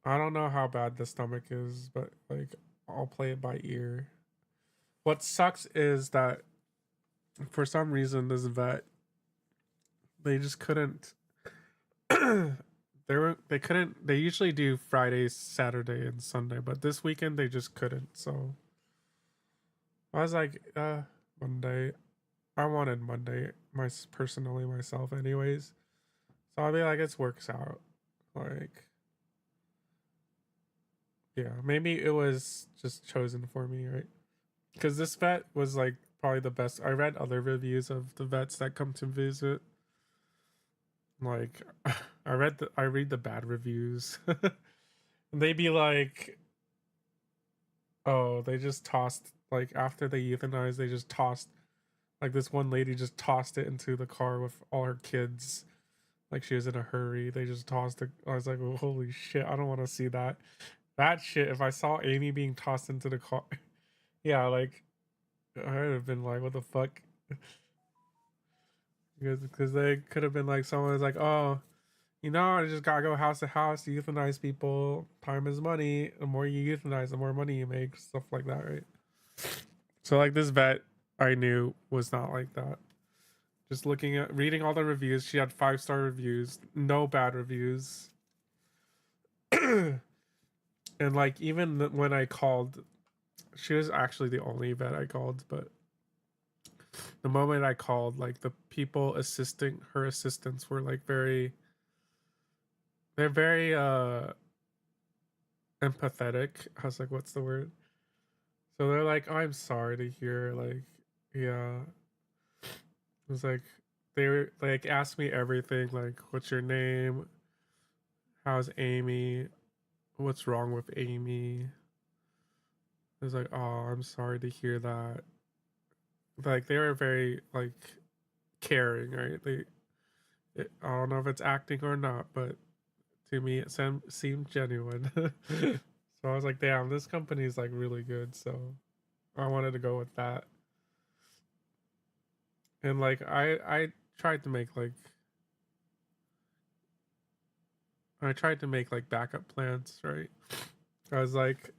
I don't know how bad the stomach is, but like I'll play it by ear. What sucks is that for some reason this vet they just couldn't they usually do Friday, Saturday, and Sunday, but this weekend they just couldn't, so I was like, Monday. I wanted Monday personally myself anyways. So I'll be like, it works out. Like yeah, maybe it was just chosen for me, right? Because this vet was like probably the best. I read other reviews of the vets that come to visit. Like I read the bad reviews. And they'd be like, oh, they just tossed like after they euthanized, they just tossed like this one lady just tossed it into the car with all her kids. Like she was in a hurry. They just tossed it. I was like, oh, holy shit, I don't want to see that. That shit, if I saw AIMEE being tossed into the car, yeah, like, I would have been like, what the fuck? Because they could have been like, someone was like, oh, you know, I just gotta go house to house, euthanize people. Time is money. The more you euthanize, the more money you make. Stuff like that, right? So like this vet I knew was not like that. Just reading all the reviews, she had 5-star reviews, no bad reviews. And like even when I called, she was actually the only vet I called, but the moment I called, like the people assisting her assistants were like they're very empathetic. I was like, what's the word? So they're like, oh, I'm sorry to hear, like, yeah. It was like they were like asked me everything, like, what's your name? How's AIMEE? What's wrong with AIMEE? It was like, oh, I'm sorry to hear that. Like they were very like caring, right? I don't know if it's acting or not, but to me it seemed genuine. So I was like, damn, this company is like really good. So I wanted to go with that. And like I tried to make like backup plans, right? I was like,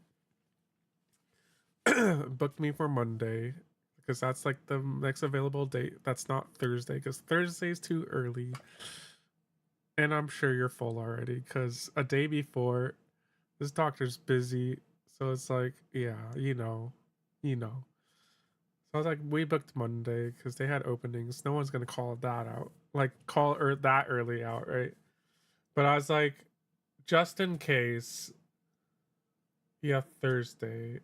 book me for Monday because that's like the next available date. That's not Thursday because Thursday's too early. And I'm sure you're full already because a day before, this doctor's busy. So it's like, yeah, you know. So I was like, we booked Monday because they had openings. No one's going to call that out. Like, that early out, right? But I was like, just in case, yeah, Thursday.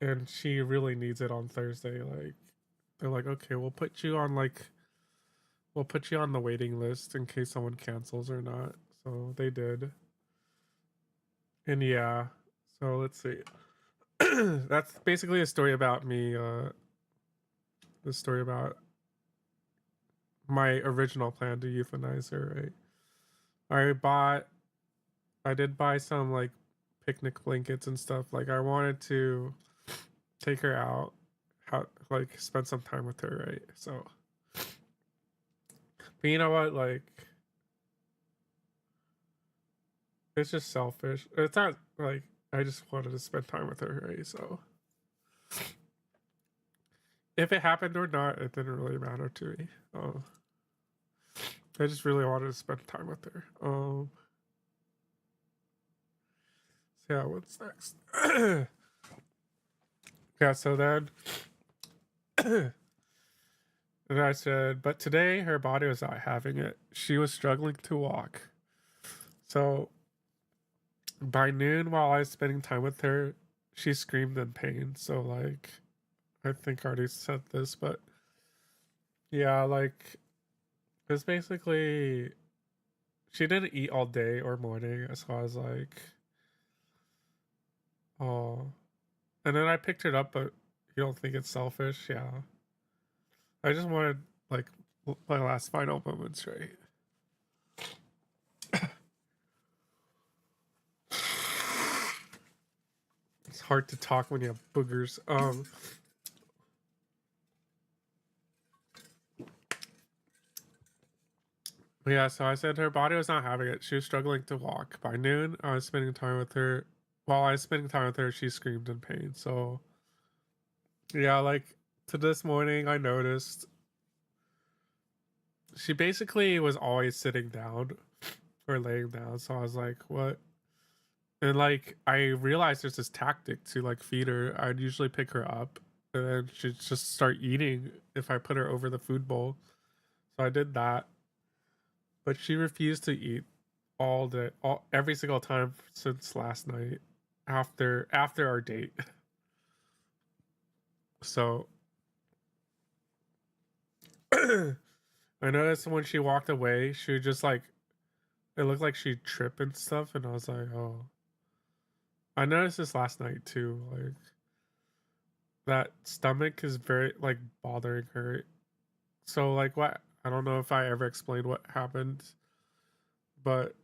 And she really needs it on Thursday. Like, they're like, okay, we'll put you on the waiting list in case someone cancels or not. So they did. And yeah, so let's see. That's basically a story about me. The story about my original plan to euthanize her, right? I did buy some like picnic blankets and stuff. Like I wanted to take her out, spend some time with her, right? So, but you know what? Like, it's just selfish. It's not like I just wanted to spend time with her, right? So, if it happened or not, it didn't really matter to me. I just really wanted to spend time with her. So yeah, what's next? Yeah, so then and I said, but today her body was not having it. She was struggling to walk. So by noon, while I was spending time with her, she screamed in pain. So like, I think I already said this, but yeah, like, it's basically, she didn't eat all day or morning. So I was like, oh. And then I picked it up, but you don't think it's selfish? Yeah. I just wanted, like, my last final moments, right? It's hard to talk when you have boogers. But yeah, so I said her body was not having it. She was struggling to walk. By noon, I was spending time with her. While I was spending time with her, she screamed in pain. So, yeah, like, to this morning, I noticed she basically was always sitting down or laying down. So I was like, what? And like, I realized there's this tactic to like feed her. I'd usually pick her up and then she'd just start eating if I put her over the food bowl. So I did that. But she refused to eat all day, every single time since last night after our date. So I noticed when she walked away, she would just like, it looked like she'd trip and stuff. And I was like, oh. I noticed this last night too. Like, that stomach is very like bothering her. So like, what I don't know if I ever explained what happened, but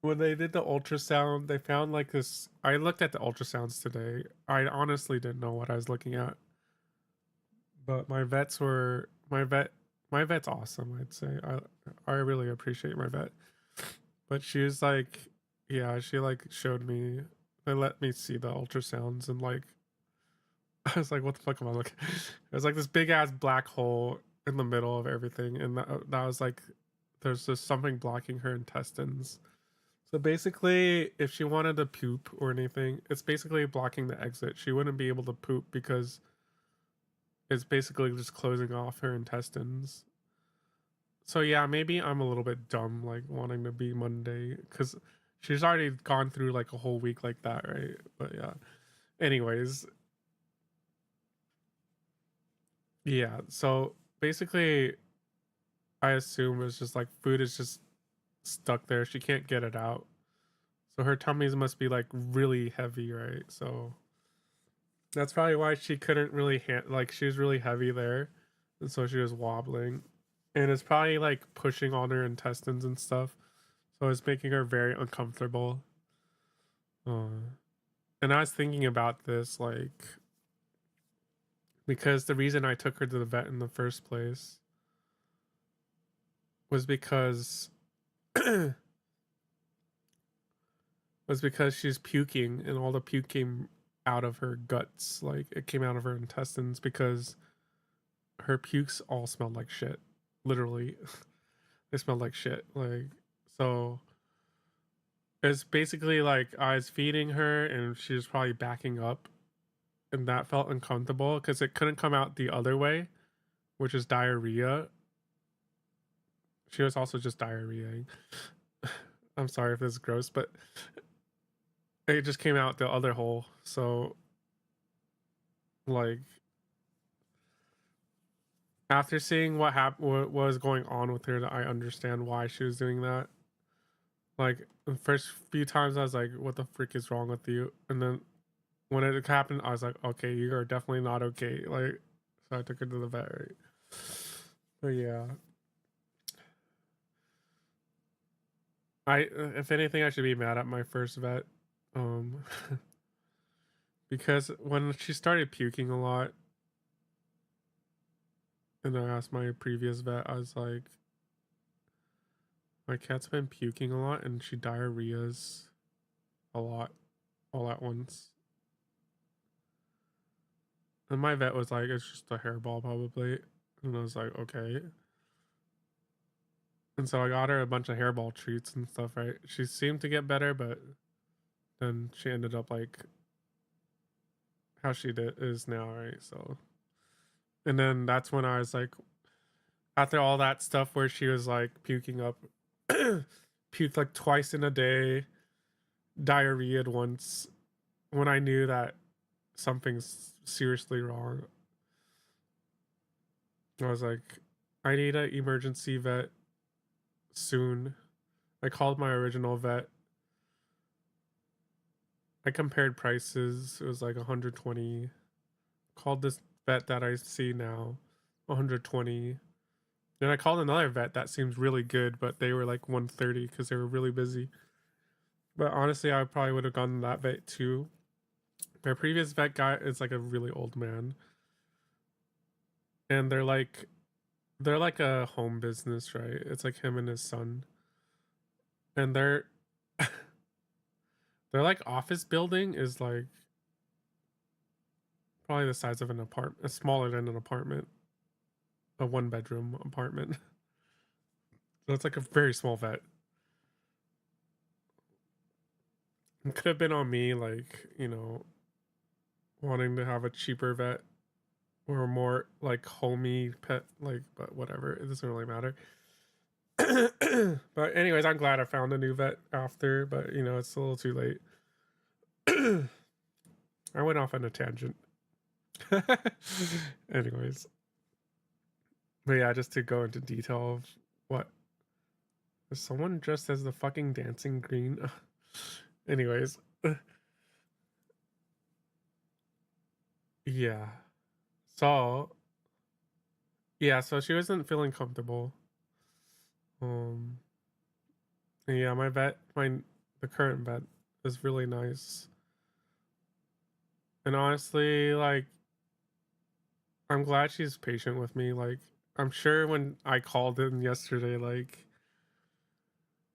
when they did the ultrasound, they found like this. I looked at the ultrasounds today. I honestly didn't know what I was looking at, but my vet's awesome. I'd say I really appreciate my vet, but she was like, yeah, she like showed me. They let me see the ultrasounds and like I was like, what the fuck am I looking? It was like this big ass black hole in the middle of everything, and that was like, there's just something blocking her intestines. So basically, if she wanted to poop or anything, it's basically blocking the exit. She wouldn't be able to poop because it's basically just closing off her intestines. So yeah, maybe I'm a little bit dumb, like wanting to be Monday, because she's already gone through like a whole week like that, right? But yeah. Anyways, yeah. So basically, I assume it's just like food is just stuck there. She can't get it out. So her tummies must be like really heavy, right? So that's probably why she couldn't really like she was really heavy there, and so she was wobbling, and it's probably like pushing on her intestines and stuff. So it's making her very uncomfortable. And I was thinking about this like because the reason I took her to the vet in the first place was because she's puking and all the puke came out of her guts, like it came out of her intestines because her pukes all smelled like shit. Literally. They smelled like shit. Like, so it's basically like I was feeding her and she was probably backing up, and that felt uncomfortable because it couldn't come out the other way, which is diarrhea. She was also just diarrheaing. I'm sorry if this is gross, but it just came out the other hole. So like after seeing what was going on with her, I understand why she was doing that. Like the first few times I was like, what the frick is wrong with you? And then when it happened, I was like, okay, you are definitely not okay. Like, so I took her to the vet, right? But yeah. If anything, I should be mad at my first vet. Because when she started puking a lot, and I asked my previous vet, I was like, my cat's been puking a lot and she diarrheas a lot all at once. And my vet was like, it's just a hairball probably. And I was like, okay. And so I got her a bunch of hairball treats and stuff, right? She seemed to get better, but then she ended up like how she is now, right? So, and then that's when I was like, after all that stuff where she was like puking up, puked like twice in a day, diarrheaed once, when I knew that something's seriously wrong, I was like, I need an emergency vet soon. I called my original vet. I compared prices. It was like 120. Called this vet that I see now, 120. Then I called another vet that seems really good, but they were like 130 because they were really busy. But honestly, I probably would have gone to that vet too. My previous vet guy is like a really old man. And they're like a home business, right? It's like him and his son. And their like office building is like probably the size of an apartment, smaller than an apartment, a 1-bedroom apartment. So it's like a very small vet. It could have been on me, like, you know, wanting to have a cheaper vet or more like homey pet, like, but whatever, it doesn't really matter. But anyways, I'm glad I found a new vet after, but you know, it's a little too late. I went off on a tangent. Anyways, but yeah, just to go into detail of what is someone dressed as the fucking dancing green. Anyways, yeah, so Yeah, so she wasn't feeling comfortable. Yeah, my vet, the current vet is really nice. And honestly, like, I'm glad she's patient with me. Like, I'm sure when I called in yesterday, like,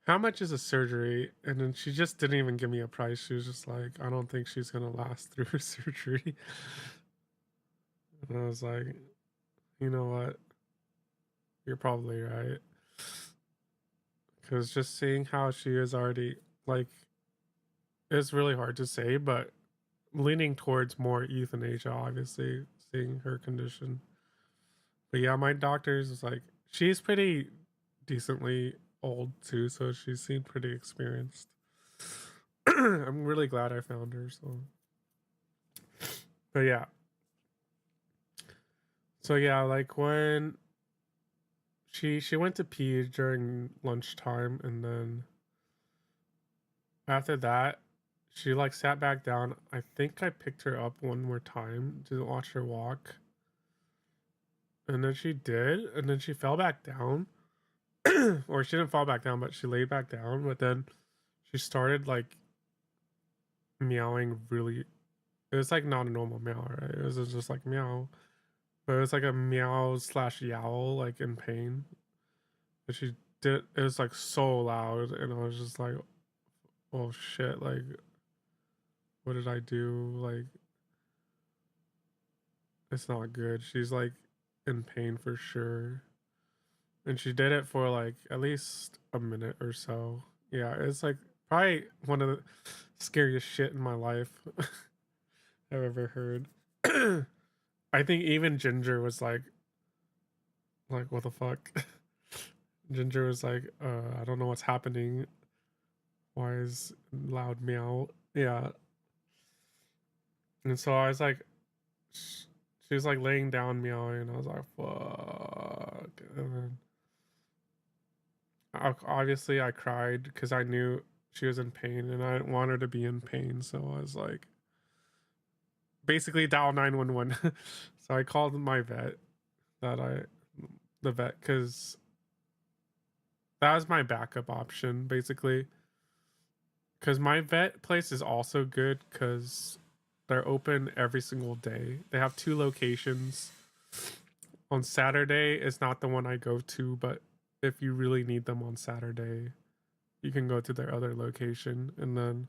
how much is a surgery? And then she just didn't even give me a price. She was just like, I don't think she's gonna last through her surgery. And I was like, you know what? You're probably right. Because just seeing how she is already, like, it's really hard to say, but leaning towards more euthanasia, obviously, seeing her condition. But yeah, my doctor's is like, she's pretty decently old too, so she seemed pretty experienced. I'm really glad I found her, so. But yeah. So yeah, like when she went to pee during lunchtime, and then after that, she like sat back down. I think I picked her up one more time to watch her walk. And then she did, and then she fell back down. Or she didn't fall back down, but she laid back down, but then she started like meowing really. It was like not a normal meow, right? It was just like meow. But it was like a meow slash yowl, like in pain. And she did, it was like so loud, and I was just like, oh shit, like, what did I do? Like, it's not good. She's like in pain for sure. And she did it for like at least a minute or so. Yeah, it's like probably one of the scariest shit in my life I've ever heard. I think even Ginger was like, what the fuck? Ginger was like, I don't know what's happening. Why is loud meow? Yeah. And so I was like, she was like laying down meowing, and I was like, fuck. And then obviously I cried because I knew she was in pain, and I didn't want her to be in pain. So I was like, basically dial 911. So I called my vet, the vet, because that was my backup option, basically. Because my vet place is also good because they're open every single day. They have 2 locations. On Saturday is not the one I go to, but if you really need them on Saturday, you can go to their other location. And then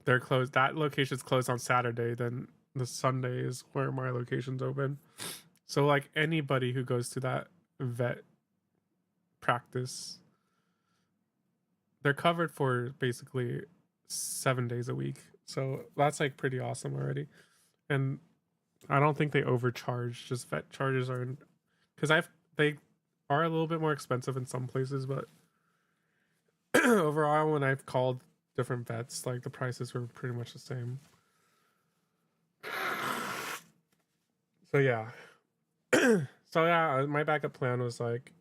they're closed. That location's closed on Saturday. Then the Sunday is where my location's open. So like anybody who goes to that vet practice, they're covered for basically 7 days a week. So that's like pretty awesome already. And I don't think they overcharge. Just vet charges are, because they are a little bit more expensive in some places, but overall, when I've called different vets, like the prices were pretty much the same. So yeah. So yeah, my backup plan was like,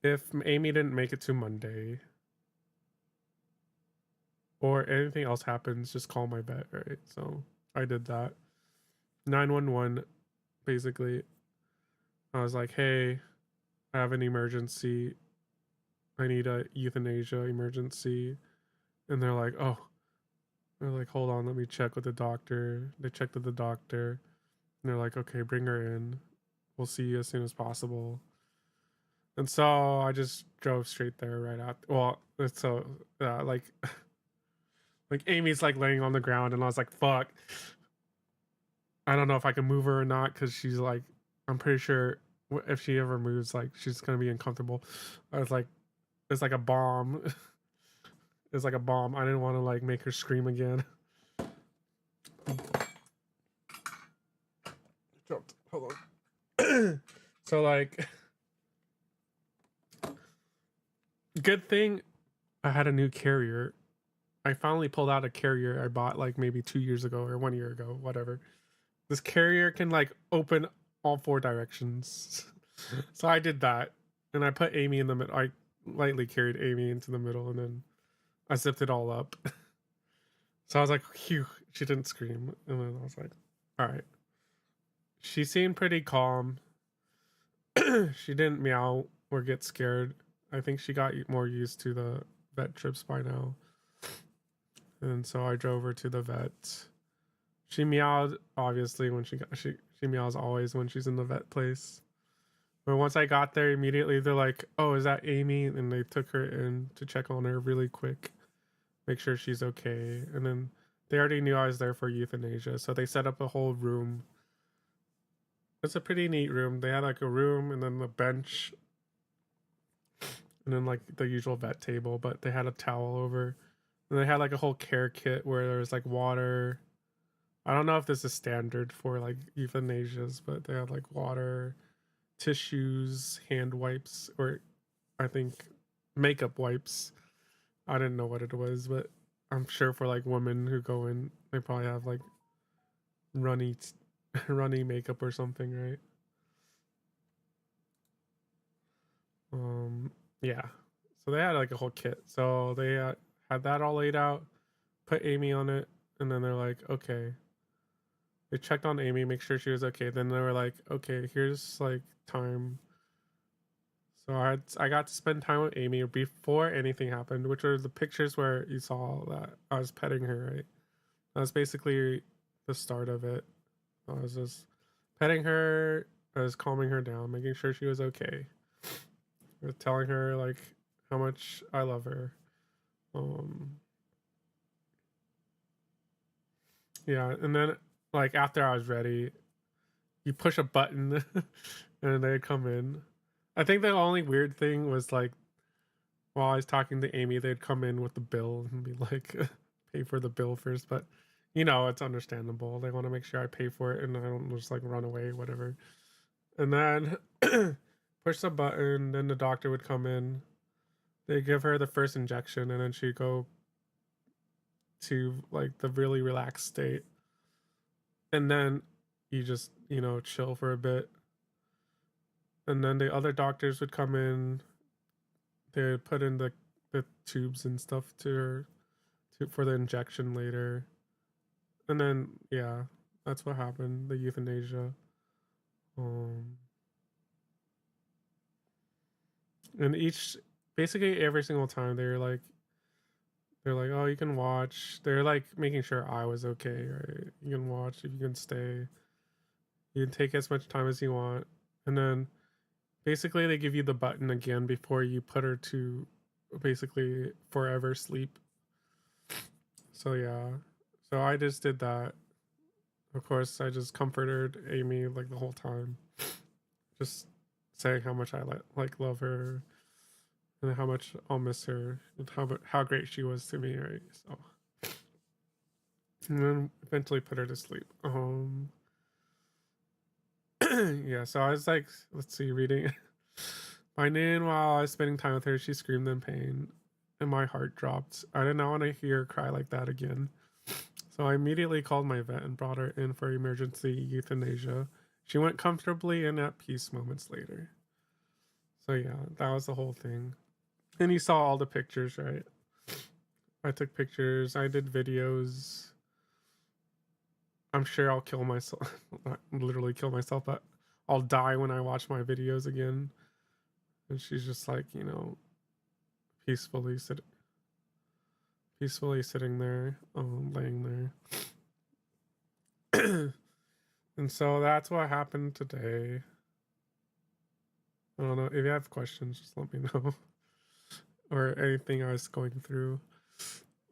if AIMEE didn't make it to Monday, or anything else happens, just call my vet, right? So I did that. 911, basically. I was like, hey, I have an emergency. I need a euthanasia emergency. And they're like, oh. They're like, hold on, let me check with the doctor. They checked with the doctor. And they're like, okay, bring her in. We'll see you as soon as possible. And so I just drove straight there right after. Well, so like AIMEE's like laying on the ground, and I was like, fuck. I don't know if I can move her or not, because she's like, I'm pretty sure if she ever moves, like, she's gonna be uncomfortable. I was like, it's like a bomb. It's like a bomb. I didn't want to like make her scream again. Dropped. Hold on. So like, good thing I had a new carrier. I finally pulled out a carrier I bought like maybe 2 years ago or 1 year ago, whatever. This carrier can like open all 4 directions. So I did that, and I put AIMEE in the middle. I lightly carried AIMEE into the middle, and then I zipped it all up. So I was like, phew, she didn't scream. And then I was like, all right. she seemed pretty calm. She didn't meow or get scared. I think she got more used to the vet trips by now. And so I drove her to the vet. She meowed obviously when she meows always when she's in the vet place. But once I got there, immediately they're like, "Oh, is that Amy?" And they took her in to check on her really quick, make sure she's okay. And then they already knew I was there for euthanasia, so they set up a whole room. It's a pretty neat room. They had like a room and then the bench and then like the usual vet table, but they had a towel over. And they had like a whole care kit where there was like water. I don't know if this is standard for like euthanasias, but they had like water, tissues, hand wipes, or I think makeup wipes. I didn't know what it was, but I'm sure for like women who go in, they probably have like runny makeup or something, right? Yeah. So they had like a whole kit. So they had that all laid out, put Amy on it, and then they're like, okay. They checked on Amy, make sure she was okay. Then they were like, okay, here's like time. So I got to spend time with Amy before anything happened, which are the pictures where you saw that I was petting her, right? That was basically the start of it. I was just petting her, I was calming her down, making sure she was okay. I was telling her like how much I love her. Yeah, and then like after I was ready, you push a button and they'd come in. I think the only weird thing was like while I was talking to Amy, they'd come in with the bill and be like, pay for the bill first. But you know, it's understandable. They want to make sure I pay for it and I don't just like run away, whatever. And then push the button, then the doctor would come in. They give her the first injection and then she'd go to like the really relaxed state. And then you just, you know, chill for a bit. And then the other doctors would come in. They would put in the tubes and stuff to her for the injection later. And then, yeah, that's what happened, the euthanasia. And basically every single time they're like, oh, you can watch. They're like making sure I was okay, right? You can watch if you can stay. You can take as much time as you want. And then basically they give you the button again before you put her to basically forever sleep. So yeah. So I just did that. Of course, I just comforted Amy like the whole time. Just saying how much I like love her and how much I'll miss her and how great she was to me, right? So and then eventually put her to sleep. Yeah, so I was like, let's see, reading my NIN while I was spending time with her, she screamed in pain and my heart dropped. I did not want to hear her cry like that again. So I immediately called my vet and brought her in for emergency euthanasia. She went comfortably and at peace moments later. So yeah, that was the whole thing. And you saw all the pictures, right? I took pictures, I did videos. I'm sure I'll kill myself, not literally kill myself, but I'll die when I watch my videos again. And she's just like, you know, peacefully sitting there, laying there. And so that's what happened today. I don't know, if you have questions, just let me know. Or anything I was going through.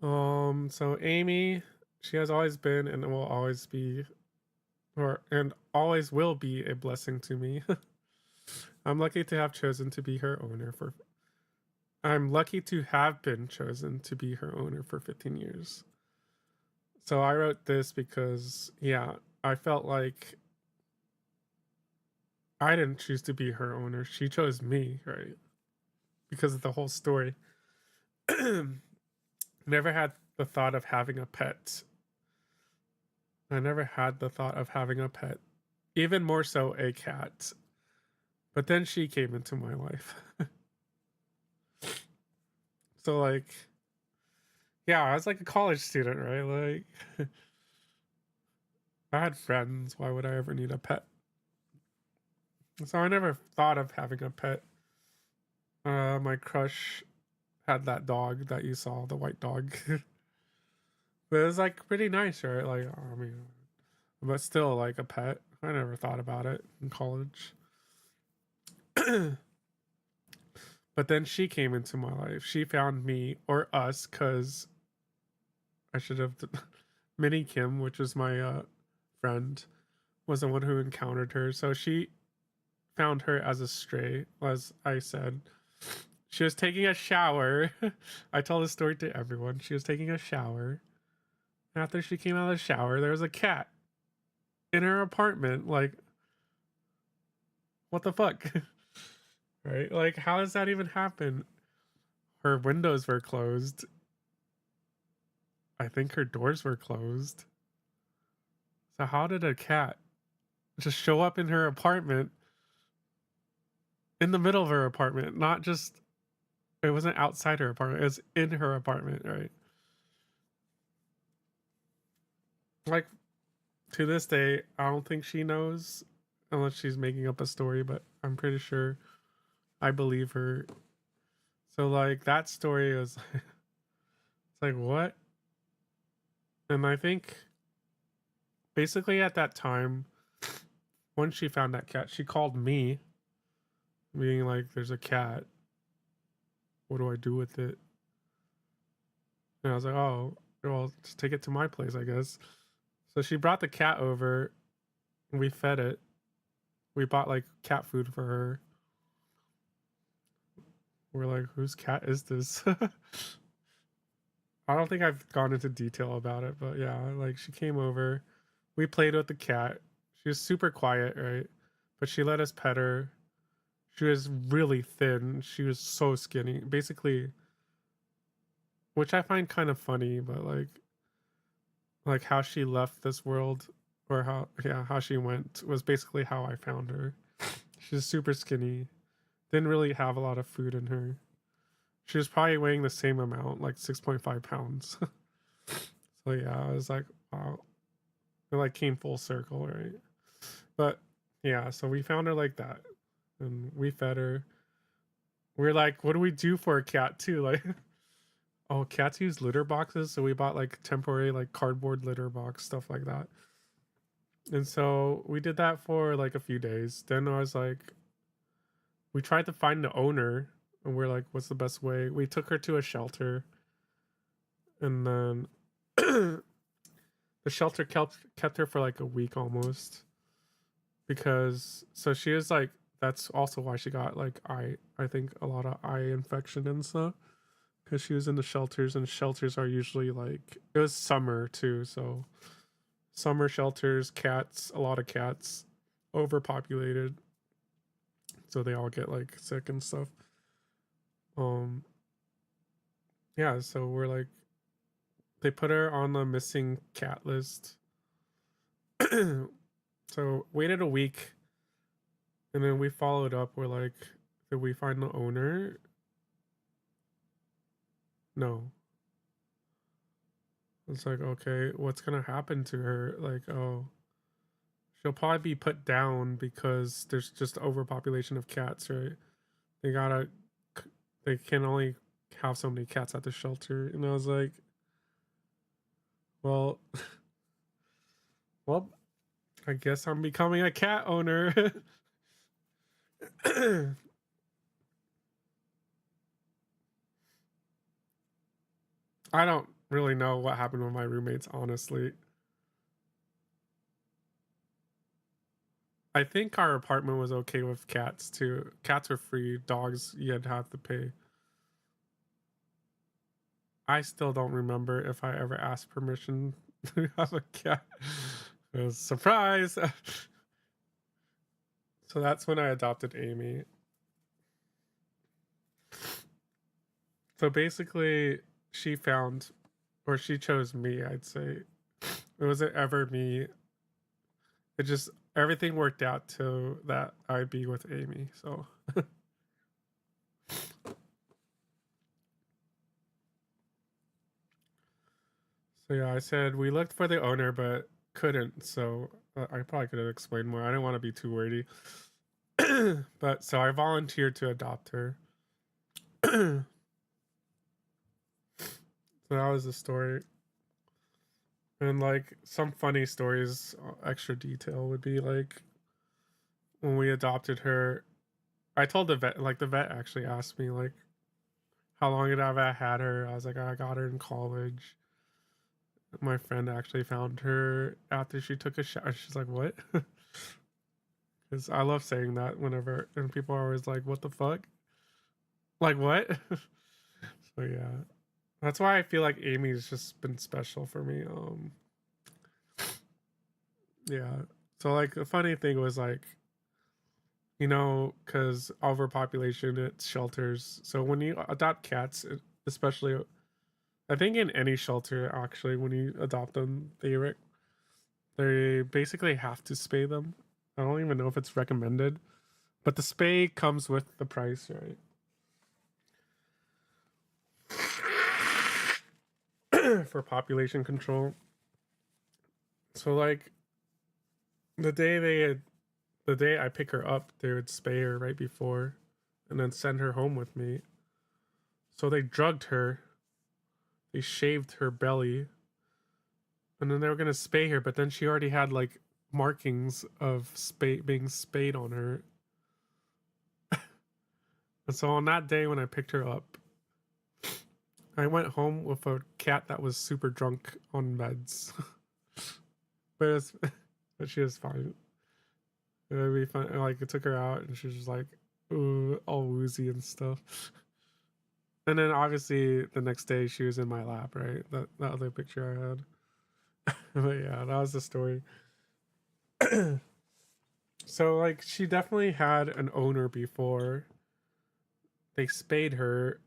So Amy, she has always been and will always be, and always will be a blessing to me. I'm lucky to have chosen to be her owner I'm lucky to have been chosen to be her owner for 15 years. So I wrote this because, yeah, I felt like I didn't choose to be her owner. She chose me, right? Because of the whole story. Never had the thought of having a pet. I never had the thought of having a pet. Even more so a cat. But then she came into my life. So like, yeah, I was like a college student, right? Like, I had friends. Why would I ever need a pet? So I never thought of having a pet. My crush had that dog that you saw, the white dog. But it was like pretty nice, right? Like, I mean, but still, like a pet. I never thought about it in college. But then she came into my life. She found me, or us, because I should have. Minnie Kim, which was my friend, was the one who encountered her. So she found her as a stray, as I said. She was taking a shower. I tell this story to everyone. She was taking a shower. After she came out of the shower, there was a cat in her apartment. Like, what the fuck? Right? Like, how does that even happen? Her windows were closed. I think her doors were closed. So how did a cat just show up in her apartment, in the middle of her apartment? Not just, it wasn't outside her apartment, it was in her apartment, right? Like, to this day, I don't think she knows, unless she's making up a story, but I'm pretty sure I believe her. So, like, that story was, it's like, what? And I think, basically at that time, once she found that cat, she called me, being like, there's a cat. What do I do with it? And I was like, oh, well, just take it to my place, I guess. So she brought the cat over, and we fed it. We bought, like, cat food for her. We're like, whose cat is this? I don't think I've gone into detail about it, but yeah, like, she came over. We played with the cat. She was super quiet, right? But she let us pet her. She was really thin. She was so skinny. Basically, which I find kind of funny, but like how she left this world, or how she went, was basically how I found her. She's super skinny. Didn't really have a lot of food in her. She was probably weighing the same amount, like 6.5 pounds. So yeah, I was like, wow. It like came full circle, right? But yeah, so we found her like that. And we fed her. We're like, what do we do for a cat too? Like, oh, cats use litter boxes, so we bought like temporary like cardboard litter box, stuff like that. And so we did that for like a few days. Then I was like, we tried to find the owner, and we're like, what's the best way? We took her to a shelter, and then the shelter kept her for like a week almost, because so she was like, that's also why she got like I think a lot of eye infection and stuff, because she was in the shelters, and shelters are usually like, it was summer too, so summer shelters, cats, a lot of cats, overpopulated, so they all get like sick and stuff. Yeah, so we're like, they put her on the missing cat list. So waited a week, and then we followed up. We're like, did we find the owner? No. It's like, okay, what's gonna happen to her? Like, oh, she'll probably be put down because there's just overpopulation of cats, right? They can only have so many cats at the shelter. And I was like, well, well, I guess I'm becoming a cat owner. I don't really know what happened with my roommates, honestly. I think our apartment was okay with cats too. Cats were free. Dogs, you'd have to pay. I still don't remember if I ever asked permission to have a cat. It was a surprise. So that's when I adopted AIMEE. So basically, she found, or she chose me, I'd say. It wasn't ever me. It just, everything worked out to that I'd be with AIMEE, so. So yeah, I said we looked for the owner, but couldn't. So I probably could have explained more. I didn't want to be too wordy. But so I volunteered to adopt her. So that was the story. And like some funny stories, extra detail would be like when we adopted her, I told the vet, like the vet actually asked me like how long had I had her. I was like, I got her in college. My friend actually found her after she took a shower. She's like, what? Because I love saying that whenever, and people are always like, what the fuck? Like what? So yeah, that's why I feel like Amy's just been special for me. Yeah. So like the funny thing was like, you know, because overpopulation at shelters. So when you adopt cats, especially, I think in any shelter actually, when you adopt them, they basically have to spay them. I don't even know if it's recommended, but the spay comes with the price, right? For population control. So like the day I pick her up, they would spay her right before and then send her home with me. So they drugged her, they shaved her belly, and then they were gonna spay her, but then she already had like markings of being spayed on her. And so on that day when I picked her up, I went home with a cat that was super drunk on meds. but but she was fine. It would be fun. Like it took her out and she was just like, ooh, all woozy and stuff. And then obviously the next day she was in my lap, right? That other picture I had. But yeah, that was the story. So like she definitely had an owner before they spayed her.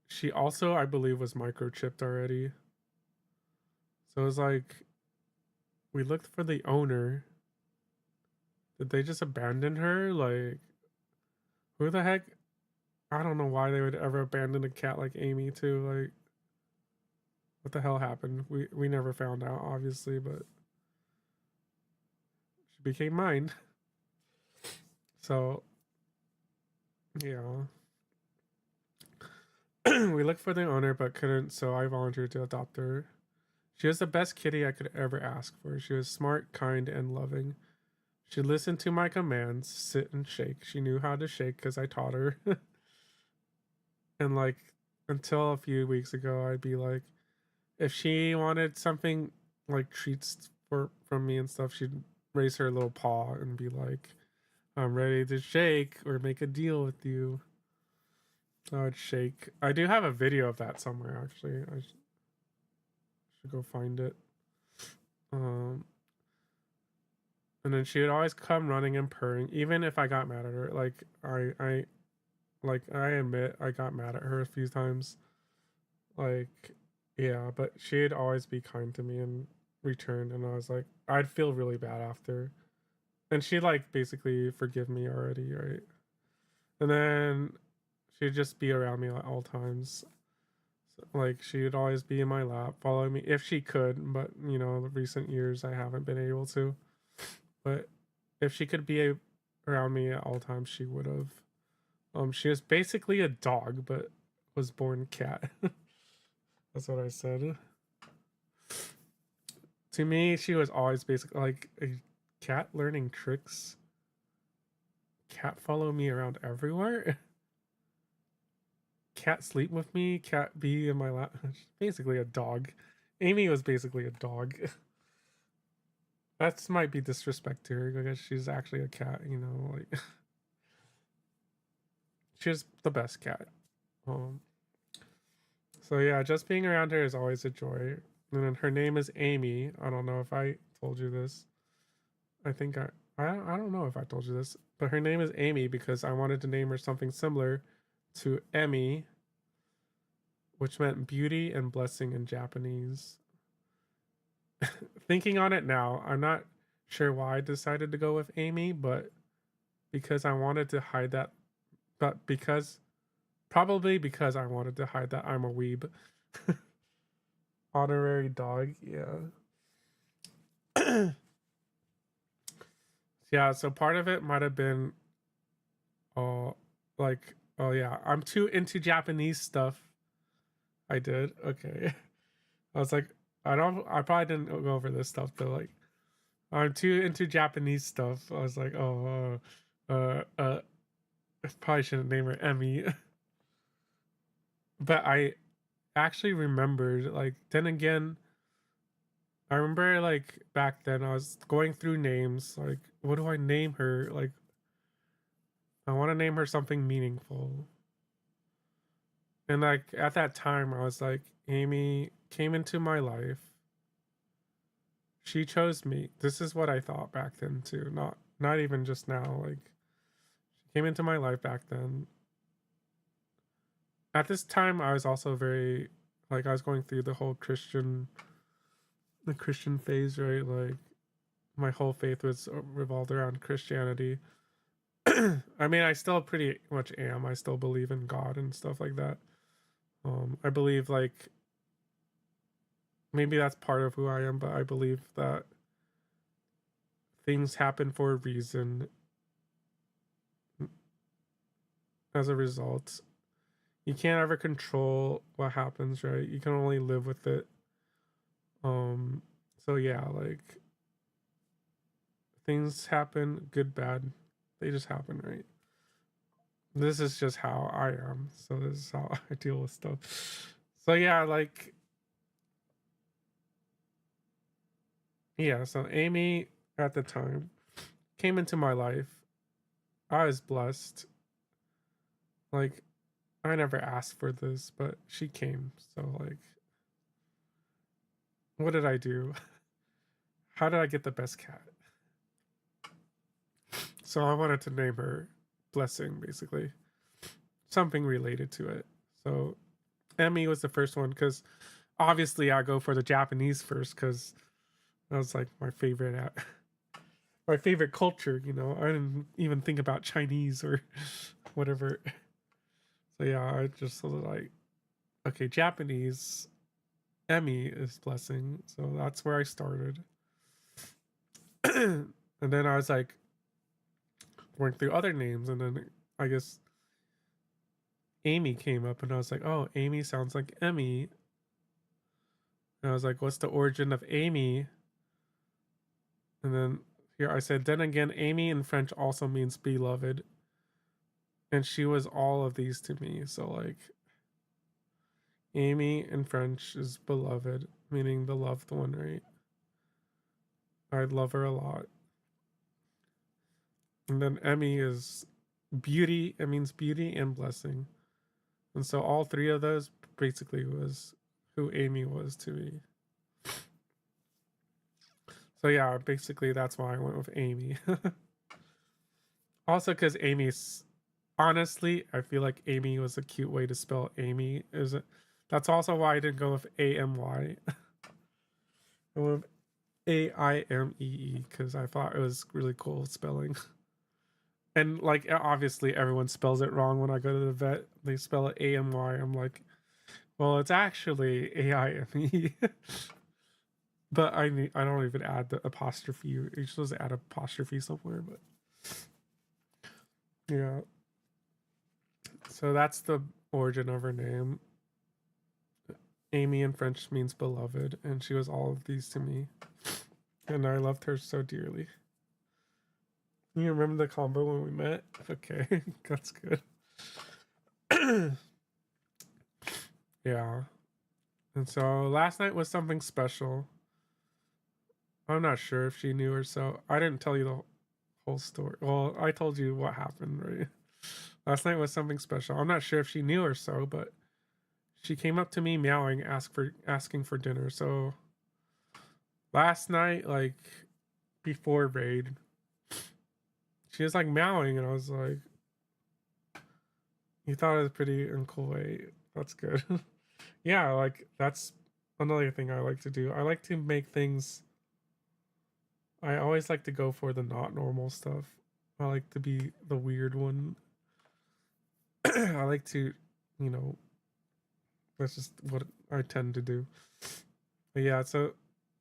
She also, I believe, was microchipped already. So it was like we looked for the owner. Did they just abandon her? Like who the heck? I don't know why they would ever abandon a cat like Amy too. Like what the hell happened? We never found out, obviously, but she became mine. So yeah. We looked for the owner but couldn't, so I volunteered to adopt her. She was the best kitty I could ever ask for. She was smart, kind, and loving. She listened to my commands, sit and shake. She knew how to shake because I taught her. And like until a few weeks ago, I'd be like, if she wanted something like treats from me and stuff, she'd raise her little paw and be like, I'm ready to shake or make a deal with you. I would shake. I do have a video of that somewhere actually. I should go find it. And then she would always come running and purring, even if I got mad at her. Like I admit I got mad at her a few times. Like, yeah, but she'd always be kind to me in return, and I was like, I'd feel really bad after. And she'd like basically forgive me already, right? And then she'd just be around me at all times. Like she'd always be in my lap, follow me if she could, but you know, the recent years I haven't been able to. But if she could be around me at all times, she would have. She was basically a dog, but was born cat. That's what I said. To me, she was always basically like a cat learning tricks. Cat follow me around everywhere. Cat sleep with me. Cat be in my lap. Basically a dog. Amy was basically a dog. That might be disrespect to her because she's actually a cat, you know, like she's the best cat. So yeah, just being around her is always a joy. And then her name is Amy. I don't know if I told you this. I think I don't know if I told you this, but her name is Amy because I wanted to name her something similar to Emmy, which meant beauty and blessing in Japanese. Thinking on it now, I'm not sure why I decided to go with Amy, but because I wanted to hide that, but probably because I wanted to hide that I'm a weeb. Honorary dog, yeah. Yeah, so part of it might have been Oh, like, oh yeah, I'm too into Japanese stuff. I did. Okay. I was like, I probably didn't go over this stuff though. Like, I'm too into Japanese stuff. I was like, oh, I probably shouldn't name her Emmy. But I actually remembered, like, then again, I remember, like, back then I was going through names, like, what do I name her? Like, I want to name her something meaningful. And, like, at that time, I was like, Amy came into my life. She chose me. This is what I thought back then, too. Not even just now. Like, she came into my life back then. At this time, I was also very, like, I was going through the whole Christian phase, right? Like, my whole faith was revolved around Christianity. I mean, I still pretty much am. I still believe in God and stuff like that. I believe, like, maybe that's part of who I am, but I believe that things happen for a reason. As a result, you can't ever control what happens, right? You can only live with it. So yeah, like, things happen, good, bad. They just happen, right? This is just how I am. So this is how I deal with stuff. So yeah, like, yeah, so Amy at the time came into my life. I was blessed. Like, I never asked for this, but she came. So, like, what did I do? How did I get the best cat? So I wanted to name her Blessing, basically. Something related to it. So Emmy was the first one, because obviously I go for the Japanese first, because that was like my favorite culture, you know. I didn't even think about Chinese or whatever. So yeah, I just was like, okay, Japanese, Emmy is Blessing. So that's where I started. And then I was like going through other names, and then I guess Amy came up, and I was like, oh, Amy sounds like Emmy. And I was like, what's the origin of Amy? And then here I said, then again, Amy in French also means beloved. And she was all of these to me. So, like, Amy in French is beloved, meaning the loved one, right? I love her a lot. And then Emmy is beauty. It means beauty and blessing. And so all three of those basically was who Amy was to me. So yeah, basically that's why I went with Amy. Also, because Amy's, honestly, I feel like Amy was a cute way to spell Amy. That's also why I didn't go with AMY. I went with AIMEE, because I thought it was really cool spelling. And, like, obviously everyone spells it wrong when I go to the vet. They spell it AMY. I'm like, well, it's actually AIME. But I don't even add the apostrophe. You're supposed to add apostrophe somewhere, but yeah. So that's the origin of her name. Amy in French means beloved, and she was all of these to me. And I loved her so dearly. You remember the combo when we met? Okay, that's good. Yeah. And so last night was something special. I'm not sure if she knew or so. I didn't tell you the whole story. Well, I told you what happened, right? Last night was something special. I'm not sure if she knew or so, but she came up to me meowing, asking for dinner. So last night, like, before raid, she was like meowing, and I was like, you thought it was pretty cool way. That's good. Yeah, like, that's another thing I like to do. I like to make things, I always like to go for the not normal stuff. I like to be the weird one. I like to, you know, that's just what I tend to do. But yeah, so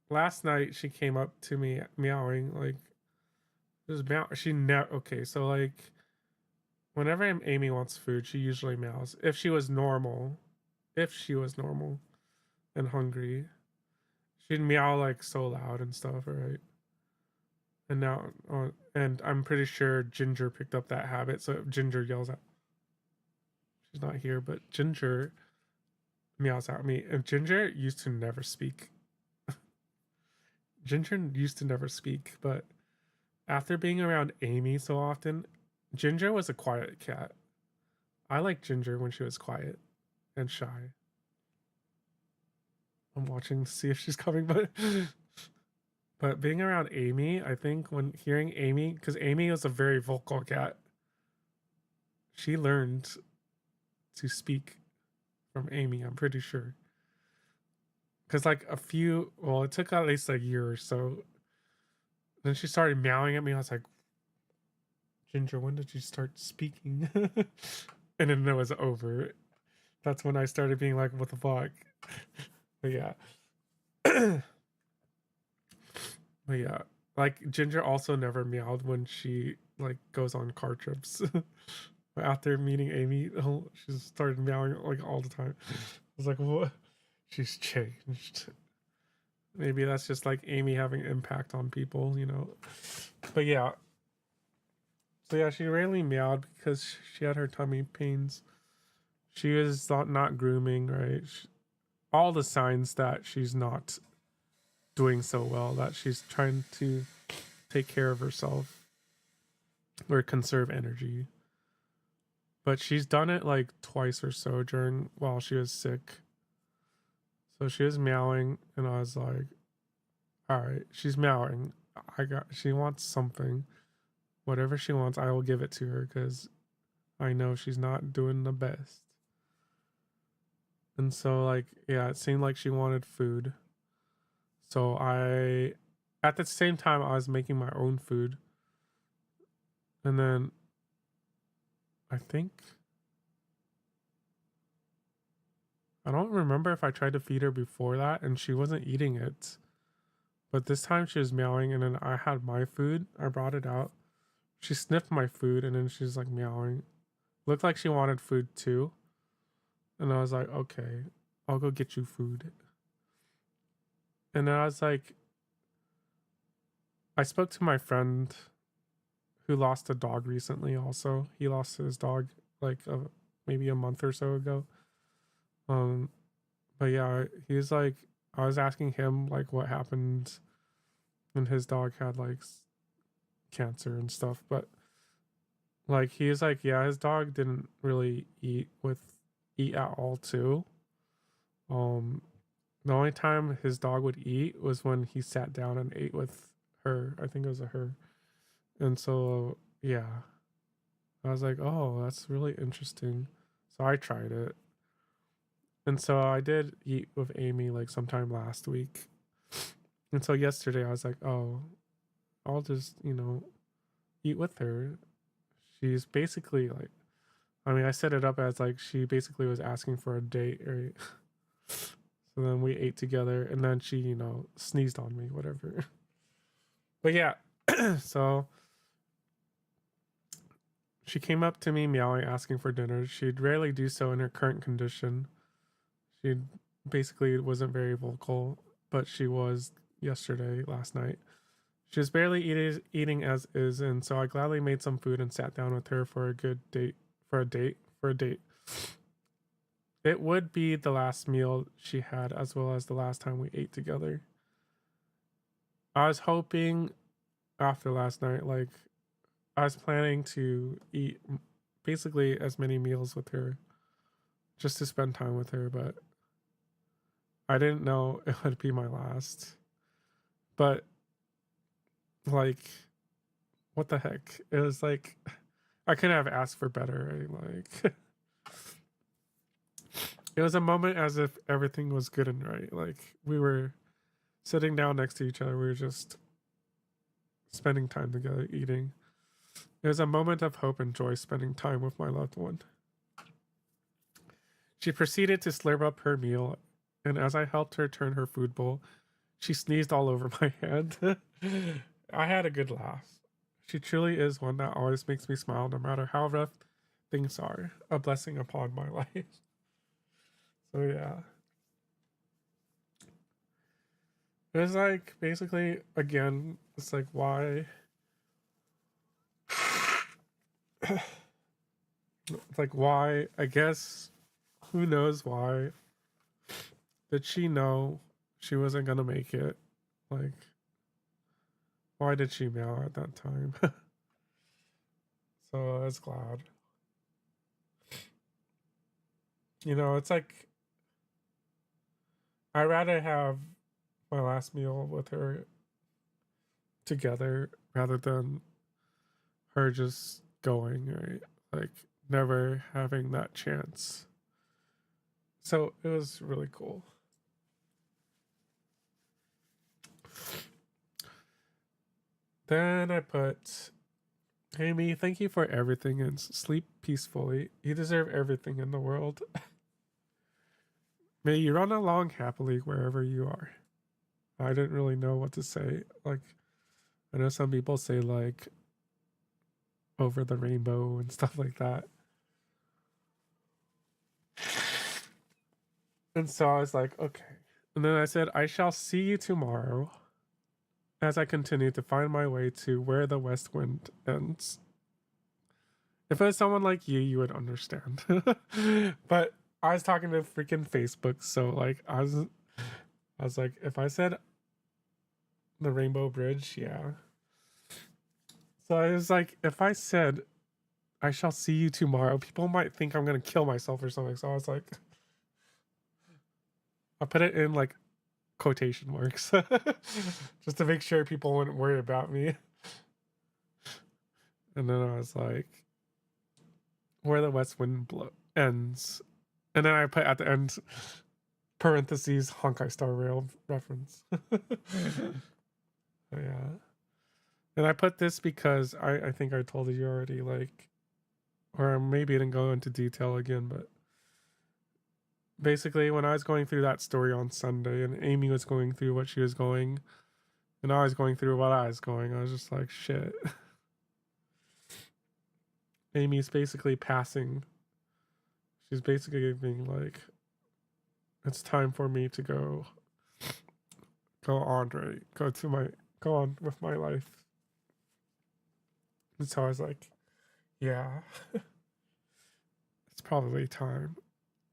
last night she came up to me meowing, like, just meow. Okay, so, like, whenever Amy wants food, she usually meows. If she was normal and hungry, she'd meow like so loud and stuff, right? And now, and I'm pretty sure Ginger picked up that habit. So if Ginger yells at, she's not here, but Ginger meows at me. And Ginger used to never speak. Ginger used to never speak, but after being around Amy so often, Ginger was a quiet cat. I liked Ginger when she was quiet and shy. I'm watching to see if she's coming, but being around Amy, I think when hearing Amy, because Amy was a very vocal cat, she learned to speak from Amy, I'm pretty sure. Because like it took at least a year or so. Then she started meowing at me. I was like, Ginger, when did you start speaking? And then it was over. That's when I started being like, what the fuck? But yeah. But yeah, like Ginger also never meowed when she like goes on car trips. After meeting Amy, she started meowing like all the time. I was like, what? She's changed. Maybe that's just like Amy having impact on people, you know. But yeah. So yeah, she rarely meowed because she had her tummy pains. She is not grooming, right? All the signs that she's not doing so well, that she's trying to take care of herself or conserve energy. But she's done it like twice or so while she was sick. So she was meowing and I was like, all right, she's meowing. She wants something. Whatever she wants, I will give it to her because I know she's not doing the best. And so like, yeah, it seemed like she wanted food. So at the same time, I was making my own food. And then I don't remember if I tried to feed her before that and she wasn't eating it. But this time she was meowing and then I had my food. I brought it out. She sniffed my food and then she's like meowing. Looked like she wanted food too. And I was like, okay, I'll go get you food. And then I was like, I spoke to my friend who lost a dog recently also. He lost his dog like maybe a month or so ago. But yeah, he's like, I was asking him like what happened when his dog had like cancer and stuff. But like, he's like, yeah, his dog didn't really eat at all too. The only time his dog would eat was when he sat down and ate with her. I think it was a her. And so, yeah, I was like, oh, that's really interesting. So I tried it. And so I did eat with Amy like sometime last week. And so yesterday I was like, oh, I'll just, eat with her. She's basically like, I set it up as like she basically was asking for a date, right? So then we ate together and then she, sneezed on me, whatever. But yeah, so she came up to me meowing, asking for dinner. She'd rarely do so in her current condition. She basically wasn't very vocal, but she was last night. She was barely eating as is, and so I gladly made some food and sat down with her for a date. It would be the last meal she had, as well as the last time we ate together. I was hoping after last night, like, I was planning to eat basically as many meals with her, just to spend time with her, but I didn't know it would be my last. But, like, what the heck? It was like, I couldn't have asked for better, right? Like, it was a moment as if everything was good and right. Like, we were sitting down next to each other. We were just spending time together, eating. It was a moment of hope and joy spending time with my loved one. She proceeded to slurp up her meal, and as I helped her turn her food bowl, she sneezed all over my hand. I had a good laugh. She truly is one that always makes me smile no matter how rough things are a blessing upon my life. So yeah. It's like, basically, again, it's like, why? It's like, why? I guess, who knows why? Did she know she wasn't gonna make it? Like, why did she meow at that time? So I was glad. You know, it's like, I'd rather have my last meal with her together rather than her just going, right? Like, never having that chance. So it was really cool. Then I put, AIMEE, thank you for everything and sleep peacefully. You deserve everything in the world. May you run along happily wherever you are. I didn't really know what to say. Like, I know some people say, like, over the rainbow and stuff like that. And so I was like, okay. And then I said, I shall see you tomorrow as I continue to find my way to where the west wind ends. If it was someone like you would understand. But I was talking to freaking Facebook, so like I was like, if I said the Rainbow Bridge, yeah. So I was like, if I said I shall see you tomorrow, people might think I'm gonna kill myself or something. So I was like, I put it in like quotation marks just to make sure people wouldn't worry about me. And then I was like, where the west wind ends. And then I put at the end parentheses Honkai Star Rail reference. Yeah. And I put this because I think I told you already, like, or maybe I didn't go into detail again, but basically when I was going through that story on Sunday and AIMEE was going through what she was going and I was going through what I was going, I was just like, shit. AIMEE's basically passing. She's basically being like, it's time for me to go on, right? Go on with my life. And so I was like, yeah, it's probably time.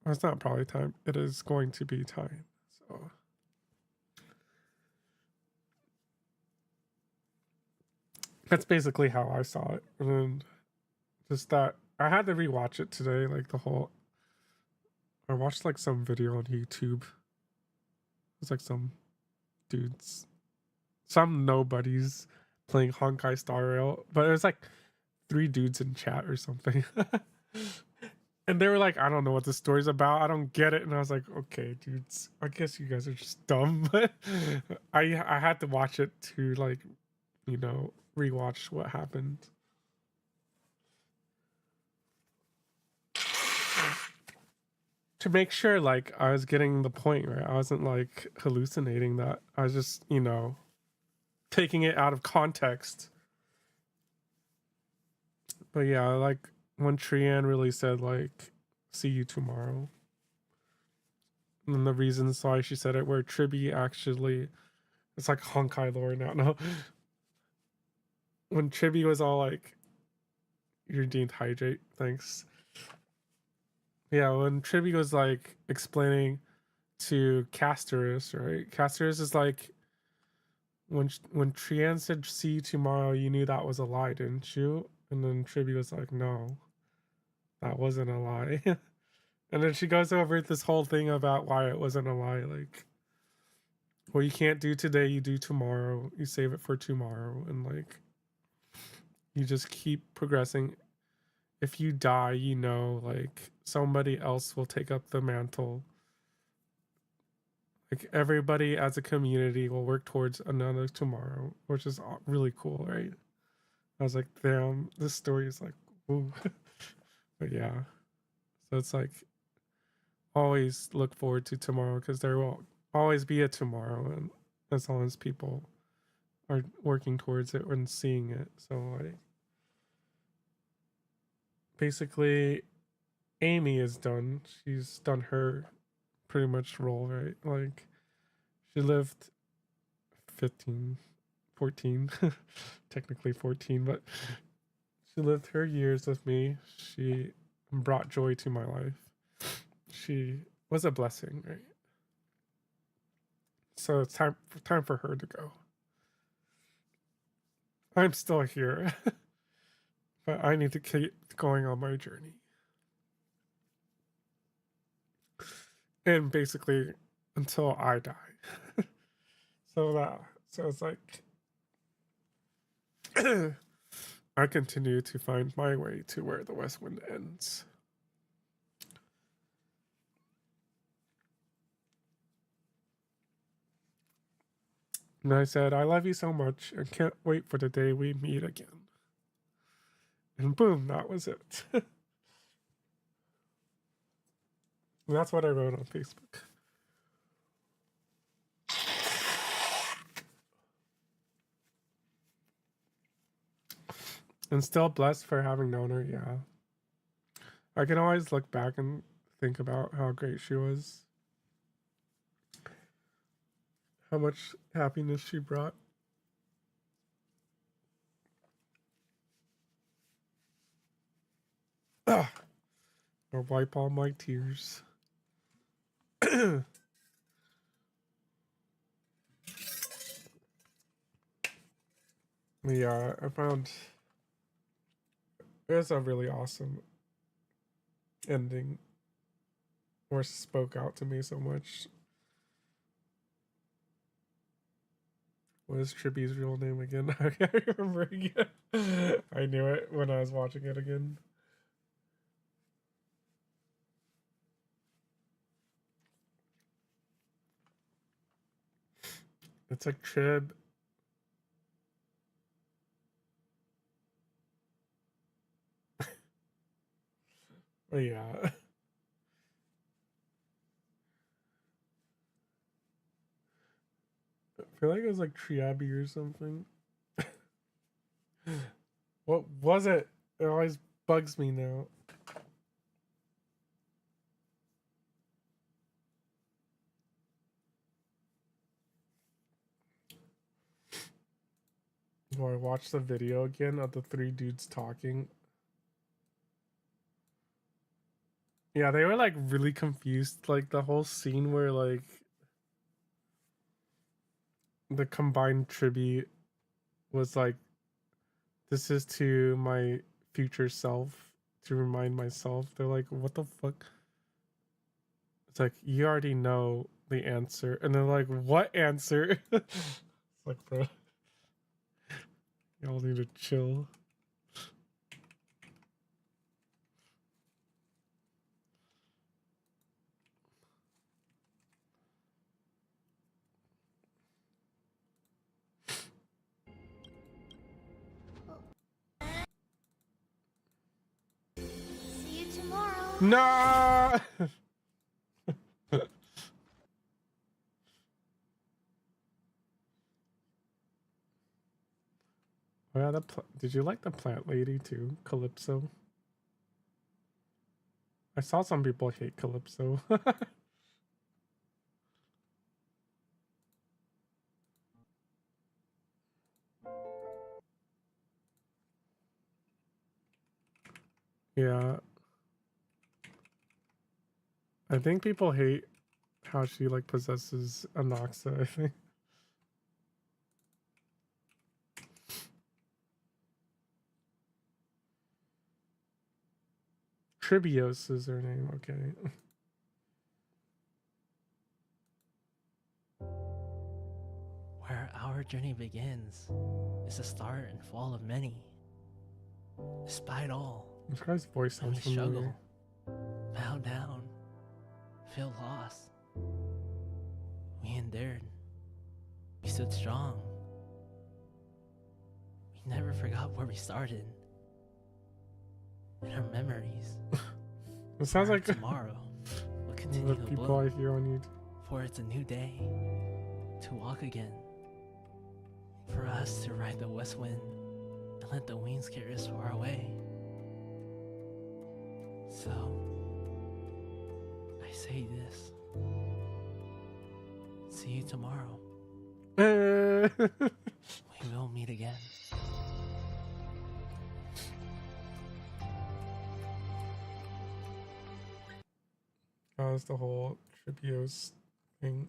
Well, it's not probably time. It is going to be time. So that's basically how I saw it. And then just that I had to rewatch it today, like I watched like some video on YouTube. It's like some dudes, some nobodies playing Honkai Star Rail, but it was like 3 dudes in chat or something. And they were like, I don't know what the story's about. I don't get it. And I was like, okay, dudes, I guess you guys are just dumb. But I had to watch it to, like, you know, rewatch what happened. To make sure, like, I was getting the point, right? I wasn't, like, hallucinating that. I was just, you know, taking it out of context. But yeah, like, when Trian really said, like, see you tomorrow. And then the reasons why she said it were Tribi actually, it's like Honkai lore now. No. When Tribi was all like, you're deemed hydrate, thanks. Yeah, when Tribi was like explaining to Castorus, right? Castorus is like, when Trian said see you tomorrow, you knew that was a lie, didn't you? And then Tribi was like, no, that wasn't a lie. And then she goes over this whole thing about why it wasn't a lie. Like, what you can't do today, you do tomorrow. You save it for tomorrow. And like, you just keep progressing. If you die, you know, like, somebody else will take up the mantle. Like, everybody as a community will work towards another tomorrow, which is really cool, right? I was like, damn, this story is like, ooh. But yeah. So it's like, always look forward to tomorrow because there will always be a tomorrow, and as long as people are working towards it and seeing it. So like, basically AIMEE is done. She's done her pretty much role, right? Like she lived 15, 14, technically 14, but she lived her years with me. She brought joy to my life. She was a blessing, right? So it's time for her to go. I'm still here, but I need to keep going on my journey. And basically until I die. So it's like I continue to find my way to where the West Wind ends. And I said, I love you so much and can't wait for the day we meet again. And boom, that was it. And that's what I wrote on Facebook. And still blessed for having known her, yeah. I can always look back and think about how great she was. How much happiness she brought. Or wipe all my tears. Yeah, I found it was a really awesome ending. Or spoke out to me so much. What is Trippy's real name again? I can't remember again. I knew it when I was watching it again. It's like Trib. Oh yeah. I feel like it was like Triabi or something. What was it? It always bugs me now. Do I watch the video again of the three dudes talking? Yeah, they were like really confused. Like the whole scene where like the combined tribute was like, this is to my future self to remind myself. They're like, what the fuck? It's like, you already know the answer. And they're like, what answer? It's like, bro, y'all need to chill. See you tomorrow. No! Oh yeah, did you like the plant lady too, Calypso? I saw some people hate Calypso. Yeah. I think people hate how she like possesses Anoxa, I think. Tribios is her name, okay. Where our journey begins is the start and fall of many. Despite all, This guy's voice when we sounds familiar. struggle, bow down, feel lost, we endured. We stood strong. We never forgot where we started. And our memories. It sounds like tomorrow will continue the to people bloom, I hear on YouTube. for it's a new day to walk again. For us to ride the west wind and let the winds carry us far away. So, I say this. See you tomorrow. We will meet again. That was the whole Tripios thing.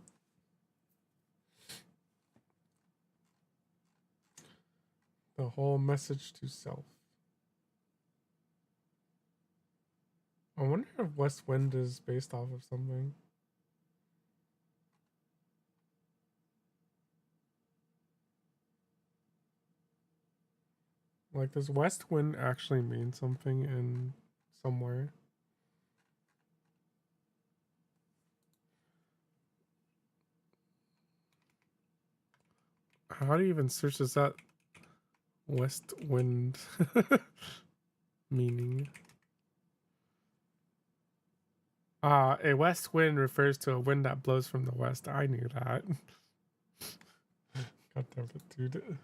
The whole message to self. I wonder if West Wind is based off of something. Like, does West Wind actually mean something in somewhere? How do you even search this that West Wind meaning? A west wind refers to a wind that blows from the west. I knew that. God damn it, dude.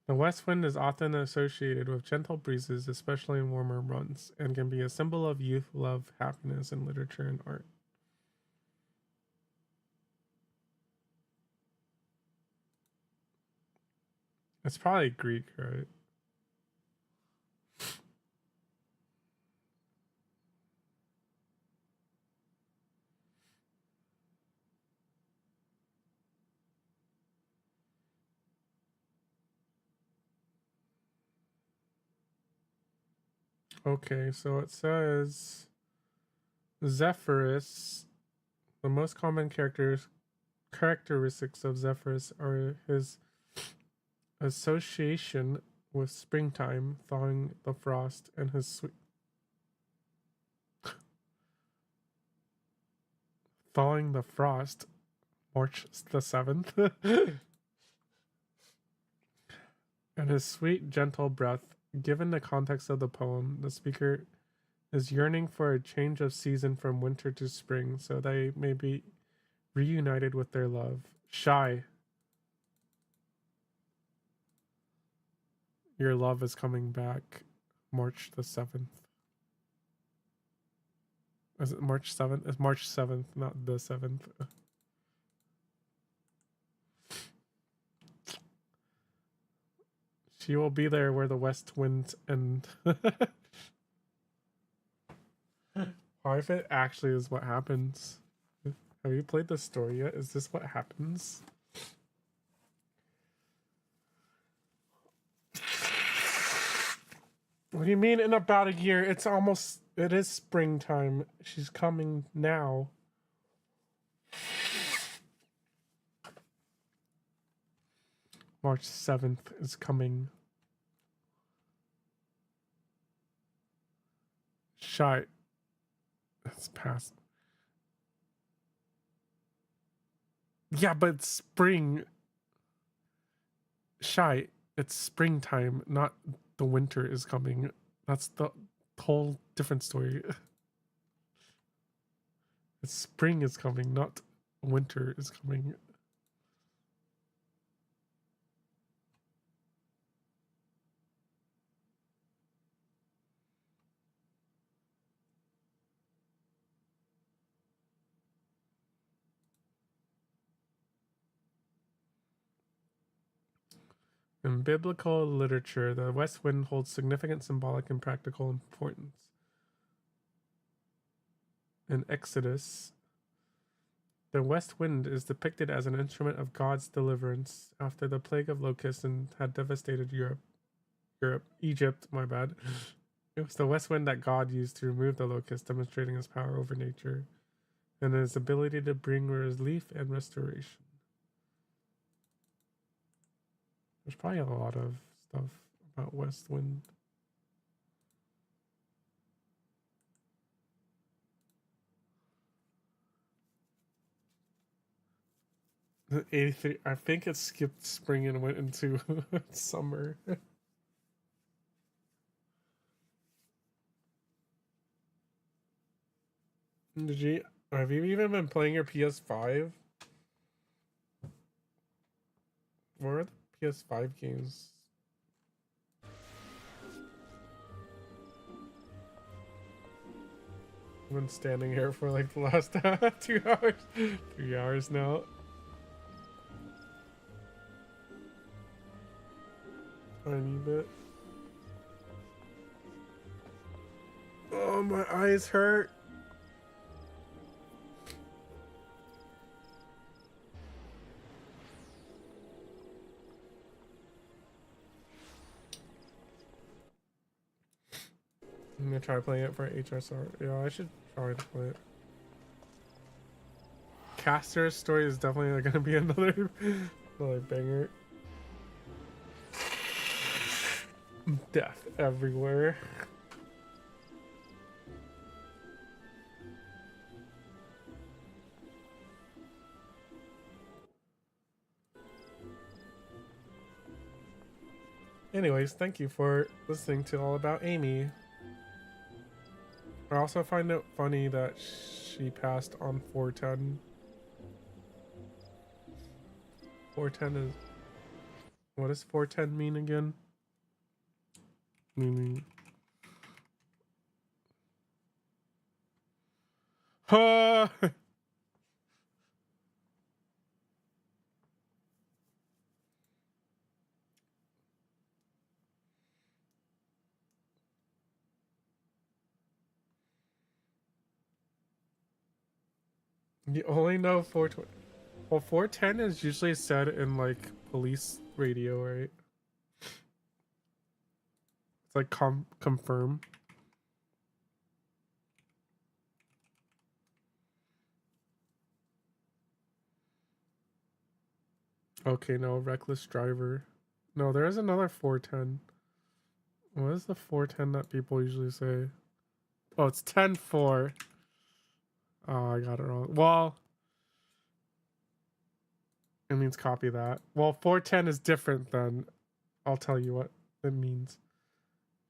The west wind is often associated with gentle breezes, especially in warmer months, and can be a symbol of youth, love, happiness in literature and art. It's probably Greek, right? Okay, so it says Zephyrus. The most common characteristics of Zephyrus are his association with springtime, thawing the frost, and his sweet thawing the frost, March the 7th, and his sweet, gentle breath. Given the context of the poem, the speaker is yearning for a change of season from winter to spring so they may be reunited with their love. Shy. Your love is coming back. March the 7th. Is it March 7th? It's March 7th, not the 7th. She will be there where the west winds end. Or if it actually is what happens. Have you played the story yet? Is this what happens? What do you mean in about a year? It is springtime. She's coming now. March 7th is coming. Shy. It's past. Yeah, but it's spring. Shy. It's springtime, not the winter is coming. That's the whole different story. It's spring is coming, not winter is coming. In biblical literature, the west wind holds significant symbolic and practical importance. In Exodus, the west wind is depicted as an instrument of God's deliverance after the plague of locusts had devastated Egypt, my bad. It was the west wind that God used to remove the locusts, demonstrating his power over nature and his ability to bring relief and restoration. There's probably a lot of stuff about west wind. The 83, I think it skipped spring and went into summer. Have you even been playing your PS5? What are the PS5 games? I've been standing here for like the last 2 hours, 3 hours now. Tiny bit. Oh, my eyes hurt. I'm gonna try playing it for HSR. Yeah, I should try to play it. Caster's story is definitely gonna be another banger. Death everywhere. Anyways, thank you for listening to All About AIMEE. I also find it funny that she passed on 410. 410 is... What does 410 mean again? Meaning... You only know 420. Well, 410 is usually said in like police radio, right? It's like confirm. Okay, no, reckless driver. No, there is another 410. What is the 410 that people usually say? Oh, it's 10-4. Oh, I got it wrong. Well, it means copy that. Well, 410 is different than... I'll tell you what it means.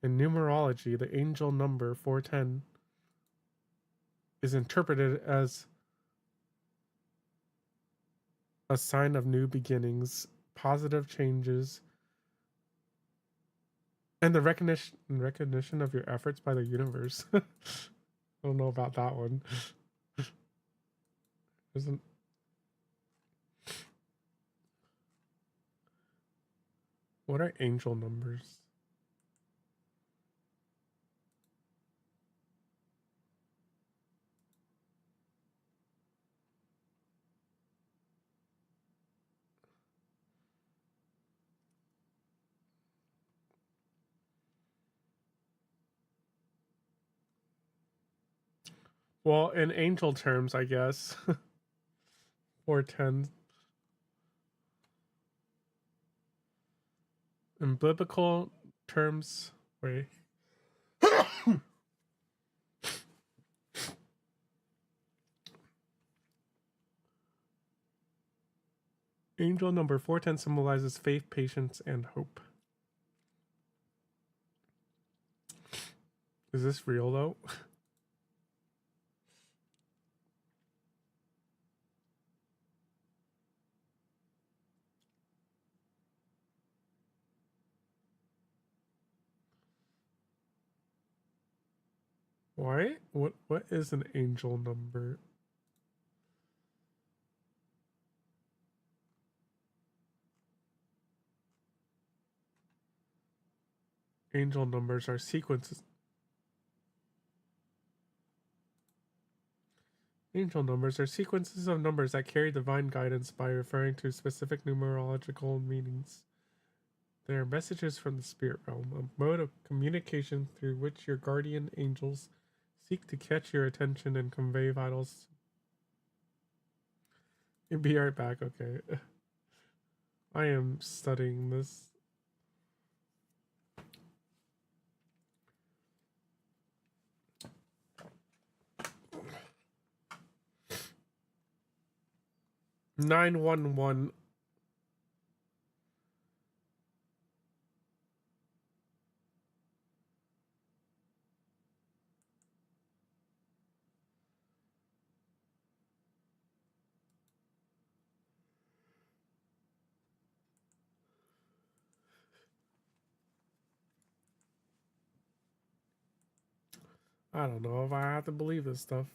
In numerology, the angel number 410 is interpreted as a sign of new beginnings, positive changes, and the recognition of your efforts by the universe. I don't know about that one. Isn't... What are angel numbers? Well, in angel terms, I guess. 410. In biblical terms, wait. Angel number 410 symbolizes faith, patience, and hope. Is this real though? Why? What is an angel number? Angel numbers are sequences. Angel numbers are sequences of numbers that carry divine guidance by referring to specific numerological meanings. They are messages from the spirit realm, a mode of communication through which your guardian angels seek to catch your attention and convey vitals. You'll be right back, okay. I am studying this. (911) I don't know if I have to believe this stuff.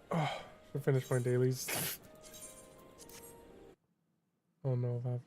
Oh, should finish my dailies. Oh no, if I've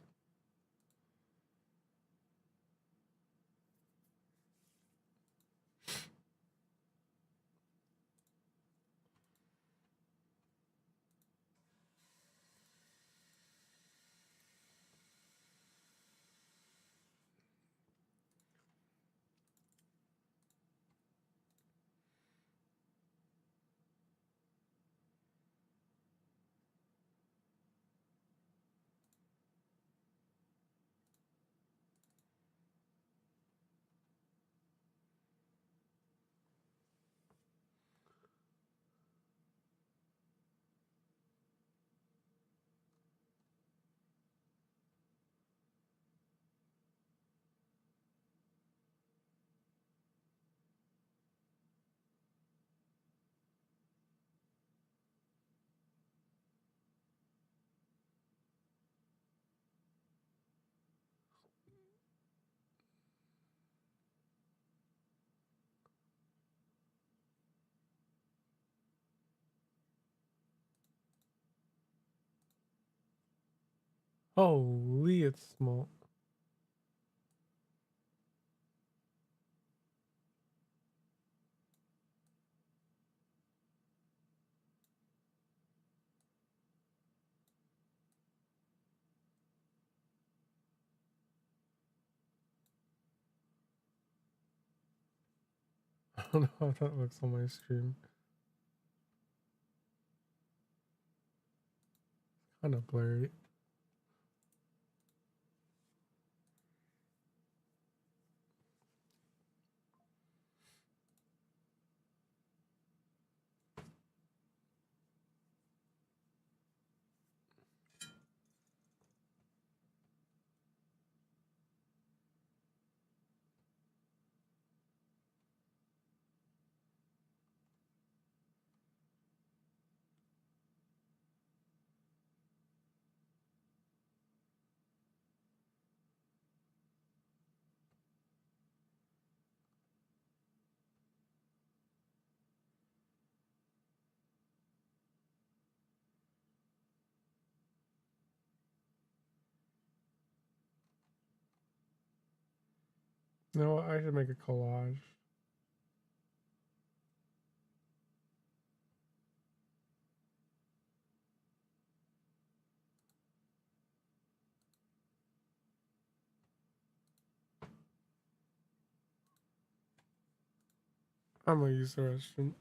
holy, it's small. I don't know how that looks on my stream. Kind of blurry. No, I should make a collage. I'm gonna use the restroom.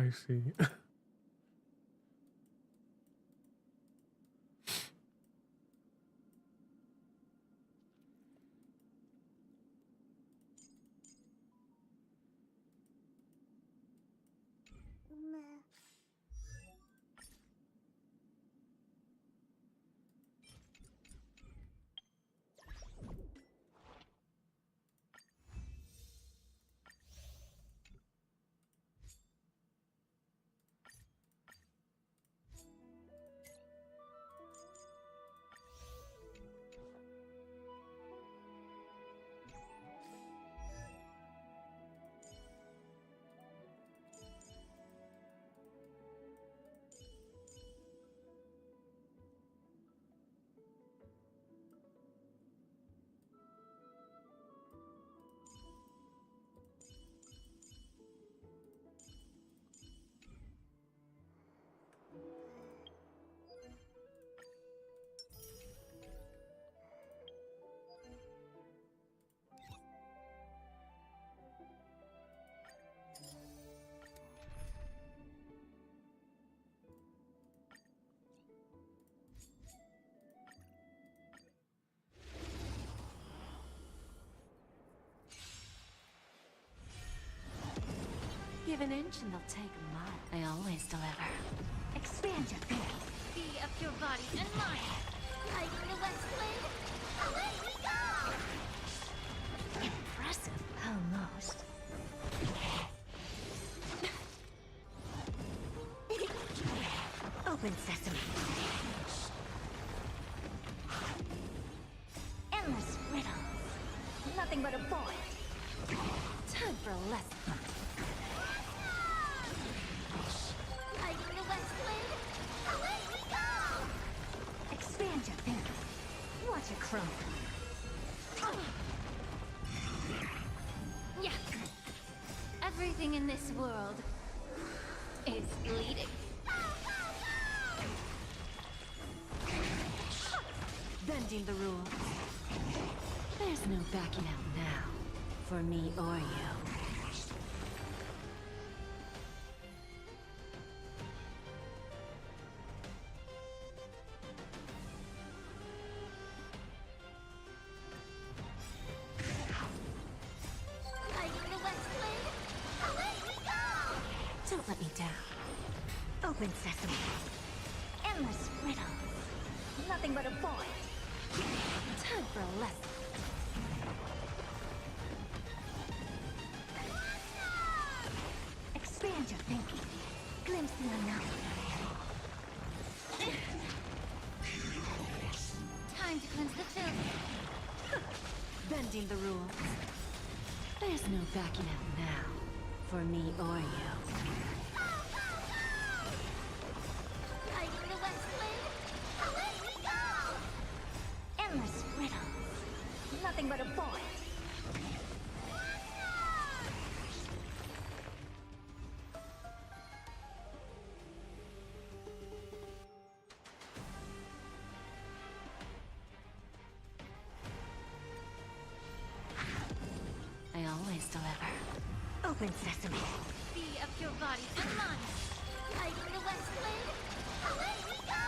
I see. Give an inch and they'll take a mile. I always deliver. Expand your thinking. Be of your body and mind. Like the West Wind, away we go! Impressive, almost. Open sesame. Endless riddles. Nothing but a void. Time for a lesson. Like the West Wind, away we go! Expand your thinking. Watch it crumble. Yeah. Everything in this world is bleeding. Bending the rules. There's no backing out now, for me or you. Like the West Wind, away we go! Don't let me down. Open sesame. Endless riddles. Nothing but a void. Time for a lesson. Expand your thinking. Glimpse the unknown. Time to cleanse the filth. Bending the rules. There's no backing out now, for me or you. Like the West Wind, away we go! Endless riddles. Nothing but a void. I always deliver. Open sesame. Be of your body and mind. Like the West Wind, away we go!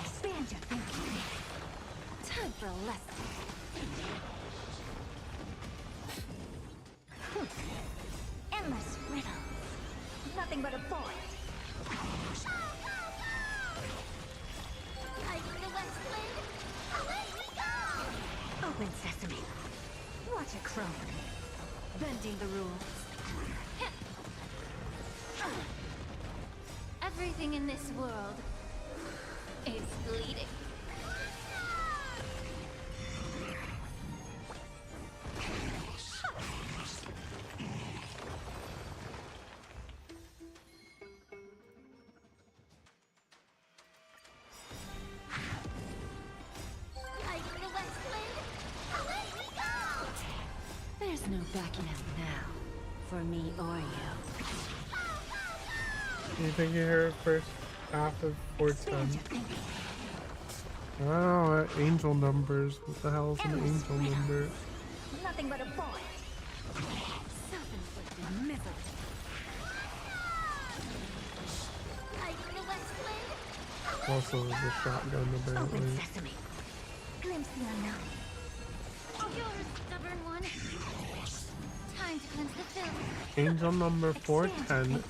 Expand your thinking. Time for a lesson. Endless riddles. Nothing but a void. Like the West Wind, away we go! Open sesame. Watch it crumble. Bending the rules. Everything in this world is bleeding. Like the West Wind, away we go! There's no backing out now, for me or you. You think you hear it first half of 410? Oh, angel numbers. What the hell is an angel number? Nothing but a point. Self-inflicted misery. Also, there's a shotgun apparently. Open sesame. Glimpse the unknown. You're a stubborn one. Time to cleanse the film. Angel number 410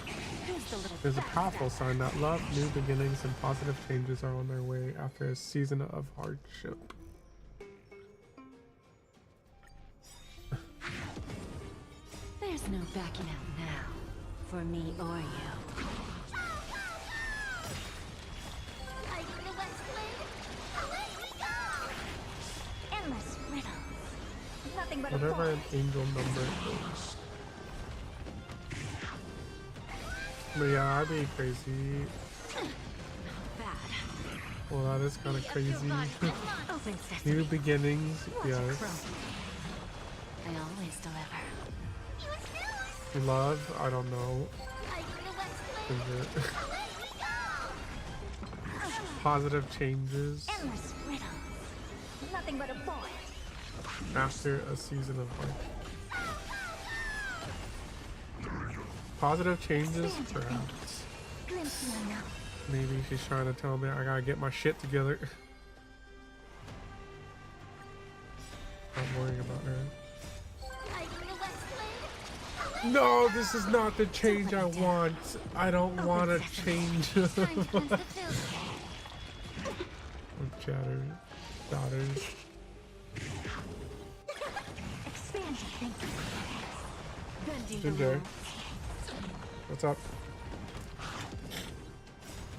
is a powerful sign that love, new beginnings, and positive changes are on their way after a season of hardship. There's no backing out now, for me or you. Endless riddles. Nothing but Whatever a an angel number is. But yeah, I'd be crazy. Well, that is kind of crazy. New beginnings, yes. I always deliver. Love, I don't know. Positive changes Endless riddles. Nothing but a point. after a season of life. Positive changes, perhaps. Glimpse the unknown. Maybe she's trying to tell me I gotta get my shit together. I'm worrying about her. No, this is not the change I want. I don't want to change. Chatter, daughters. Expand your thinking. Bending the Ginger, rules. what's up?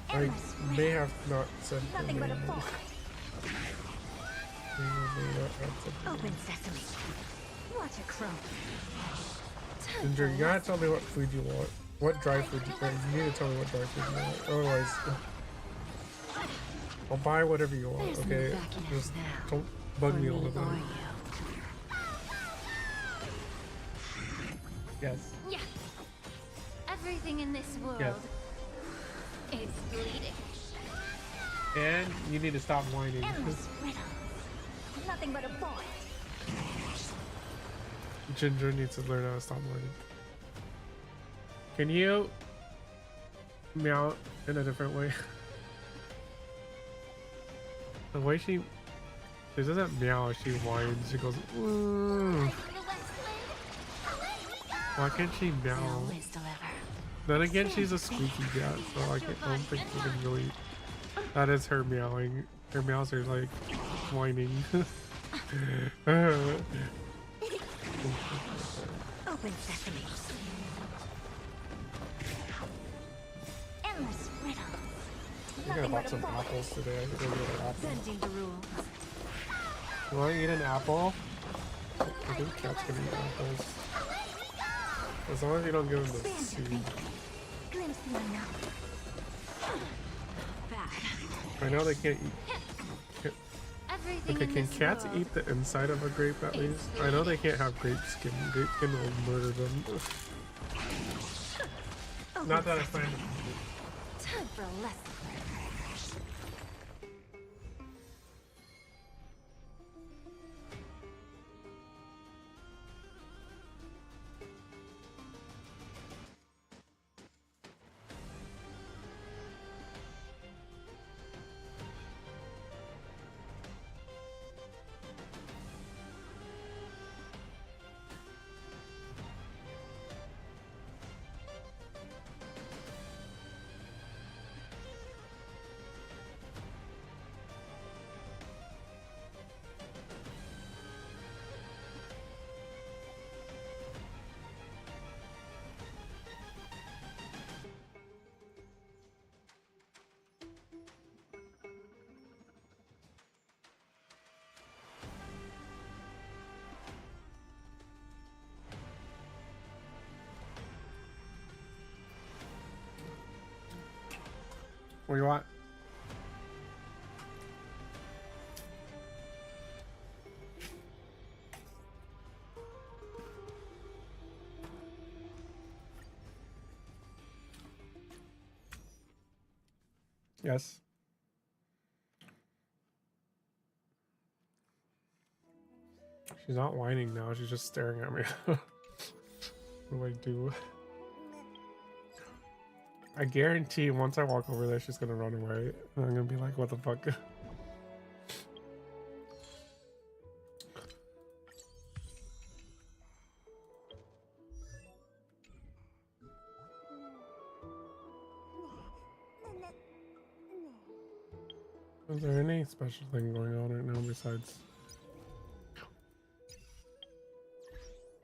I may have not said her Nothing but a name. point. May not have said her Open name. sesame. Watch it crumble. Ginger, you gotta tell me what food you want. What dry food you need to tell me what dry food you want. Otherwise, I'll buy whatever you want, okay? Just don't bug me all the time. Yes. Yeah. Everything in this world Yes. is bleeding. And you need to stop whining. Endless riddle. Nothing but a point. Ginger needs to learn how to stop whining. Can you meow in a different way? The way she doesn't meow, she whines. She goes, "Mm." Why can't she meow? Then again, she's a squeaky cat, so I don't think you can really. That is her meowing. Her meows are like whining. Open sesame. Endless riddle. I think I bought some apples today. I should go get an apple. Bending the rules. You want to eat an apple? I think cats can eat apples. As long as you don't give them the seed. Glimpse the unknown. Bad. I know they can't eat. Everything Okay, in can this cats world eat the inside of a grape at least? I know they can't have grape skin. Grape skin will murder them. Not that I find it. Time for a lesson. What do you want? Yes. She's not whining now, she's just staring at me. What do I do? I guarantee once I walk over there, she's gonna run away. And I'm gonna be like, what the fuck? Is there any special thing going on right now besides...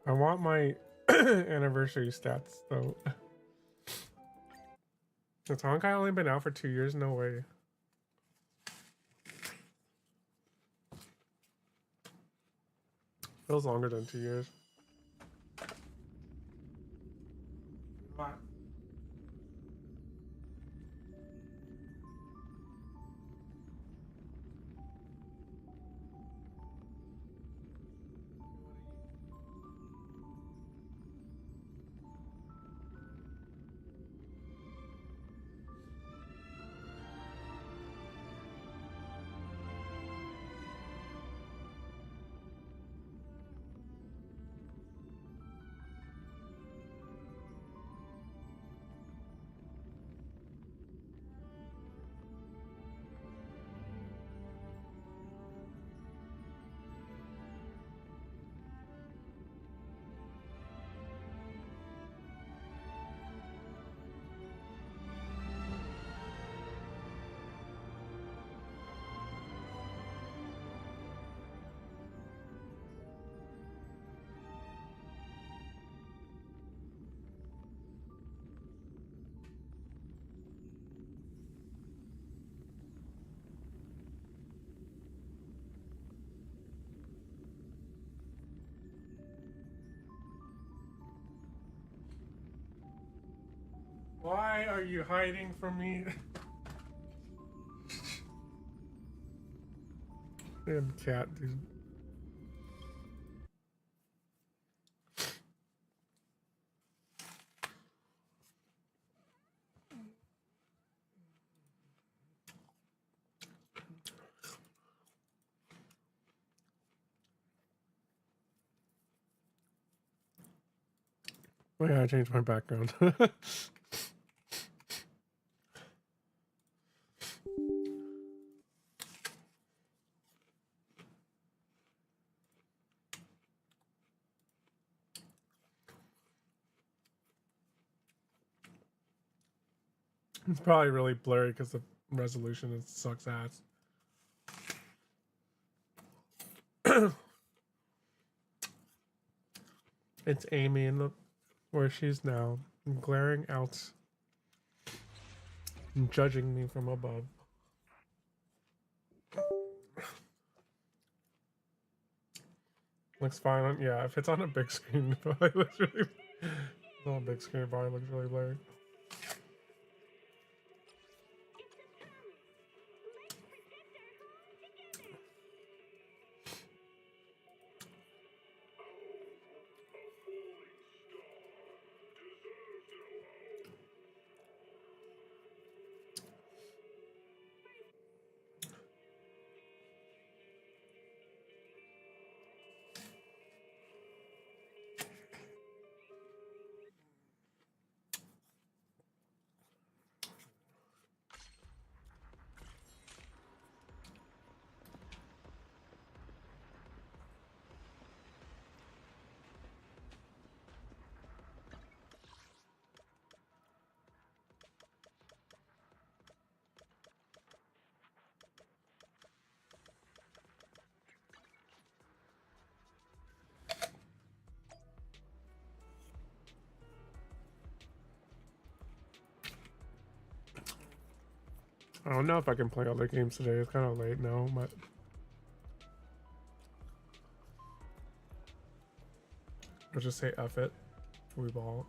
I want my anniversary stats though. Has Honkai only been out for 2 years? No way. Feels longer than 2 years. What? Why are you hiding from me? Damn cat, dude. Oh yeah, I changed my background. It's probably really blurry because the resolution sucks ass. It's Amy in the where she's now, glaring out and judging me from above. Looks fine on, yeah, if it's on a big screen, it probably looks really, on a big screen, it probably looks really blurry. I don't know if I can play other games today. It's kind of late now, but I'll just say F it. We ball.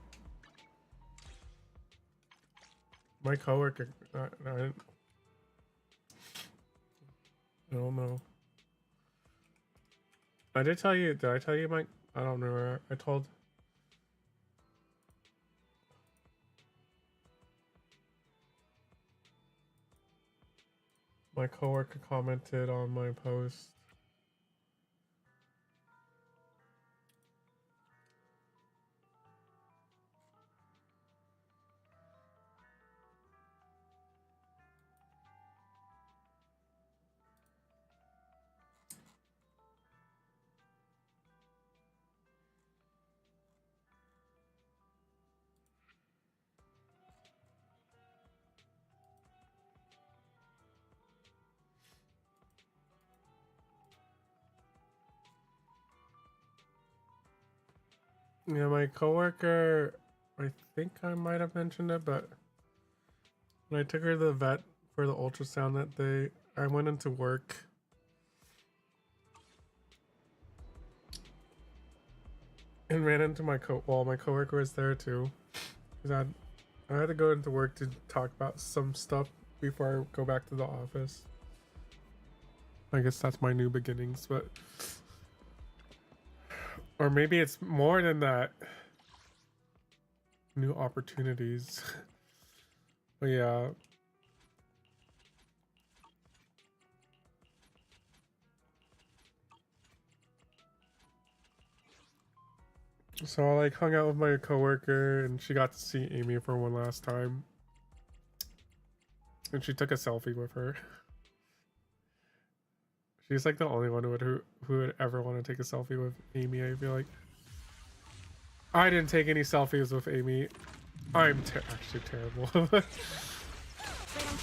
My coworker, I don't know. I did tell you, did I tell you, Mike? I don't know. I told. My coworker commented on my post. Yeah, my coworker, I think I might have mentioned it, but when I took her to the vet for the ultrasound that day, I went into work. And ran into my my coworker was there too. Cause I had to go into work to talk about some stuff before I go back to the office. I guess that's my new beginnings, but or maybe it's more than that. New opportunities. But yeah. So I like hung out with my coworker and she got to see AIMEE for one last time. And she took a selfie with her. She's like the only one who would ever want to take a selfie with AIMEE, I feel like. I didn't take any selfies with AIMEE. I'm actually terrible. I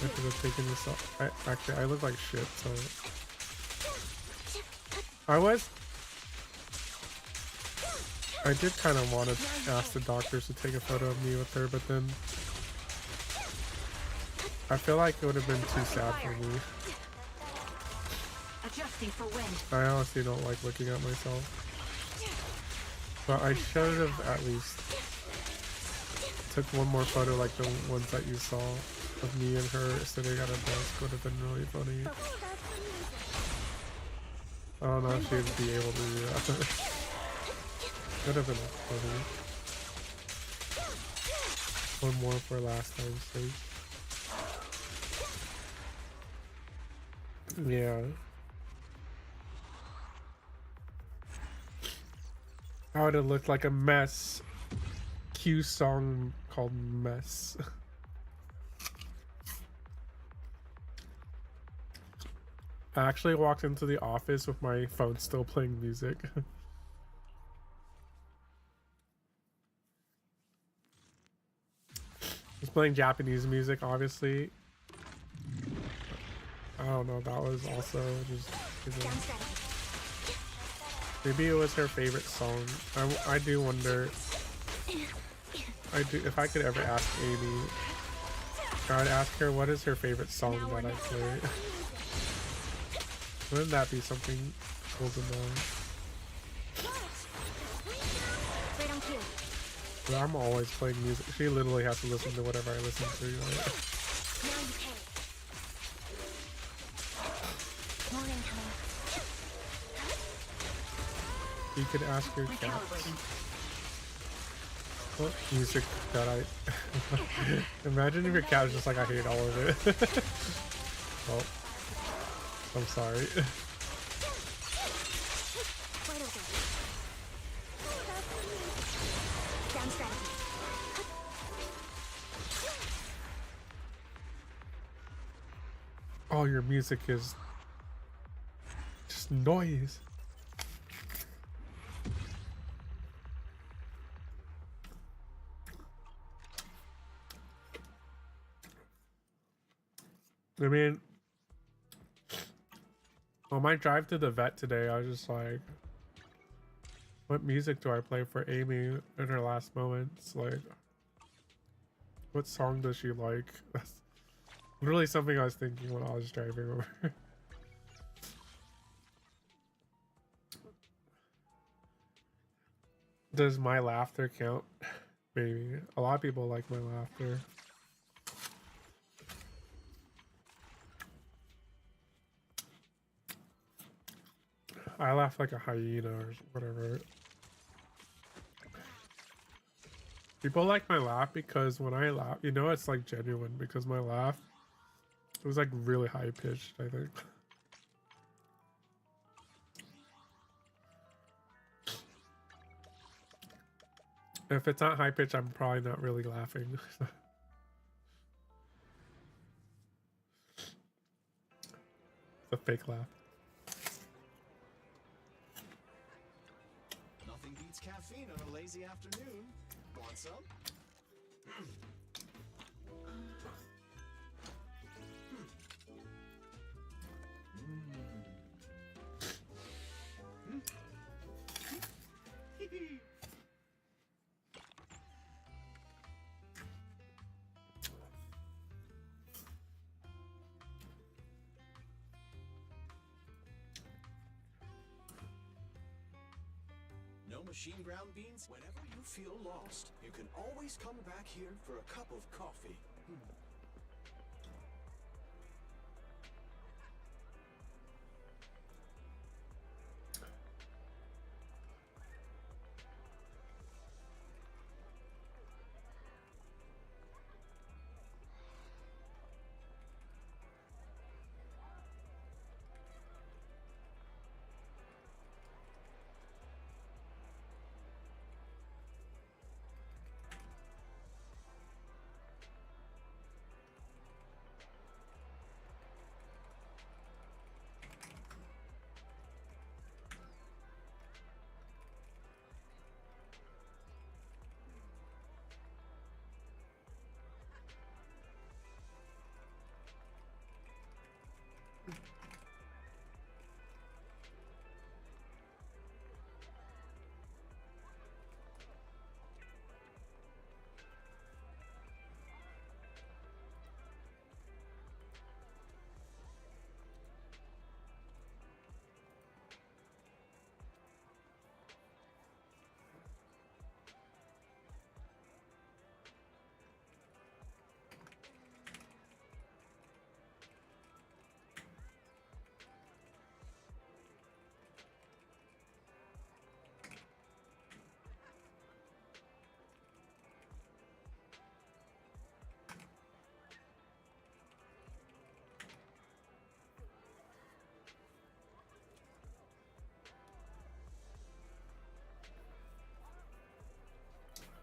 should have taken this off. Actually, I look like shit, so... I did kind of want to ask the doctors to take a photo of me with her, but then... I feel like it would have been too sad for me. I honestly don't like looking at myself. But I should have at least took one more photo like the ones that you saw of me and her sitting at a desk. Would have been really funny. I don't know if she'd be able to do that. Could have been funny. One more for last time's sake. Yeah. I would have looked like a mess. Q song called Mess. I actually walked into the office with my phone still playing music. It's playing Japanese music, obviously. I don't know, that was also just... Maybe it was her favorite song. I do wonder... if I could ever ask AIMEE, I'd ask her what is her favorite song that I play. Wouldn't that be something cool to know? But I'm always playing music. She literally has to listen to whatever I listen to. Like. You could ask your cat what music that I imagine if your cat was just like, I hate all of it. Well, I'm sorry. Oh, your music is just noise. I mean, on my drive to the vet today, I was just like, what music do I play for AIMEE in her last moments? Like, what song does she like? That's literally something I was thinking when I was driving over. Does my laughter count? Maybe. A lot of people like my laughter. I laugh like a hyena or whatever. People like my laugh because when I laugh, you know, it's like genuine because my laugh, it was like really high pitched, I think. If it's not high pitched, I'm probably not really laughing. It's a fake laugh. Nothing beats caffeine on a lazy afternoon. Want some? machine ground beans. Whenever you feel lost, you can always come back here for a cup of coffee.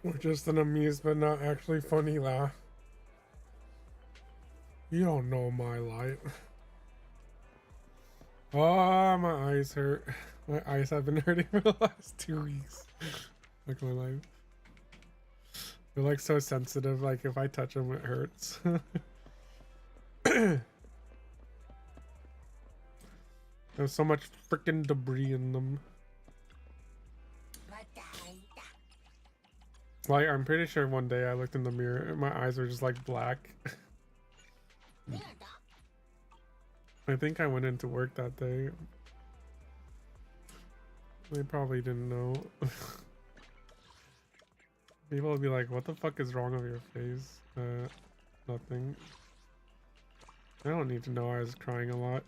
Or just an amused but not actually funny laugh. You don't know my life. Oh, my eyes hurt. My eyes have been hurting for the last 2 weeks. Like my life. They're like so sensitive, like if I touch them it hurts. There's so much freaking debris in them. Like, I'm pretty sure one day I looked in the mirror and my eyes were just like black. I think I went into work that day. They probably didn't know. People would be like, what the fuck is wrong with your face? Nothing. I don't need to know I was crying a lot.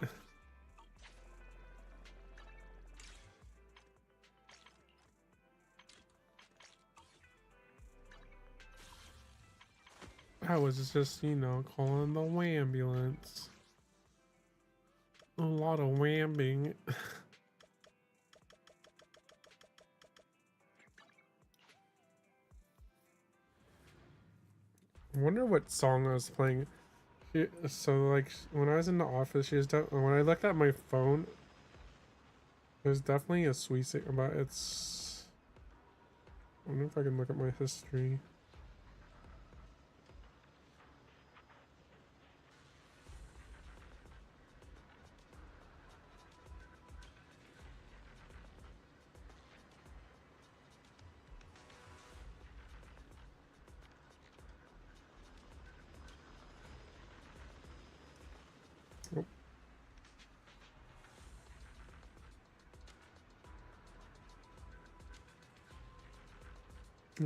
I was just, you know, calling the ambulance. A lot of whambing. I wonder what song I was playing. So, like, when I was in the office, when I looked at my phone, there's definitely a sweet sick about it's. I wonder if I can look at my history.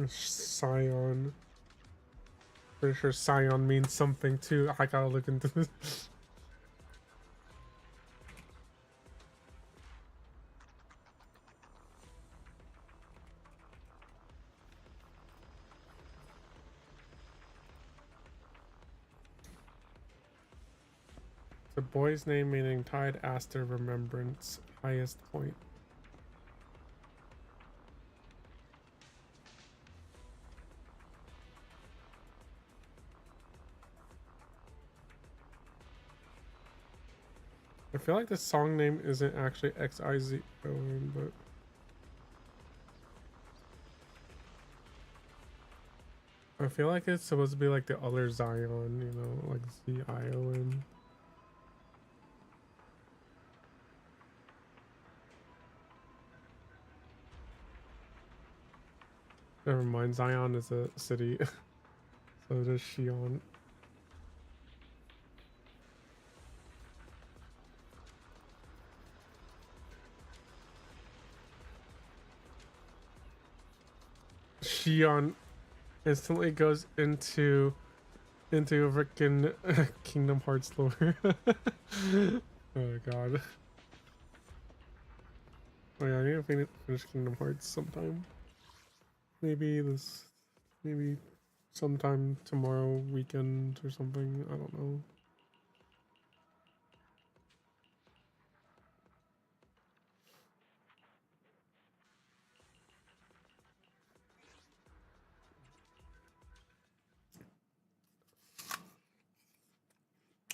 Scion. Pretty sure Scion means something too. I gotta look into this. The boy's name meaning tied Aster remembrance, highest point. I feel like the song name isn't actually XIZON, but I feel like it's supposed to be like the other Zion, you know, like ZION. Never mind, Zion is a city, so it is Shion. Shion instantly goes into a freaking Kingdom Hearts lore. Oh god. Oh yeah, I need to finish Kingdom Hearts sometime. Maybe sometime tomorrow weekend or something. I don't know.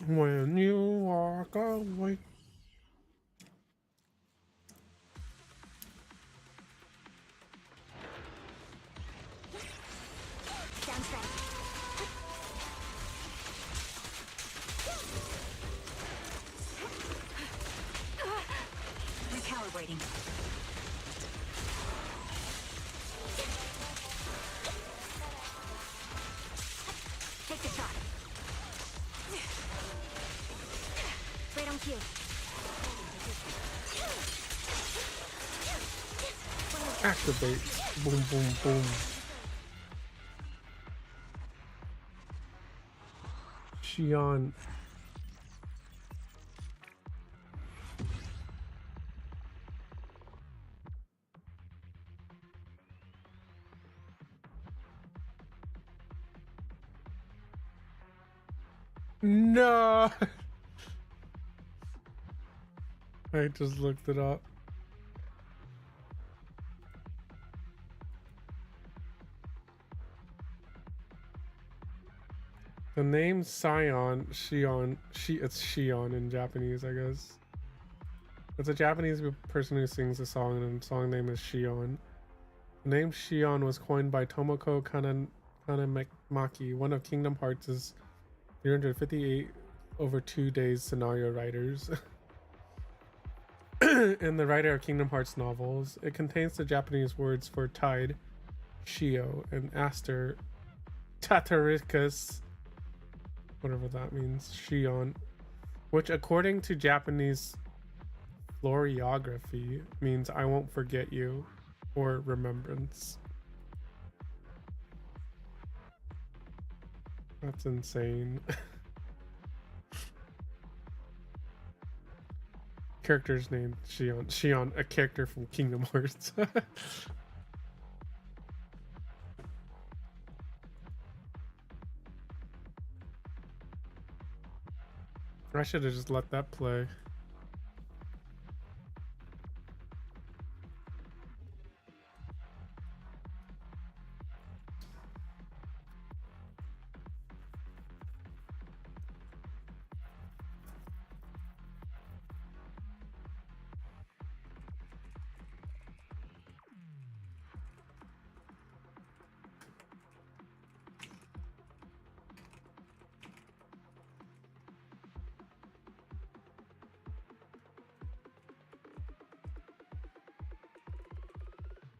When you walk away. Sounds right. Recalibrating. Take the shot. Right on cue. Activate. Boom, boom, boom. Shion. No. I just looked it up. The name Shion, it's Shion in Japanese, I guess. It's a Japanese person who sings a song, and the song name is Shion. The name Shion was coined by Tomoko Kanamaki, one of Kingdom Hearts' 358 over 2 days scenario writers. And the writer of Kingdom Hearts novels. It contains the Japanese words for tide, Shio, and aster, Tataricus, whatever that means, Shion, which according to Japanese floriography means I won't forget you, or remembrance. That's insane. Character's name Shion. Shion, a character from Kingdom Hearts. I should have just let that play.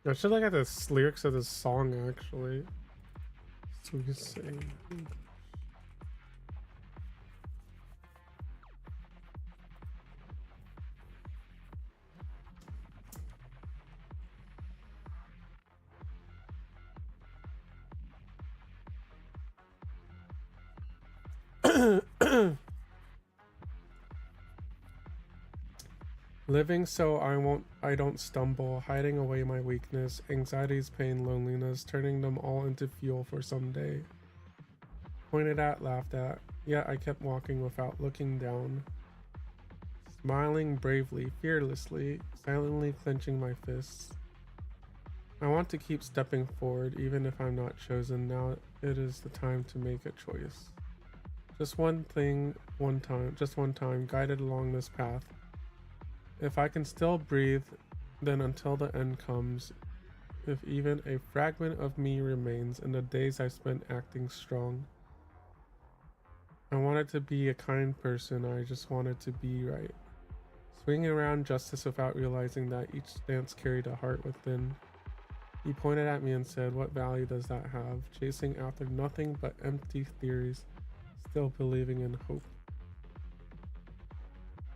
I should look at the lyrics of this song actually. So we can say. Living so I don't stumble, hiding away my weakness, anxieties, pain, loneliness, turning them all into fuel for someday. Pointed at, laughed at, yet I kept walking without looking down. Smiling bravely, fearlessly, silently clenching my fists. I want to keep stepping forward, even if I'm not chosen. Now it is the time to make a choice. Just one thing, just one time, guided along this path. If I can still breathe, then until the end comes, if even a fragment of me remains in the days I spent acting strong. I wanted to be a kind person, I just wanted to be right. Swinging around justice without realizing that each stance carried a heart within. He pointed at me and said, what value does that have? Chasing after nothing but empty theories, still believing in hope.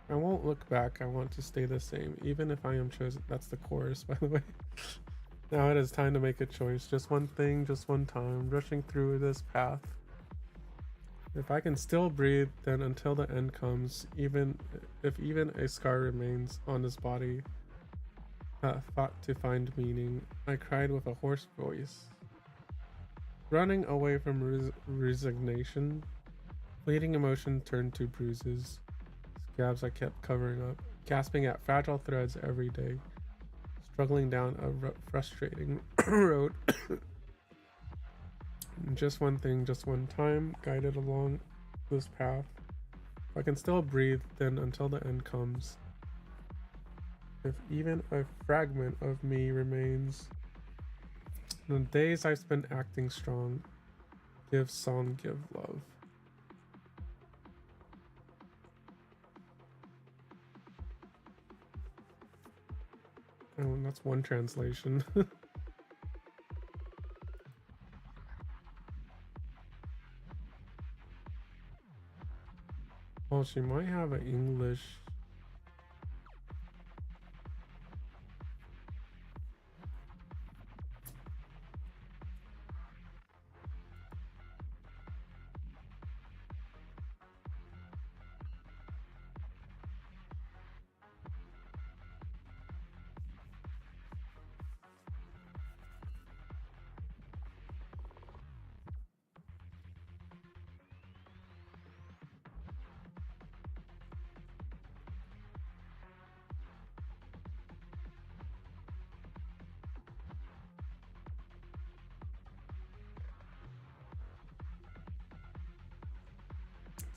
I won't look back, I want to stay the same, even if I am chosen. That's the chorus, by the way. Now it is time to make a choice. Just one thing, just one time. Rushing through this path. If I can still breathe, then until the end comes, even if even a scar remains on his body that fought to find meaning, I cried with a hoarse voice. Running away from resignation, fleeting emotion turned to bruises, scabs I kept covering up, gasping at fragile threads every day, struggling down a frustrating road. Just one thing, just one time, guided along this path. If I can still breathe, then until the end comes. If even a fragment of me remains, the days I've spent acting strong, give song, give love. Oh, that's one translation. Well, she might have an English.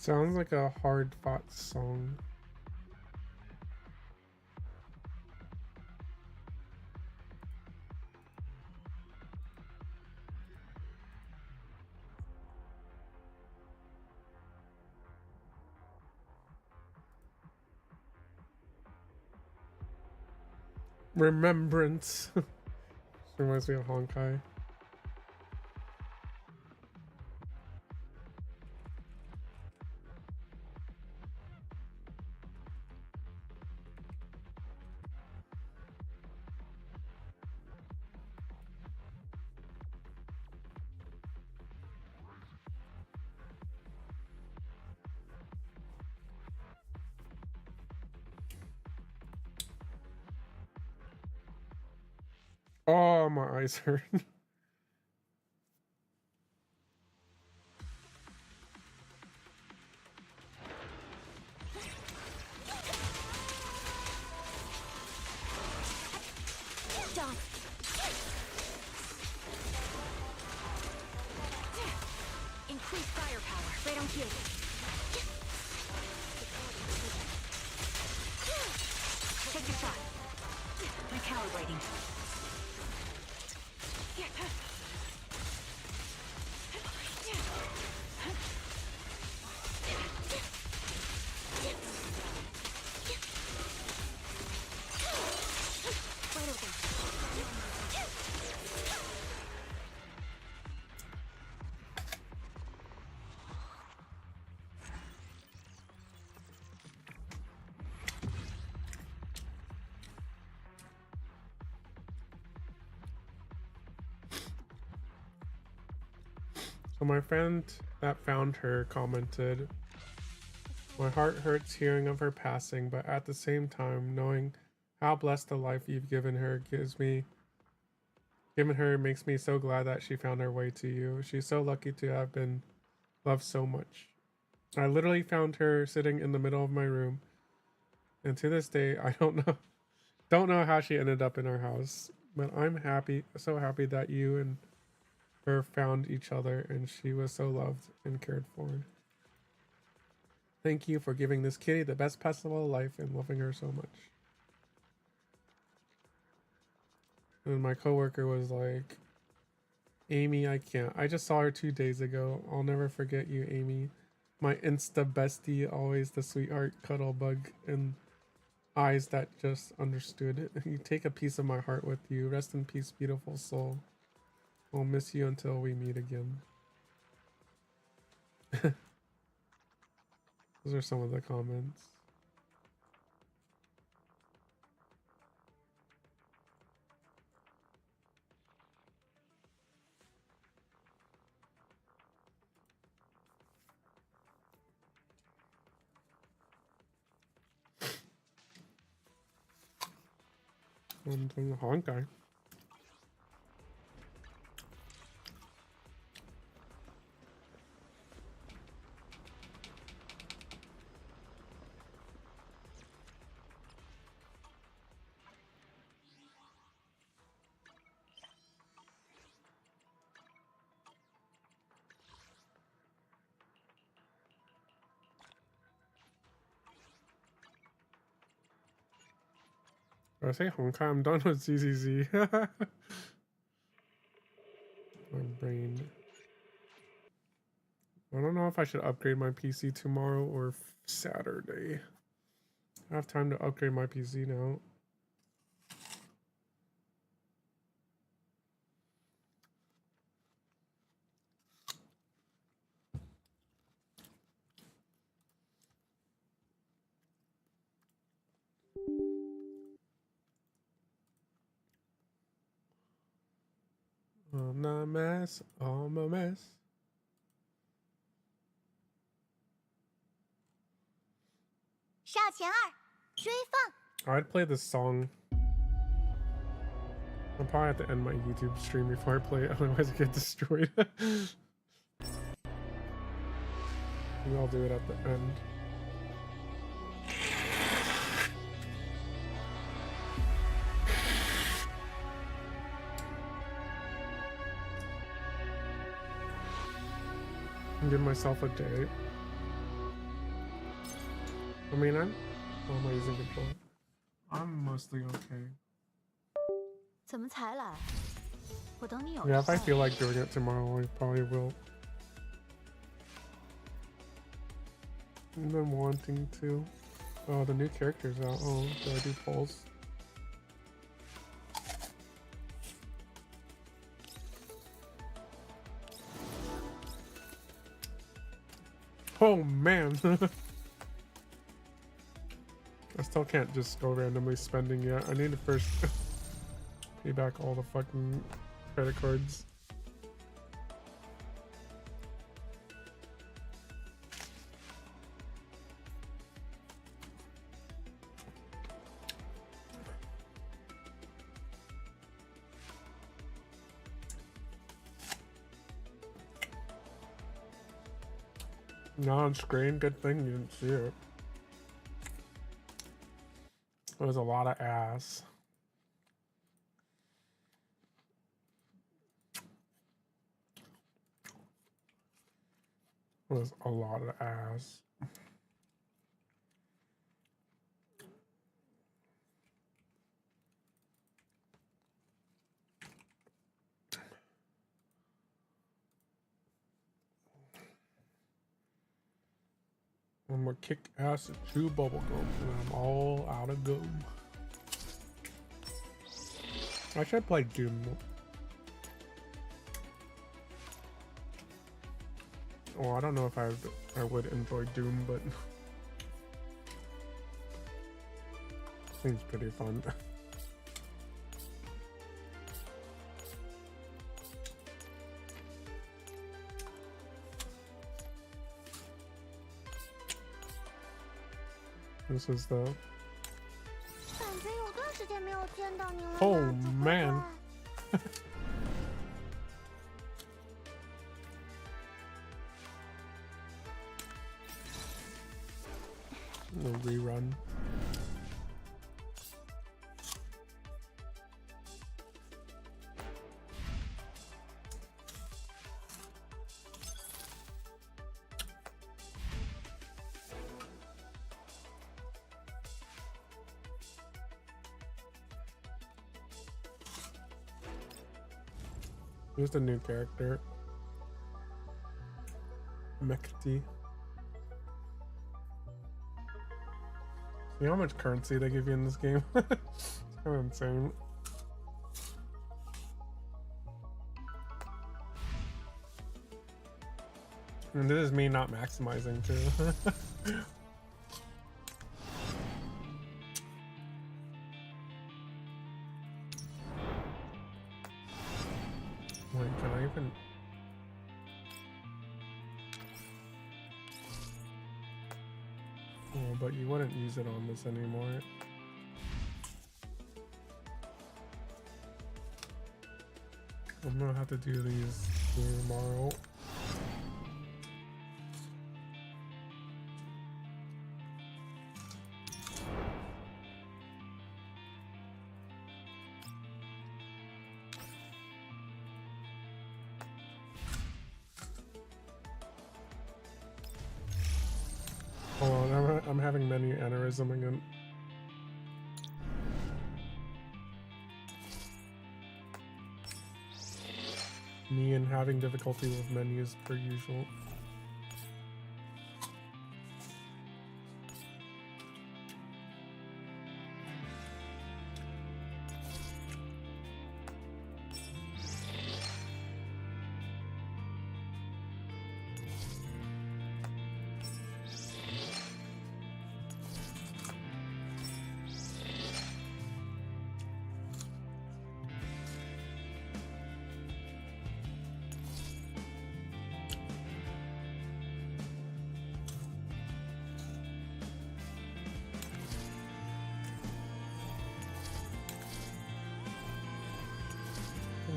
Sounds like a hard fought song. Remembrance. Reminds me of Honkai. Oh, my eyes hurt. Done. Increase firepower. Right on cue. Take your shot. Recalibrating. So my friend that found her commented, "My heart hurts hearing of her passing, but at the same time, knowing how blessed a life you've given her makes me so glad that she found her way to you. She's so lucky to have been loved so much. I literally found her sitting in the middle of my room, and to this day, I don't know how she ended up in our house, but I'm happy, so happy that you and her found each other, and she was so loved and cared for. Thank you for giving this kitty the best possible life and loving her so much." And my coworker was like, "Amy, I can't. I just saw her 2 days ago. I'll never forget you, Amy. My Insta bestie, always the sweetheart cuddle bug and eyes that just understood. You take a piece of my heart with you. Rest in peace, beautiful soul. I'll miss you until we meet again." Those are some of the comments. Something honkai. I say honkai, I'm done with ZZZ. My brain. I don't know if I should upgrade my PC tomorrow or Saturday. I have time to upgrade my PC now. I'm a mess. I'm a mess. I'd play this song. I'll probably have to end my YouTube stream before I play it, otherwise I get destroyed. Maybe I'll do it at the end. Give myself a day. I mean, how am I using controller? I'm mostly okay. Yeah, if I feel like doing it tomorrow, I probably will. I've been wanting to. Oh, the new character's out. Oh, do I do polls? Oh man! I still can't just go randomly spending yet. I need to first pay back all the fucking credit cards. Not on screen, good thing you didn't see it. It was a lot of ass. It was a lot of ass. I'm gonna kick ass and chew bubblegum, and I'm all out of gum. I should play Doom. Oh, I don't know if I would enjoy Doom, but seems pretty fun. This is the... Oh man! No rerun. Who's the new character? Mekti. See how much currency they give you in this game? It's kind of insane. And this is me not maximizing too. Wait, can I even... Oh, but you wouldn't use it on this anymore. I'm gonna have to do these tomorrow. Hold on, I'm having menu aneurysm again. Me and having difficulty with menus per usual.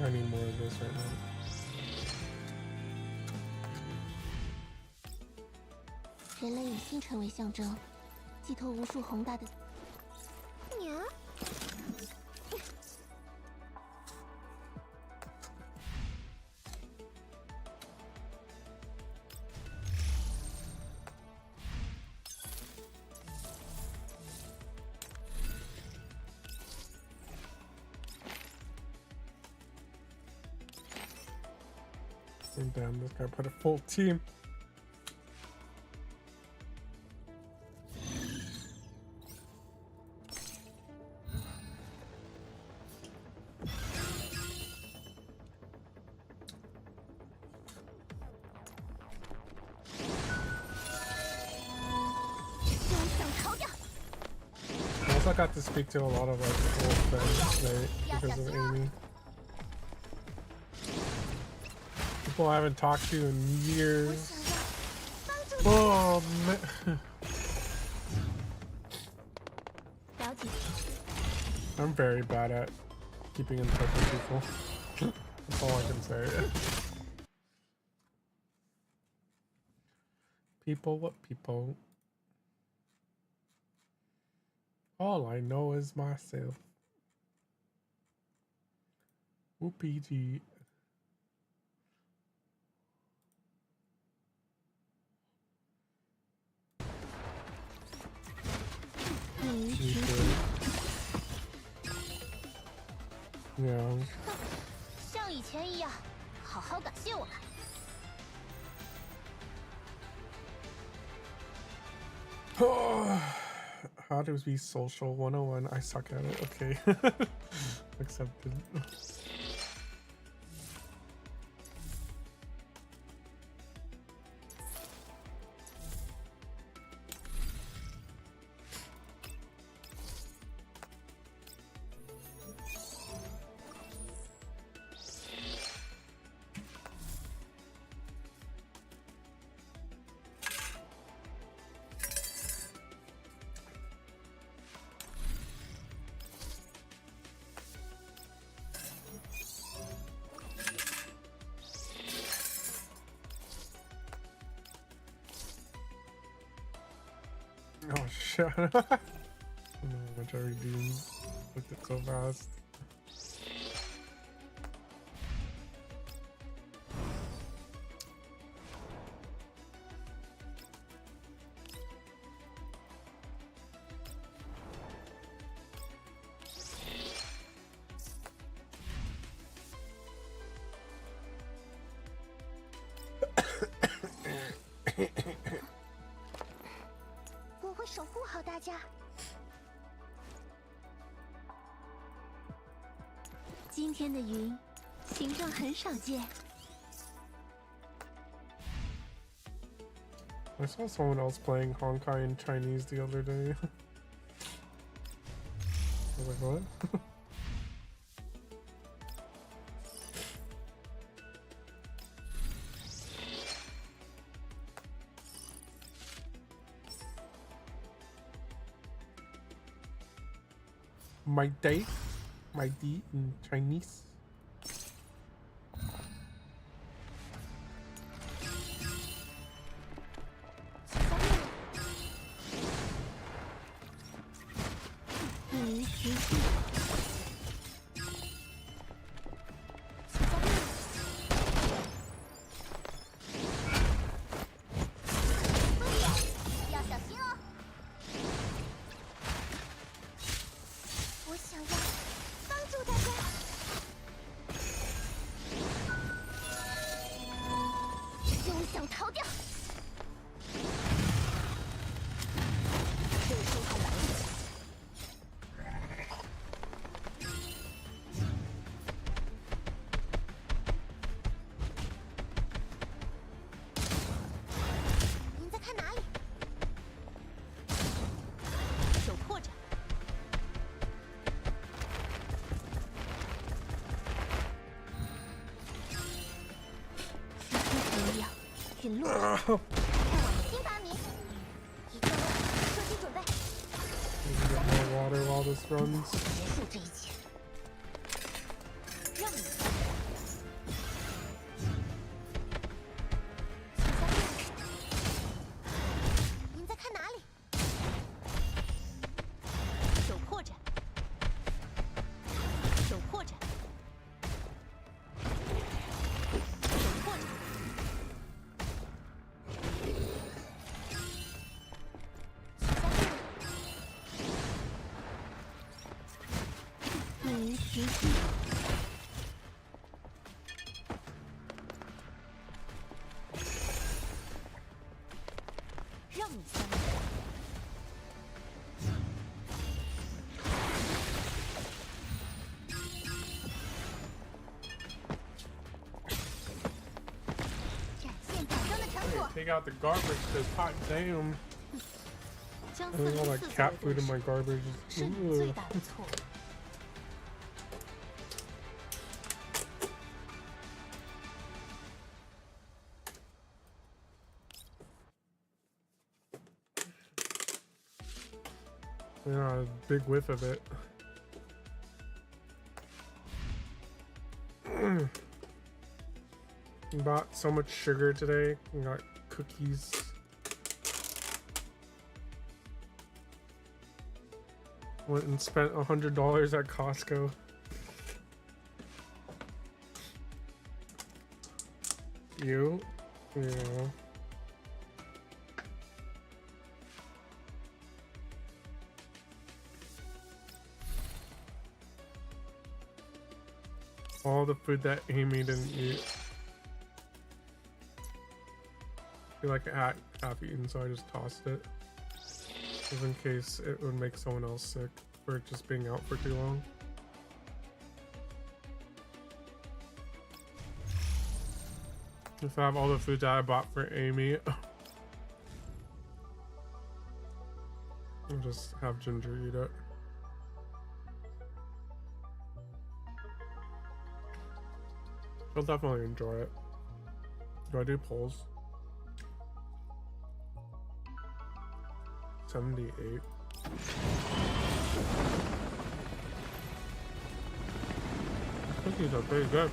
I need more of this right now. 人类以星辰为象征，寄托无数宏大的。娘。And damn, this guy put a full team. I also got to speak to a lot of like old friends today because of AIMEE. People I haven't talked to in years. Oh man. I'm very bad at keeping in touch with people. That's all I can say. People, what people? All I know is myself. OPG. Yeah. 像以前一样，好好感谢我们。How to be social 101. I suck at it. Okay. Accepted. Oh shit. I don't know how much I redeemed. Looked it so fast. I saw someone else playing Honkai in Chinese the other day. I was like, what? My day in Chinese. 休想逃掉！这个时候来不及。您在看哪里？手破绽。能量陨落。看我的新发明！一个射击准备。 Get more water while this runs. 结束这一切。让你请下面。您在看哪里？手破绽。手破绽。手破绽。 你实际让你参与。展现改装的成果。 Take out the garbage, cause hot damn. 将 Having all that cat food in my garbage. 是你最大的错误。 Yeah, a big whiff of it. Bought so much sugar today. We got cookies. Went and spent $100 at Costco. You? Yeah. All the food that Amy didn't eat. I feel like I had half eaten, so I just tossed it. Just in case it would make someone else sick for it just being out for too long. If I have all the food that I bought for Amy, I'll just have Ginger eat it. I'll definitely enjoy it. Do I do polls? 78. Cookies are pretty good.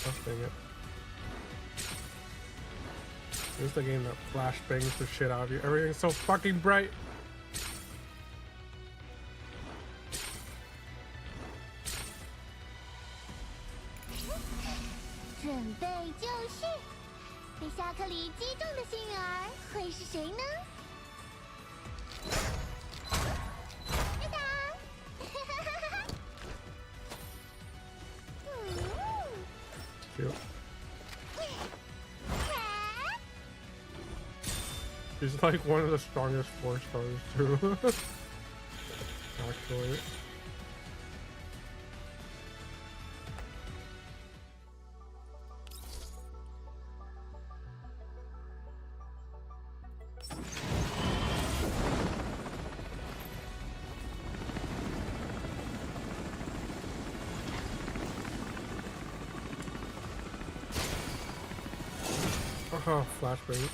Oh, dang it. This is the game that flashbangs the shit out of you. Everything's so fucking bright. He's like one of the strongest 4-stars too. Actually. Oh, flashbang.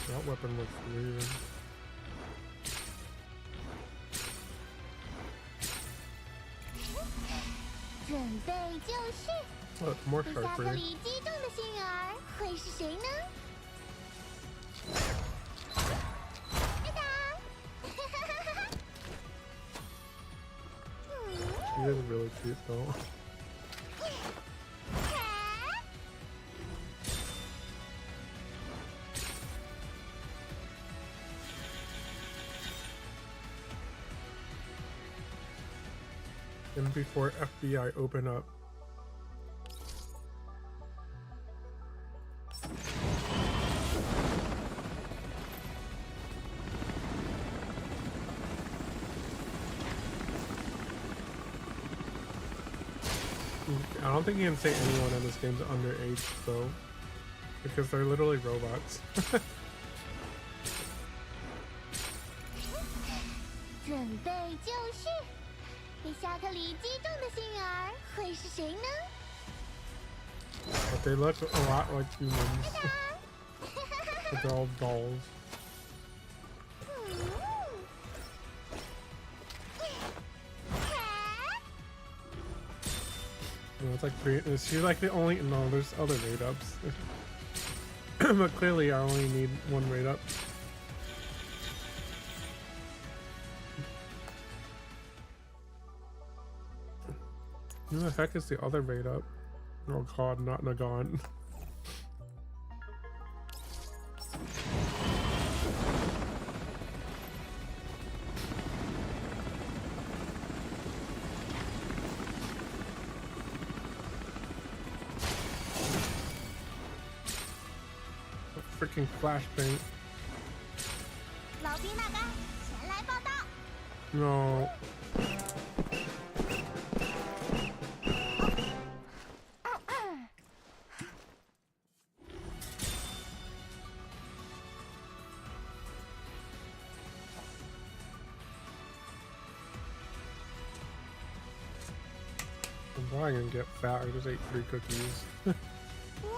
That weapon looks weird. Oh, it's more sharp. 'She is really cute though. and before FBI open up. I don't think you can say anyone in this game's underage though, because they're literally robots. 准备就绪，被夏克里击中的幸运儿会是谁呢？ But they look a lot like humans. But they're all dolls. No, it's like three. Is she like the only? No, there's other raid ups. But clearly, I only need one raid up. Who the heck is the other raid up? Oh god, not Nagan. Freaking flashbang. 老兵大哥，前来报道。 No. I'm probably gonna get fat. I just ate 3 cookies. 哇，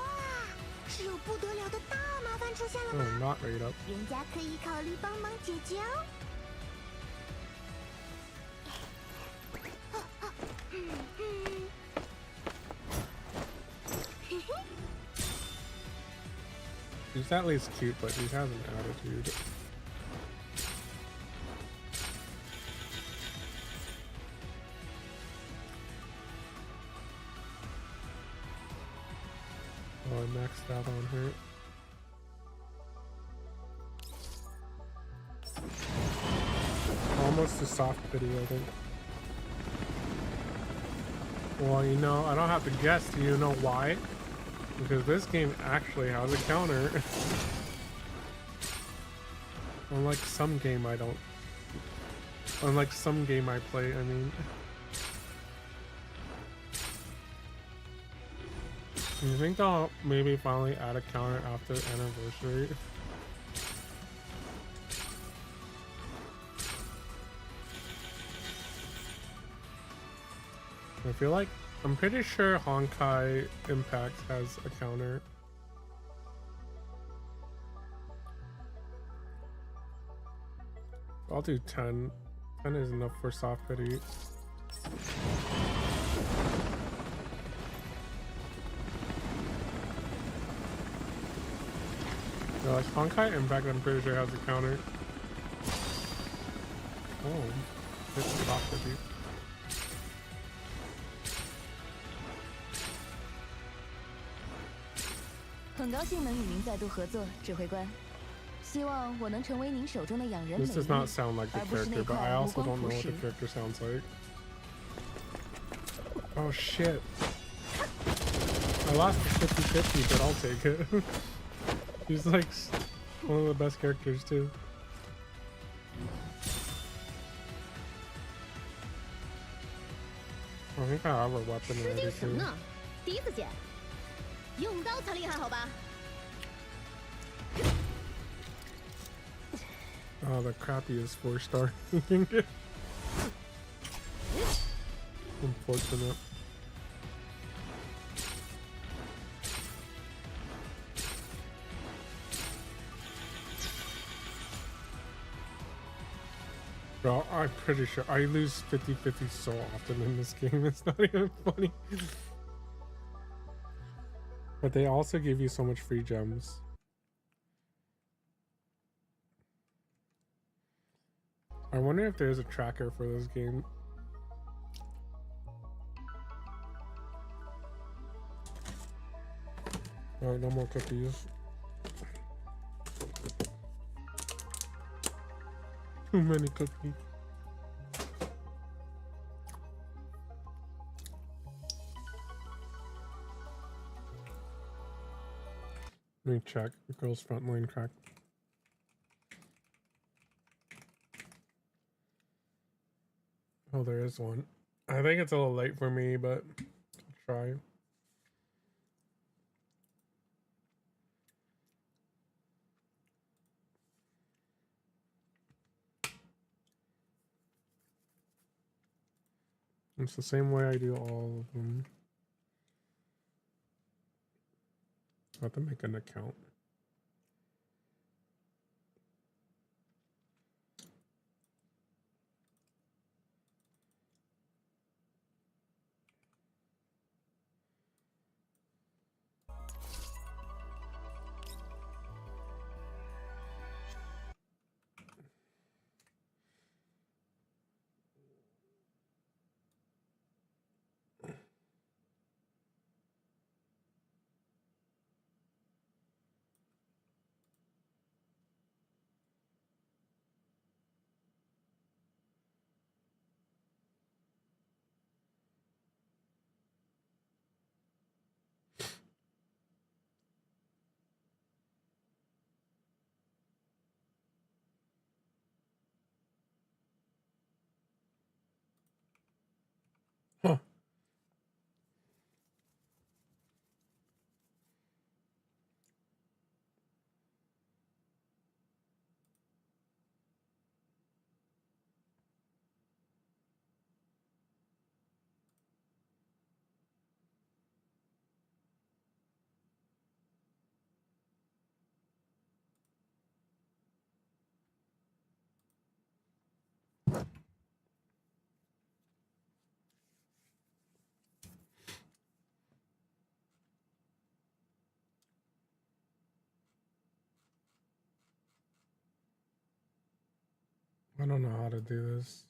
是有不得了的大麻烦出现了吗？ Oh, not raid up. 人家可以考虑帮忙解决哦。 He's at least cute, but he has an attitude. Oh, I maxed out on her. Almost a soft pity, I think. Well, you know, I don't have to guess. Do you know why? Because this game actually has a counter. Unlike some game I don't. Unlike some game I play, I mean. You think they'll maybe finally add a counter after the anniversary? I feel like I'm pretty sure Honkai Impact has a counter. I'll do 10. 10 is enough for soft pity. No, like Honkai Impact, I'm pretty sure has a counter. Oh, it's soft pity. 很高兴能与您再度合作，指挥官。希望我能成为您手中的养人美 This 人， does not sound like the 而不是 character, 那 but 块 I 目 also 光 don't know 朴 what 实 the。character sounds like. Oh shit. I lost the 50-50, but I'll take it. He's like one of the best characters too. I think I have a weapon 吃 already 惊什么 too. 呢？第一次见，用刀才厉害，好吧？ Oh, the crappiest 4-star. Unfortunate. Bro, I'm pretty sure I lose 50-50 so often in this game. It's not even funny. But they also give you so much free gems. I wonder if there's a tracker for this game. Alright, no more cookies. Too many cookies. Let me check. The girl's front lane cracked. Oh, there is one. I think it's a little late for me, but I'll try. It's the same way I do all of them. I have to make an account. Huh. I don't know how to do this.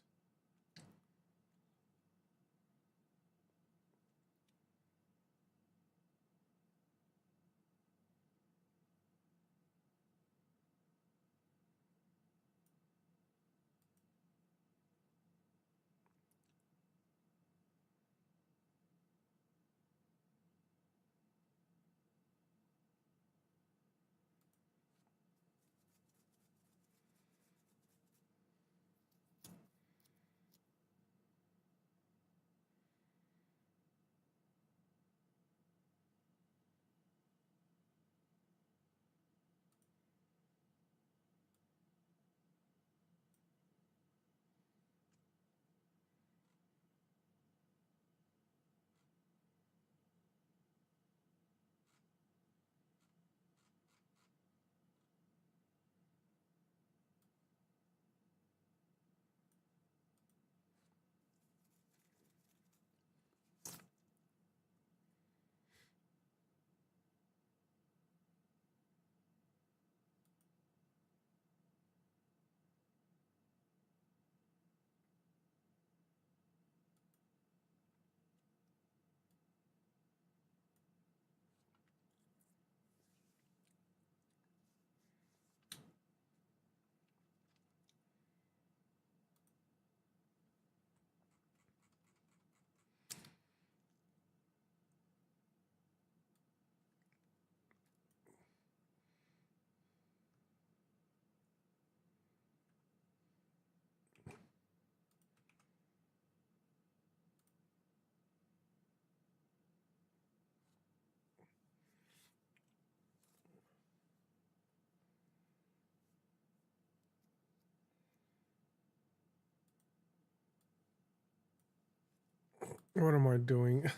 What am I doing?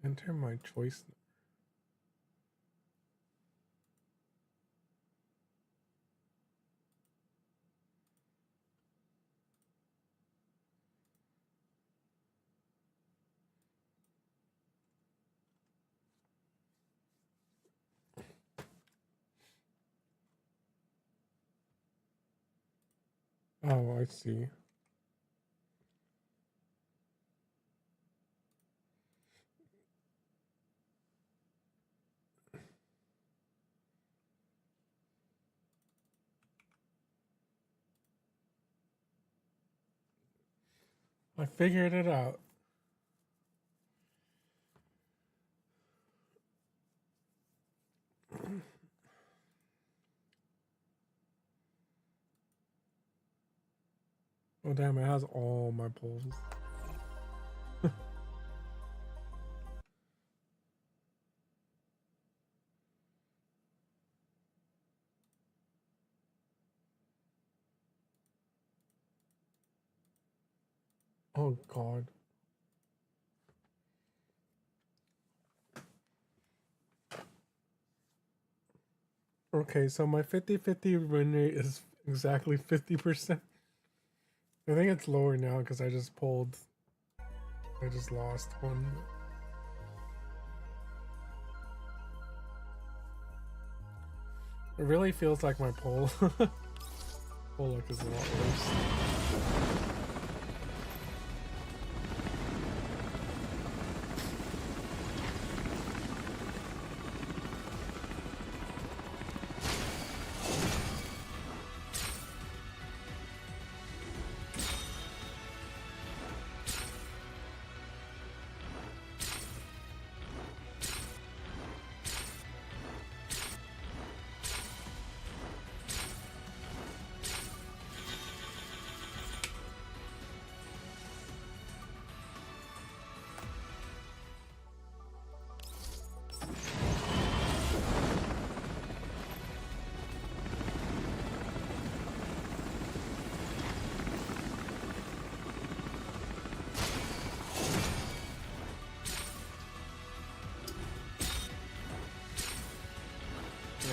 Enter my choice. Oh, I see. I figured it out. Oh damn, it has all my polls. Oh god. Okay, so my 50-50 win rate is exactly 50%. I think it's lower now because I just lost one. It really feels like my poll luck is a lot worse.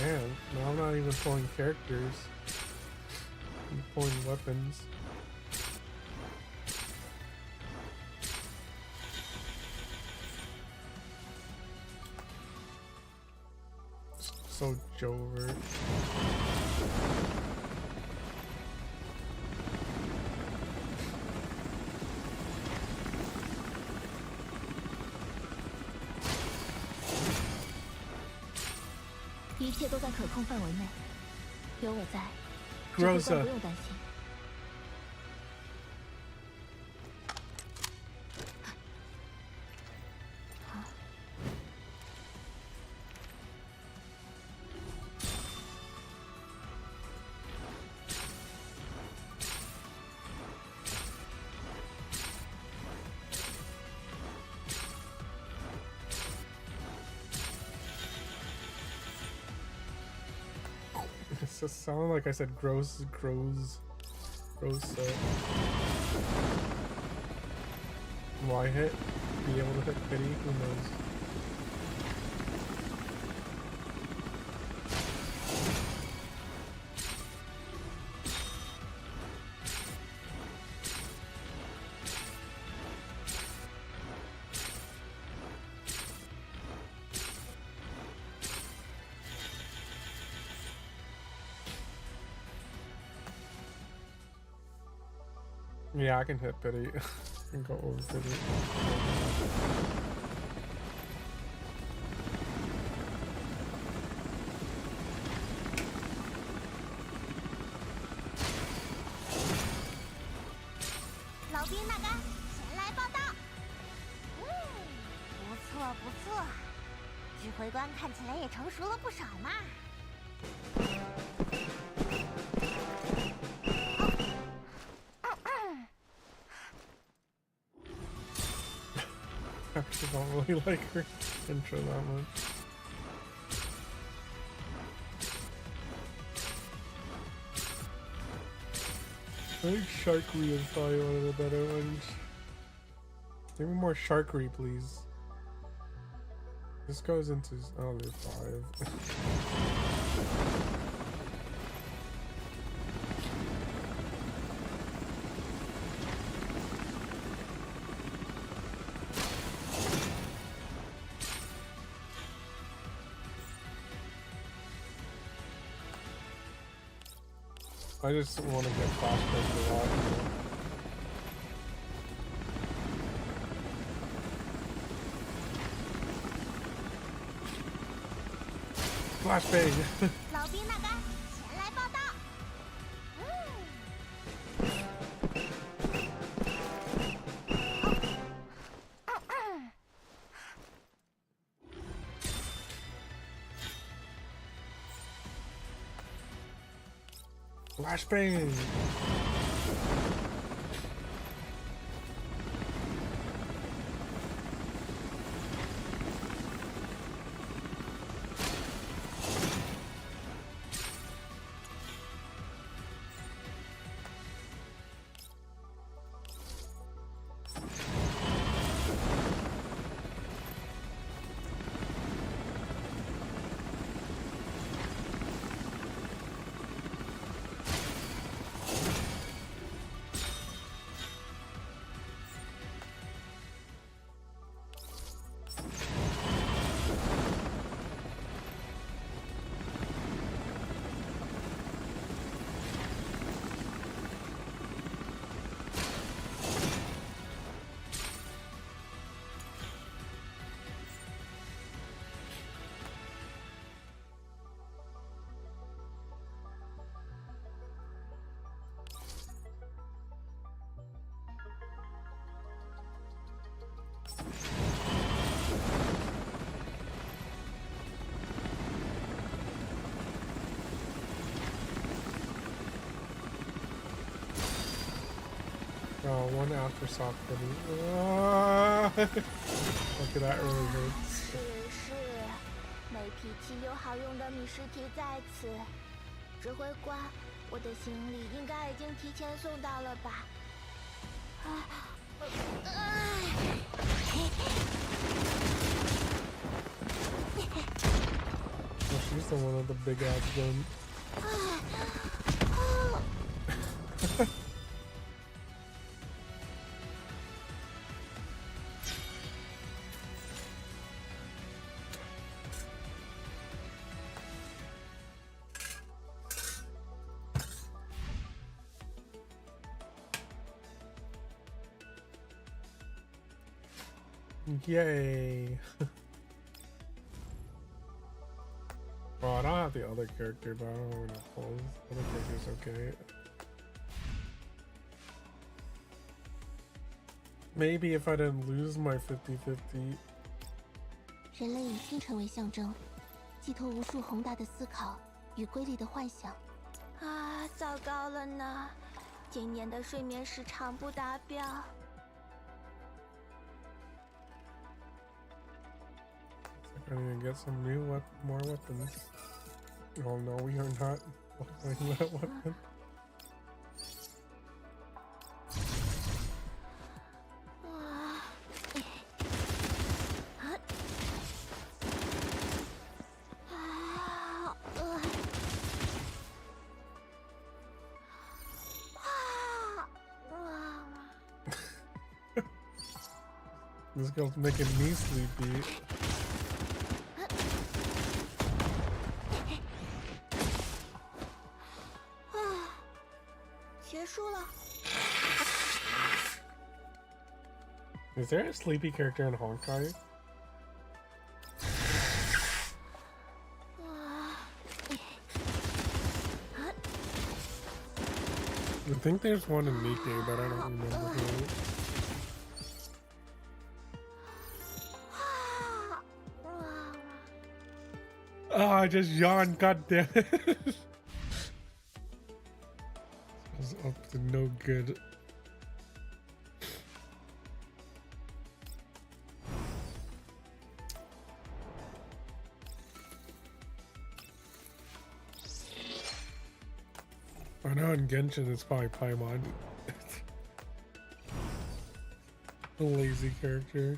Man, now I'm not even pulling characters. I'm pulling weapons. So Jovert. Groza. It just sounded like I said gross. Why hit? Be able to hit pity? Who knows? Yeah, I can hit pity. I can go over pity. I actually don't really like her intro that much. I think Sharkery is probably one of the better ones. Give me more Sharkery, please. This goes into... oh, there's 5. I just want to get flashbang a lot. Flashbang! Flashbang! Oh, one aftershock for me. Look at that, really hurts. 是是，没脾气又好用的米尸体在此。指挥官，我的行李应该已经提前送到了吧？Oh, she's the one with the big ass gun. Yay. Oh, I don't have the other character, but I don't have enough pulls. The other character's okay. Maybe if I didn't lose my 50-50. 人类隐性成为象征，寄托无数宏大的思考与瑰丽的幻想。啊，糟糕了呢！今年的睡眠时长不达标。I need to get some new more weapons. Oh no, we are not playing that weapon. This girl's making me sleepy. Is there a sleepy character in Honkai? I think there's one in Nikkei, but I don't remember who. Oh, I just yawned, god damn it. I was up to no good. I know in Genshin it's probably Paimon. A lazy character.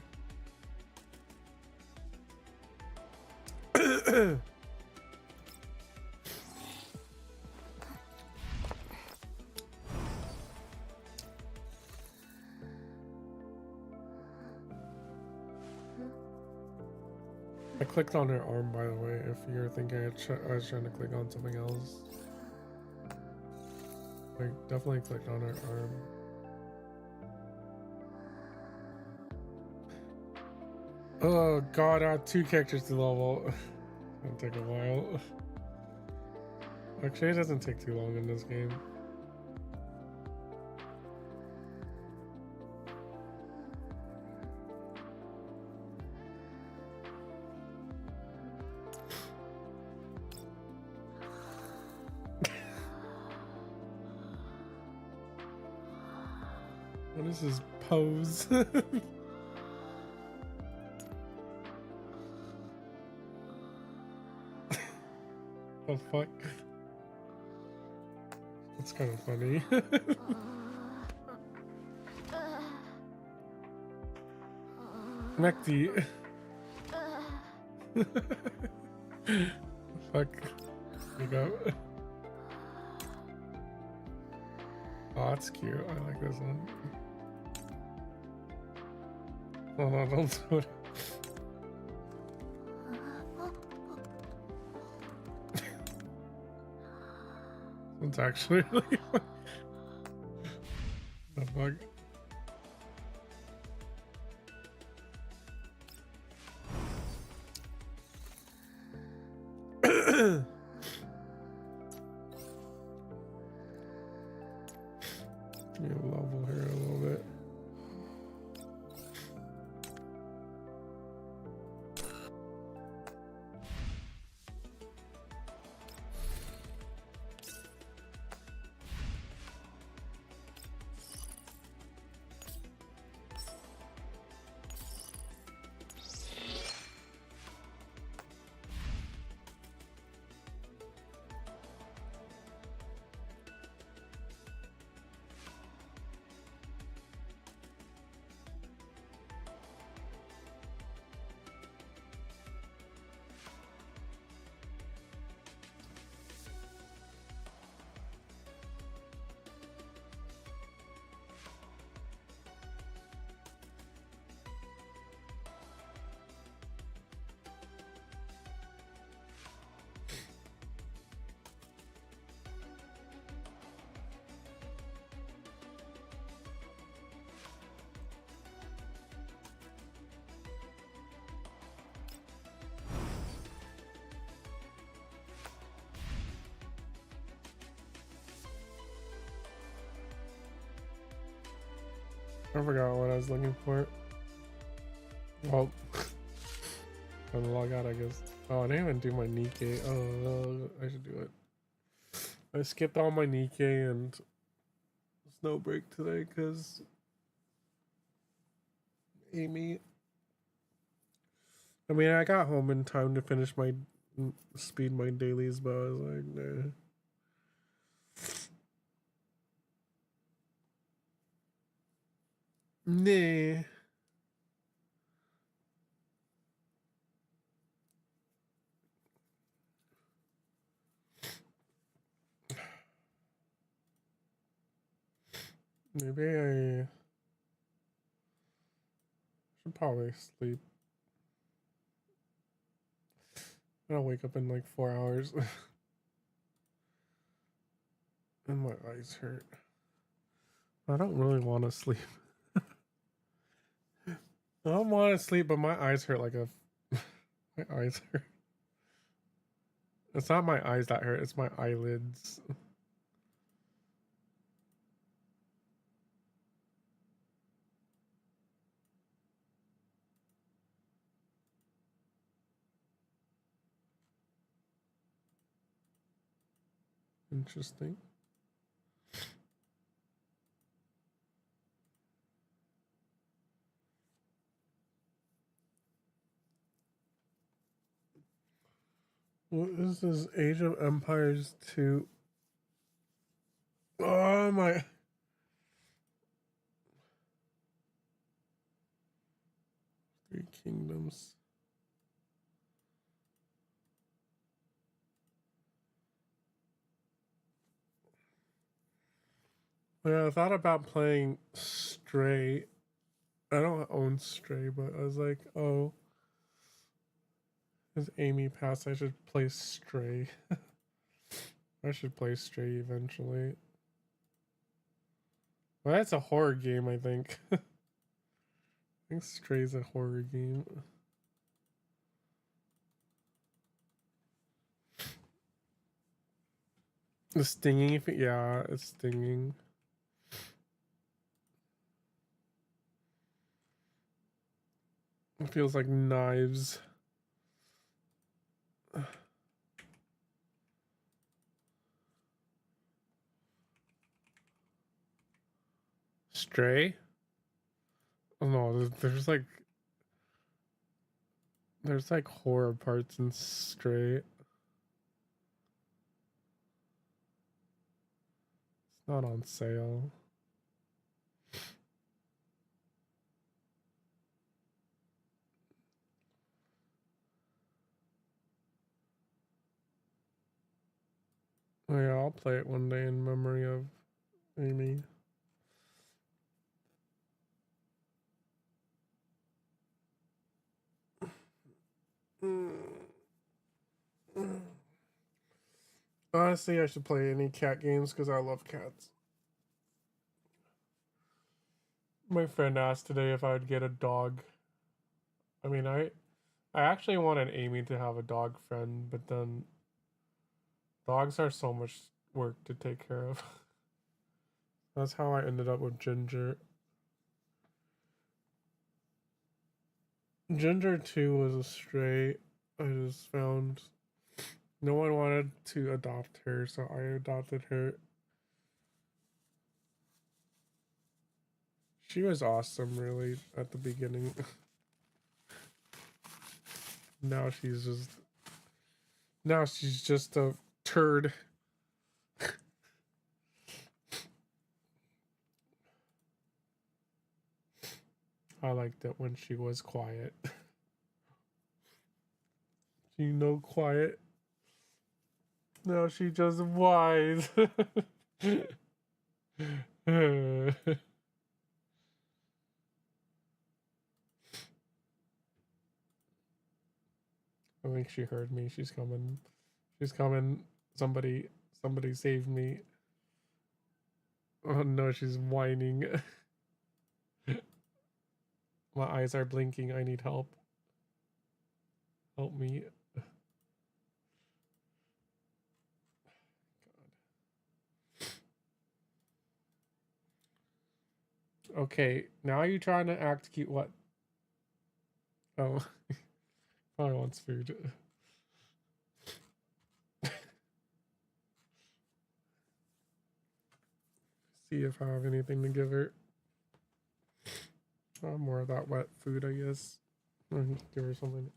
I clicked on her arm, by the way, if you're thinking I was trying to click on something else. I definitely clicked on her arm. Oh god, I have 2 characters to level. It's gonna take a while. Actually, it doesn't take too long in this game. What is his pose? The fuck? That's kind of funny. Mekti. Fuck. You go. Oh, that's cute. I like this one. Oh no, don't do it. It's actually really fun. The fuck? You level here a little bit. I forgot what I was looking for. Well, gonna log out, I guess. Oh, I didn't even do my Nikkei. Oh, I should do it. I skipped all my Nikkei and snow break today because AIMEE. I mean, I got home in time to finish my speed my dailies, but I was like, nah. Nah. Maybe I should probably sleep. I'll wake up in like 4 hours. And my eyes hurt. I don't really want to sleep. I don't want to sleep, but my eyes hurt like a... my eyes hurt. It's not my eyes that hurt, it's my eyelids. Interesting. What is this? Age of Empires 2? Oh my... Three Kingdoms. Yeah, I thought about playing Stray. I don't own Stray, but I was like, oh, as AIMEE passed, I should play Stray. I should play Stray eventually. Well, that's a horror game, I think. I think Stray's a horror game. The stinging, yeah, it's stinging. It feels like knives. Stray? Oh no, there's like horror parts in Stray. It's not on sale. Oh yeah, I'll play it one day in memory of AIMEE. Honestly, I should play any cat games because I love cats. My friend asked today if I'd get a dog. I mean, I actually wanted AIMEE to have a dog friend, but then dogs are so much work to take care of. That's how I ended up with Ginger. Ginger 2 was a stray. I just found no one wanted to adopt her, so I adopted her. She was awesome, really, at the beginning. Now she's just a turd. I liked it when she was quiet. She no quiet. No, she just wise. I think she heard me. She's coming. She's coming. Somebody save me. Oh no, she's whining. My eyes are blinking. I need help. Help me. Okay, now you're trying to act cute. What? Oh, probably wants food. See if I have anything to give her. More of that wet food, I guess. Give her something.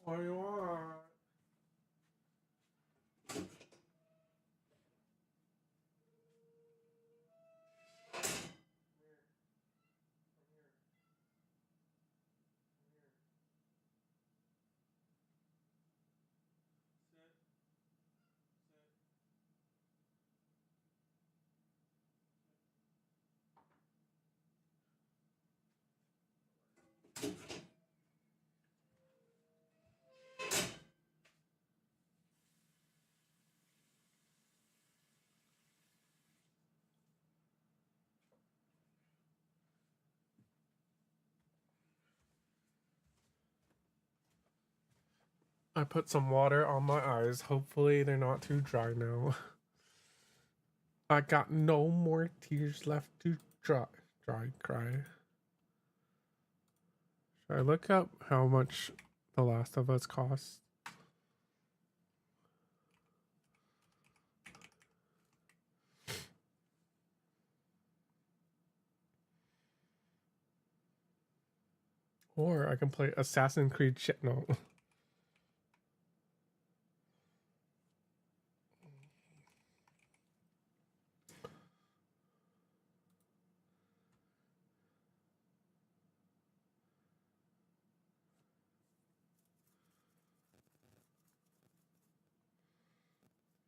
What do you want? I put some water on my eyes. Hopefully they're not too dry now. I got no more tears left to cry. Should I look up how much The Last of Us costs? Or I can play Assassin's Creed shit. No.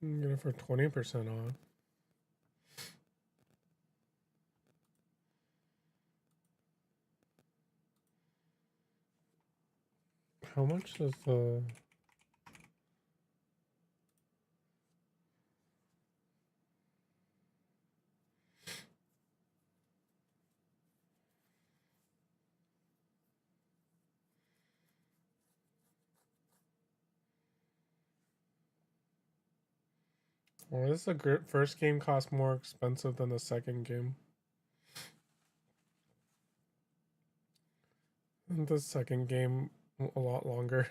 You can get it for 20% off. How much does the... Well, this is the first game cost more expensive than the second game. And the second game a lot longer.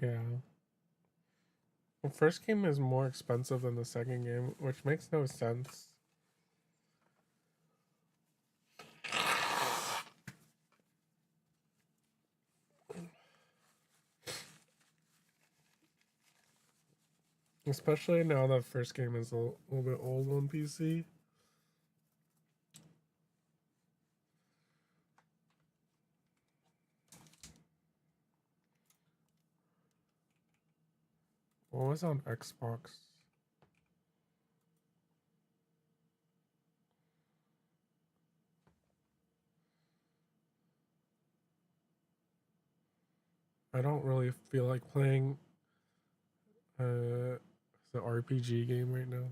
Yeah. The first game is more expensive than the second game, which makes no sense. Especially now that first game is a little bit old on PC. What was on Xbox? I don't really feel like playing It's an RPG game right now.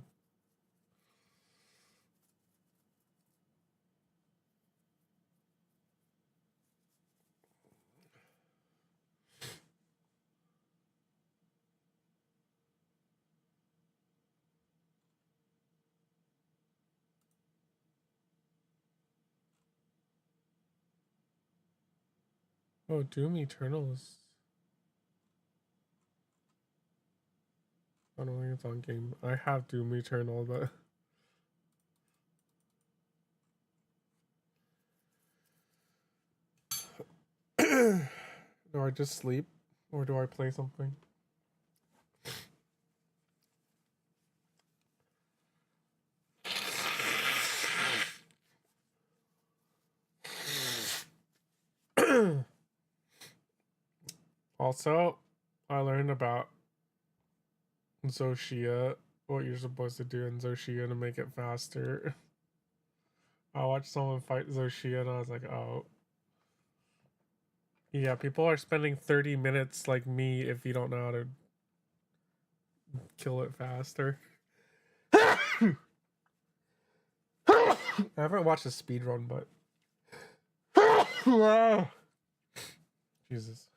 Oh, Doom Eternals. I don't think it's on game. I have Doom Eternal, but do I just sleep or do I play something? Also, I learned about Zoshia, what you're supposed to do in Zoshia to make it faster. I watched someone fight Zoshia and I was like, oh. Yeah, people are spending 30 minutes like me if you don't know how to kill it faster. I haven't watched a speed run, but Jesus.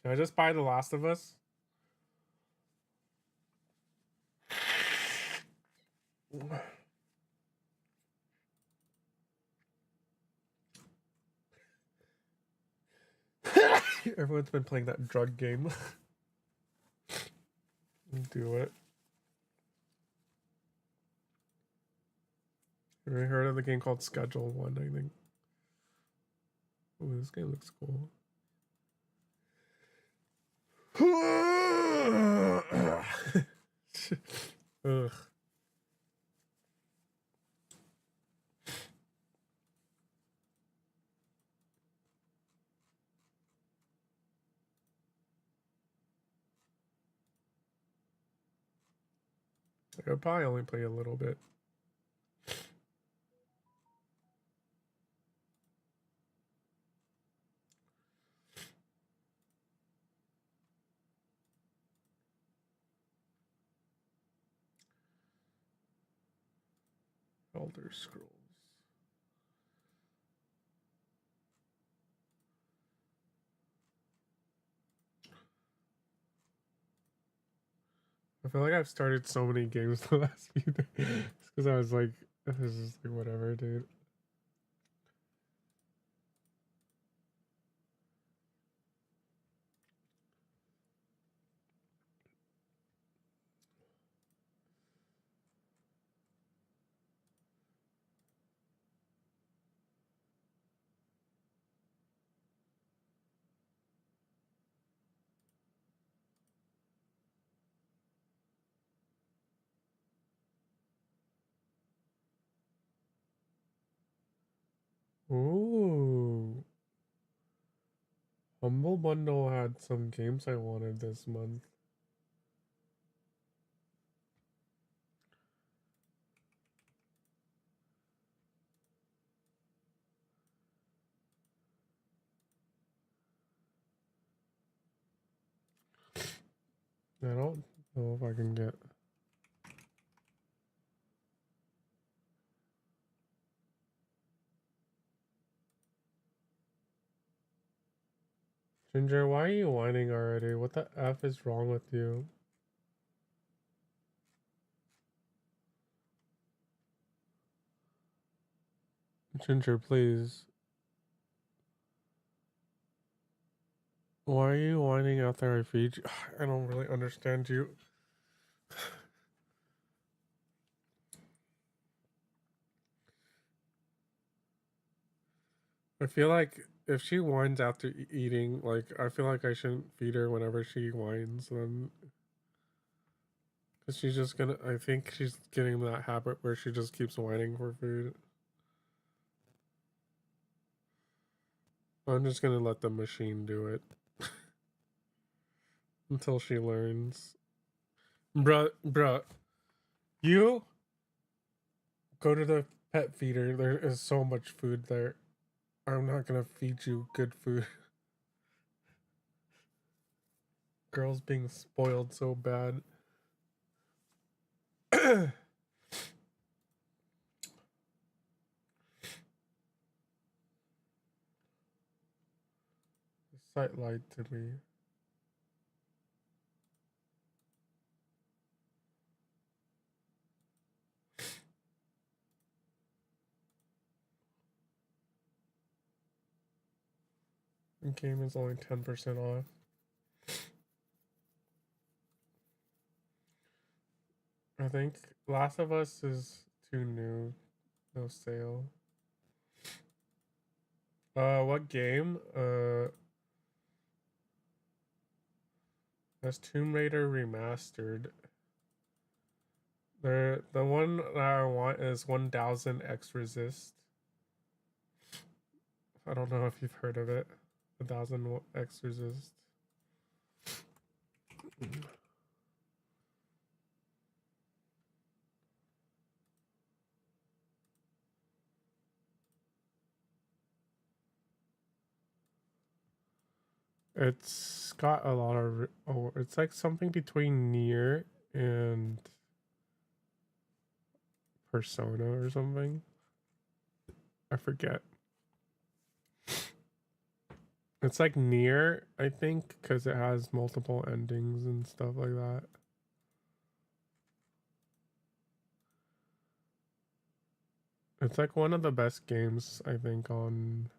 Should I just buy The Last of Us? Everyone's been playing that drug game. Do it. Have you heard of the game called Schedule 1, I think? Oh, this game looks cool. Ugh. I would probably only play a little bit. Elder Scrolls. I feel like I've started so many games the last few days because I was like, this is like whatever, dude. Ooh. Humble Bundle had some games I wanted this month. I don't know if I can get. Ginger, why are you whining already? What the F is wrong with you? Ginger, please. Why are you whining out there? I feed you. I don't really understand you. I feel like if she whines after eating, like, I feel like I shouldn't feed her whenever she whines, then. Because she's just gonna. I think she's getting that habit where she just keeps whining for food. I'm just gonna let the machine do it. Until she learns. Bruh. You go to the pet feeder. There is so much food there. I'm not gonna feed you good food. Girls being spoiled so bad. The site lied to me. The game is only 10% off. I think Last of Us is too new. No sale. What game? That's Tomb Raider Remastered. The one that I want is 1000 X Resist. I don't know if you've heard of it. 1000 X Resist. It's got a lot of it's like something between Nier and Persona or something. I forget. It's like Nier, I think, because it has multiple endings and stuff like that. It's like one of the best games, I think, on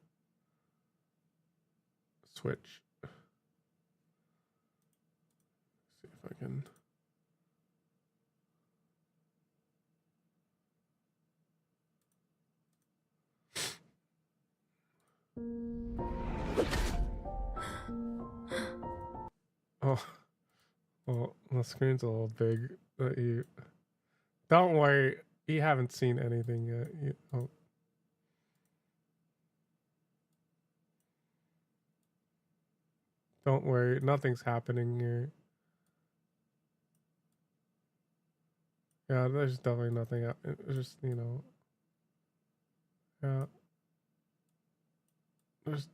Switch. See if I can. Oh, well, the screen's a little big. Don't worry, you haven't seen anything yet. Don't worry, nothing's happening here. Yeah, there's definitely nothing. It's just, you know. Yeah. There's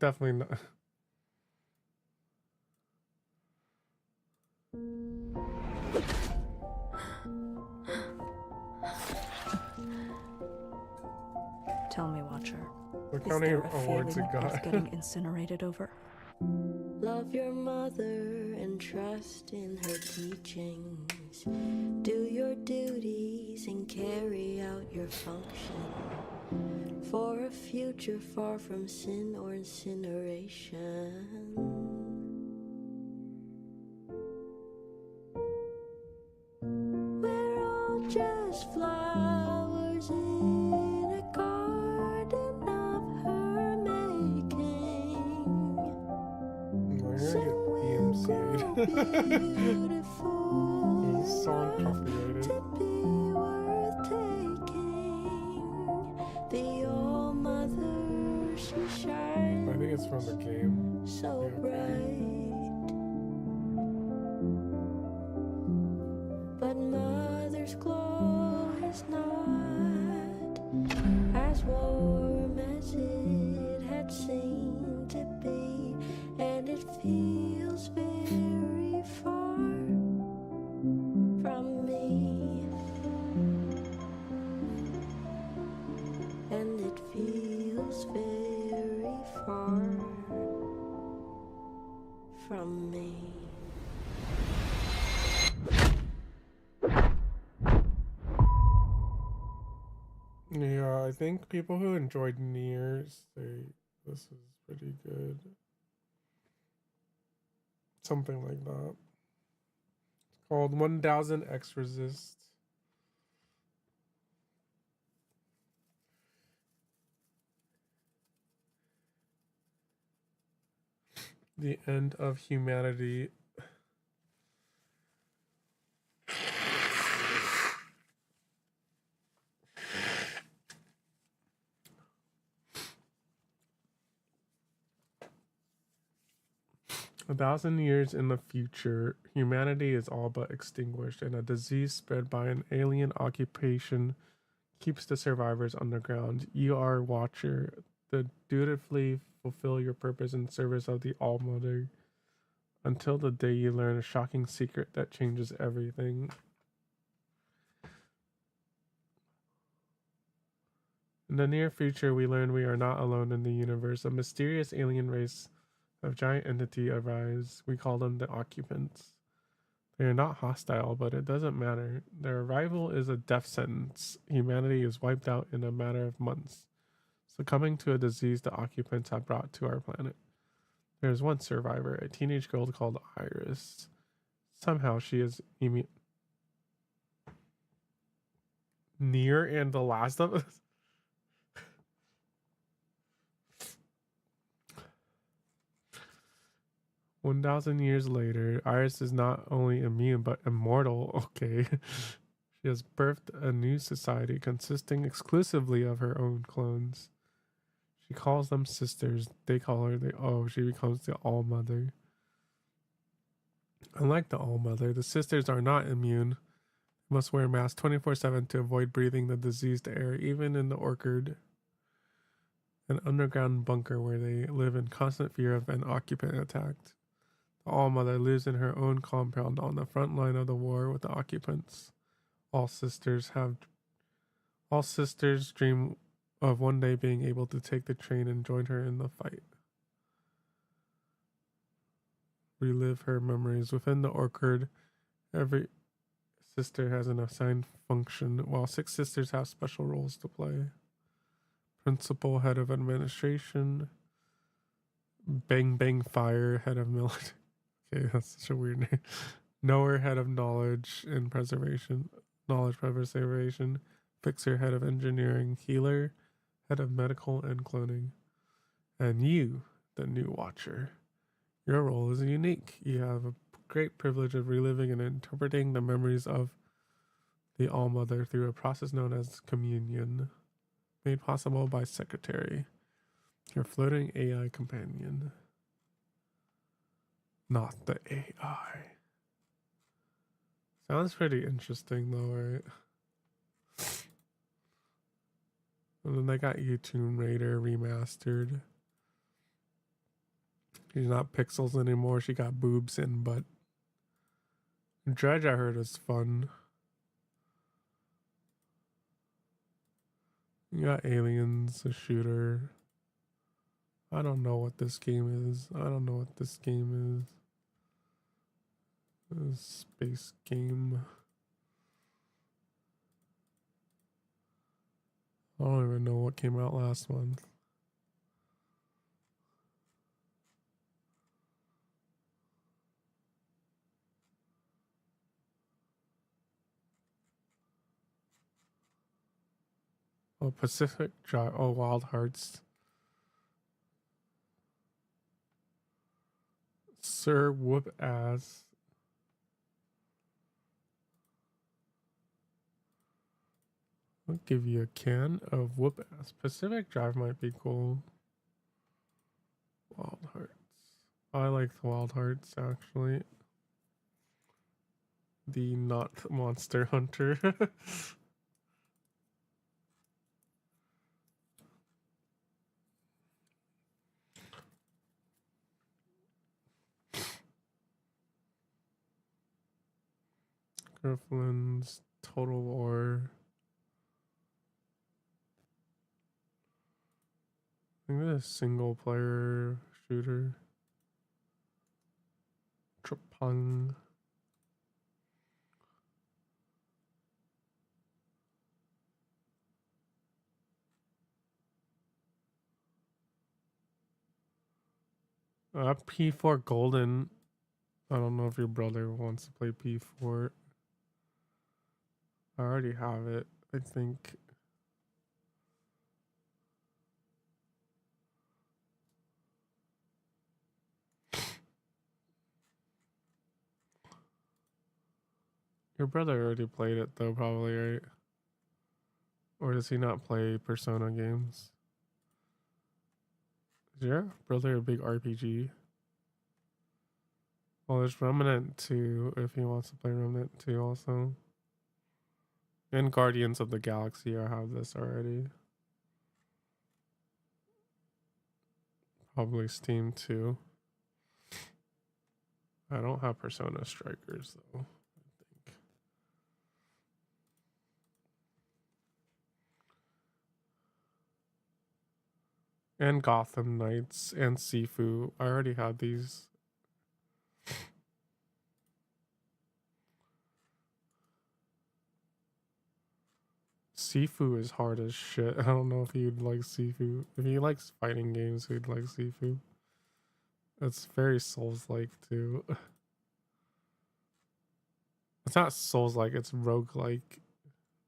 definitely not. Tell me, Watcher. Look how many awards it got. It's getting incinerated over. Love your mother and trust in her teachings. Do your duties and carry out your function for a future far from sin or incineration. We're all just flowers in a garden of her making. We're gonna get DMCA'd. This song copyrighted. To be worth taking. The All-Mother, she shines. I think it's from the game. So bright. But Mother's glow is not as warm as it had seemed to be, and it feels very far from me, and it feels very far from me. Yeah, I think people who enjoyed Nier say this is pretty good. Something like that. It's called 1000 X Resist. The end of humanity. 1,000 years in the future, humanity is all but extinguished, and a disease spread by an alien occupation keeps the survivors underground. You are Watcher. to dutifully fulfill your purpose in service of the All-Mother until the day you learn a shocking secret that changes everything. In the near future, we learn we are not alone in the universe. A mysterious alien race of giant entity arrives. We call them the Occupants. They are not hostile, but it doesn't matter. Their arrival is a death sentence. Humanity is wiped out in a matter of months, succumbing to a disease the Occupants have brought to our planet. There is one survivor, a teenage girl called Iris. Somehow she is immune. Nier and The Last of Us? 1,000 years later, Iris is not only immune but immortal. Okay. She has birthed a new society consisting exclusively of her own clones. She calls them sisters. They call her she becomes the All-Mother. Unlike the All-Mother, the sisters are not immune. They must wear masks 24/7 to avoid breathing the diseased air, even in the Orchard, an underground bunker where they live in constant fear of an occupant attack. The All-Mother lives in her own compound on the front line of the war with the occupants. All sisters dream of one day being able to take the train and join her in the fight. Relive her memories. Within the Orchard, every sister has an assigned function, while 6 sisters have special roles to play. Principal, head of administration. Bang Bang Fire, head of military. Okay, that's such a weird name. Knower, head of knowledge preservation. Fixer, head of engineering. Healer, head of medical and cloning. And you, the new watcher. Your role is unique. You have a great privilege of reliving and interpreting the memories of the All-Mother through a process known as communion, made possible by Secretary, your floating AI companion. Not the AI. Sounds pretty interesting though, right? And then they got you Tomb Raider remastered. She's not pixels anymore. She got boobs and butt. Dredge, I heard, is fun. You got Aliens, a shooter. I don't know what this game is. A space game. I don't even know what came out last month. Oh, Pacific Drive. Oh, Wild Hearts. Sir Whoop Ass. I'll give you a can of Whoop Ass. Pacific Drive might be cool. Wild Hearts. I like the Wild Hearts, actually. The not Monster Hunter. Grifflin's Total War. I think this is a single player shooter. Trapung. P4 Golden. I don't know if your brother wants to play P4. I already have it, I think. Your brother already played it though, probably, right? Or does he not play Persona games? Is your brother a big RPG? Well, there's Remnant 2 if he wants to play Remnant 2 also. And Guardians of the Galaxy, I have this already. Probably Steam too. I don't have Persona Strikers though. And Gotham Knights and Sifu. I already had these. Sifu is hard as shit. I don't know if you'd like Sifu. If he likes fighting games, he'd like Sifu. It's very Souls-like too. It's not Souls-like, it's roguelike,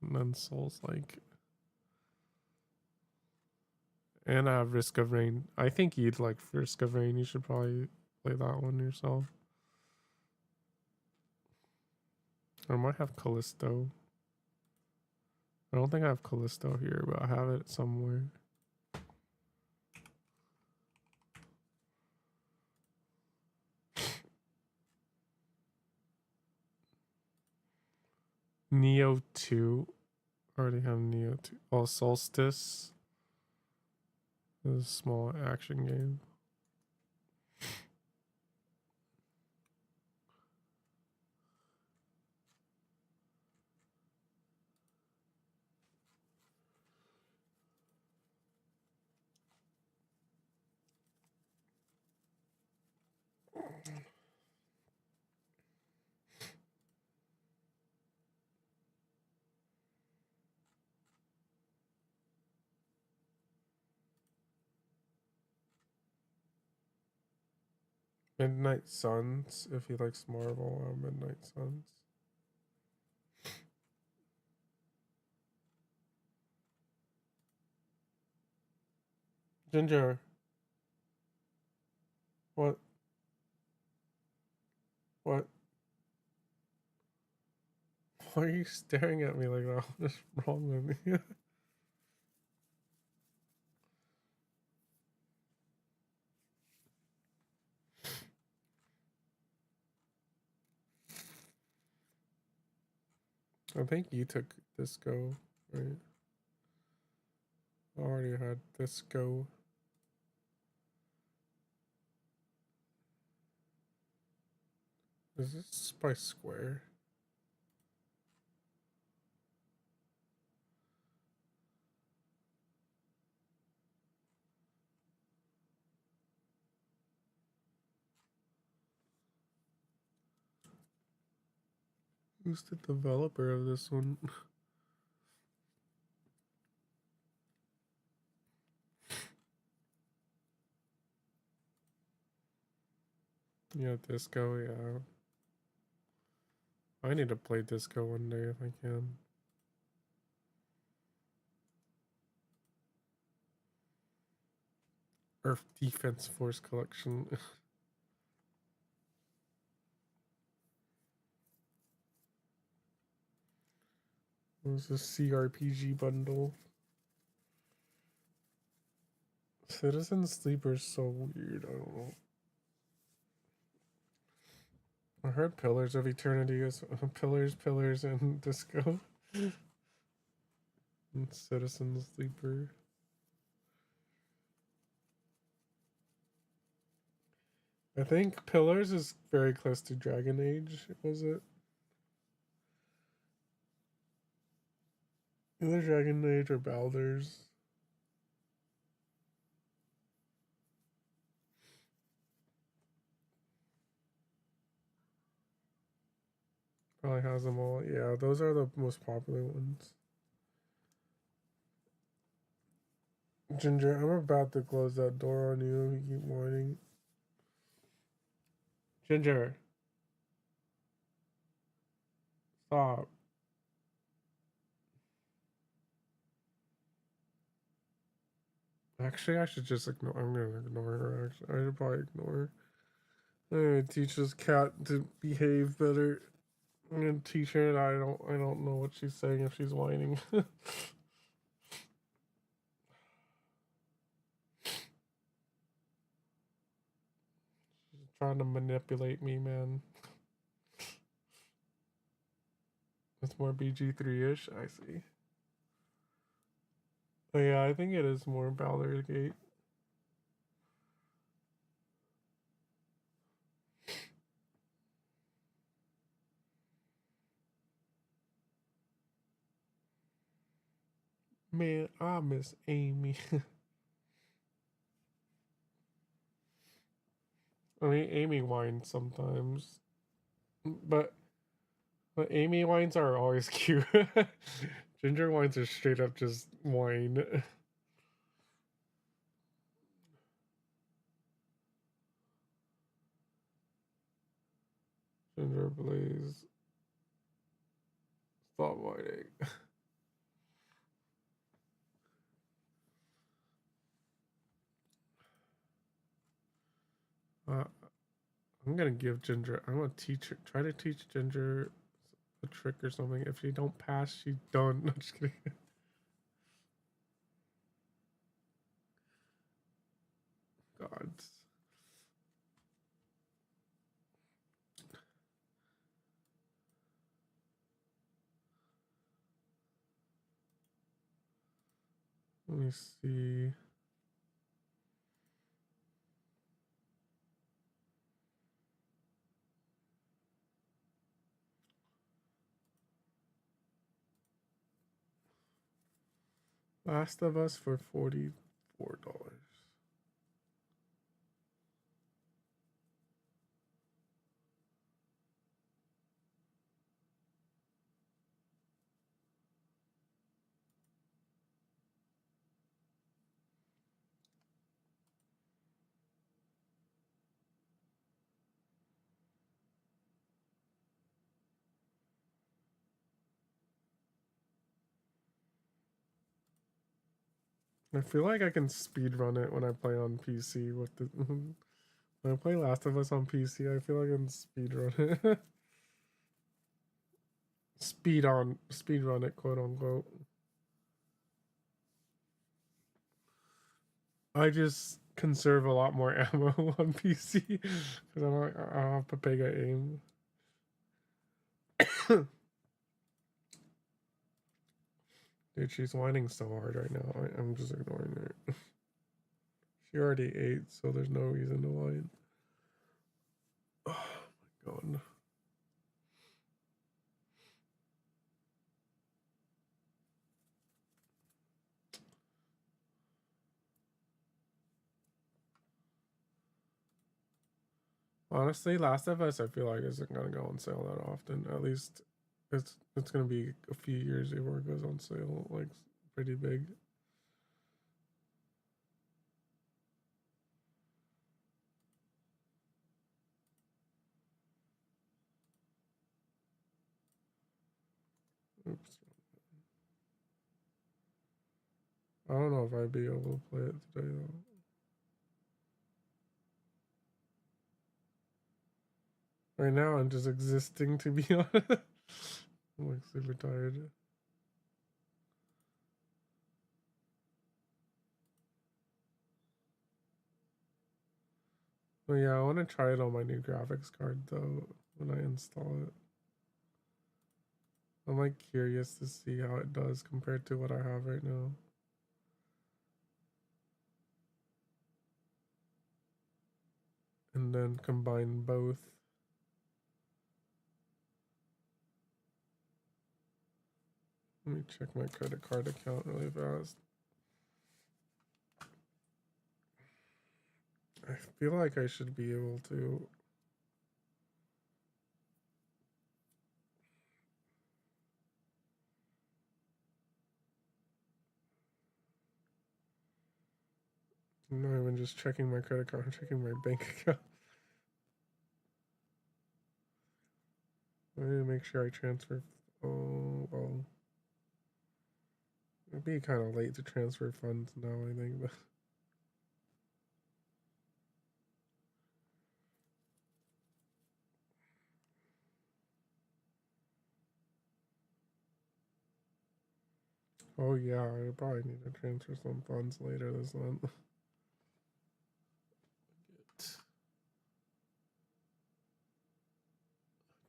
and then Souls-like. And I have Risk of Rain. I think you'd like Risk of Rain. You should probably play that one yourself. I might have Callisto. I don't think I have Callisto here, but I have it somewhere. Neo 2. I already have Neo 2. Oh, Solstice. This is a small action game. Midnight Suns, if he likes Marvel, or Midnight Suns. Ginger. What? What? Why are you staring at me like that? What is wrong with me? I think you took Disco, right? I already had Disco. Is this by Square? Who's the developer of this one? Yeah, Disco, yeah. I need to play Disco one day if I can. Earth Defense Force Collection. It was a CRPG bundle. Citizen Sleeper is so weird, I don't know. I heard Pillars of Eternity is Pillars, and Disco. And Citizen Sleeper. I think Pillars is very close to Dragon Age, was it? Either Dragon Age or Baldur's. Probably has them all. Yeah, those are the most popular ones. Ginger, I'm about to close that door on you. You keep whining. Ginger. Stop. Actually, I should just ignore. I'm gonna ignore her. Actually, I should probably ignore her. I'm gonna teach this cat to behave better. I'm gonna teach her that I don't know what she's saying if she's whining. She's trying to manipulate me, man. It's more BG3-ish, I see. Oh yeah, I think it is more Baldur's Gate. Man, I miss AIMEE. I mean, AIMEE whines sometimes, but AIMEE whines are always cute. Ginger whines are straight up just whine. Ginger, please stop whining. I'm gonna give Ginger. I'm gonna teach her. Try to teach Ginger a trick or something. If she don't pass, she's done. I'm just kidding. God. Let me see. Last of Us for $44. I feel like I can speed run it when I play on PC with the when I play Last of Us on PC, I feel like I can speed run it. speed run it, quote unquote. I just conserve a lot more ammo on PC because I don't have to pay aim. Dude, she's whining so hard right now. I'm just ignoring her. She already ate, so there's no reason to whine. Oh my god. Honestly, Last of Us, I feel like isn't gonna go on sale that often. At least it's gonna be a few years before it goes on sale, like pretty big. Oops. I don't know if I'd be able to play it today though. Right now, I'm just existing, to be honest. I'm like super tired. But yeah, I want to try it on my new graphics card though when I install it. I'm like curious to see how it does compared to what I have right now. And then combine both. Let me check my credit card account really fast. I feel like I should be able to. I'm not even just checking my credit card, I'm checking my bank account. I need to make sure I transfer. Oh, well. It'd be kind of late to transfer funds now, I think. But oh yeah, I probably need to transfer some funds later this month.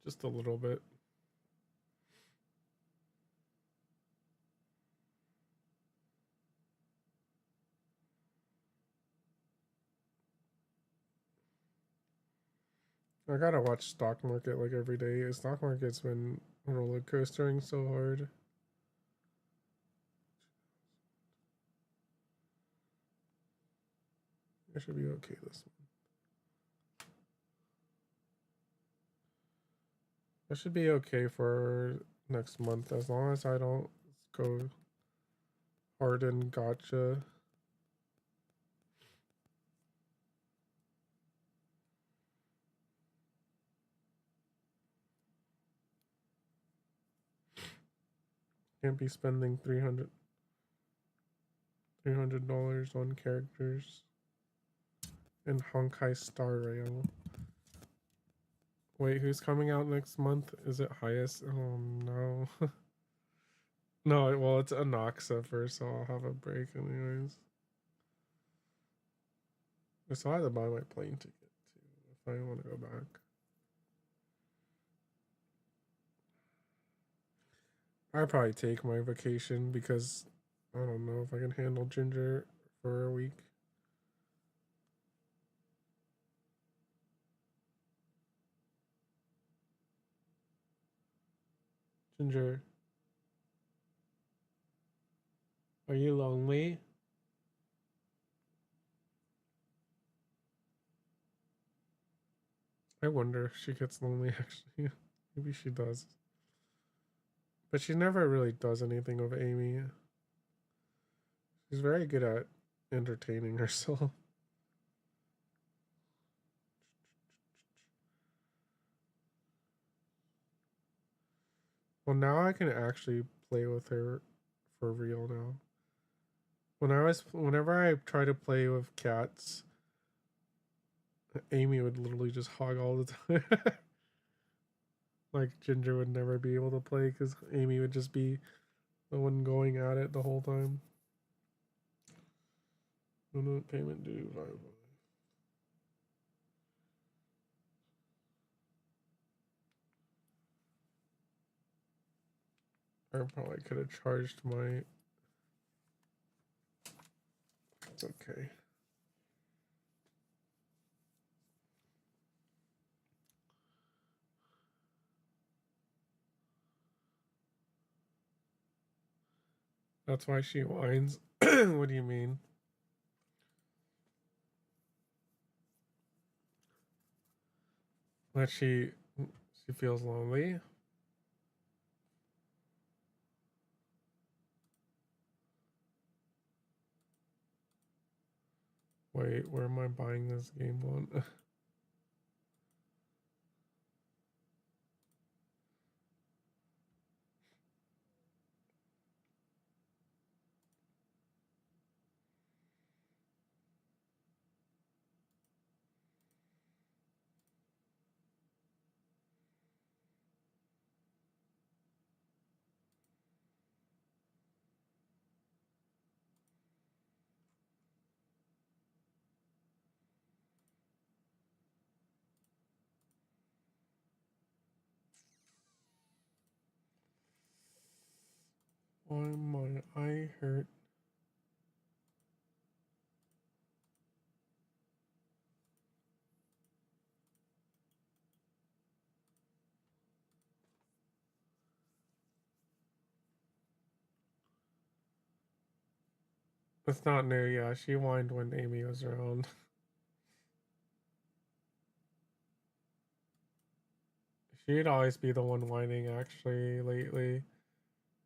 Just a little bit. I gotta watch stock market like every day. Stock market's been roller coastering so hard. I should be okay this month. I should be okay for next month as long as I don't go hard and gotcha. Can't be spending $300 on characters in Honkai Star Rail. Wait, who's coming out next month? Is it Highest? Oh no. No, well, it's Anoxa first, so I'll have a break anyways. I still have to buy my plane ticket too if I want to go back. I'd probably take my vacation because I don't know if I can handle Ginger for a week. Ginger, are you lonely? I wonder if she gets lonely actually. Maybe she does. But she never really does anything with AIMEE. She's very good at entertaining herself. Well, now I can actually play with her for real now. Whenever I try to play with cats, AIMEE would literally just hog all the time. Like Ginger would never be able to play because AIMEE would just be the one going at it the whole time. No payment due. I probably could have charged my. It's okay. That's why she whines. What do you mean? That she feels lonely? Wait, where am I buying this game on? Why my eye hurt? It's not new, yeah. She whined when AIMEE was around. She'd always be the one whining, actually, lately.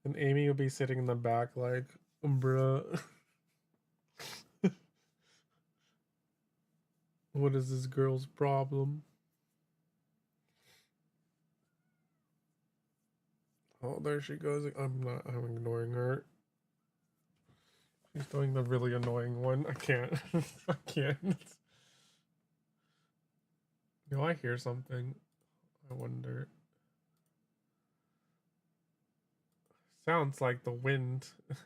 And AIMEE would be sitting in the back like, bruh. What is this girl's problem? Oh, there she goes. I'm ignoring her. She's doing the really annoying one. I can't. I can't. Do I hear something? I wonder. Sounds like the wind. She's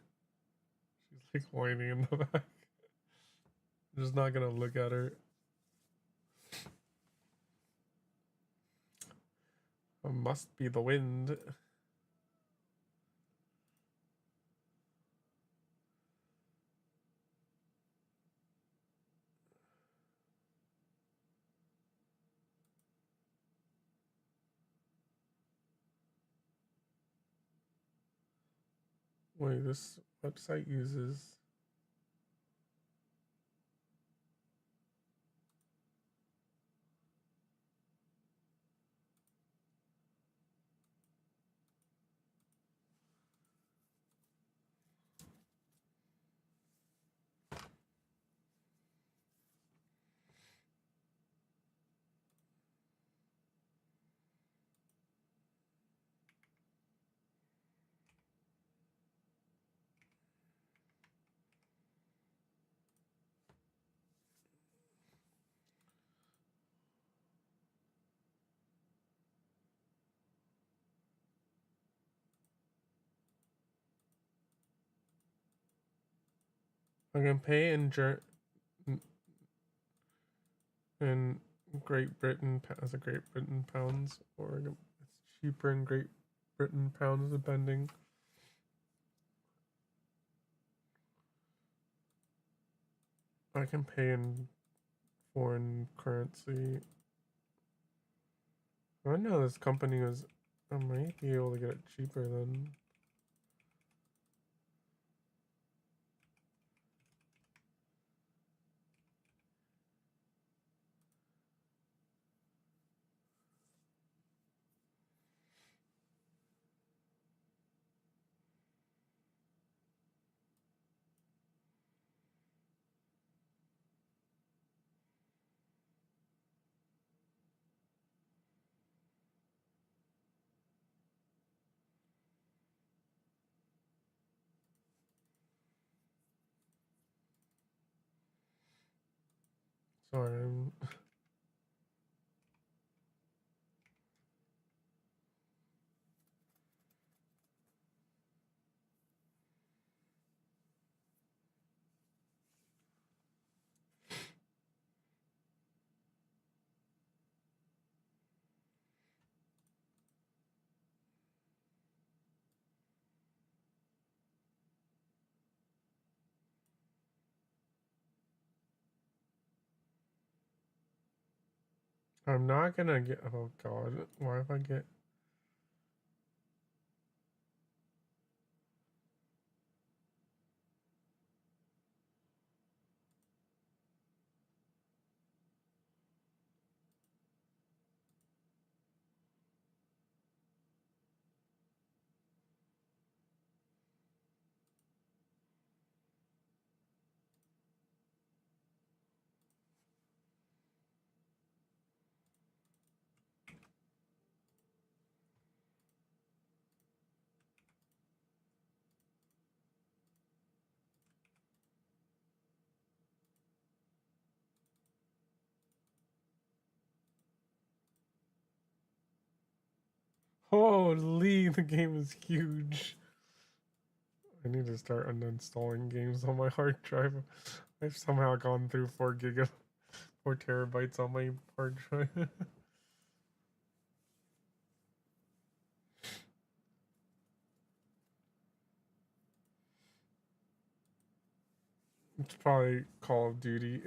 like whining in the back. I'm just not gonna look at her. It must be the wind. Wait, this website uses I can pay in Great Britain as a Great Britain pounds, or it's cheaper in Great Britain pounds depending. I can pay in foreign currency. I know this company was. I might be able to get it cheaper than. Sorry, I'm. I'm not gonna get. Oh god, why if I get. Holy, the game is huge. I need to start uninstalling games on my hard drive. I've somehow gone through 4 terabytes on my hard drive. It's probably Call of Duty.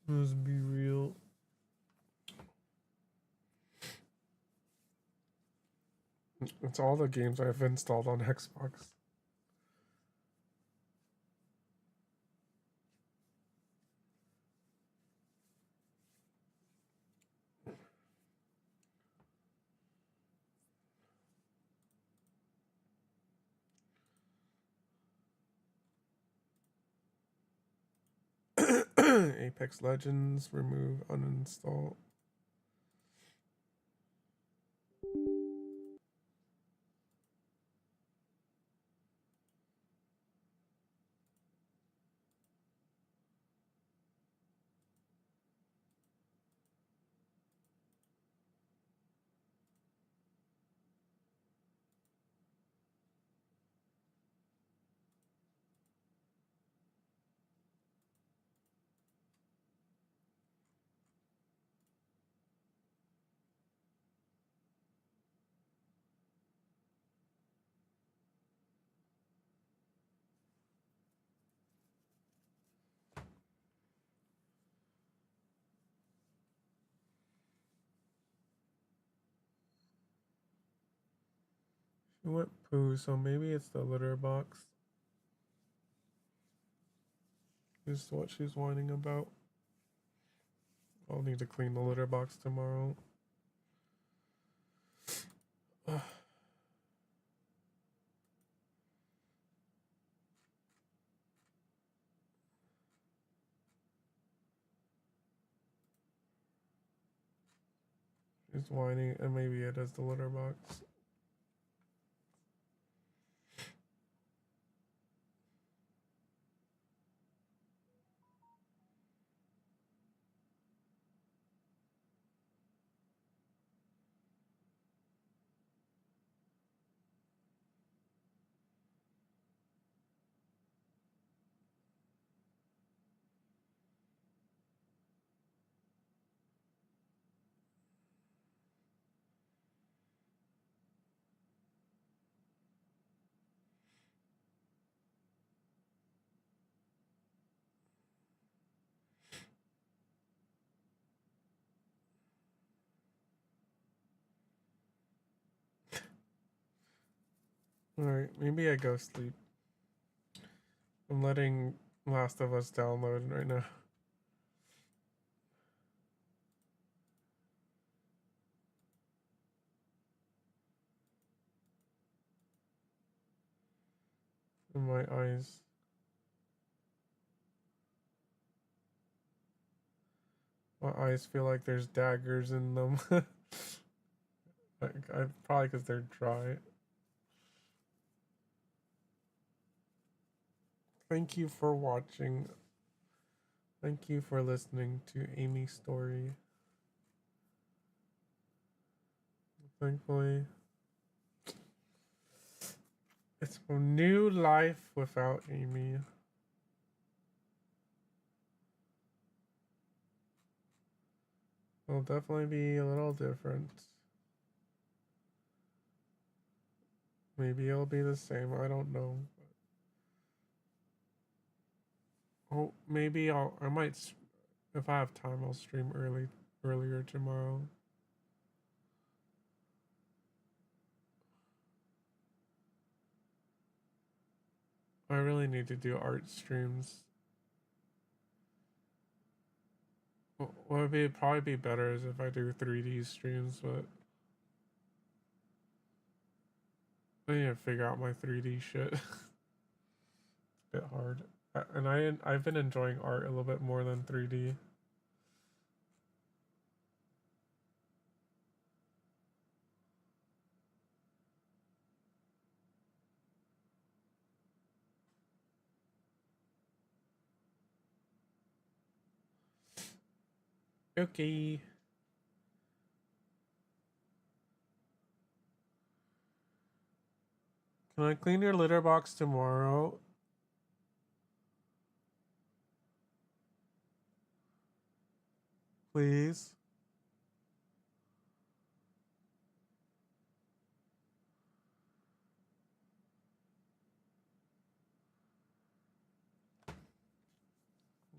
Let's be real. It's all the games I've installed on Xbox. Apex Legends, remove, uninstall. She went poo, so maybe it's the litter box. Is what she's whining about. I'll need to clean the litter box tomorrow. She's whining, and maybe it is the litter box. Alright, maybe I go sleep. I'm letting Last of Us download right now. And my eyes. My eyes feel like there's daggers in them. Probably because they're dry. Thank you for watching. Thank you for listening to AIMEE's story. Thankfully, it's a new life without AIMEE. It'll definitely be a little different. Maybe it'll be the same, I don't know. Oh, maybe I might, if I have time, I'll stream earlier tomorrow. I really need to do art streams. What would probably be better is if I do 3D streams, but I need to figure out my 3D shit. It's a bit hard. And I've been enjoying art a little bit more than 3D. Okay. Can I clean your litter box tomorrow? Please?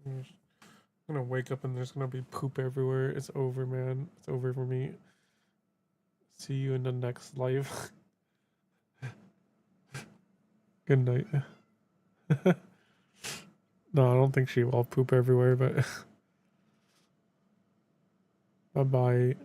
I'm gonna wake up and there's gonna be poop everywhere. It's over, man. It's over for me. See you in the next life. Good night. No, I don't think she will poop everywhere, but bye-bye.